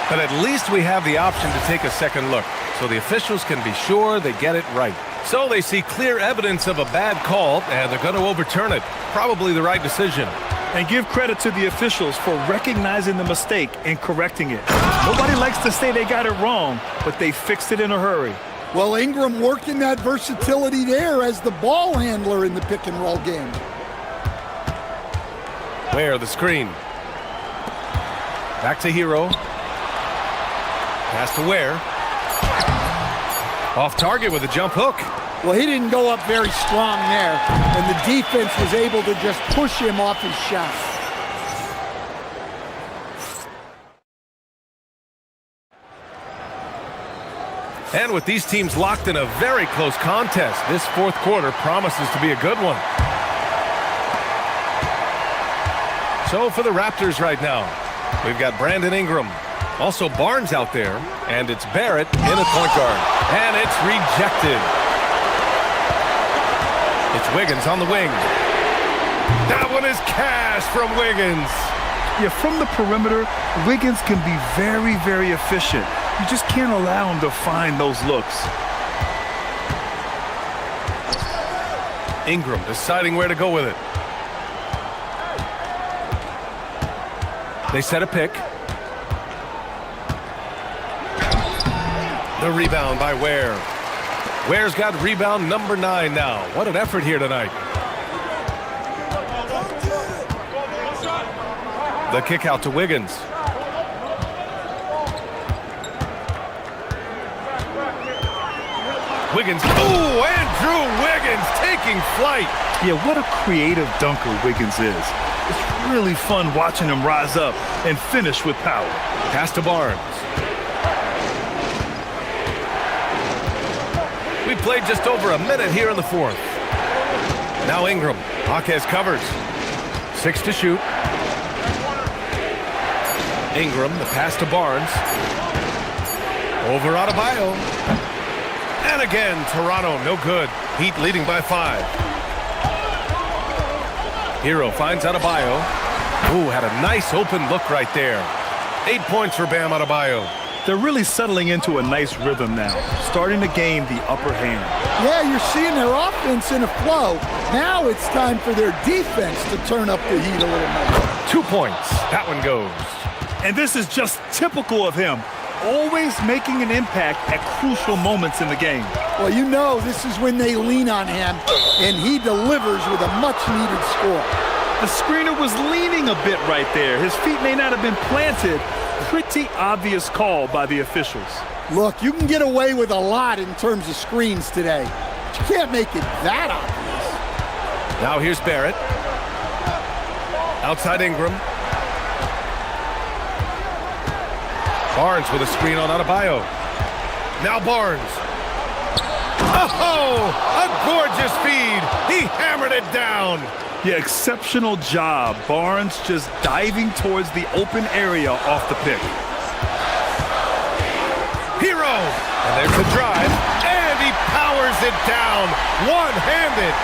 But at least we have the option to take a second look, so the officials can be sure they get it right. So they see clear evidence of a bad call, and they're going to overturn it. Probably the right decision. And give credit to the officials for recognizing the mistake and correcting it. Nobody likes to say they got it wrong, but they fixed it in a hurry. Well, Ingram working that versatility there as the ball handler in the pick and roll game. Where the screen. Back to Hero. Pass to Ware. Off target with a jump hook. Well, he didn't go up very strong there, and the defense was able to just push him off his shot. And with these teams locked in a very close contest, this fourth quarter promises to be a good one. So for the Raptors right now, we've got Brandon Ingram. Also Barnes out there, and it's Barrett in at point guard. And it's rejected. It's Wiggins on the wing. That one is cash from Wiggins. Yeah, from the perimeter, Wiggins can be very, very efficient. You just can't allow him to find those looks. Ingram deciding where to go with it. They set a pick. The rebound by Ware. Ware's got rebound number 9 now. What an effort here tonight. The kick out to Wiggins. Wiggins. Oh, Andrew Wiggins taking flight. Yeah, what a creative dunker Wiggins is. It's really fun watching him rise up and finish with power. Pass to Barnes. We played just over a minute here in the fourth. Now Ingram. Jaquez covers. 6 to shoot. Ingram, the pass to Barnes. Over Adebayo. And again, Toronto, no good. Heat leading by 5. Hero finds Adebayo. Ooh, had a nice open look right there. 8 points for Bam Adebayo. They're really settling into a nice rhythm now, starting to gain the upper hand. Yeah, you're seeing their offense in a flow. Now it's time for their defense to turn up the heat a little more. 2 points. That one goes. And this is just typical of him, always making an impact at crucial moments in the game. Well, you know this is when they lean on him, and he delivers with a much-needed score. The screener was leaning a bit right there. His feet may not have been planted. Pretty obvious call by the officials. Look, you can get away with a lot in terms of screens today, but you can't make it that obvious. Now here's Barrett. Outside Ingram. Barnes with a screen on Adebayo. Now Barnes. Oh, a gorgeous feed. He hammered it down. Yeah, exceptional job. Barnes just diving towards the open area off the pick. Hero. And there's the drive. And he powers it down. One-handed.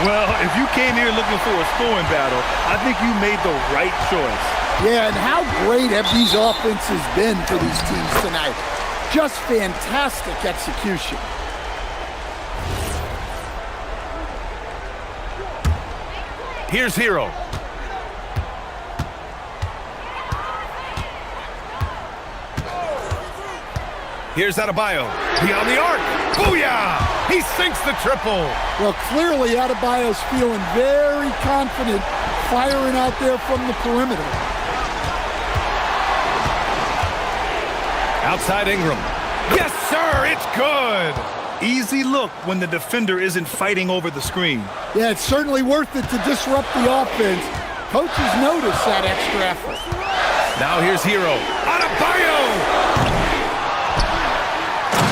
Well, if you came here looking for a scoring battle, I think you made the right choice. Yeah, and how great have these offenses been for these teams tonight? Just fantastic execution. Here's Hero. Here's Adebayo. Beyond the arc. Booyah! He sinks the triple. Well, clearly Adebayo's feeling very confident firing out there from the perimeter. Outside Ingram. Yes, sir, it's good. Easy look when the defender isn't fighting over the screen. Yeah, it's certainly worth it to disrupt the offense. Coaches notice that extra effort. Now here's Hero. Adebayo!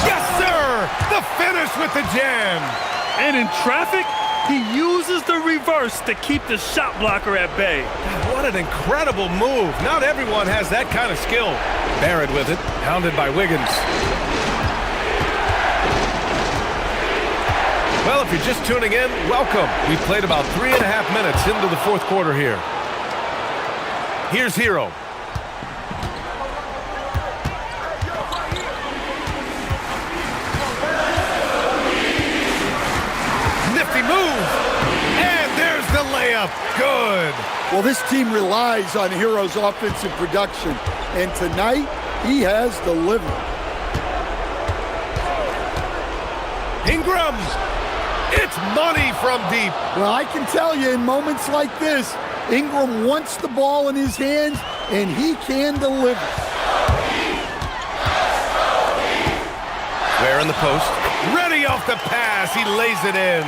Yes, sir! The finish with the jam. And in traffic, he uses the reverse to keep the shot blocker at bay. What an incredible move. Not everyone has that kind of skill. Barrett with it, hounded by Wiggins. Well, if you're just tuning in, welcome. We've played about 3.5 minutes into the fourth quarter here. Here's Hero. Nifty move. And there's the layup. Good. Well, this team relies on Hero's offensive production, and tonight he has delivered. Ingram. It's money from deep. Well, I can tell you, in moments like this, Ingram wants the ball in his hands, and he can deliver. Ware in the post. Ready off the pass. He lays it in.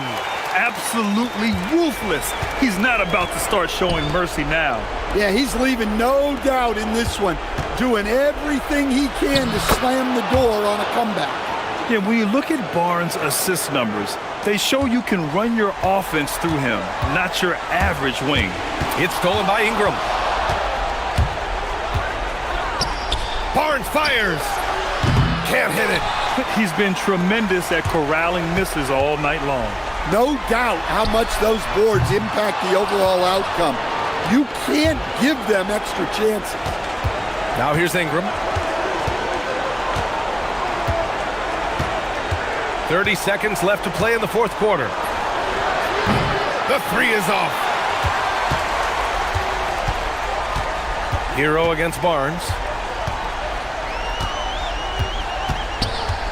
Absolutely ruthless. He's not about to start showing mercy now. Yeah, he's leaving no doubt in this one, doing everything he can to slam the door on a comeback. Yeah, when you look at Barnes' assist numbers, they show you can run your offense through him, not your average wing. It's stolen by Ingram. Barnes fires. Can't hit it. He's been tremendous at corralling misses all night long. No doubt how much those boards impact the overall outcome. You can't give them extra chances. Now here's Ingram. 30 seconds left to play in the fourth quarter. The three is off. Hero against Barnes.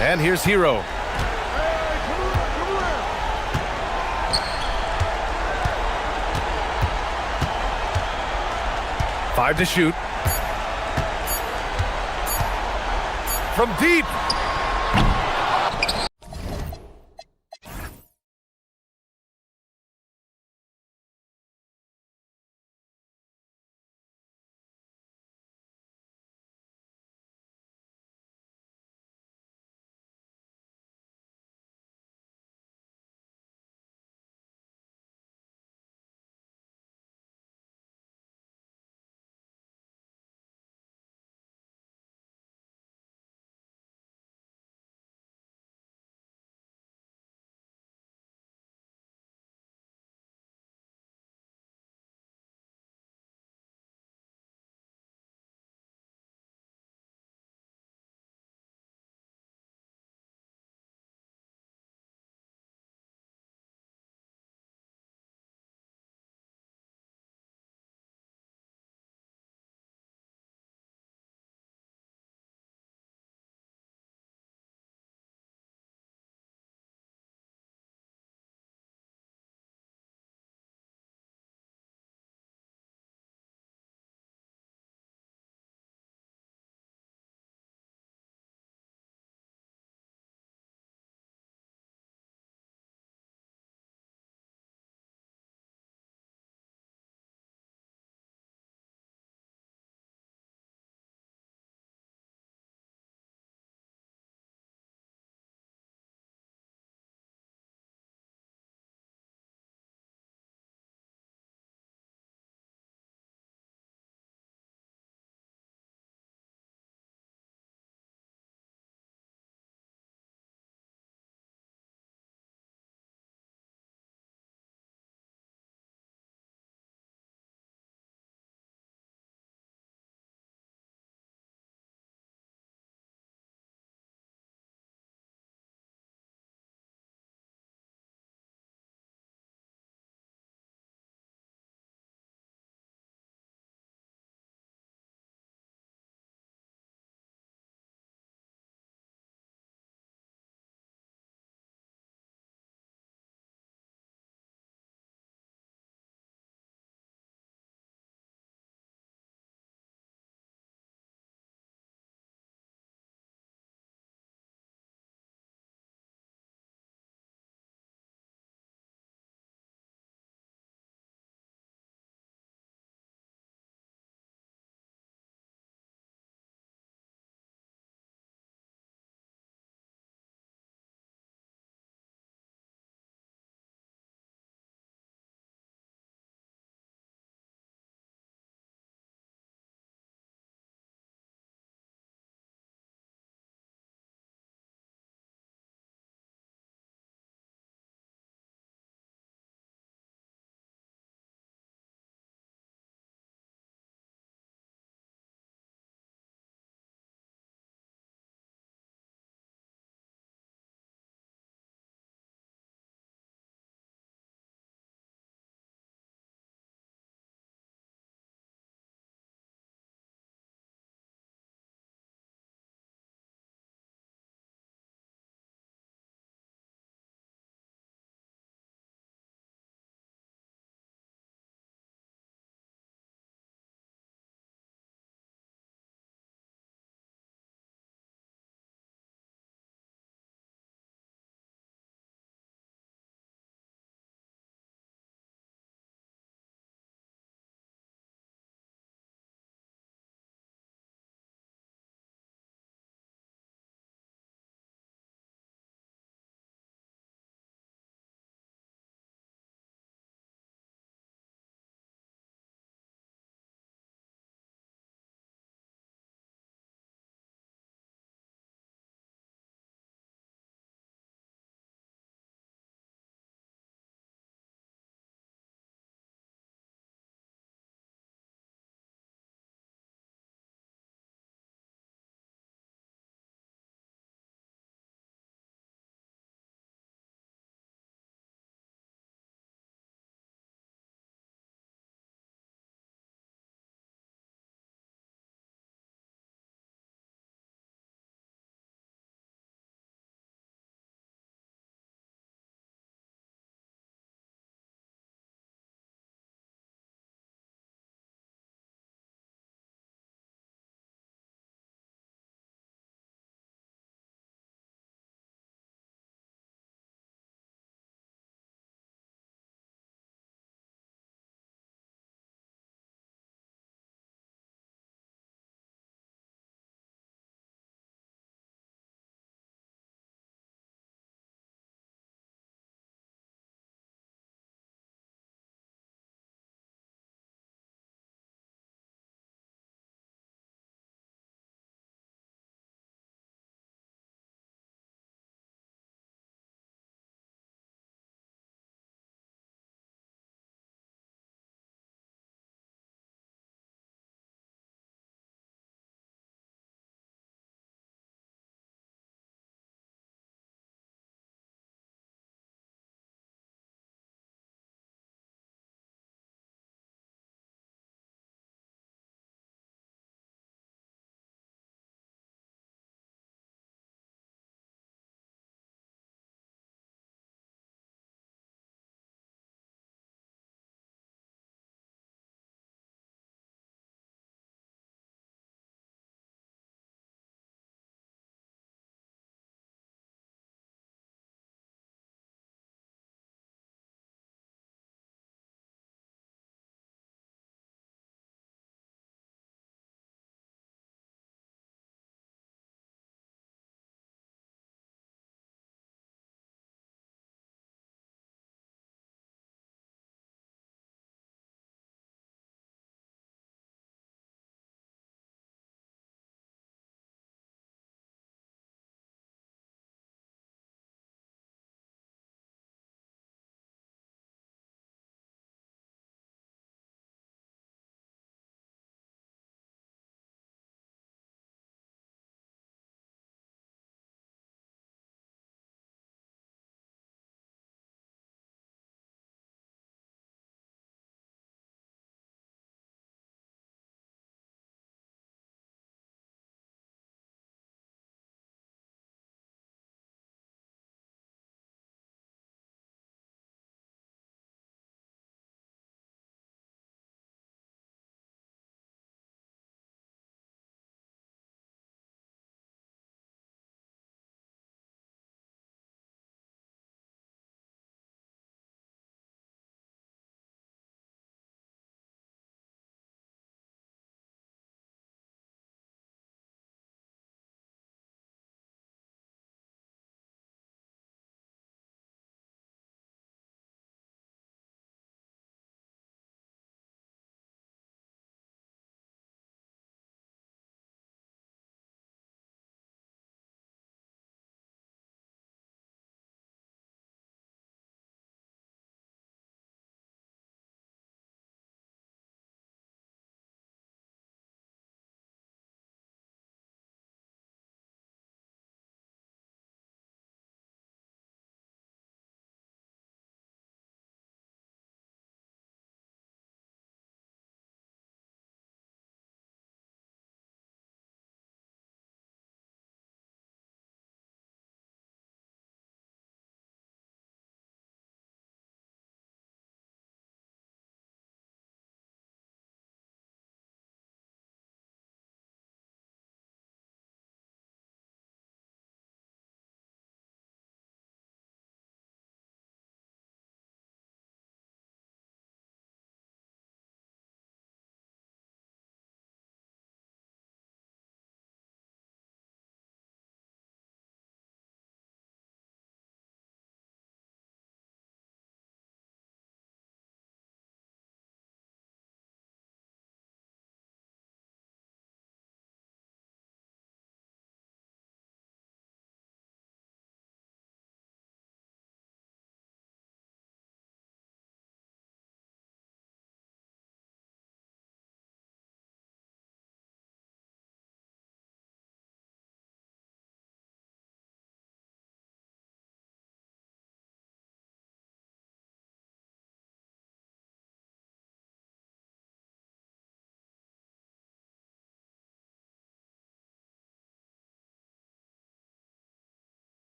And here's Hero. Five to shoot. From deep.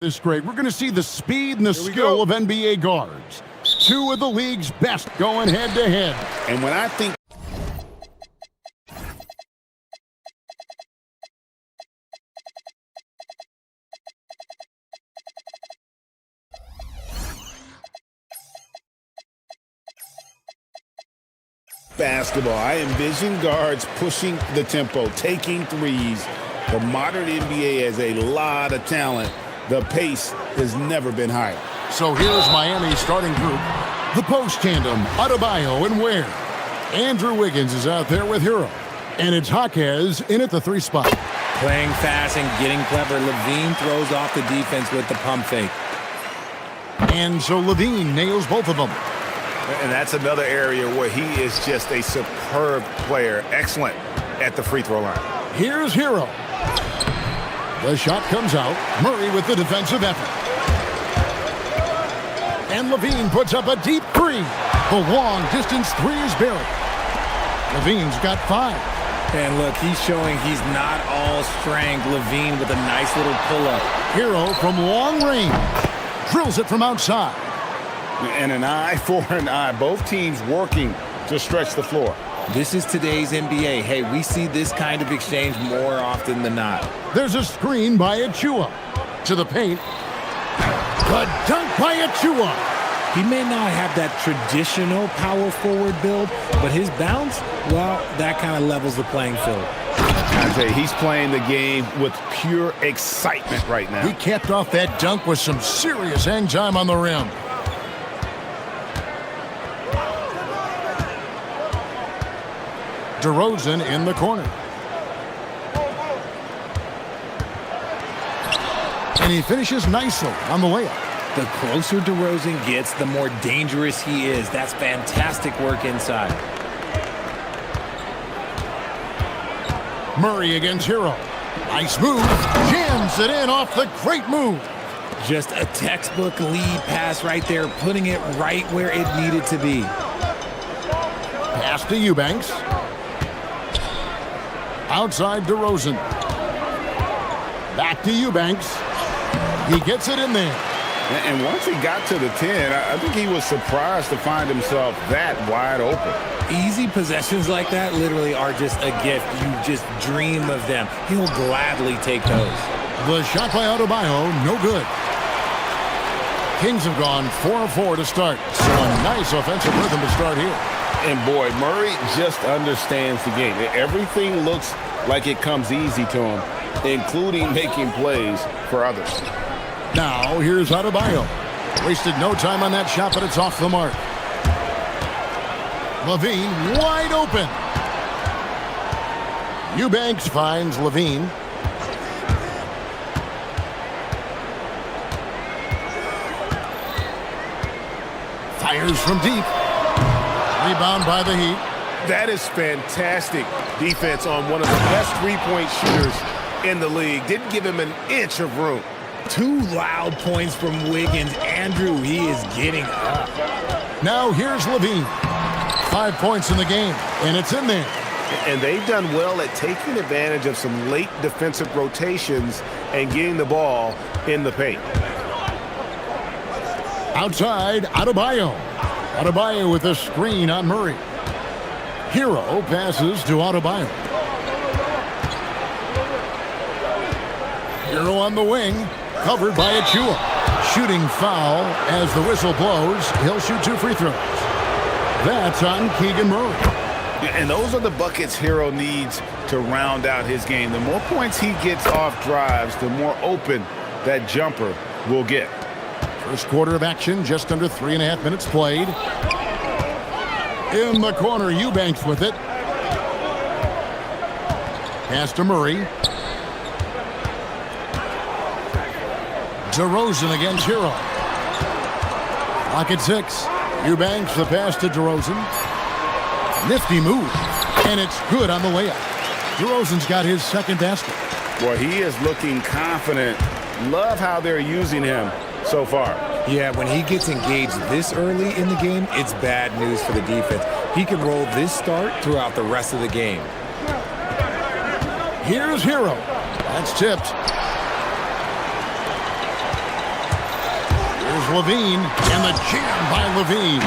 This great. We're going to see the speed and the skill of NBA guards. Two of the league's best going head-to-head. And when I think basketball, I envision guards pushing the tempo, taking threes. The modern NBA has a lot of talent. The pace has never been higher. So here's Miami's starting group. The post tandem, Adebayo and Ware. Andrew Wiggins is out there with Hero. And it's Jaquez in at the 3 spot. Playing fast and getting clever. Levine throws off the defense with the pump fake. And so Levine nails both of them. And that's another area where he is just a superb player. Excellent at the free throw line. Here's Hero. The shot comes out. Murray with the defensive effort. And Levine puts up a deep 3. The long-distance 3 is buried. Levine's got 5. And look, he's showing he's not all strength. Levine with a nice little pull-up. Hero from long range. Drills it from outside. And an eye for an eye. Both teams working to stretch the floor. This is today's NBA. Hey, we see this kind of exchange more often than not. There's a screen by Achua. To the paint. The dunk by Achua. He may not have that traditional power forward build, but his bounce, well, that kind of levels the playing field. I tell you, he's playing the game with pure excitement right now. He capped off that dunk with some serious hang time on the rim. DeRozan in the corner. And he finishes nicely on the layup. The closer DeRozan gets, the more dangerous he is. That's fantastic work inside. Murray against Hero. Nice move. Jams it in off the great move. Just a textbook lead pass right there, putting it right where it needed to be. Pass to Eubanks. Outside DeRozan. Back to Eubanks. He gets it in there. And once he got to the 10, I think he was surprised to find himself that wide open. Easy possessions like that literally are just a gift. You just dream of them. He'll gladly take those. The shot by Adebayo, no good. Kings have gone 4 of 4 to start. So a nice offensive rhythm to start here. And boy, Murray just understands the game. Everything looks like it comes easy to him, including making plays for others. Now, here's Adebayo. Wasted no time on that shot, but it's off the mark. Levine wide open. Eubanks finds Levine. Fires from deep. Rebound by the Heat. That is fantastic defense on one of the best three-point shooters in the league. Didn't give him an inch of room. 2 loud points from Wiggins. Andrew, he is getting up. Now here's Levine. 5 points in the game, and it's in there. And they've done well at taking advantage of some late defensive rotations and getting the ball in the paint. Outside, Adebayo. Adebayo with a screen on Murray. Hero passes to Adebayo. Hero on the wing, covered by Achua. Shooting foul as the whistle blows. He'll shoot 2 free throws. That's on Keegan Murray. And those are the buckets Hero needs to round out his game. The more points he gets off drives, the more open that jumper will get. First quarter of action, just under 3.5 minutes played. In the corner, Eubanks with it. Pass to Murray. DeRozan against Hero. Clock at 6. Eubanks the pass to DeRozan. Nifty move. And it's good on the layup. DeRozan's got his second basket. Well, he is looking confident. Love how they're using him so far. Yeah, when he gets engaged this early in the game, it's bad news for the defense. He can roll this start throughout the rest of the game. Here's Hero. That's tipped. Here's Levine, and the jam by Levine.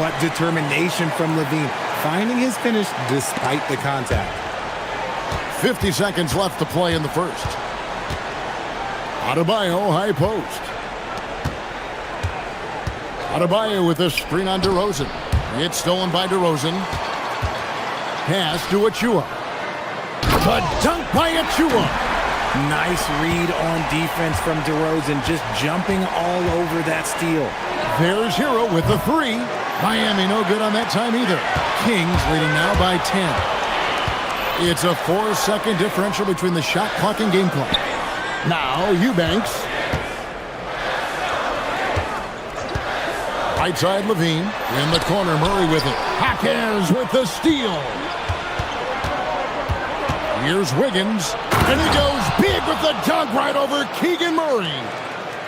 What determination from Levine, finding his finish despite the contact. 50 seconds left to play in the first. Adebayo, high post. Adebayo with a screen on DeRozan. It's stolen by DeRozan. Pass to Achua. The dunk by Achua. Nice read on defense from DeRozan, just jumping all over that steal. There's Hero with the three. Miami no good on that time either. Kings leading now by 10. It's a 4-second differential between the shot clock and game clock. Now Eubanks. Right side Levine. In the corner, Murray with it. Hawkins with the steal. Here's Wiggins. And he goes big with the dunk right over Keegan Murray.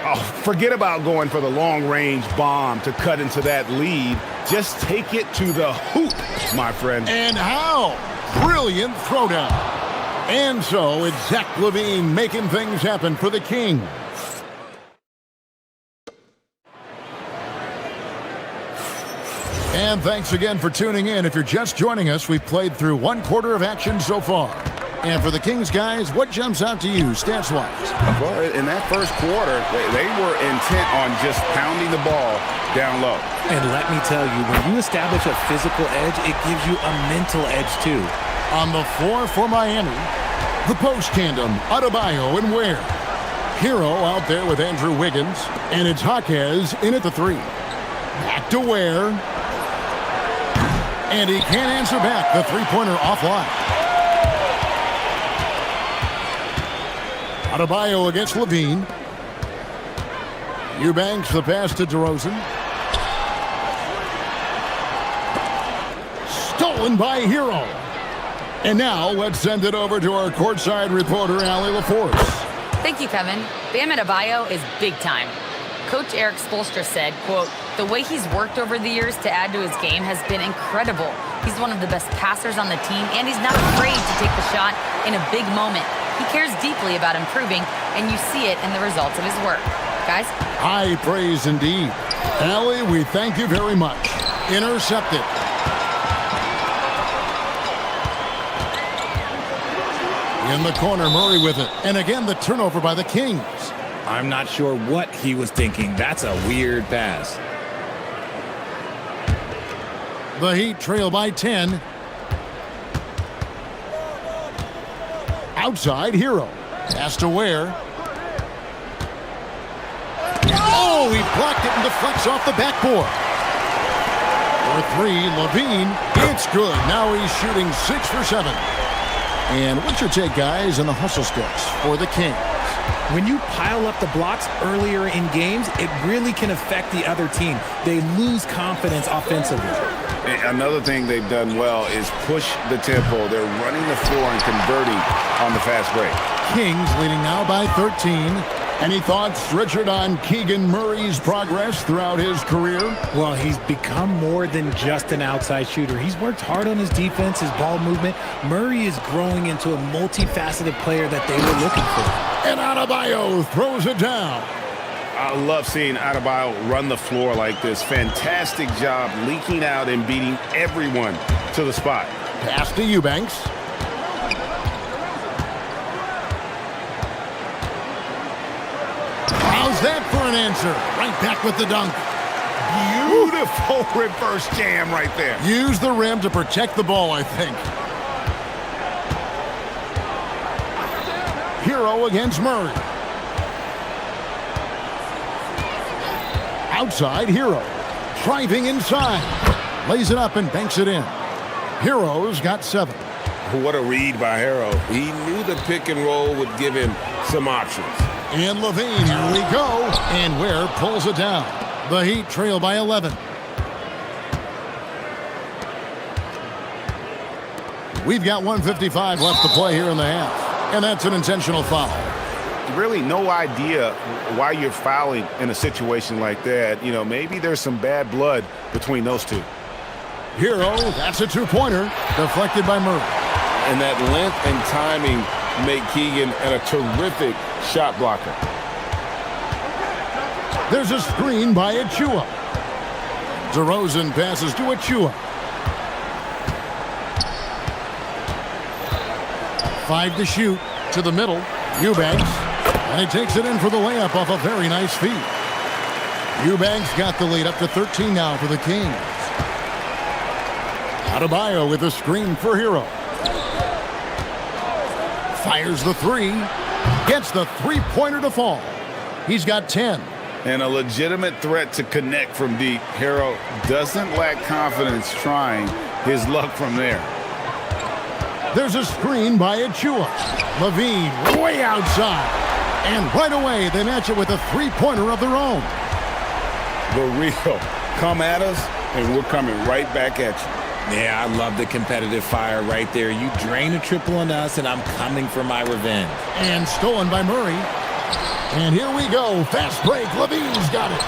Oh, forget about going for the long-range bomb to cut into that lead. Just take it to the hoop, my friend. And how? Brilliant throwdown. And so it's Zach LaVine making things happen for the Kings. And thanks again for tuning in. If you're just joining us, we've played through one quarter of action so far. And for the Kings guys, what jumps out to you stats-wise? Well, in that first quarter, they were intent on just pounding the ball down low. And let me tell you, when you establish a physical edge, it gives you a mental edge too. On the floor for Miami, the post tandem, Adebayo and Ware. Hero out there with Andrew Wiggins, and it's Hawkins in at the three. Back to Ware. And he can't answer back. The three-pointer offline. Adebayo against Levine. Eubanks the pass to DeRozan. Stolen by Hero. And now let's send it over to our courtside reporter, Allie LaForce. Thank you, Kevin. Bam Adebayo is big time. Coach Eric Spoelstra said, quote, "The way he's worked over the years to add to his game has been incredible. He's one of the best passers on the team, and he's not afraid to take the shot in a big moment. He cares deeply about improving, and you see it in the results of his work." Guys? High praise indeed. Allie, we thank you very much. Intercepted. In the corner, Murray with it. And again, the turnover by the Kings. I'm not sure what he was thinking. That's a weird pass. The Heat trail by 10. Outside, Hero. Pass to Ware. Oh, he blocked it and deflects off the backboard. For three, Levine. It's good. Now he's shooting 6 for 7. And what's your take, guys, on the hustle steps for the Kings? When you pile up the blocks earlier in games, it really can affect the other team. They lose confidence offensively. Another thing they've done well is push the tempo. They're running the floor and converting on the fast break. Kings leading now by 13. Any thoughts, Richard, on Keegan Murray's progress throughout his career? Well, he's become more than just an outside shooter. He's worked hard on his defense, his ball movement. Murray is growing into a multifaceted player that they were looking for. And Adebayo throws it down. I love seeing Adebayo run the floor like this. Fantastic job leaking out and beating everyone to the spot. Pass to Eubanks. How's that for an answer? Right back with the dunk. Beautiful reverse jam right there. Use the rim to protect the ball, I think. Hero against Murray. Outside, Hero. Driving inside. Lays it up and banks it in. Hero's got 7. What a read by Hero. He knew the pick and roll would give him some options. And Levine, here we go. And Ware pulls it down. The Heat trail by 11. We've got 1:55 left to play here in the half. And that's an intentional foul. Really no idea why you're fouling in a situation like that. You know, maybe there's some bad blood between those two. Hero, that's a two-pointer. Deflected by Murray. And that length and timing make Keegan a terrific shot blocker. There's a screen by Achua. DeRozan passes to Achua. 5 to shoot to the middle. Eubanks. And he takes it in for the layup off a very nice feed. Eubanks got the lead up to 13 now for the Kings. Adebayo with a screen for Hero. Fires the three. Gets the three-pointer to fall. He's got 10. And a legitimate threat to connect from deep. Hero doesn't lack confidence trying his luck from there. There's a screen by Achua. Levine way outside. And right away, they match it with a three-pointer of their own. The real come at us, and we're coming right back at you. Yeah, I love the competitive fire right there. You drain a triple on us, and I'm coming for my revenge. And stolen by Murray. And here we go. Fast break. Levine's got it.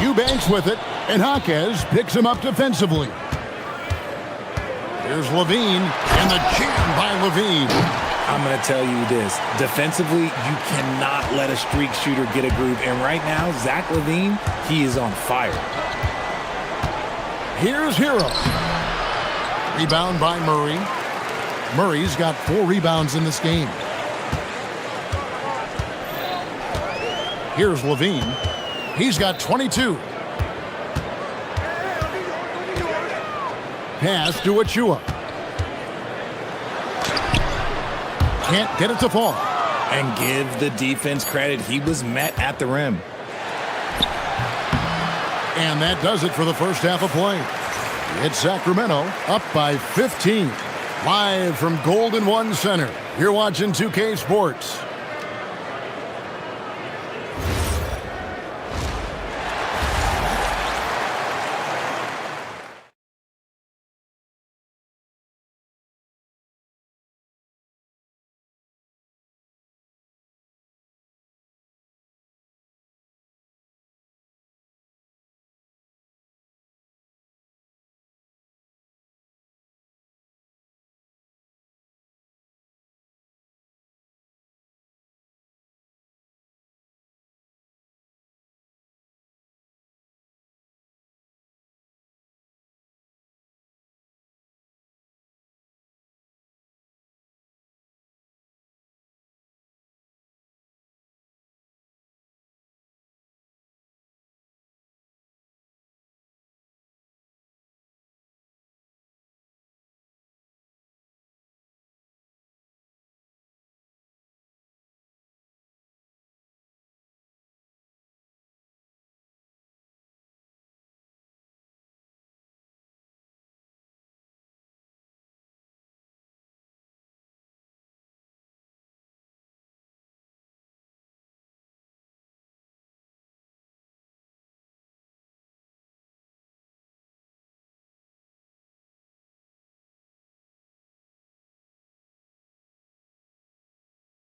Eubanks with it, and Jaquez picks him up defensively. Here's Levine, and the jam by Levine. I'm going to tell you this. Defensively, you cannot let a streak shooter get a groove. And right now, Zach Levine, he is on fire. Here's Hero. Rebound by Murray. Murray's got 4 rebounds in this game. Here's Levine. He's got 22. Pass to Achua. Can't get it to fall. And give the defense credit. He was met at the rim. And that does it for the first half of play. It's Sacramento up by 15. Live from Golden One Center. You're watching 2K Sports.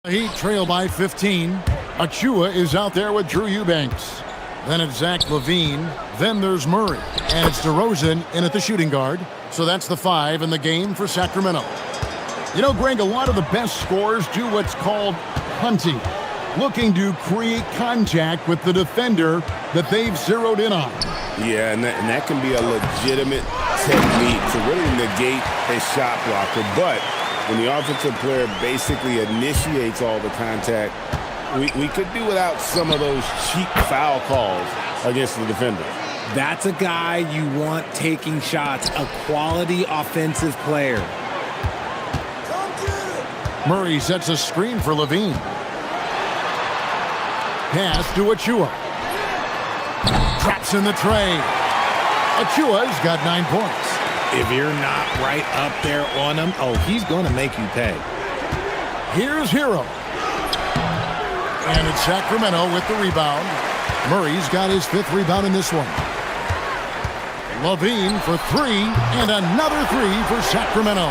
Heat trail by 15. Achua is out there with Drew Eubanks. Then it's Zach Levine. Then there's Murray. And it's DeRozan in at the shooting guard. So that's the 5 in the game for Sacramento. You know, Greg, a lot of the best scorers do what's called hunting. Looking to create contact with the defender that they've zeroed in on. Yeah, and that can be a legitimate technique to really negate a shot blocker. But when the offensive player basically initiates all the contact, we could do without some of those cheap foul calls against the defender. That's a guy you want taking shots, a quality offensive player. Murray sets a screen for Levine. Pass to Achua. Traps in the tray. Achua's got 9 points. If you're not right up there on him, oh, he's going to make you pay. Here's Hero. And it's Sacramento with the rebound. Murray's got his 5th rebound in this one. Levine for 3, and another 3 for Sacramento.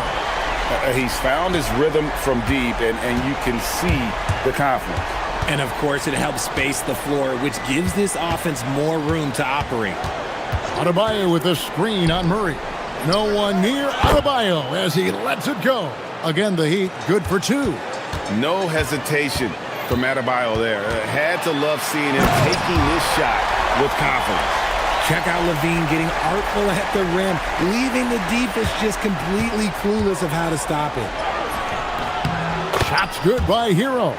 He's found his rhythm from deep, and you can see the confidence. And, of course, it helps space the floor, which gives this offense more room to operate. Adebayo with a screen on Murray. No one near Adebayo as he lets it go. Again, the Heat good for 2. No hesitation. from Adebayo there. Had to love seeing him taking this shot with confidence. Check out Levine getting artful at the rim, leaving the defense just completely clueless of how to stop it. Shot's good by Hero.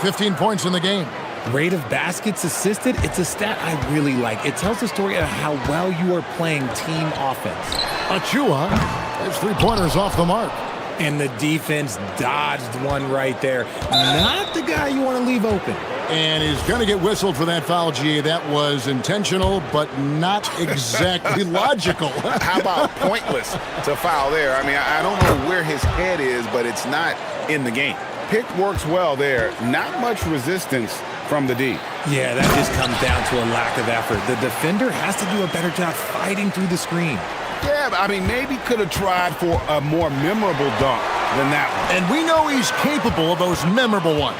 15 points in the game. Rate of baskets assisted, it's a stat I really like. It tells the story of how well you are playing team offense. Achua has 3-pointers off the mark. And the defense dodged one right there. Not the guy you want to leave open. And he's going to get whistled for that foul, GA. That was intentional, but not exactly logical. How about pointless to foul there? I mean, I don't know where his head is, but it's not in the game. Pick works well there. Not much resistance from the D. Yeah, that just comes down to a lack of effort. The defender has to do a better job fighting through the screen. Yeah, I mean, maybe could have tried for a more memorable dunk than that one. And we know he's capable of those memorable ones.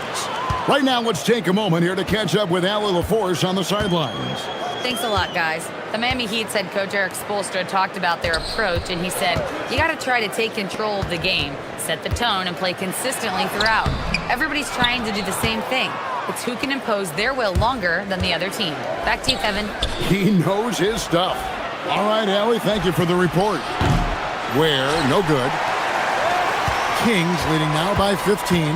Right now, let's take a moment here to catch up with Allie LaForce on the sidelines. Thanks a lot, guys. The Miami Heat's head coach Eric Spoelstra talked about their approach, and he said, you got to try to take control of the game, set the tone, and play consistently throughout. Everybody's trying to do the same thing. It's who can impose their will longer than the other team. Back to you, Kevin. He knows his stuff. All right, Allie, thank you for the report. Where, no good. Kings leading now by 15.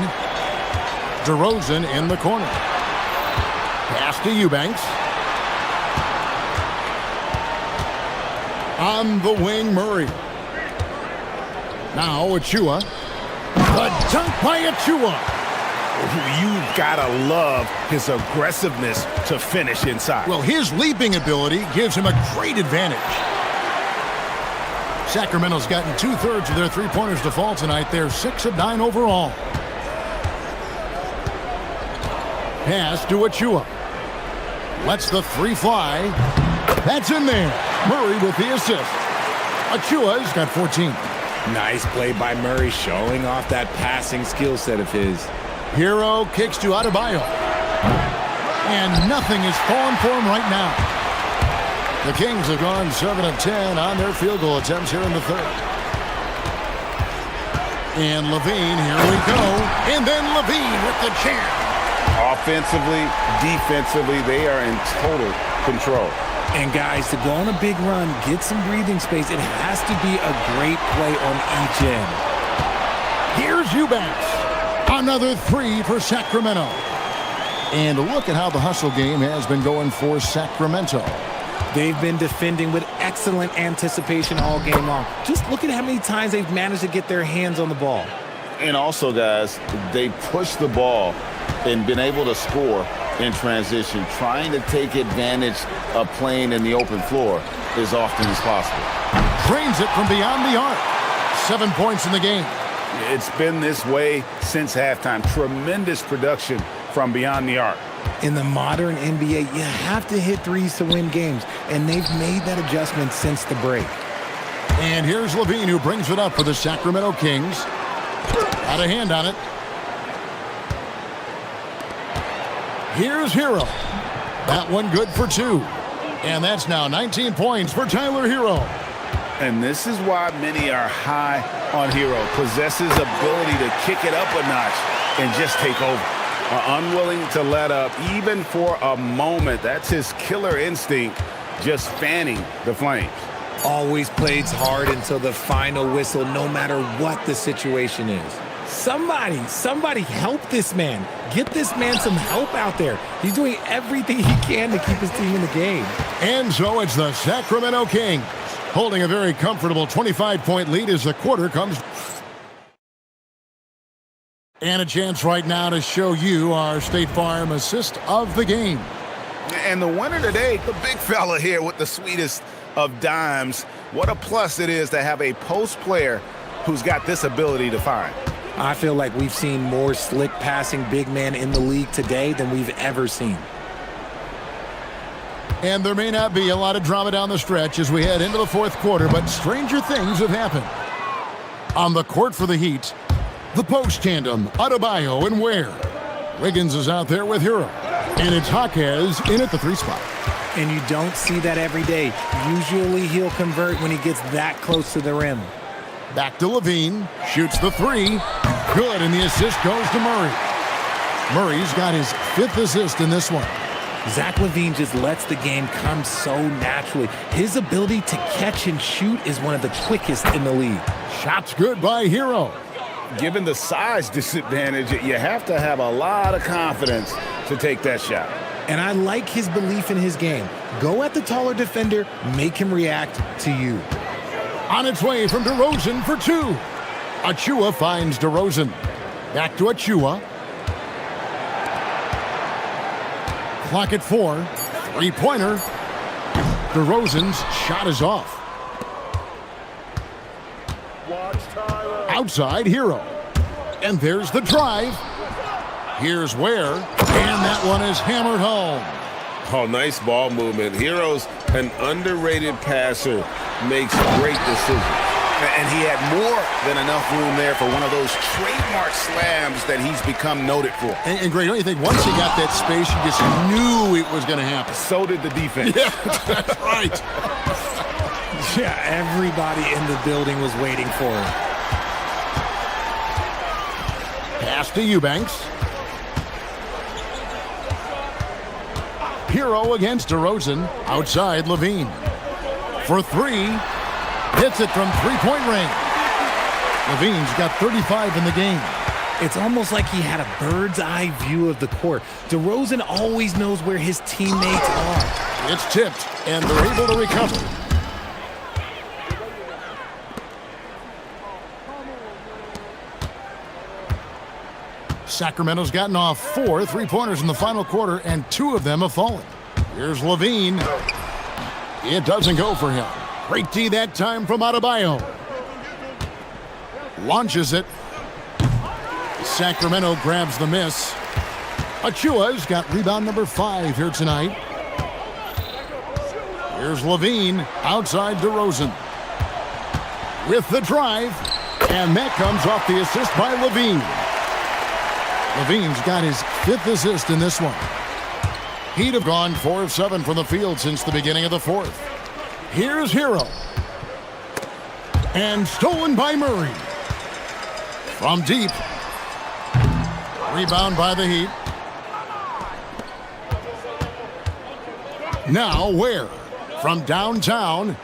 DeRozan in the corner. Pass to Eubanks. On the wing, Murray. Now Achua. The dunk by Achua. You've got to love his aggressiveness to finish inside. Well, his leaping ability gives him a great advantage. Sacramento's gotten 2/3 of their three-pointers to fall tonight. They're 6 of 9 overall. Pass to Achua. Lets the three fly. That's in there. Murray with the assist. Achua's got 14. Nice play by Murray, showing off that passing skill set of his. Hero kicks to Adebayo. And nothing is falling for him right now. The Kings have gone 7 of 10 on their field goal attempts here in the third. And Levine, here we go. And then Levine with the jam. Offensively, defensively, they are in total control. And guys, to go on a big run, get some breathing space, it has to be a great play on each end. Here's Eubanks. Another three for Sacramento. And look at how the hustle game has been going for Sacramento. They've been defending with excellent anticipation all game long. Just look at how many times they've managed to get their hands on the ball. And also, guys, they pushed the ball and been able to score in transition, trying to take advantage of playing in the open floor as often as possible. Drains it from beyond the arc. 7 points in the game. It's been this way since halftime. Tremendous production from beyond the arc. In the modern NBA, you have to hit threes to win games, and they've made that adjustment since the break. And here's Levine, who brings it up for the Sacramento Kings. Got a hand on it. Here's Hero. That one good for 2. And that's now 19 points for Tyler Hero. And this is why many are high on Hero. Possesses ability to kick it up a notch and just take over. Unwilling to let up even for a moment. That's his killer instinct, just fanning the flames. Always plays hard until the final whistle, no matter what the situation is. Somebody help this man. Get this man some help out there. He's doing everything he can to keep his team in the game. And so it's the Sacramento Kings holding a very comfortable 25-point lead as the quarter comes. And a chance right now to show you our State Farm assist of the game. And the winner today, the big fella here with the sweetest of dimes. What a plus it is to have a post player who's got this ability to find. I feel like we've seen more slick passing big men in the league today than we've ever seen. And there may not be a lot of drama down the stretch as we head into the fourth quarter, but stranger things have happened. On the court for the Heat, the post tandem, Adebayo and Ware. Wiggins is out there with Hero. And it's Jaquez in at the 3 spot. And you don't see that every day. Usually he'll convert when he gets that close to the rim. Back to Levine. Shoots the 3. Good, and the assist goes to Murray. Murray's got his 5th assist in this one. Zach LaVine just lets the game come so naturally. His ability to catch and shoot is one of the quickest in the league. Shot's good by Hero. Given the size disadvantage, you have to have a lot of confidence to take that shot. And I like his belief in his game. Go at the taller defender, make him react to you. On its way from DeRozan for 2. Achua finds DeRozan. Back to Achua. Clock at 4. 3-pointer. DeRozan's shot is off. Outside Hero. And there's the drive. Here's Ware. And that one is hammered home. Oh, nice ball movement. Hero's an underrated passer. Makes great decisions. And he had more than enough room there for one of those trademark slams that he's become noted for. And Greg, don't you think once he got that space, you just knew it was going to happen? So did the defense. Yeah, that's right. Yeah, everybody in the building was waiting for him. Pass to Eubanks. Hero against DeRozan. Outside LaVine. For 3. Hits it from 3-point range. LaVine's got 35 in the game. It's almost like he had a bird's eye view of the court. DeRozan always knows where his teammates are. It's tipped, and they're able to recover. Sacramento's gotten off 4 3-pointers in the final quarter, and 2 of them have fallen. Here's LaVine. It doesn't go for him. Great D that time from Adebayo. Launches it. Sacramento grabs the miss. Achua's got rebound number 5 here tonight. Here's LaVine outside DeRozan. With the drive. And that comes off the assist by LaVine. LaVine's got his 5th assist in this one. He'd have gone 4 of 7 from the field since the beginning of the 4th. Here's Hero. And stolen by Murray. From deep. Rebound by the Heat. Now Ware. From downtown.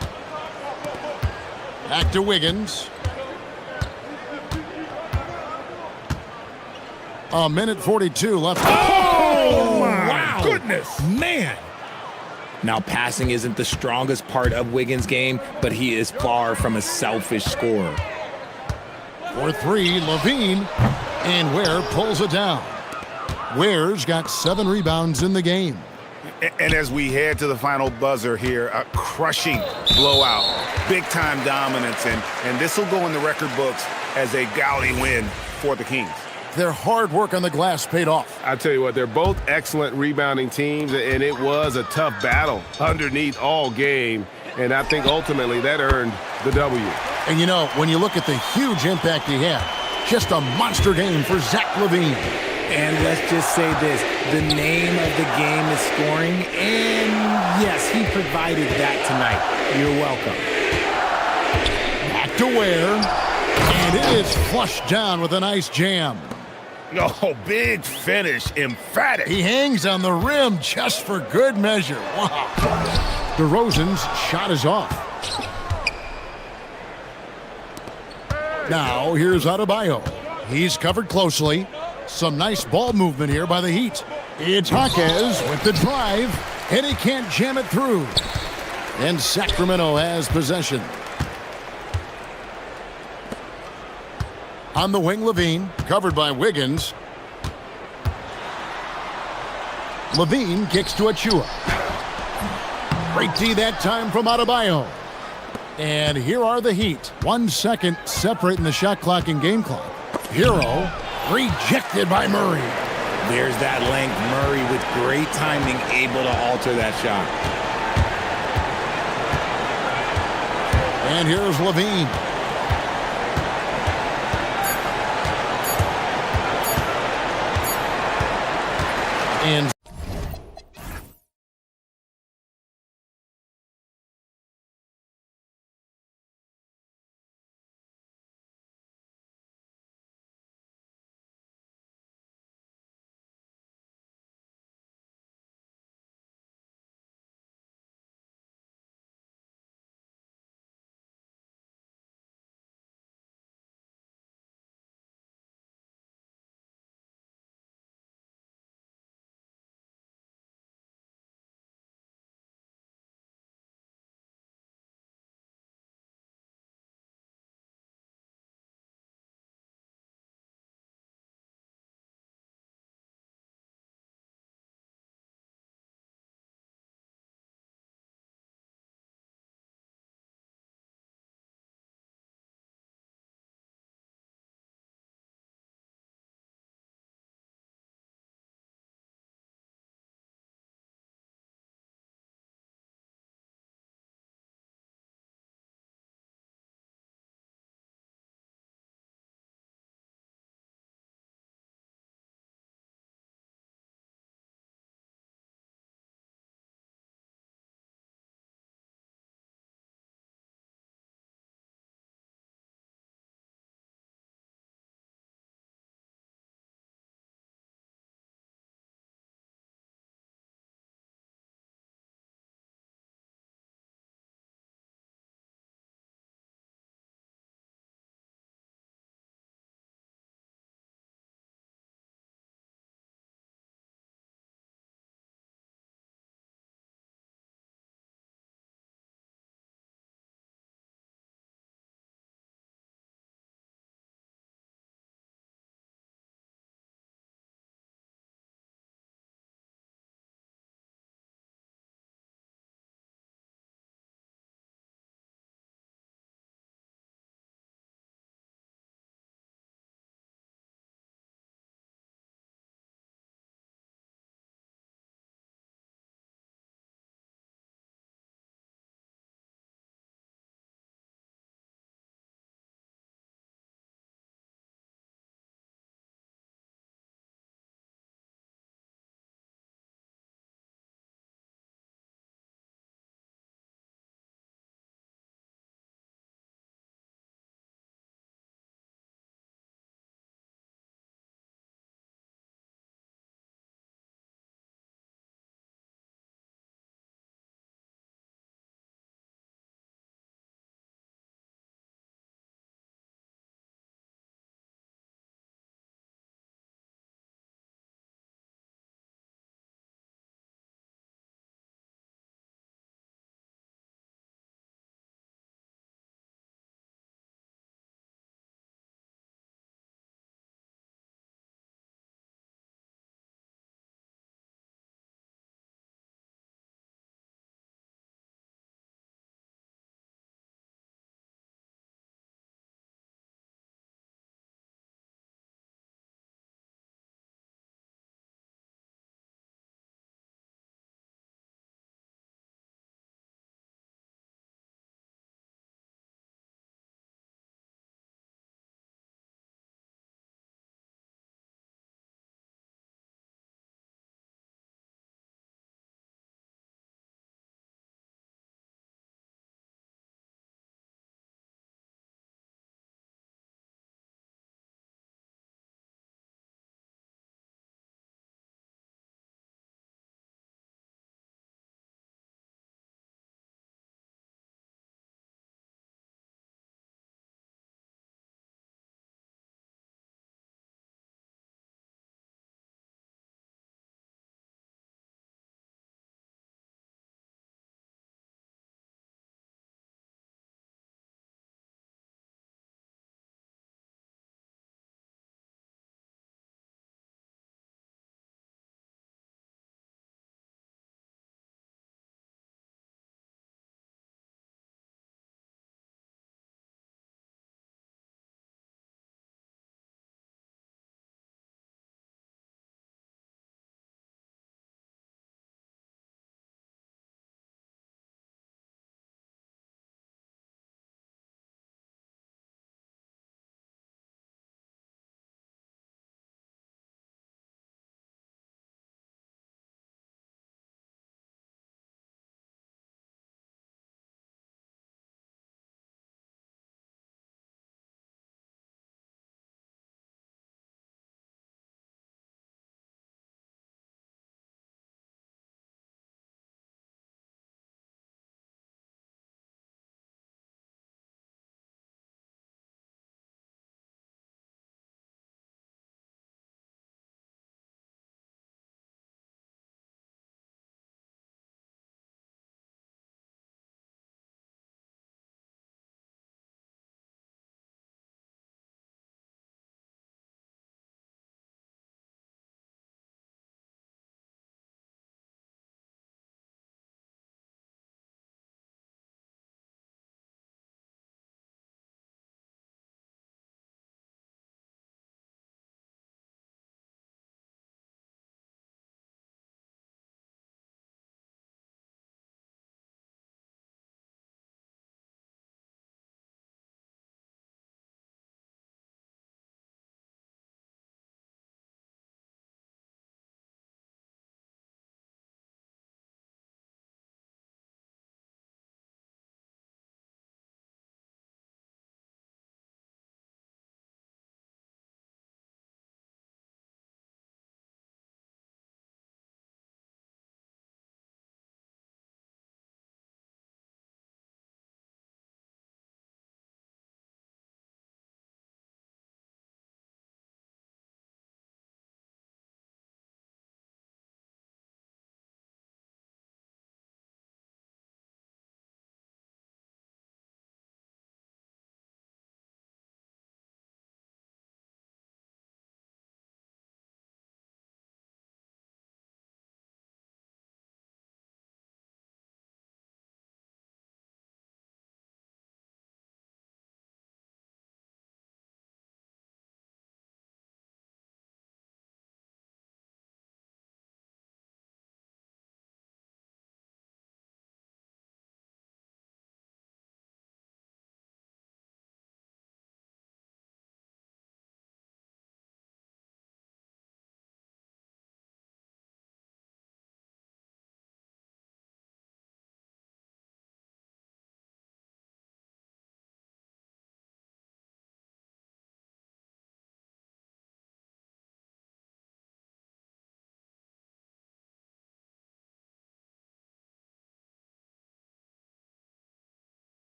Back to Wiggins. A minute 42 left. Oh, my Wow. goodness. Man. Now, passing isn't the strongest part of Wiggins' game, but he is far from a selfish scorer. For 3, LaVine. And Ware pulls it down. Ware's got 7 rebounds in the game. And as we head to the final buzzer here, a crushing blowout, big-time dominance, and this will go in the record books as a gaudy win for the Kings. Their hard work on the glass paid off. I tell you what, they're both excellent rebounding teams, and it was a tough battle underneath all game, and I think ultimately that earned the W. And you know, when you look at the huge impact he had, just a monster game for Zach LaVine. And let's just say this, the name of the game is scoring, and yes, he provided that tonight. You're welcome. Back to Ware, and it is flushed down with a nice jam. Oh, big finish, emphatic. He hangs on the rim just for good measure. Wow. DeRozan's shot is off. Now, here's Adebayo. He's covered closely. Some nice ball movement here by the Heat. It's Jaquez with the drive, and he can't jam it through. And Sacramento has possession. On the wing, LaVine, covered by Wiggins. LaVine kicks to Achua. Great D that time from Adebayo. And here are the Heat. 1 second separating the shot clock and game clock. Hero rejected by Murray. There's that length. Murray with great timing, able to alter that shot. And here's LaVine. And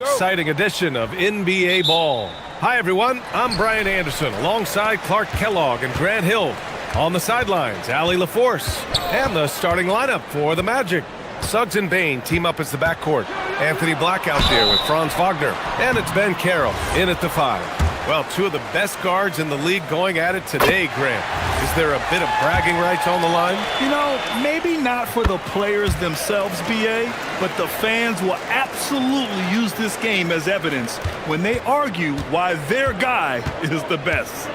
Exciting edition of NBA Ball. Hi, everyone. I'm Brian Anderson alongside Clark Kellogg and Grant Hill. On the sidelines, Allie LaForce. And the starting lineup for the Magic. Suggs and Bain team up as the backcourt. Anthony Black out there with Franz Wagner. And it's Ben Carroll in at the 5. Well, two of the best guards in the league going at it today, Grant. Is there a bit of bragging rights on the line? You know, maybe not for the players themselves, BA, but the fans will absolutely use this game as evidence when they argue why their guy is the best.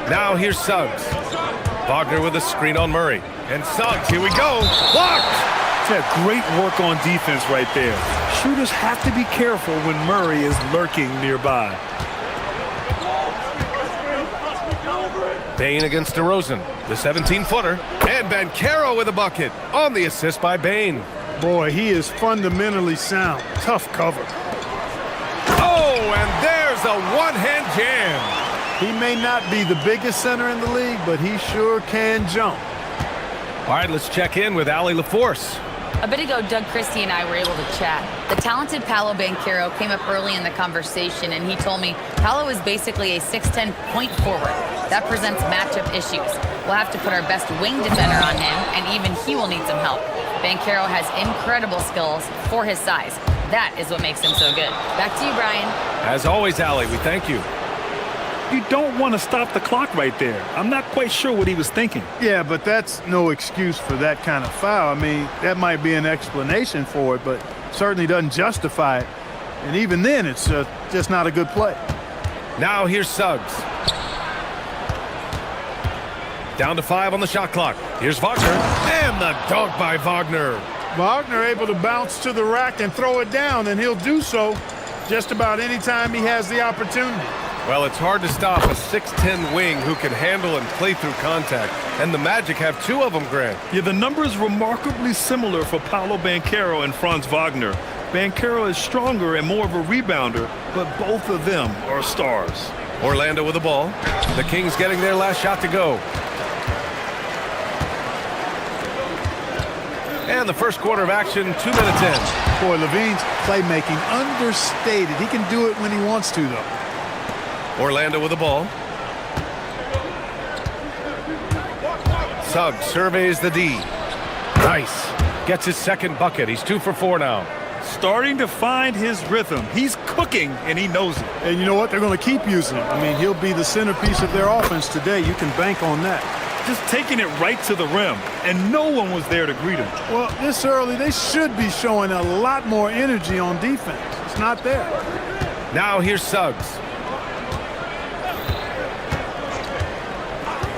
Now here's Suggs. Wagner with a screen on Murray. And Suggs, here we go. Blocked! That's great work on defense right there. Shooters have to be careful when Murray is lurking nearby. Bain against DeRozan, the 17-footer. And Banchero with a bucket on the assist by Bain. Boy, he is fundamentally sound. Tough cover. Oh, and there's a one-hand jam. He may not be the biggest center in the league, but he sure can jump. All right, let's check in with Allie LaForce. A bit ago, Doug Christie and I were able to chat. The talented Paolo Banchero came up early in the conversation, and he told me Paolo is basically a 6'10" point forward. That presents matchup issues. We'll have to put our best wing defender on him, and even he will need some help. Banchero has incredible skills for his size. That is what makes him so good. Back to you, Brian. As always, Allie, we thank you. You don't want to stop the clock right there. I'm not quite sure what he was thinking. Yeah, but that's no excuse for that kind of foul. I mean, that might be an explanation for it, but certainly doesn't justify it. And even then, it's just not a good play. Now here's Suggs. Down to 5 on the shot clock. Here's Wagner. And the dunk by Wagner. Wagner able to bounce to the rack and throw it down, and he'll do so just about any time he has the opportunity. Well, it's hard to stop a 6'10" wing who can handle and play through contact. And the Magic have 2 of them, Grant. Yeah, the numbers remarkably similar for Paolo Banchero and Franz Wagner. Banchero is stronger and more of a rebounder, but both of them are stars. Orlando with the ball. The Kings getting their last shot to go. And the first quarter of action, 2 minutes in. Boy, Levine's playmaking understated. He can do it when he wants to, though. Orlando with the ball. Suggs surveys the D. Nice. Gets his second bucket. He's 2 for 4 now. Starting to find his rhythm. He's cooking, and he knows it. And you know what? They're going to keep using him. I mean, he'll be the centerpiece of their offense today. You can bank on that. Just taking it right to the rim, and no one was there to greet him. Well, this early, they should be showing a lot more energy on defense. It's not there. Now here's Suggs.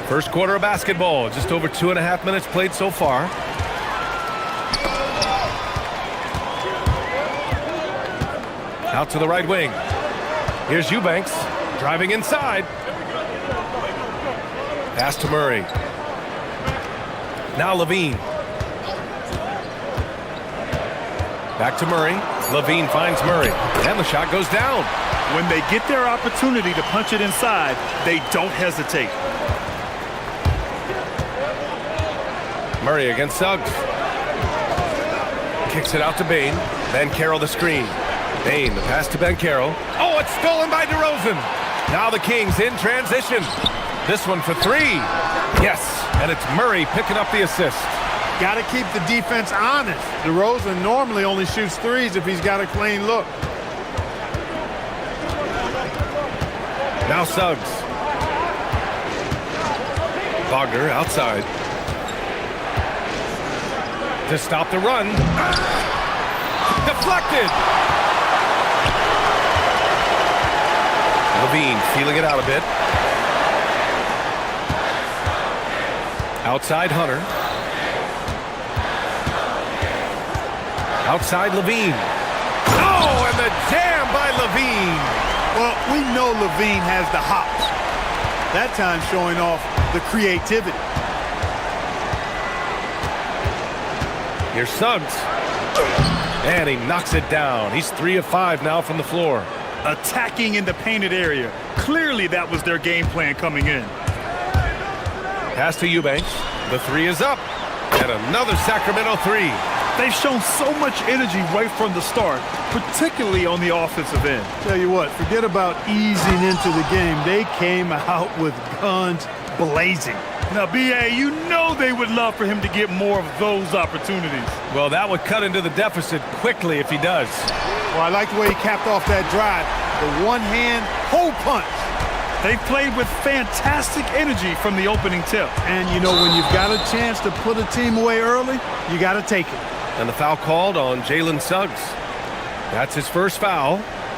First quarter of basketball, just over 2.5 minutes played so far. Out to the right wing. Here's Eubanks, driving inside. Pass to Murray. Now Levine. Back to Murray. Levine finds Murray, and the shot goes down. When they get their opportunity to punch it inside, they don't hesitate. Murray against Suggs. Kicks it out to Bain. Banchero the screen. Bain, the pass to Banchero. Oh, it's stolen by DeRozan. Now the Kings in transition. This one for 3. Yes, and it's Murray picking up the assist. Got to keep the defense honest. DeRozan normally only shoots 3s if he's got a clean look. Now Suggs. Wagner outside. To stop the run. Deflected. Levine feeling it out a bit. Outside Hunter. Outside Levine. Oh, and the jam by Levine. Well, we know Levine has the hops. That time showing off the creativity. Here's Suggs. And he knocks it down. He's 3 of 5 now from the floor. Attacking in the painted area. Clearly that was their game plan coming in. Pass to Eubanks. The 3 is up. And another Sacramento 3. They've shown so much energy right from the start, particularly on the offensive end. Tell you what, forget about easing into the game. They came out with guns blazing. Now, B.A., you know they would love for him to get more of those opportunities. Well, that would cut into the deficit quickly if he does. Well, I like the way he capped off that drive. The one-hand hole punch. They've played with fantastic energy from the opening tip. And, you know, when you've got a chance to put a team away early, you got to take it. And the foul called on Jalen Suggs. That's his first foul.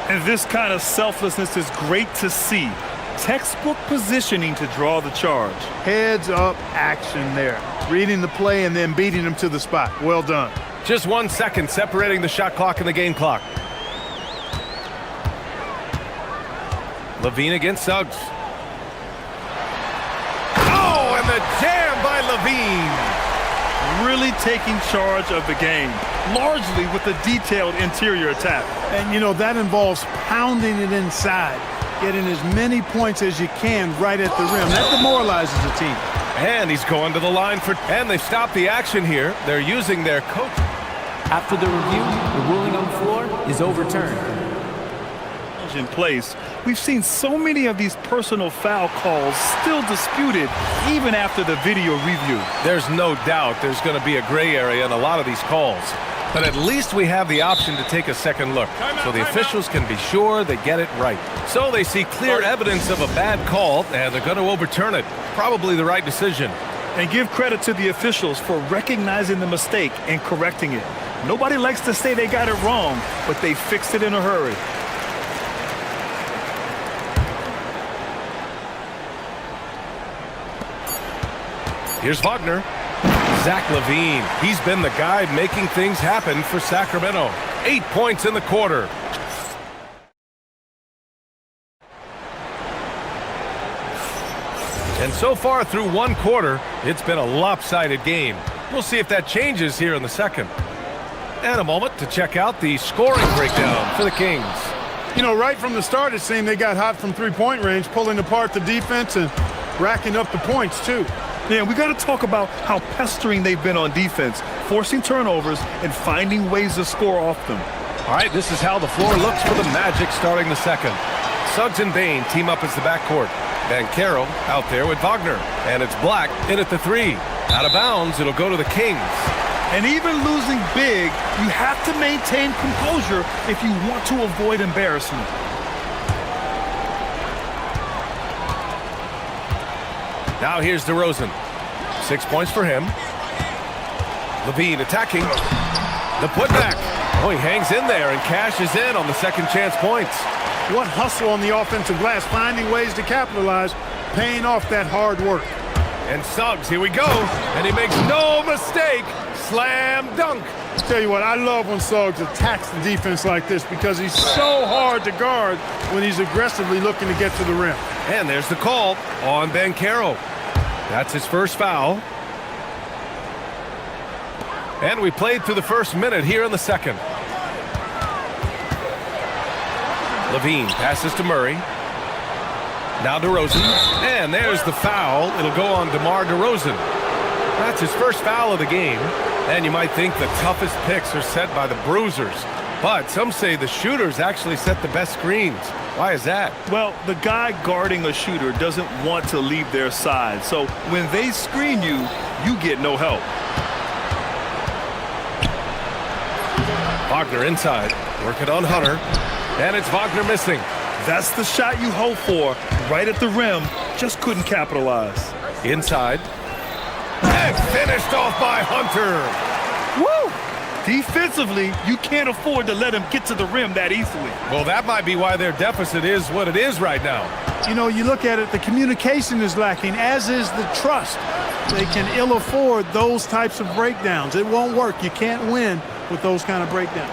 And this kind of selflessness is great to see. Textbook positioning to draw the charge. Heads up action there. Reading the play and then beating him to the spot. Well done. Just 1 second separating the shot clock and the game clock. Levine against Suggs. Oh, and the jam by Levine. Really taking charge of the game, largely with a detailed interior attack. And, you know, that involves pounding it inside, getting as many points as you can right at the rim. That demoralizes the team. And he's going to the line for... And they've stopped the action here. They're using their coach. After the review, the ruling on the floor is overturned. In place, we've seen so many of these personal foul calls still disputed even after the video review. There's no doubt there's going to be a gray area in a lot of these calls. But at least we have the option to take a second look, so the officials can be sure they get it right. So they see clear evidence of a bad call, and they're going to overturn it. Probably the right decision. And give credit to the officials for recognizing the mistake and correcting it. Nobody likes to say they got it wrong, but they fixed it in a hurry. Here's Wagner. Zach LaVine. He's been the guy making things happen for Sacramento. 8 points in the quarter. And so far through one quarter, it's been a lopsided game. We'll see if that changes here in the second. And a moment to check out the scoring breakdown for the Kings. You know, right from the start, it seemed they got hot from three-point range, pulling apart the defense and racking up the points, too. Yeah, we got to talk about how pestering they've been on defense, forcing turnovers and finding ways to score off them. All right, this is how the floor looks for the Magic starting the second. Suggs and Bain team up as the backcourt. Banchero out there with Wagner. And it's Black in at the three. Out of bounds, it'll go to the Kings. And even losing big, you have to maintain composure if you want to avoid embarrassment. Now here's DeRozan. 6 points for him. Levine attacking. The putback. Oh, he hangs in there and cashes in on the second chance points. What hustle on the offensive glass, finding ways to capitalize, paying off that hard work. And Suggs, here we go. And he makes no mistake. Slam dunk. Tell you what, I love when Suggs attacks the defense like this because he's so hard to guard when he's aggressively looking to get to the rim. And there's the call on Banchero. That's his first foul. And we played through the first minute here in the second. Levine passes to Murray. Now DeRozan. And there's the foul. It'll go on DeMar DeRozan. That's his first foul of the game. And you might think the toughest picks are set by the bruisers. But some say the shooters actually set the best screens. Why is that? Well, the guy guarding a shooter doesn't want to leave their side. So when they screen you, you get no help. Wagner inside. Working on Hunter. And it's Wagner missing. That's the shot you hope for. Right at the rim. Just couldn't capitalize. Inside. And finished off by Hunter. Woo! Defensively, you can't afford to let him get to the rim that easily. Well, that might be why their deficit is what it is right now. You know, you look at it, the communication is lacking, as is the trust. They can ill afford those types of breakdowns. It won't work. You can't win with those kind of breakdowns.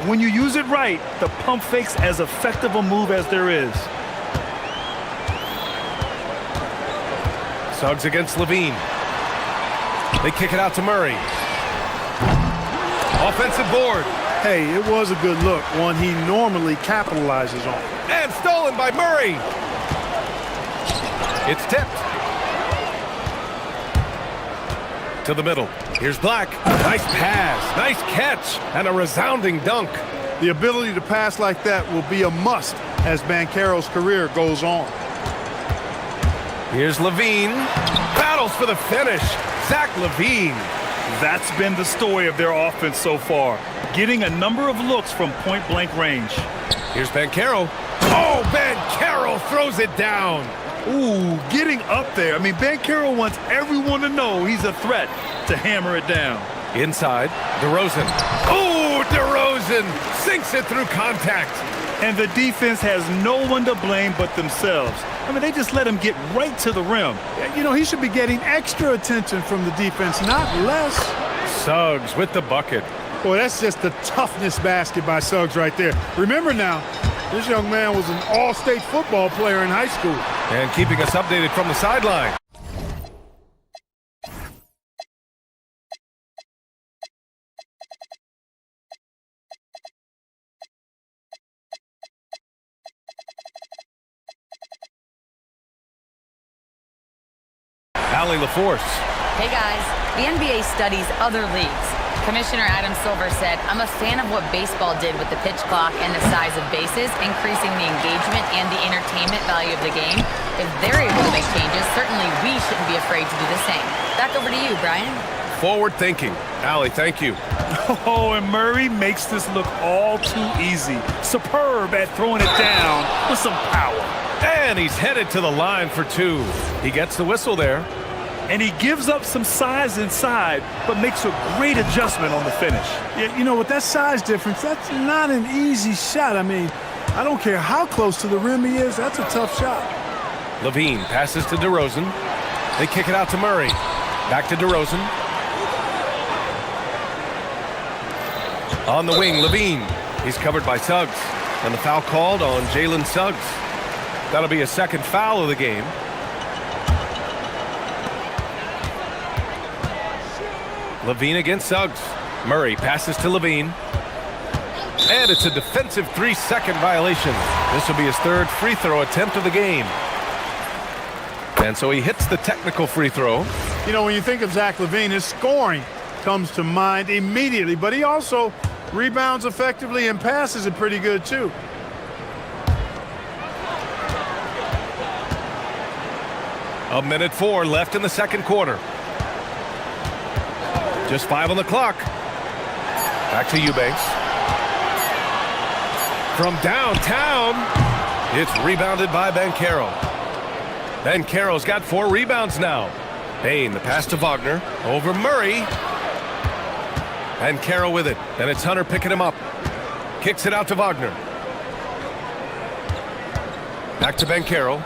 When you use it right, the pump fake's as effective a move as there is. Suggs against Levine. They kick it out to Murray. Offensive board. Hey, it was a good look, one he normally capitalizes on. And stolen by Murray. It's tipped. to the middle. Here's Black. Nice pass, nice catch, and a resounding dunk. The ability to pass like that will be a must as Banchero's career goes on. Here's Levine. Battles for the finish. Zach Levine. That's been the story of their offense so far, getting a number of looks from point-blank range. Here's Banchero. Oh, Banchero throws it down. Ooh, getting up there. I mean, Banchero wants everyone to know he's a threat to hammer it down. Inside, DeRozan. Oh, DeRozan sinks it through contact. And the defense has no one to blame but themselves. I mean, they just let him get right to the rim. You know, he should be getting extra attention from the defense, not less. Suggs with the bucket. Boy, that's just the toughness basket by Suggs right there. Remember now, this young man was an all-state football player in high school. And keeping us updated from the sideline. Allie LaForce. Hey guys, the NBA studies other leagues. Commissioner Adam Silver said, I'm a fan of what baseball did with the pitch clock and the size of bases, increasing the engagement and the entertainment value of the game. If they're able to make changes, certainly we shouldn't be afraid to do the same. Back over to you, Brian. Forward thinking. Allie, thank you. Oh, and Murray makes this look all too easy. Superb at throwing it down with some power. And he's headed to the line for two. He gets the whistle there. And he gives up some size inside, but makes a great adjustment on the finish. Yeah, you know, with that size difference, that's not an easy shot. I mean, I don't care how close to the rim he is, that's a tough shot. Levine passes to DeRozan. They kick it out to Murray. Back to DeRozan. On the wing, Levine. He's covered by Suggs. And the foul called on Jalen Suggs. That'll be a second foul of the game. Levine against Suggs. Murray passes to Levine. And it's a defensive 3-second violation. This will be his third free throw attempt of the game. And so he hits the technical free throw. You know, when you think of Zach Levine, his scoring comes to mind immediately, but he also rebounds effectively and passes it pretty good too. A minute 4 left in the second quarter. Just 5 on the clock. Back to Eubanks. From downtown, it's rebounded by Banchero. Banchero's got 4 rebounds now. Payne, the pass to Wagner. Over Murray. Banchero with it. And it's Hunter picking him up. Kicks it out to Wagner. Back to Banchero.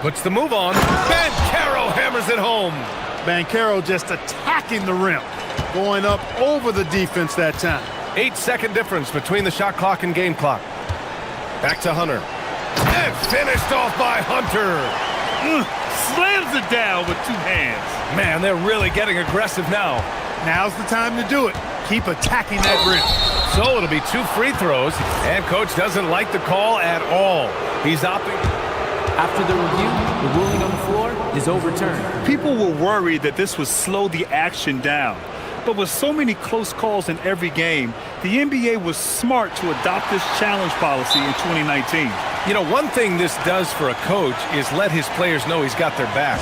Puts the move on. Banchero hammers it home. Banchero just attacking the rim, going up over the defense that time. 8-second difference between the shot clock and game clock. Back to Hunter. And finished off by Hunter. Slams it down with 2 hands. Man, they're really getting aggressive now. Now's the time to do it. Keep attacking that rim. So it'll be 2 free throws, and coach doesn't like the call at all. He's opting. After the review, the ruling on the floor is overturned. People were worried that this would slow the action down. But with so many close calls in every game, the NBA was smart to adopt this challenge policy in 2019. You know, one thing this does for a coach is let his players know he's got their back.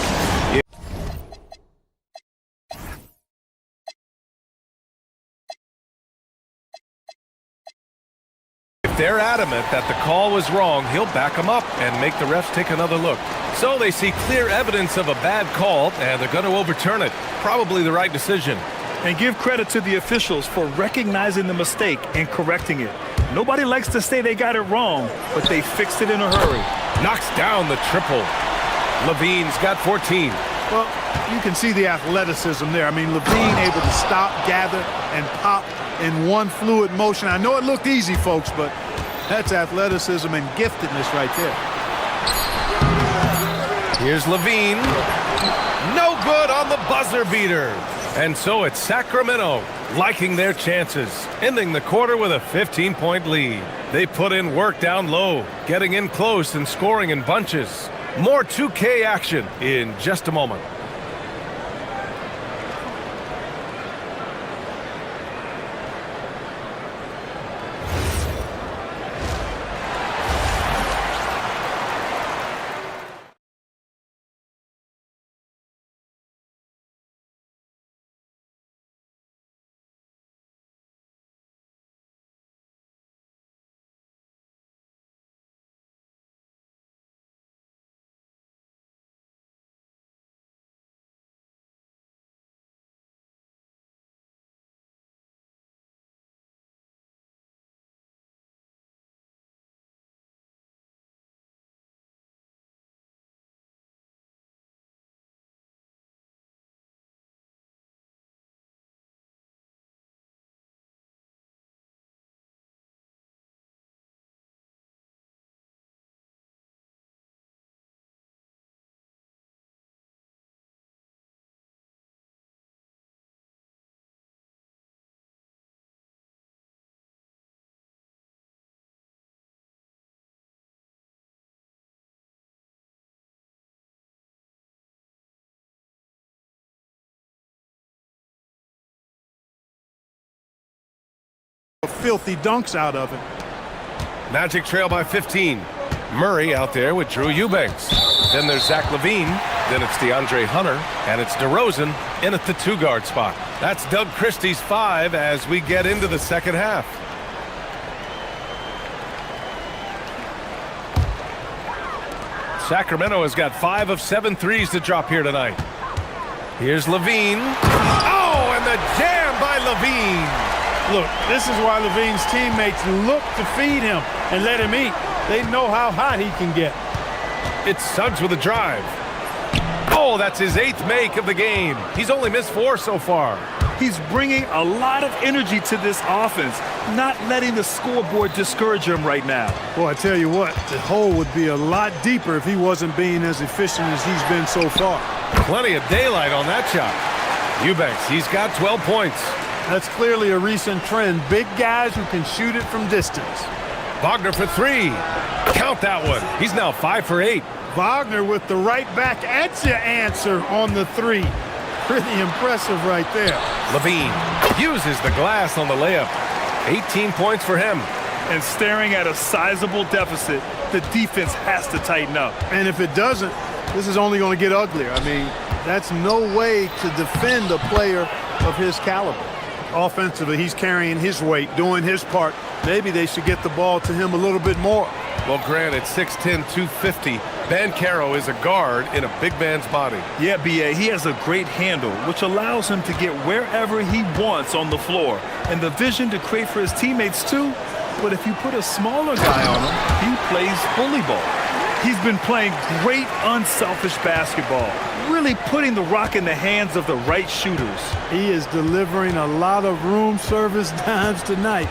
If they're adamant that the call was wrong, he'll back them up and make the refs take another look. So they see clear evidence of a bad call, and they're going to overturn it. Probably the right decision. And give credit to the officials for recognizing the mistake and correcting it. Nobody likes to say they got it wrong, but they fixed it in a hurry. Knocks down the triple. Levine's got 14. Well, you can see the athleticism there. I mean, Levine able to stop, gather, and pop in one fluid motion. I know it looked easy, folks, but that's athleticism and giftedness right there. Here's Levine. No good on the buzzer beater. And so it's Sacramento liking their chances, ending the quarter with a 15-point lead. They put in work down low, getting in close and scoring in bunches. More 2K action in just a moment. filthy dunks out of him. Magic trail by 15. Murray out there with Drew Eubanks. Then there's Zach LaVine. Then it's DeAndre Hunter. And it's DeRozan in at the 2-guard spot. That's Doug Christie's 5 as we get into the second half. Sacramento has got 5 of 7 threes to drop here tonight. Here's LaVine. Oh, and the jam by LaVine. Look, this is why LaVine's teammates look to feed him and let him eat. They know how hot he can get. It's Suggs with a drive. Oh, that's his 8th make of the game. He's only missed 4 so far. He's bringing a lot of energy to this offense, not letting the scoreboard discourage him right now. Boy, I tell you what, the hole would be a lot deeper if he wasn't being as efficient as he's been so far. Plenty of daylight on that shot. Eubanks, he's got 12 points. That's clearly a recent trend. Big guys who can shoot it from distance. Wagner for 3. Count that one. He's now 5 for 8. Wagner with the right back at your answer on the 3. Pretty impressive right there. LaVine uses the glass on the layup. 18 points for him. And staring at a sizable deficit, the defense has to tighten up. And if it doesn't, this is only going to get uglier. I mean, that's no way to defend a player of his caliber. Offensively, he's carrying his weight, doing his part. Maybe they should get the ball to him a little bit more. Well, granted, 6'10", 250. Banchero is a guard in a big man's body. Yeah, B.A., he has a great handle, which allows him to get wherever he wants on the floor. And the vision to create for his teammates, too. But if you put a smaller guy on him, he plays bully ball. He's been playing great, unselfish basketball, really putting the rock in the hands of the right shooters. He is delivering a lot of room service dimes tonight.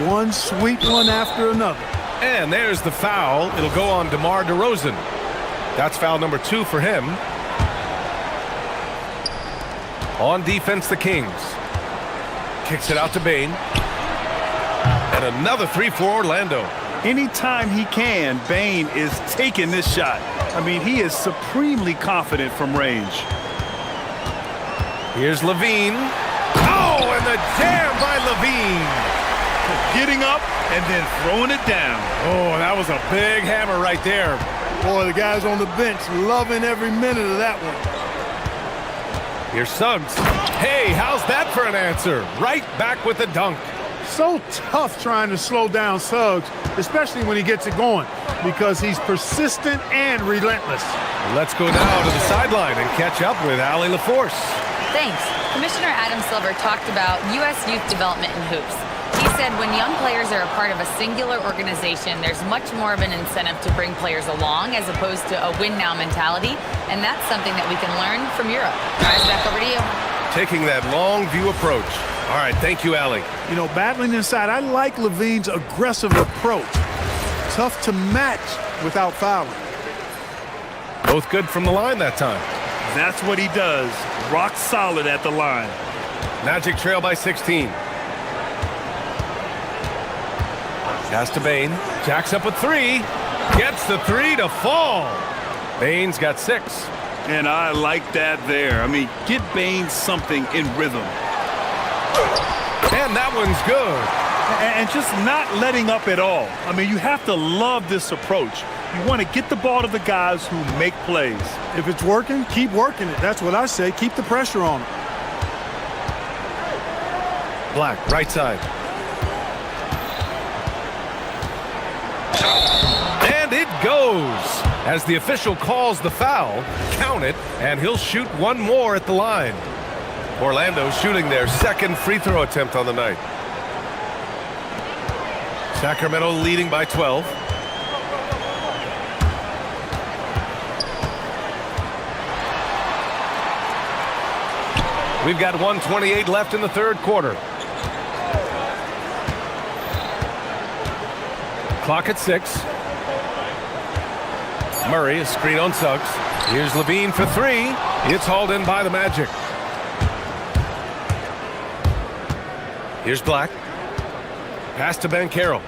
One sweet one after another. And there's the foul. It'll go on DeMar DeRozan. That's foul number 2 for him. On defense, the Kings. Kicks it out to Bane. And another 3 for Orlando. Anytime he can, Bane is taking this shot. I mean, he is supremely confident from range. Here's LaVine. Oh, and the jam by LaVine. Getting up and then throwing it down. Oh, that was a big hammer right there. Boy, the guys on the bench loving every minute of that one. Here's Suggs. Hey, how's that for an answer? Right back with the dunk. So tough trying to slow down Suggs, especially when he gets it going, because he's persistent and relentless. Let's go now to the sideline and catch up with Allie LaForce. Thanks. Commissioner Adam Silver talked about U.S. youth development in hoops. He said when young players are a part of a singular organization, there's much more of an incentive to bring players along as opposed to a win-now mentality, and that's something that we can learn from Europe. Guys, back over to you. Taking that long view approach. All right, thank you, Allie. You know, battling inside, I like LaVine's aggressive approach. Tough to match without fouling. Both good from the line that time. That's what he does. Rock solid at the line. Magic trail by 16. Pass to Bane. Jacks up with 3. Gets the 3 to fall. Bane's got 6. And I like that there. I mean, get Bane something in rhythm. And that one's good. And just not letting up at all. I mean, you have to love this approach. You want to get the ball to the guys who make plays. If it's working, keep working it. That's what I say. Keep the pressure on them. Black, right side. And it goes. As the official calls the foul, count it, and he'll shoot one more at the line. Orlando shooting their second free throw attempt on the night. Sacramento leading by 12. We've got 1:28 left in the third quarter. Clock at 6. Murray, a screen on Suggs. Here's LaVine for 3. It's hauled in by the Magic. Here's Black. Pass to Banchero.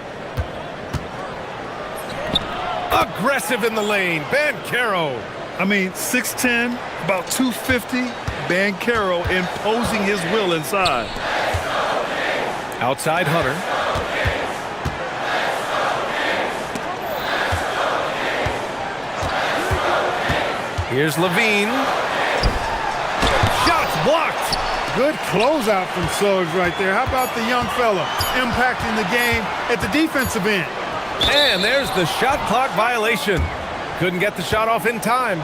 Aggressive in the lane. Banchero. I mean, 6'10", about 250. Banchero imposing his will inside. Outside Hunter. Here's Levine. Shots blocked. Good closeout from Suggs right there. How about the young fella impacting the game at the defensive end? And there's the shot clock violation. Couldn't get the shot off in time.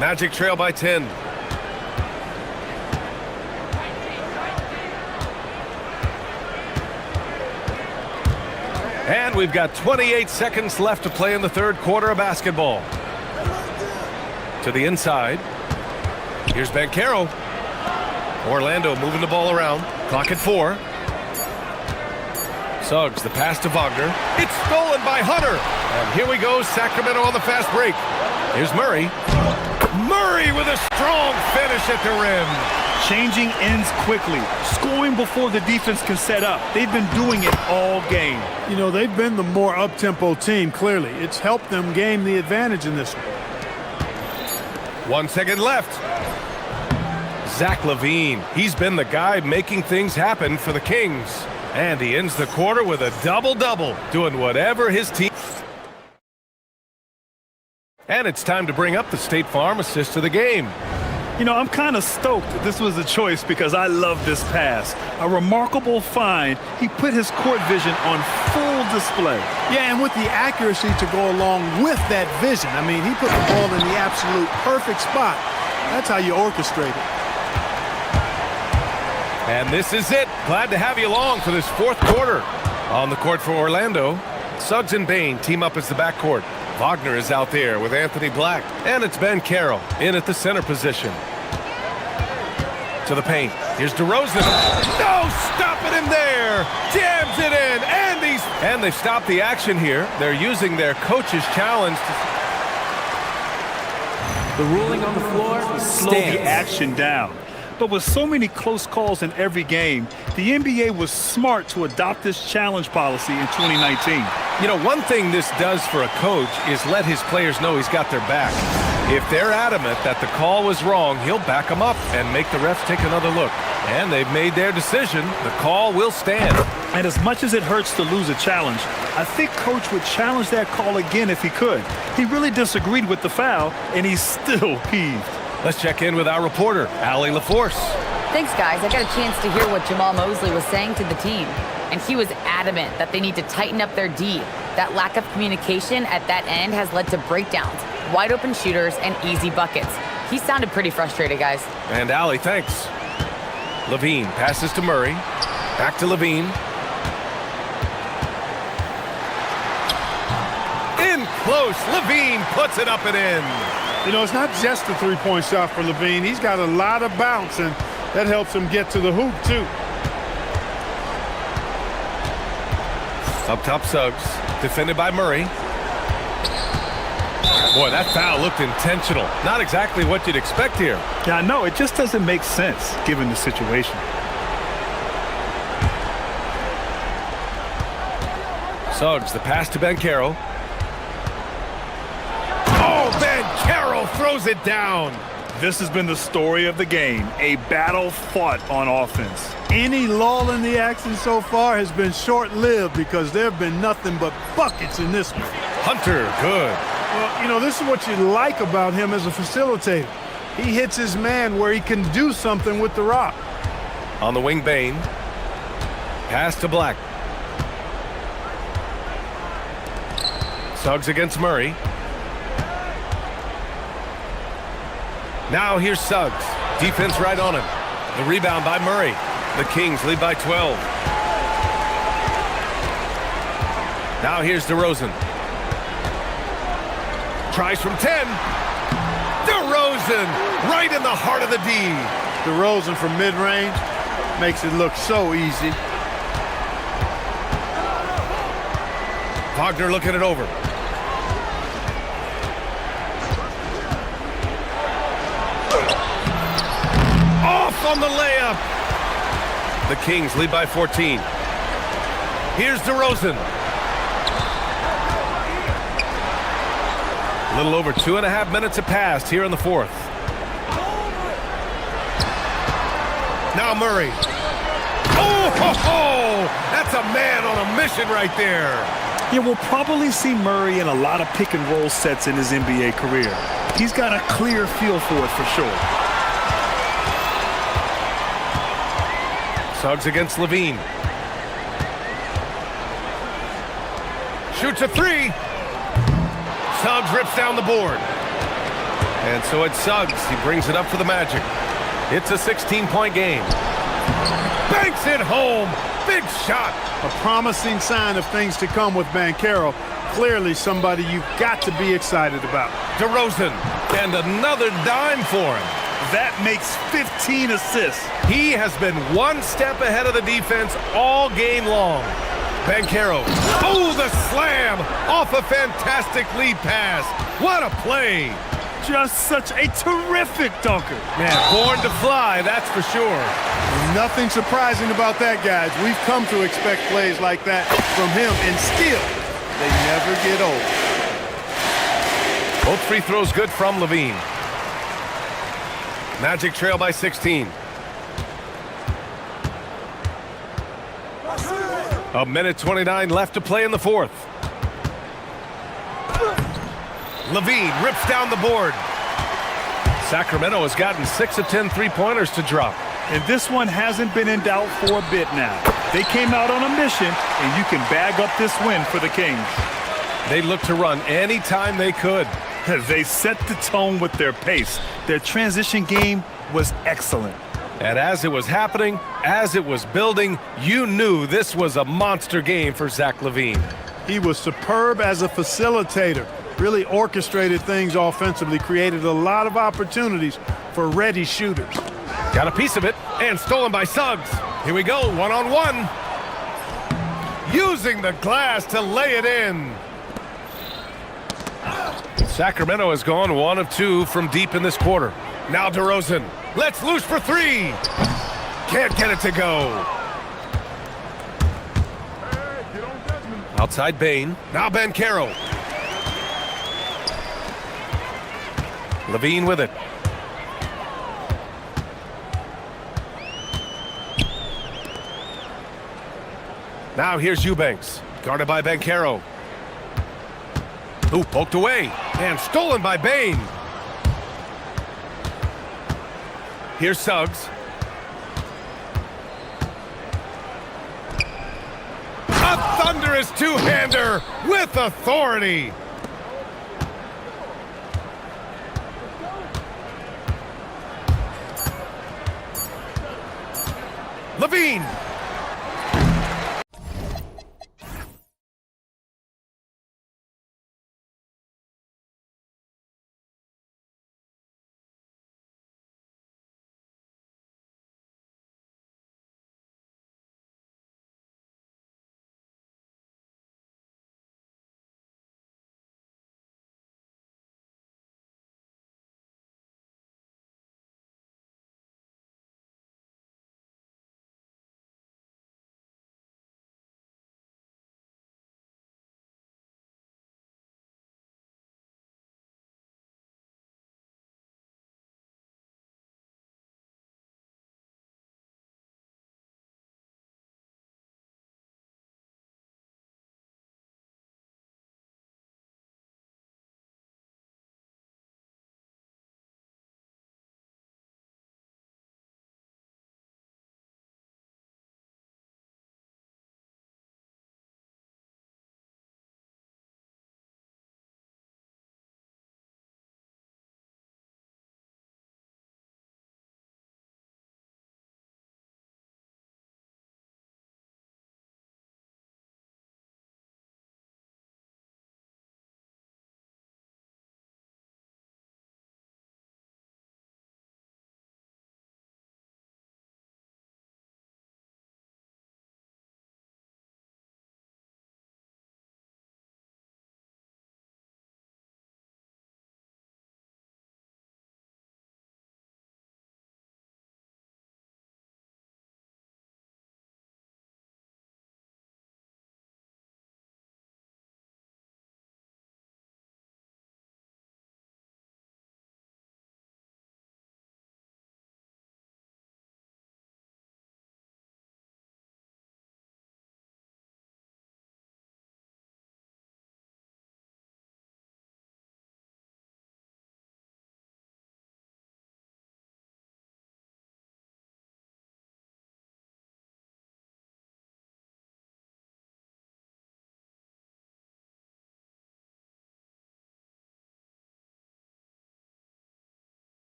Magic trail by 10. And we've got 28 seconds left to play in the third quarter of basketball. To the inside. Here's Banchero. Orlando moving the ball around. Clock at 4. Suggs, the pass to Wagner. It's stolen by Hunter. And here we go, Sacramento on the fast break. Here's Murray. Murray with a strong finish at the rim. Changing ends quickly, scoring before the defense can set up. They've been doing it all game. You know, they've been the more up-tempo team, clearly. It's helped them gain the advantage in this one. 1 second left. Zach LaVine. He's been the guy making things happen for the Kings. And he ends the quarter with a double-double, doing whatever his team... And it's time to bring up the State Farm assist of the game. You know, I'm kind of stoked that this was a choice because I love this pass. A remarkable find. He put his court vision on full display. Yeah, and with the accuracy to go along with that vision. I mean, he put the ball in the absolute perfect spot. That's how you orchestrate it. And this is it. Glad to have you along for this fourth quarter. On the court for Orlando, Suggs and Bain team up as the backcourt. Wagner is out there with Anthony Black. And it's Banchero in at the center position. To the paint. Here's DeRozan. No stopping him there. Jams it in. And they've stopped the action here. They're using their coach's challenge to... The ruling on the floor slow the action down. But with so many close calls in every game, the NBA was smart to adopt this challenge policy in 2019. You know, one thing this does for a coach is let his players know he's got their back. If they're adamant that the call was wrong, he'll back them up and make the refs take another look. And they've made their decision. The call will stand. And as much as it hurts to lose a challenge, I think Coach would challenge that call again if he could. He really disagreed with the foul, and he's still peeved. Let's check in with our reporter, Allie LaForce. Thanks, guys. I got a chance to hear what Jamal Mosley was saying to the team. And he was adamant that they need to tighten up their D. That lack of communication at that end has led to breakdowns, wide open shooters, and easy buckets. He sounded pretty frustrated, guys. And Allie, thanks. Levine passes to Murray. Back to Levine. In close. Levine puts it up and in. You know, it's not just the three-point shot for Levine. He's got a lot of bounce, and that helps him get to the hoop, too. Up top, Suggs. Defended by Murray. Boy, that foul looked intentional. Not exactly what you'd expect here. Yeah, I know. It just doesn't make sense, given the situation. Suggs, the pass to Banchero. Oh, Banchero throws it down. This has been the story of the game, a battle fought on offense. Any lull in the action so far has been short-lived because there have been nothing but buckets in this one. Hunter, good. Well, you know, this is what you like about him as a facilitator. He hits his man where he can do something with the rock. On the wing, Bain. Pass to Black. Suggs against Murray. Now here's Suggs. Defense right on him. The rebound by Murray. The Kings lead by 12. Now here's DeRozan. Tries from 10. DeRozan right in the heart of the D. DeRozan from mid-range makes it look so easy. Wagner looking it over. Off on the layup. The Kings lead by 14. Here's DeRozan. A little over 2.5 minutes have passed here in the fourth. Oh, ho, ho! That's a man on a mission right there. Yeah, we'll probably see Murray in a lot of pick and roll sets in his NBA career. He's got a clear feel for it for sure. Suggs against Levine. Shoots a three. Suggs rips down the board. And so it's Suggs. He brings it up for the Magic. It's a 16-point game. Banks it home. Big shot. A promising sign of things to come with Banchero. Clearly somebody you've got to be excited about. DeRozan. And another dime for him. That makes 15 assists. He has been one step ahead of the defense all game long. Banchero. Oh, the slam off a fantastic lead pass. What a play. Just such a terrific dunker. Man, born to fly, that's for sure. Nothing surprising about that, guys. We've come to expect plays like that from him, and still, they never get old. Both free throws good from Levine. Magic trail by 16. A minute 29 left to play in the fourth. Levine rips down the board. Sacramento has gotten 6 of 10 three-pointers to drop. And this one hasn't been in doubt for a bit now. They came out on a mission, and you can bag up this win for the Kings. They looked to run anytime they could. They set the tone with their pace. Their transition game was excellent. And as it was happening, as it was building, you knew this was a monster game for Zach LaVine. He was superb as a facilitator. Really orchestrated things offensively, created a lot of opportunities for ready shooters. Got a piece of it, and stolen by Suggs. Here we go, one-on-one. Using the glass to lay it in. Sacramento has gone 1 of 2 from deep in this quarter. Now DeRozan. Let's loose for three. Can't get it to go. Outside Bane. Now Banchero. Levine with it. Now here's Eubanks. Guarded by Banchero. Ooh, poked away. And stolen by Bane. Here's Suggs. A thunderous two-hander with authority. Levine.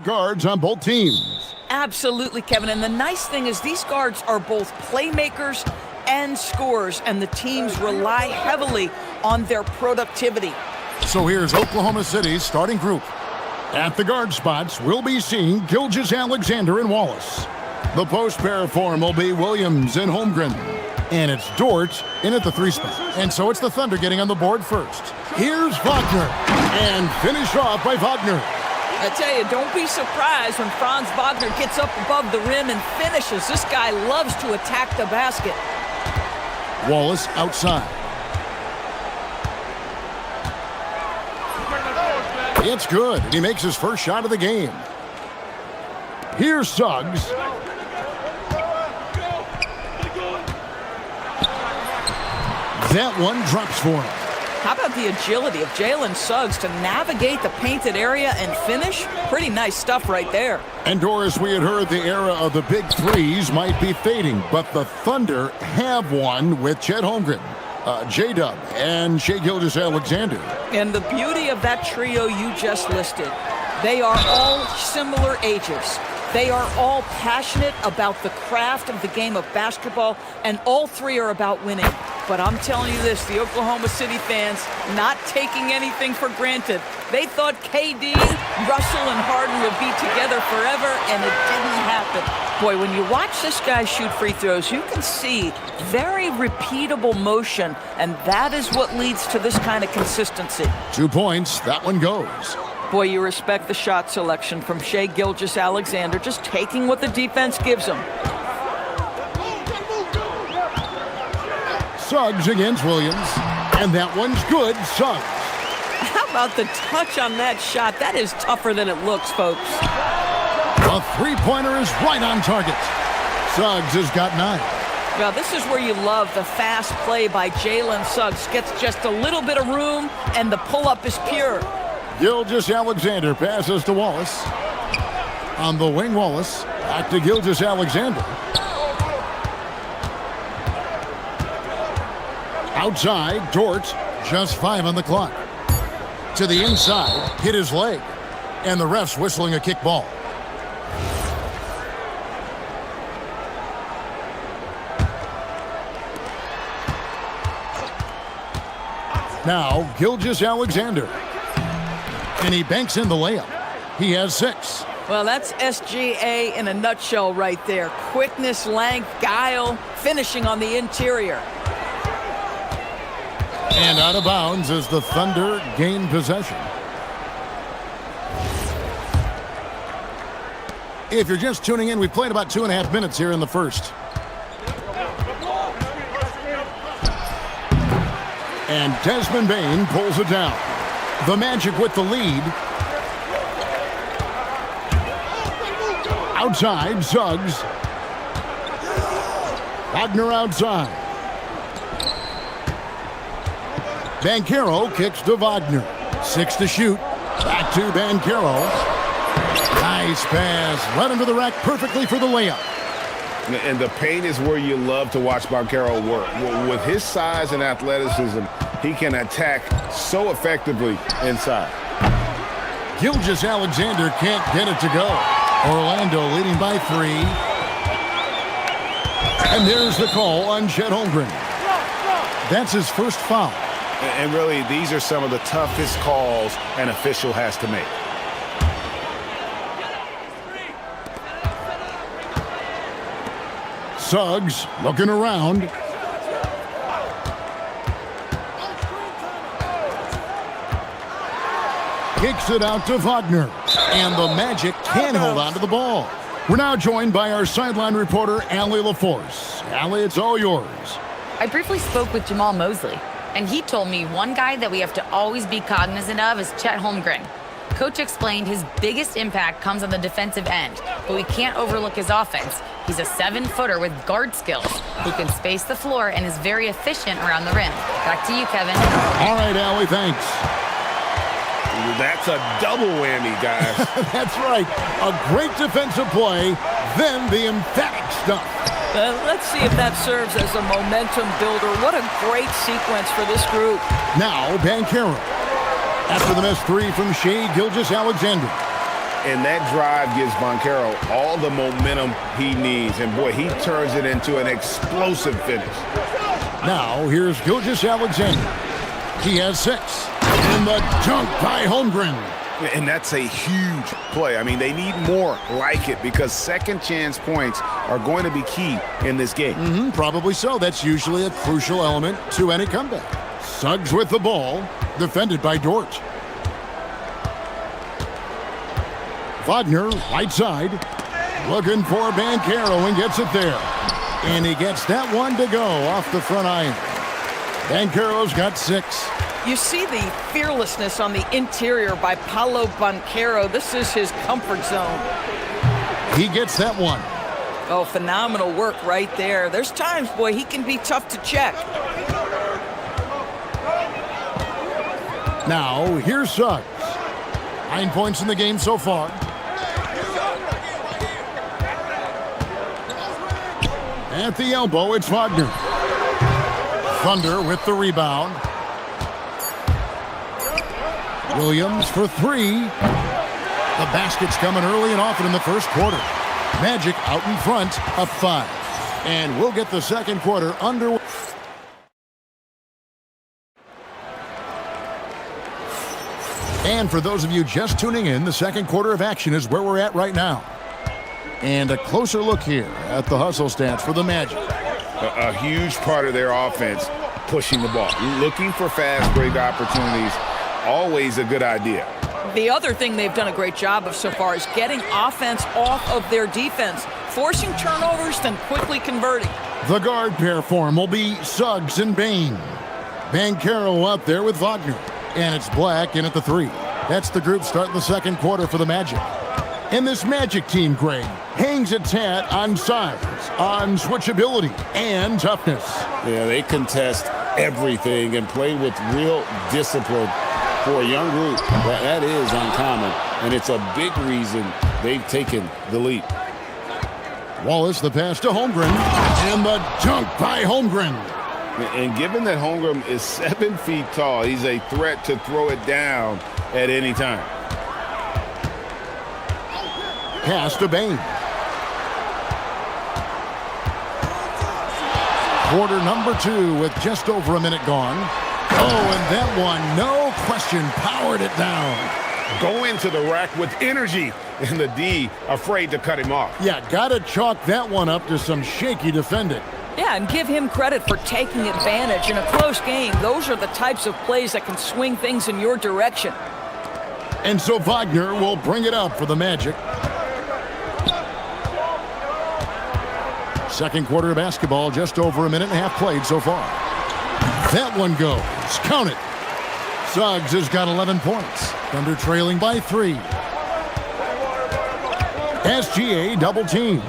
Guards on both teams. Absolutely, Kevin. And the nice thing is these guards are both playmakers and scorers, and the teams rely heavily on their productivity. So here's Oklahoma City's starting group. At the guard spots, we'll be seeing Gilgeous-Alexander and Wallace. The post pair form will be Williams and Holmgren. And it's Dort in at the 3 spot. And so it's the Thunder getting on the board first. Here's Wagner. And finished off by Wagner. I tell you, don't be surprised when Franz Wagner gets up above the rim and finishes. This guy loves to attack the basket. Wallace outside. It's good. He makes his first shot of the game. Here's Suggs. That one drops for him. How about the agility of Jalen Suggs to navigate the painted area and finish? Pretty nice stuff right there. And Doris, we had heard the era of the big threes might be fading, but the Thunder have one with Chet Holmgren, J-Dub, and Shai Gilgeous-Alexander. And the beauty of that trio you just listed, they are all similar ages. They are all passionate about the craft of the game of basketball, and all three are about winning. But I'm telling you this, the Oklahoma City fans not taking anything for granted. They thought KD, Russell, and Harden would be together forever, and it didn't happen. Boy, when you watch this guy shoot free throws, you can see very repeatable motion, and that is what leads to this kind of consistency. 2 points, that one goes. Boy, you respect the shot selection from Shai Gilgeous-Alexander, just taking what the defense gives him. Suggs against Williams, and that one's good. Suggs. How about the touch on that shot? That is tougher than it looks, folks. A three-pointer is right on target. Suggs has got 9. Well, this is where you love the fast play by Jalen Suggs. Gets just a little bit of room, and the pull-up is pure. Gilgeous-Alexander passes to Wallace. On the wing, Wallace. Back to Gilgeous-Alexander. Outside, Dort, just 5 on the clock. To the inside, hit his leg. And the ref's whistling a kick ball. Now, Gilgeous-Alexander. And he banks in the layup. He has 6. Well, that's SGA in a nutshell right there. Quickness, length, guile, finishing on the interior. And out of bounds as the Thunder gain possession. If you're just tuning in, we played about 2.5 minutes here in the first. And Desmond Bane pulls it down. The Magic with the lead. Outside, Suggs. Wagner outside. Banchero kicks to Wagner. 6 to shoot. Back to Banchero. Nice pass. Right under the rack perfectly for the layup. And the paint is where you love to watch Banchero work. With his size and athleticism, he can attack so effectively inside. Gilgeous-Alexander can't get it to go. Orlando leading by 3. And there's the call on Chet Holmgren. That's his first foul. And really, these are some of the toughest calls an official has to make. Suggs looking around. Kicks it out to Wagner. And the Magic can hold on to the ball. We're now joined by our sideline reporter, Allie LaForce. Allie, it's all yours. I briefly spoke with Jamal Mosley, and he told me one guy that we have to always be cognizant of is Chet Holmgren. Coach explained his biggest impact comes on the defensive end, but we can't overlook his offense. He's a 7-footer with guard skills who can space the floor and is very efficient around the rim. Back to you, Kevin. All right, Allie, thanks. That's a double whammy, guys. That's right. A great defensive play, then the emphatic stuff. Let's see if that serves as a momentum builder. What a great sequence for this group. Now, Banchero. After the missed 3 from Shai Gilgeous-Alexander. And that drive gives Banchero all the momentum he needs. And, boy, he turns it into an explosive finish. Now, here's Gilgeous-Alexander. He has 6. And the dunk by Holmgren. And that's a huge play. I mean, they need more like it because second chance points are going to be key in this game. Probably so. That's usually a crucial element to any comeback. Suggs with the ball, defended by Dort. Wagner, right side, looking for Banchero and gets it there. And he gets that one to go off the front iron. Banchero's got 6. You see the fearlessness on the interior by Paolo Banchero. This is his comfort zone. He gets that one. Oh, phenomenal work right there. There's times, boy, he can be tough to check. Now, here's Suggs. 9 points in the game so far. At the elbow, it's Wagner. Thunder with the rebound. Williams for 3. The basket's coming early and often in the first quarter. Magic out in front, up 5. And we'll get the second quarter underway. And for those of you just tuning in, the second quarter of action is where we're at right now. And a closer look here at the hustle stats for the Magic. A huge part of their offense, pushing the ball. Looking for fast break opportunities, always a good idea. The other thing they've done a great job of so far is getting offense off of their defense, forcing turnovers, then quickly converting. The guard pair form will be Suggs and Bain. Banchero out there with Wagner. And it's Black in at the 3. That's the group starting the second quarter for the Magic. And this Magic team, Greg, hangs its hat on size, on switchability, and toughness. Yeah, they contest everything and play with real discipline. For a young group, that is uncommon, and it's a big reason they've taken the lead. Wallace, the pass to Holmgren, and the dunk by Holmgren. And given that Holmgren is 7 feet tall, he's a threat to throw it down at any time. Pass to Bain. Quarter number 2 with just over a minute gone. Oh, and that one, no question, powered it down. Go into the rack with energy, and the D afraid to cut him off. Yeah, gotta chalk that one up to some shaky defending. Yeah, and give him credit for taking advantage. In a close game, those are the types of plays that can swing things in your direction. And so Wagner will bring it up for the Magic. Second quarter of basketball, just over a minute and a half played so far. That one goes. Count it. Suggs has got 11 points. Thunder trailing by 3. SGA double team.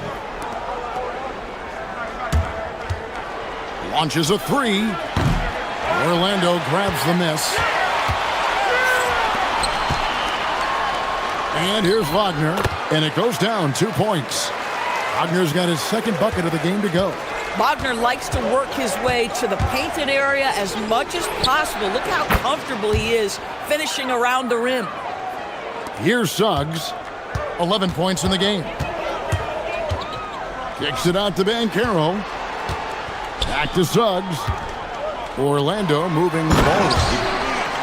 Launches a 3. Orlando grabs the miss. And here's Wagner. And it goes down 2 points. Wagner's got his second bucket of the game to go. Wagner likes to work his way to the painted area as much as possible. Look how comfortable he is finishing around the rim. Here's Suggs. 11 points in the game. Kicks it out to Banchero. Back to Suggs. Orlando moving forward.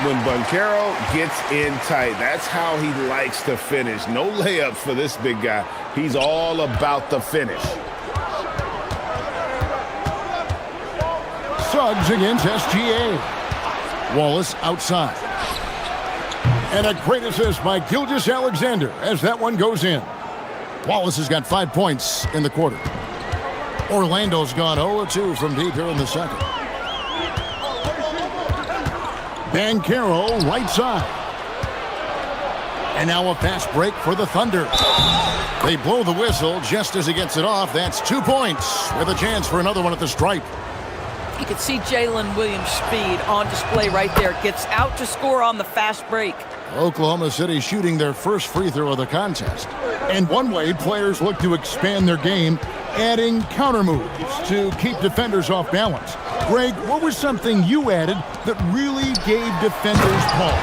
When Banchero gets in tight, that's how he likes to finish. No layups for this big guy. He's all about the finish. Suggs against SGA. Wallace outside. And a great assist by Gilgeous-Alexander as that one goes in. Wallace has got 5 points in the quarter. Orlando's gone 0-2 from deep here in the second. Banchero right side. And now a fast break for the Thunder. They blow the whistle just as he gets it off. That's 2 points with a chance for another one at the stripe. You can see Jalen Williams' speed on display right there. Gets out to score on the fast break. Oklahoma City shooting their first free throw of the contest. And one way players look to expand their game, adding counter moves to keep defenders off balance. Greg, what was something you added that really gave defenders pause?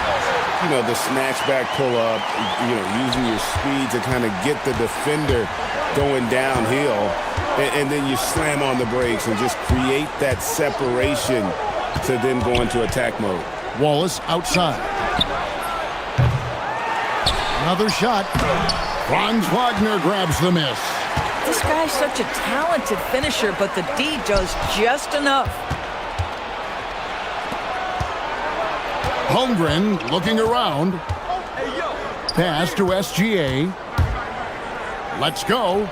you know, the snatchback pull-up, you know, using your speed to kind of get the defender going downhill, and then you slam on the brakes and just create that separation to then go into attack mode. Wallace outside. Another shot. Franz Wagner grabs the miss. This guy's such a talented finisher, but the D does just enough. Holmgren looking around. Pass to SGA. Let's go.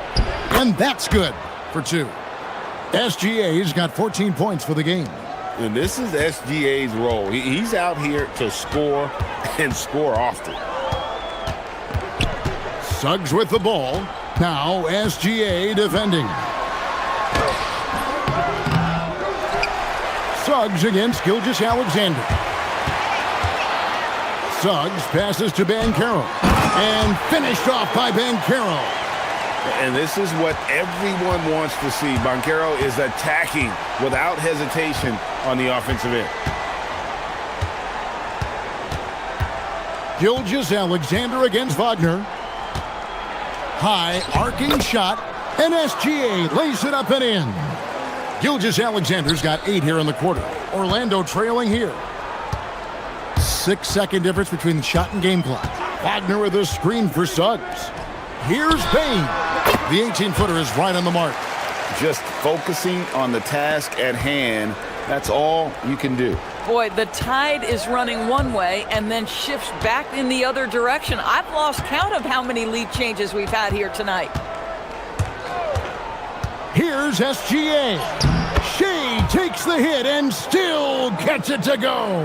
And that's good for 2. SGA's got 14 points for the game. And this is SGA's role. He's out here to score and score often. Suggs with the ball. Now SGA defending. Suggs against Gilgeous-Alexander. Suggs passes to Banchero. And finished off by Banchero. And this is what everyone wants to see. Banchero is attacking without hesitation on the offensive end. Gilgeous-Alexander against Wagner. High arcing shot, and SGA lays it up and in. Gilgeous-Alexander's got 8 here in the quarter. Orlando trailing here. 6-second difference between the shot and game clock. Wagner with a screen for Suggs. Here's Payne. The 18-footer is right on the mark. Just focusing on the task at hand, that's all you can do. Boy, the tide is running one way and then shifts back in the other direction. I've lost count of how many lead changes we've had here tonight. Here's SGA. Shea takes the hit and still gets it to go.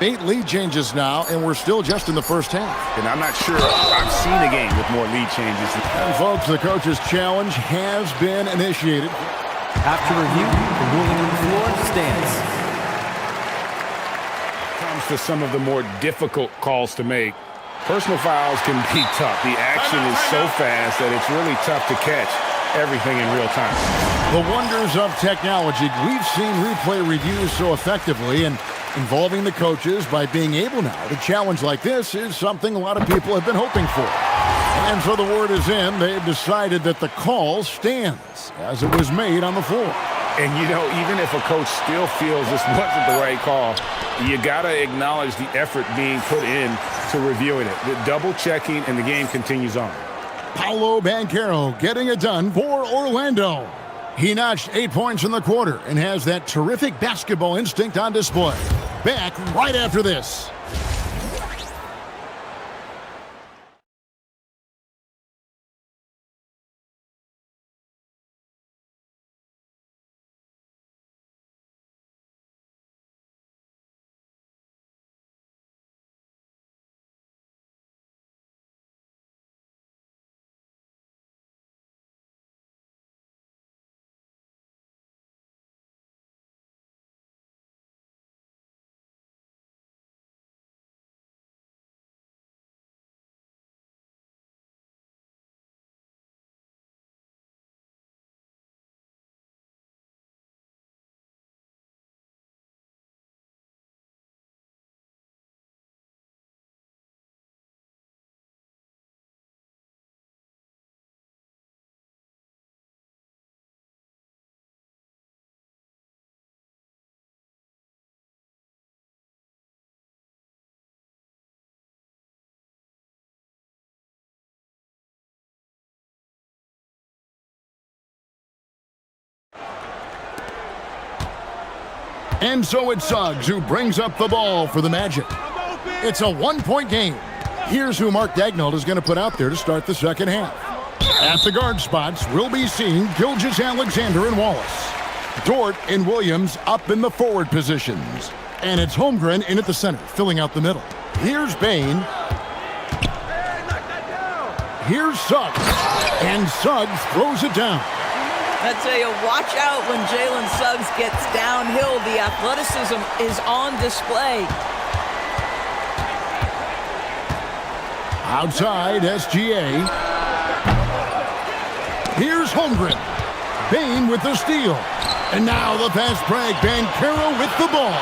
8 lead changes now, and we're still just in the first half. And I'm not sure I've seen a game with more lead changes. And folks, the coach's challenge has been initiated. After review, the ruling on the floor stands. Comes to some of the more difficult calls to make. Personal fouls can be tough. The action is so fast that it's really tough to catch everything in real time. The wonders of technology. We've seen replay reviews so effectively, and involving the coaches by being able now to challenge like this is something a lot of people have been hoping for. And so the word is in. They've decided that the call stands as it was made on the floor. And, you know, even if a coach still feels this wasn't the right call, you got to acknowledge the effort being put in to reviewing it. The double checking, and the game continues on. Paolo Banchero getting it done for Orlando. He notched 8 points in the quarter and has that terrific basketball instinct on display. Back right after this. And so it's Suggs who brings up the ball for the Magic. It's a 1-point game. Here's who Mark Daigneault is going to put out there to start the second half. At the guard spots, we'll be seeing Gilgeous-Alexander and Wallace. Dort and Williams up in the forward positions. And it's Holmgren in at the center, filling out the middle. Here's Bain. Here's Suggs. And Suggs throws it down. I tell you, watch out when Jalen Suggs gets downhill. The athleticism is on display. Outside, SGA. Here's Holmgren. Bain with the steal. And now the fast break. Banchero with the ball.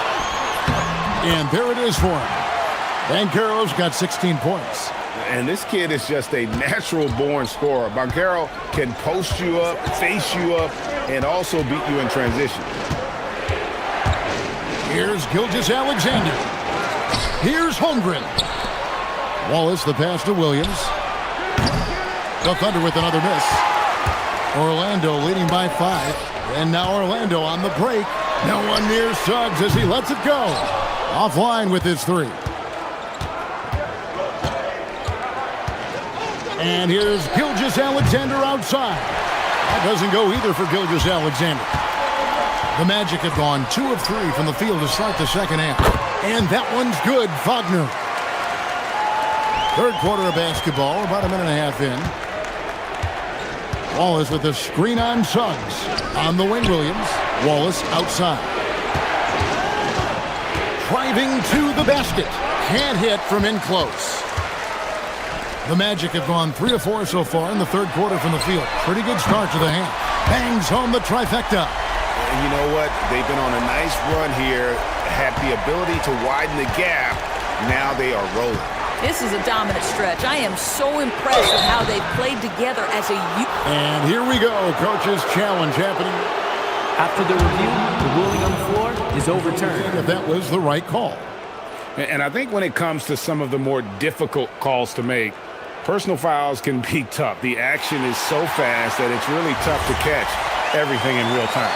And there it is for him. Banchero's got 16 points. And this kid is just a natural-born scorer. Banchero can post you up, face you up, and also beat you in transition. Here's Gilgeous-Alexander. Here's Holmgren. Wallace, the pass to Williams. The Thunder with another miss. Orlando leading by 5. And now Orlando on the break. No one near Suggs as he lets it go. Offline with his 3. And here's Gilgeous-Alexander outside. That doesn't go either for Gilgeous-Alexander. The Magic have gone 2 of 3 from the field to start the second half. And that one's good, Wagner. Third quarter of basketball, about a minute and a half in. Wallace with the screen on Suggs. On the wing, Williams. Wallace outside. Driving to the basket. Can't hit from in close. The Magic have gone 3 of 4 so far in the third quarter from the field. Pretty good start to the half. Bangs home the trifecta. And you know what? They've been on a nice run here, had the ability to widen the gap. Now they are rolling. This is a dominant stretch. I am so impressed with how they've played together as a unit. And here we go, coach's challenge happening. After the review, the ruling on the floor is overturned. If that was the right call. And I think when it comes to some of the more difficult calls to make, personal fouls can be tough. The action is so fast that it's really tough to catch everything in real time.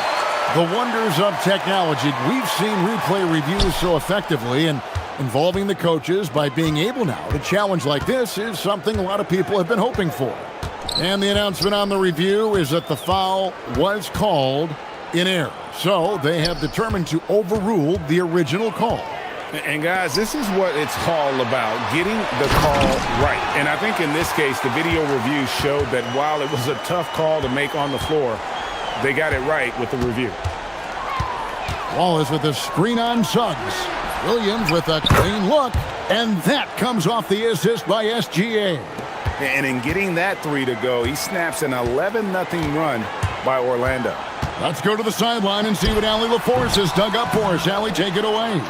The wonders of technology. We've seen replay reviews so effectively, and involving the coaches by being able now to challenge like this is something a lot of people have been hoping for. And the announcement on the review is that the foul was called in error. So they have determined to overrule the original call. And guys, this is what it's all about, getting the call right. And I think in this case, the video review showed that while it was a tough call to make on the floor, they got it right with the review. Wallace with the screen on Suggs. Williams with a clean look, and that comes off the assist by SGA. And in getting that 3 to go, he snaps an 11-0 run by Orlando. Let's go to the sideline and see what Allie LaForce has dug up for us. Allie, take it away.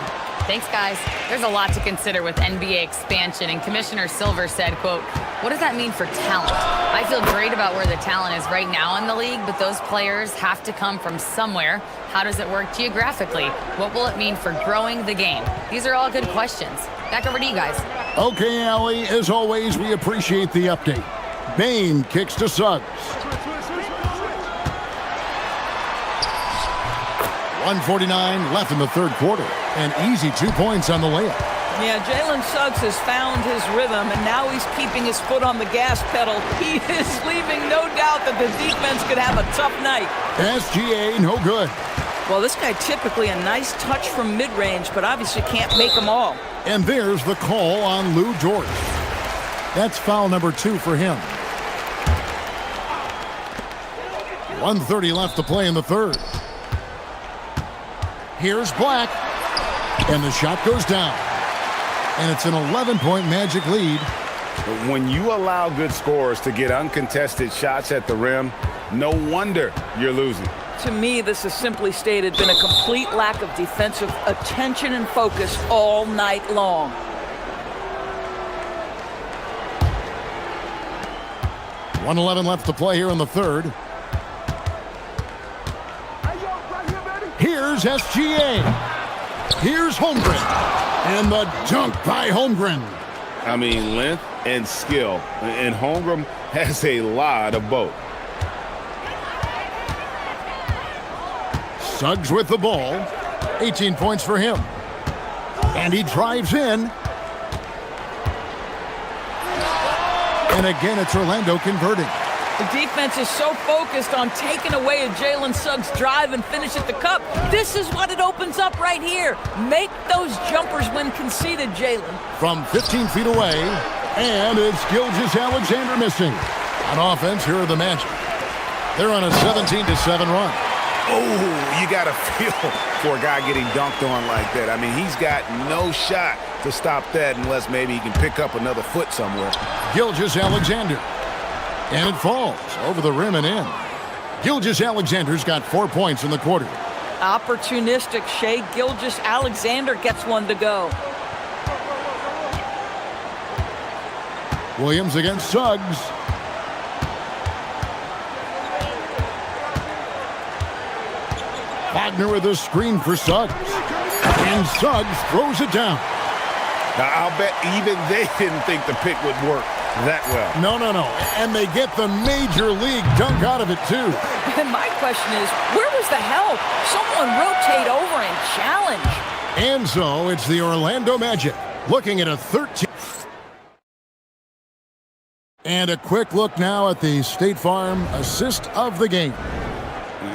Thanks, guys. There's a lot to consider with NBA expansion, and Commissioner Silver said, quote, "What does that mean for talent? I feel great about where the talent is right now in the league, but those players have to come from somewhere. How does it work geographically? What will it mean for growing the game?" These are all good questions. Back over to you guys. Okay, Allie, as always, we appreciate the update. Bain kicks to Suggs. 1:49 left in the third quarter. An easy 2 points on the layup. Yeah, Jalen Suggs has found his rhythm, and now he's keeping his foot on the gas pedal. He is leaving no doubt that the defense could have a tough night. SGA, no good. Well, this guy typically a nice touch from mid-range, but obviously can't make them all. And there's the call on Lou Dort. That's foul number 2 for him. 1:30 left to play in the third. Here's Black, and the shot goes down. And it's an 11-point Magic lead. But when you allow good scorers to get uncontested shots at the rim, no wonder you're losing. To me, this has simply stated been a complete lack of defensive attention and focus all night long. .111 left to play here in the third. Here's SGA. Here's Holmgren. And the dunk by Holmgren. I mean, length and skill. And Holmgren has a lot of both. Suggs with the ball. 18 points for him. And he drives in. And again, it's Orlando converting. The defense is so focused on taking away a Jalen Suggs drive and finish at the cup. This is what it opens up right here. Make those jumpers when conceded, Jalen. From 15 feet away, and it's Gilgeous-Alexander missing. On offense, here are the Magic. They're on a 17-7 run. Oh, you got to feel for a guy getting dunked on like that. I mean, he's got no shot to stop that unless maybe he can pick up another foot somewhere. Gilgeous-Alexander. And it falls over the rim and in. Gilgeous-Alexander's got 4 points in the quarter. Opportunistic Shea Gilgeous-Alexander gets one to go. Williams against Suggs. Wagner with a screen for Suggs. And Suggs throws it down. Now, I'll bet even they didn't think the pick would work that well. No. And they get the major league dunk out of it, too. And my question is, where was the help? Someone rotate over and challenge. And so it's the Orlando Magic looking at a 13. And a quick look now at the State Farm assist of the game.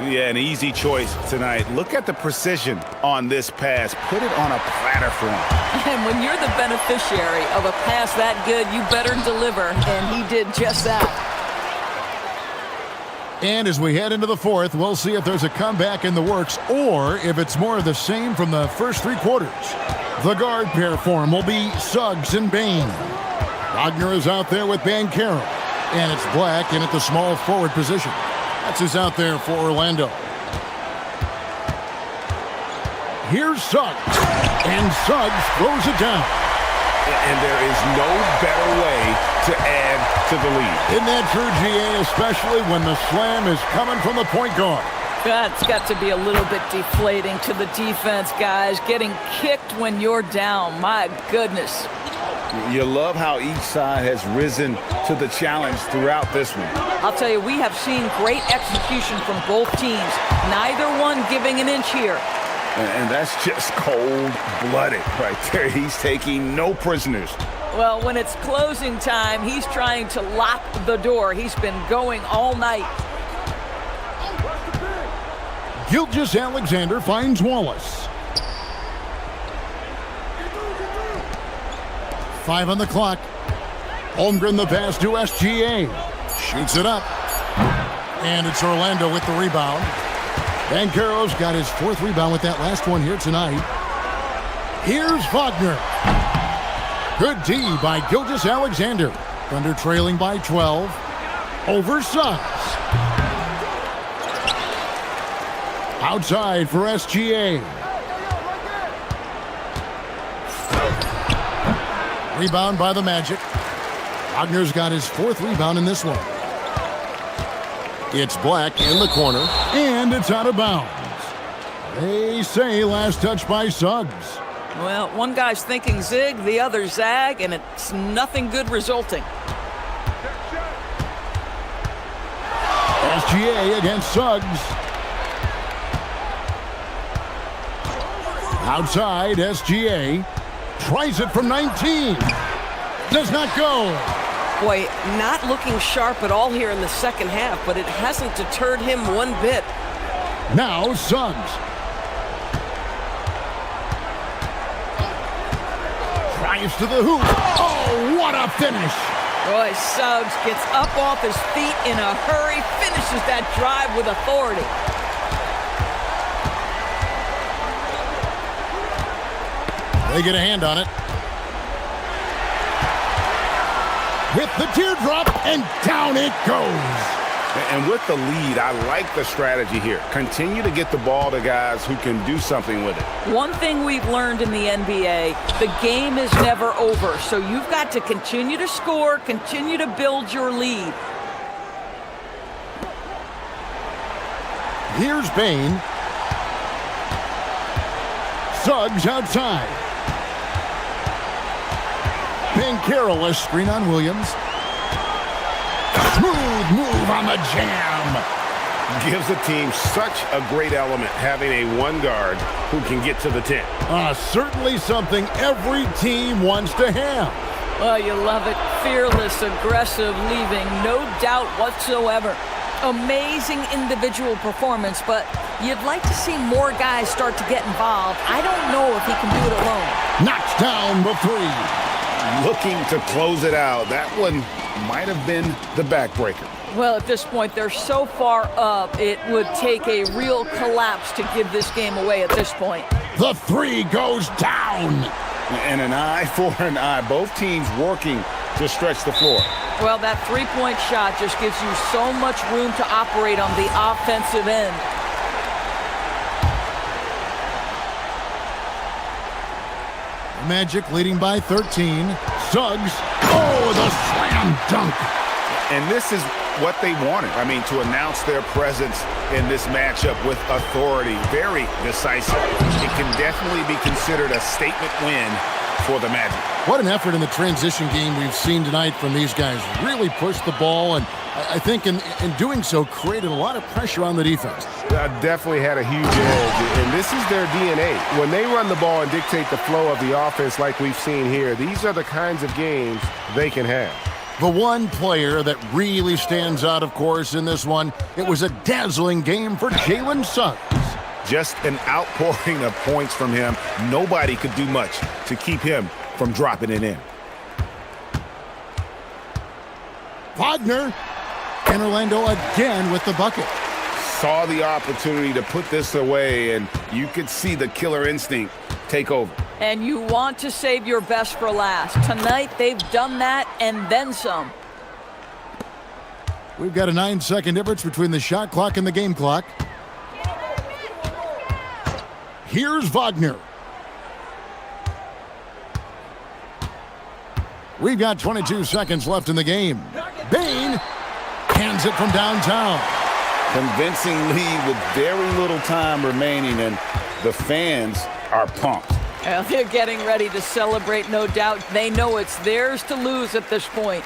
Yeah, an easy choice tonight. Look at the precision on this pass. Put it on a platter for him. And when you're the beneficiary of a pass that good, you better deliver. And he did just that. And as we head into the fourth, we'll see if there's a comeback in the works or if it's more of the same from the first three quarters. The guard pair for him will be Suggs and Bain. Wagner is out there with Bankero. And it's Black in at the small forward position. That's who's out there for Orlando. Here's Suggs. And Suggs throws it down. And there is no better way to add to the lead. Isn't that true, GA, especially when the slam is coming from the point guard? That's got to be a little bit deflating to the defense, guys. Getting kicked when you're down. My goodness. You love how each side has risen to the challenge throughout this one. I'll tell you, we have seen great execution from both teams. Neither one giving an inch here. And that's just cold-blooded right there. He's taking no prisoners. Well, when it's closing time, he's trying to lock the door. He's been going all night. Gilgeous-Alexander finds Wallace. 5 on the clock. Holmgren the pass to SGA. Shoots it up. And it's Orlando with the rebound. Bankero's got his 4th rebound with that last one here tonight. Here's Wagner. Good D by Gilgeous-Alexander. Thunder trailing by 12. Over Suggs. Outside for SGA. Rebound by the Magic. Wagner's got his 4th rebound in this one. It's Black in the corner, and it's out of bounds. They say last touch by Suggs. Well, one guy's thinking zig, the other zag, and it's nothing good resulting. SGA against Suggs. Outside, SGA. Tries it from 19. Does not go. Boy, not looking sharp at all here in the second half, but it hasn't deterred him one bit. Now Suggs. Drives to the hoop. Oh, what a finish. Boy, Suggs gets up off his feet in a hurry, finishes that drive with authority. They get a hand on it. With the teardrop, and down it goes. And with the lead, I like the strategy here. Continue to get the ball to guys who can do something with it. One thing we've learned in the NBA, the game is never over. So you've got to continue to score, continue to build your lead. Here's Bain. Suggs outside. Bankero, a screen on Williams. Smooth move on the jam. Gives the team such a great element having a one guard who can get to the 10. Certainly something every team wants to have. Oh, you love it. Fearless, aggressive, leaving no doubt whatsoever. Amazing individual performance, but you'd like to see more guys start to get involved. I don't know if he can do it alone. Knocks down the 3. Looking to close it out. That one might have been the backbreaker. Well, at this point, they're so far up, it would take a real collapse to give this game away at this point. The 3 goes down. And an eye for an eye. Both teams working to stretch the floor. Well, that three-point shot just gives you so much room to operate on the offensive end. Magic leading by 13. Suggs. Oh, the slam dunk. And this is what they wanted. I mean, to announce their presence in this matchup with authority. Very decisive. It can definitely be considered a statement win for the Magic. What an effort in the transition game we've seen tonight from these guys. Really pushed the ball, and I think in doing so created a lot of pressure on the defense. Definitely had a huge edge, and this is their DNA. When they run the ball and dictate the flow of the offense like we've seen here, these are the kinds of games they can have. The one player that really stands out, of course, in this one, it was a dazzling game for Jalen Suggs. Just an outpouring of points from him. Nobody could do much to keep him from dropping it in. Wagner and Orlando again with the bucket. Saw the opportunity to put this away, and you could see the killer instinct take over. And you want to save your best for last. Tonight, they've done that and then some. We've got a 9-second difference between the shot clock and the game clock. Here's Wagner. We've got 22 seconds left in the game. Bain hands it from downtown. Convincing lead with very little time remaining, and the fans are pumped. Well, they're getting ready to celebrate, no doubt. They know it's theirs to lose at this point.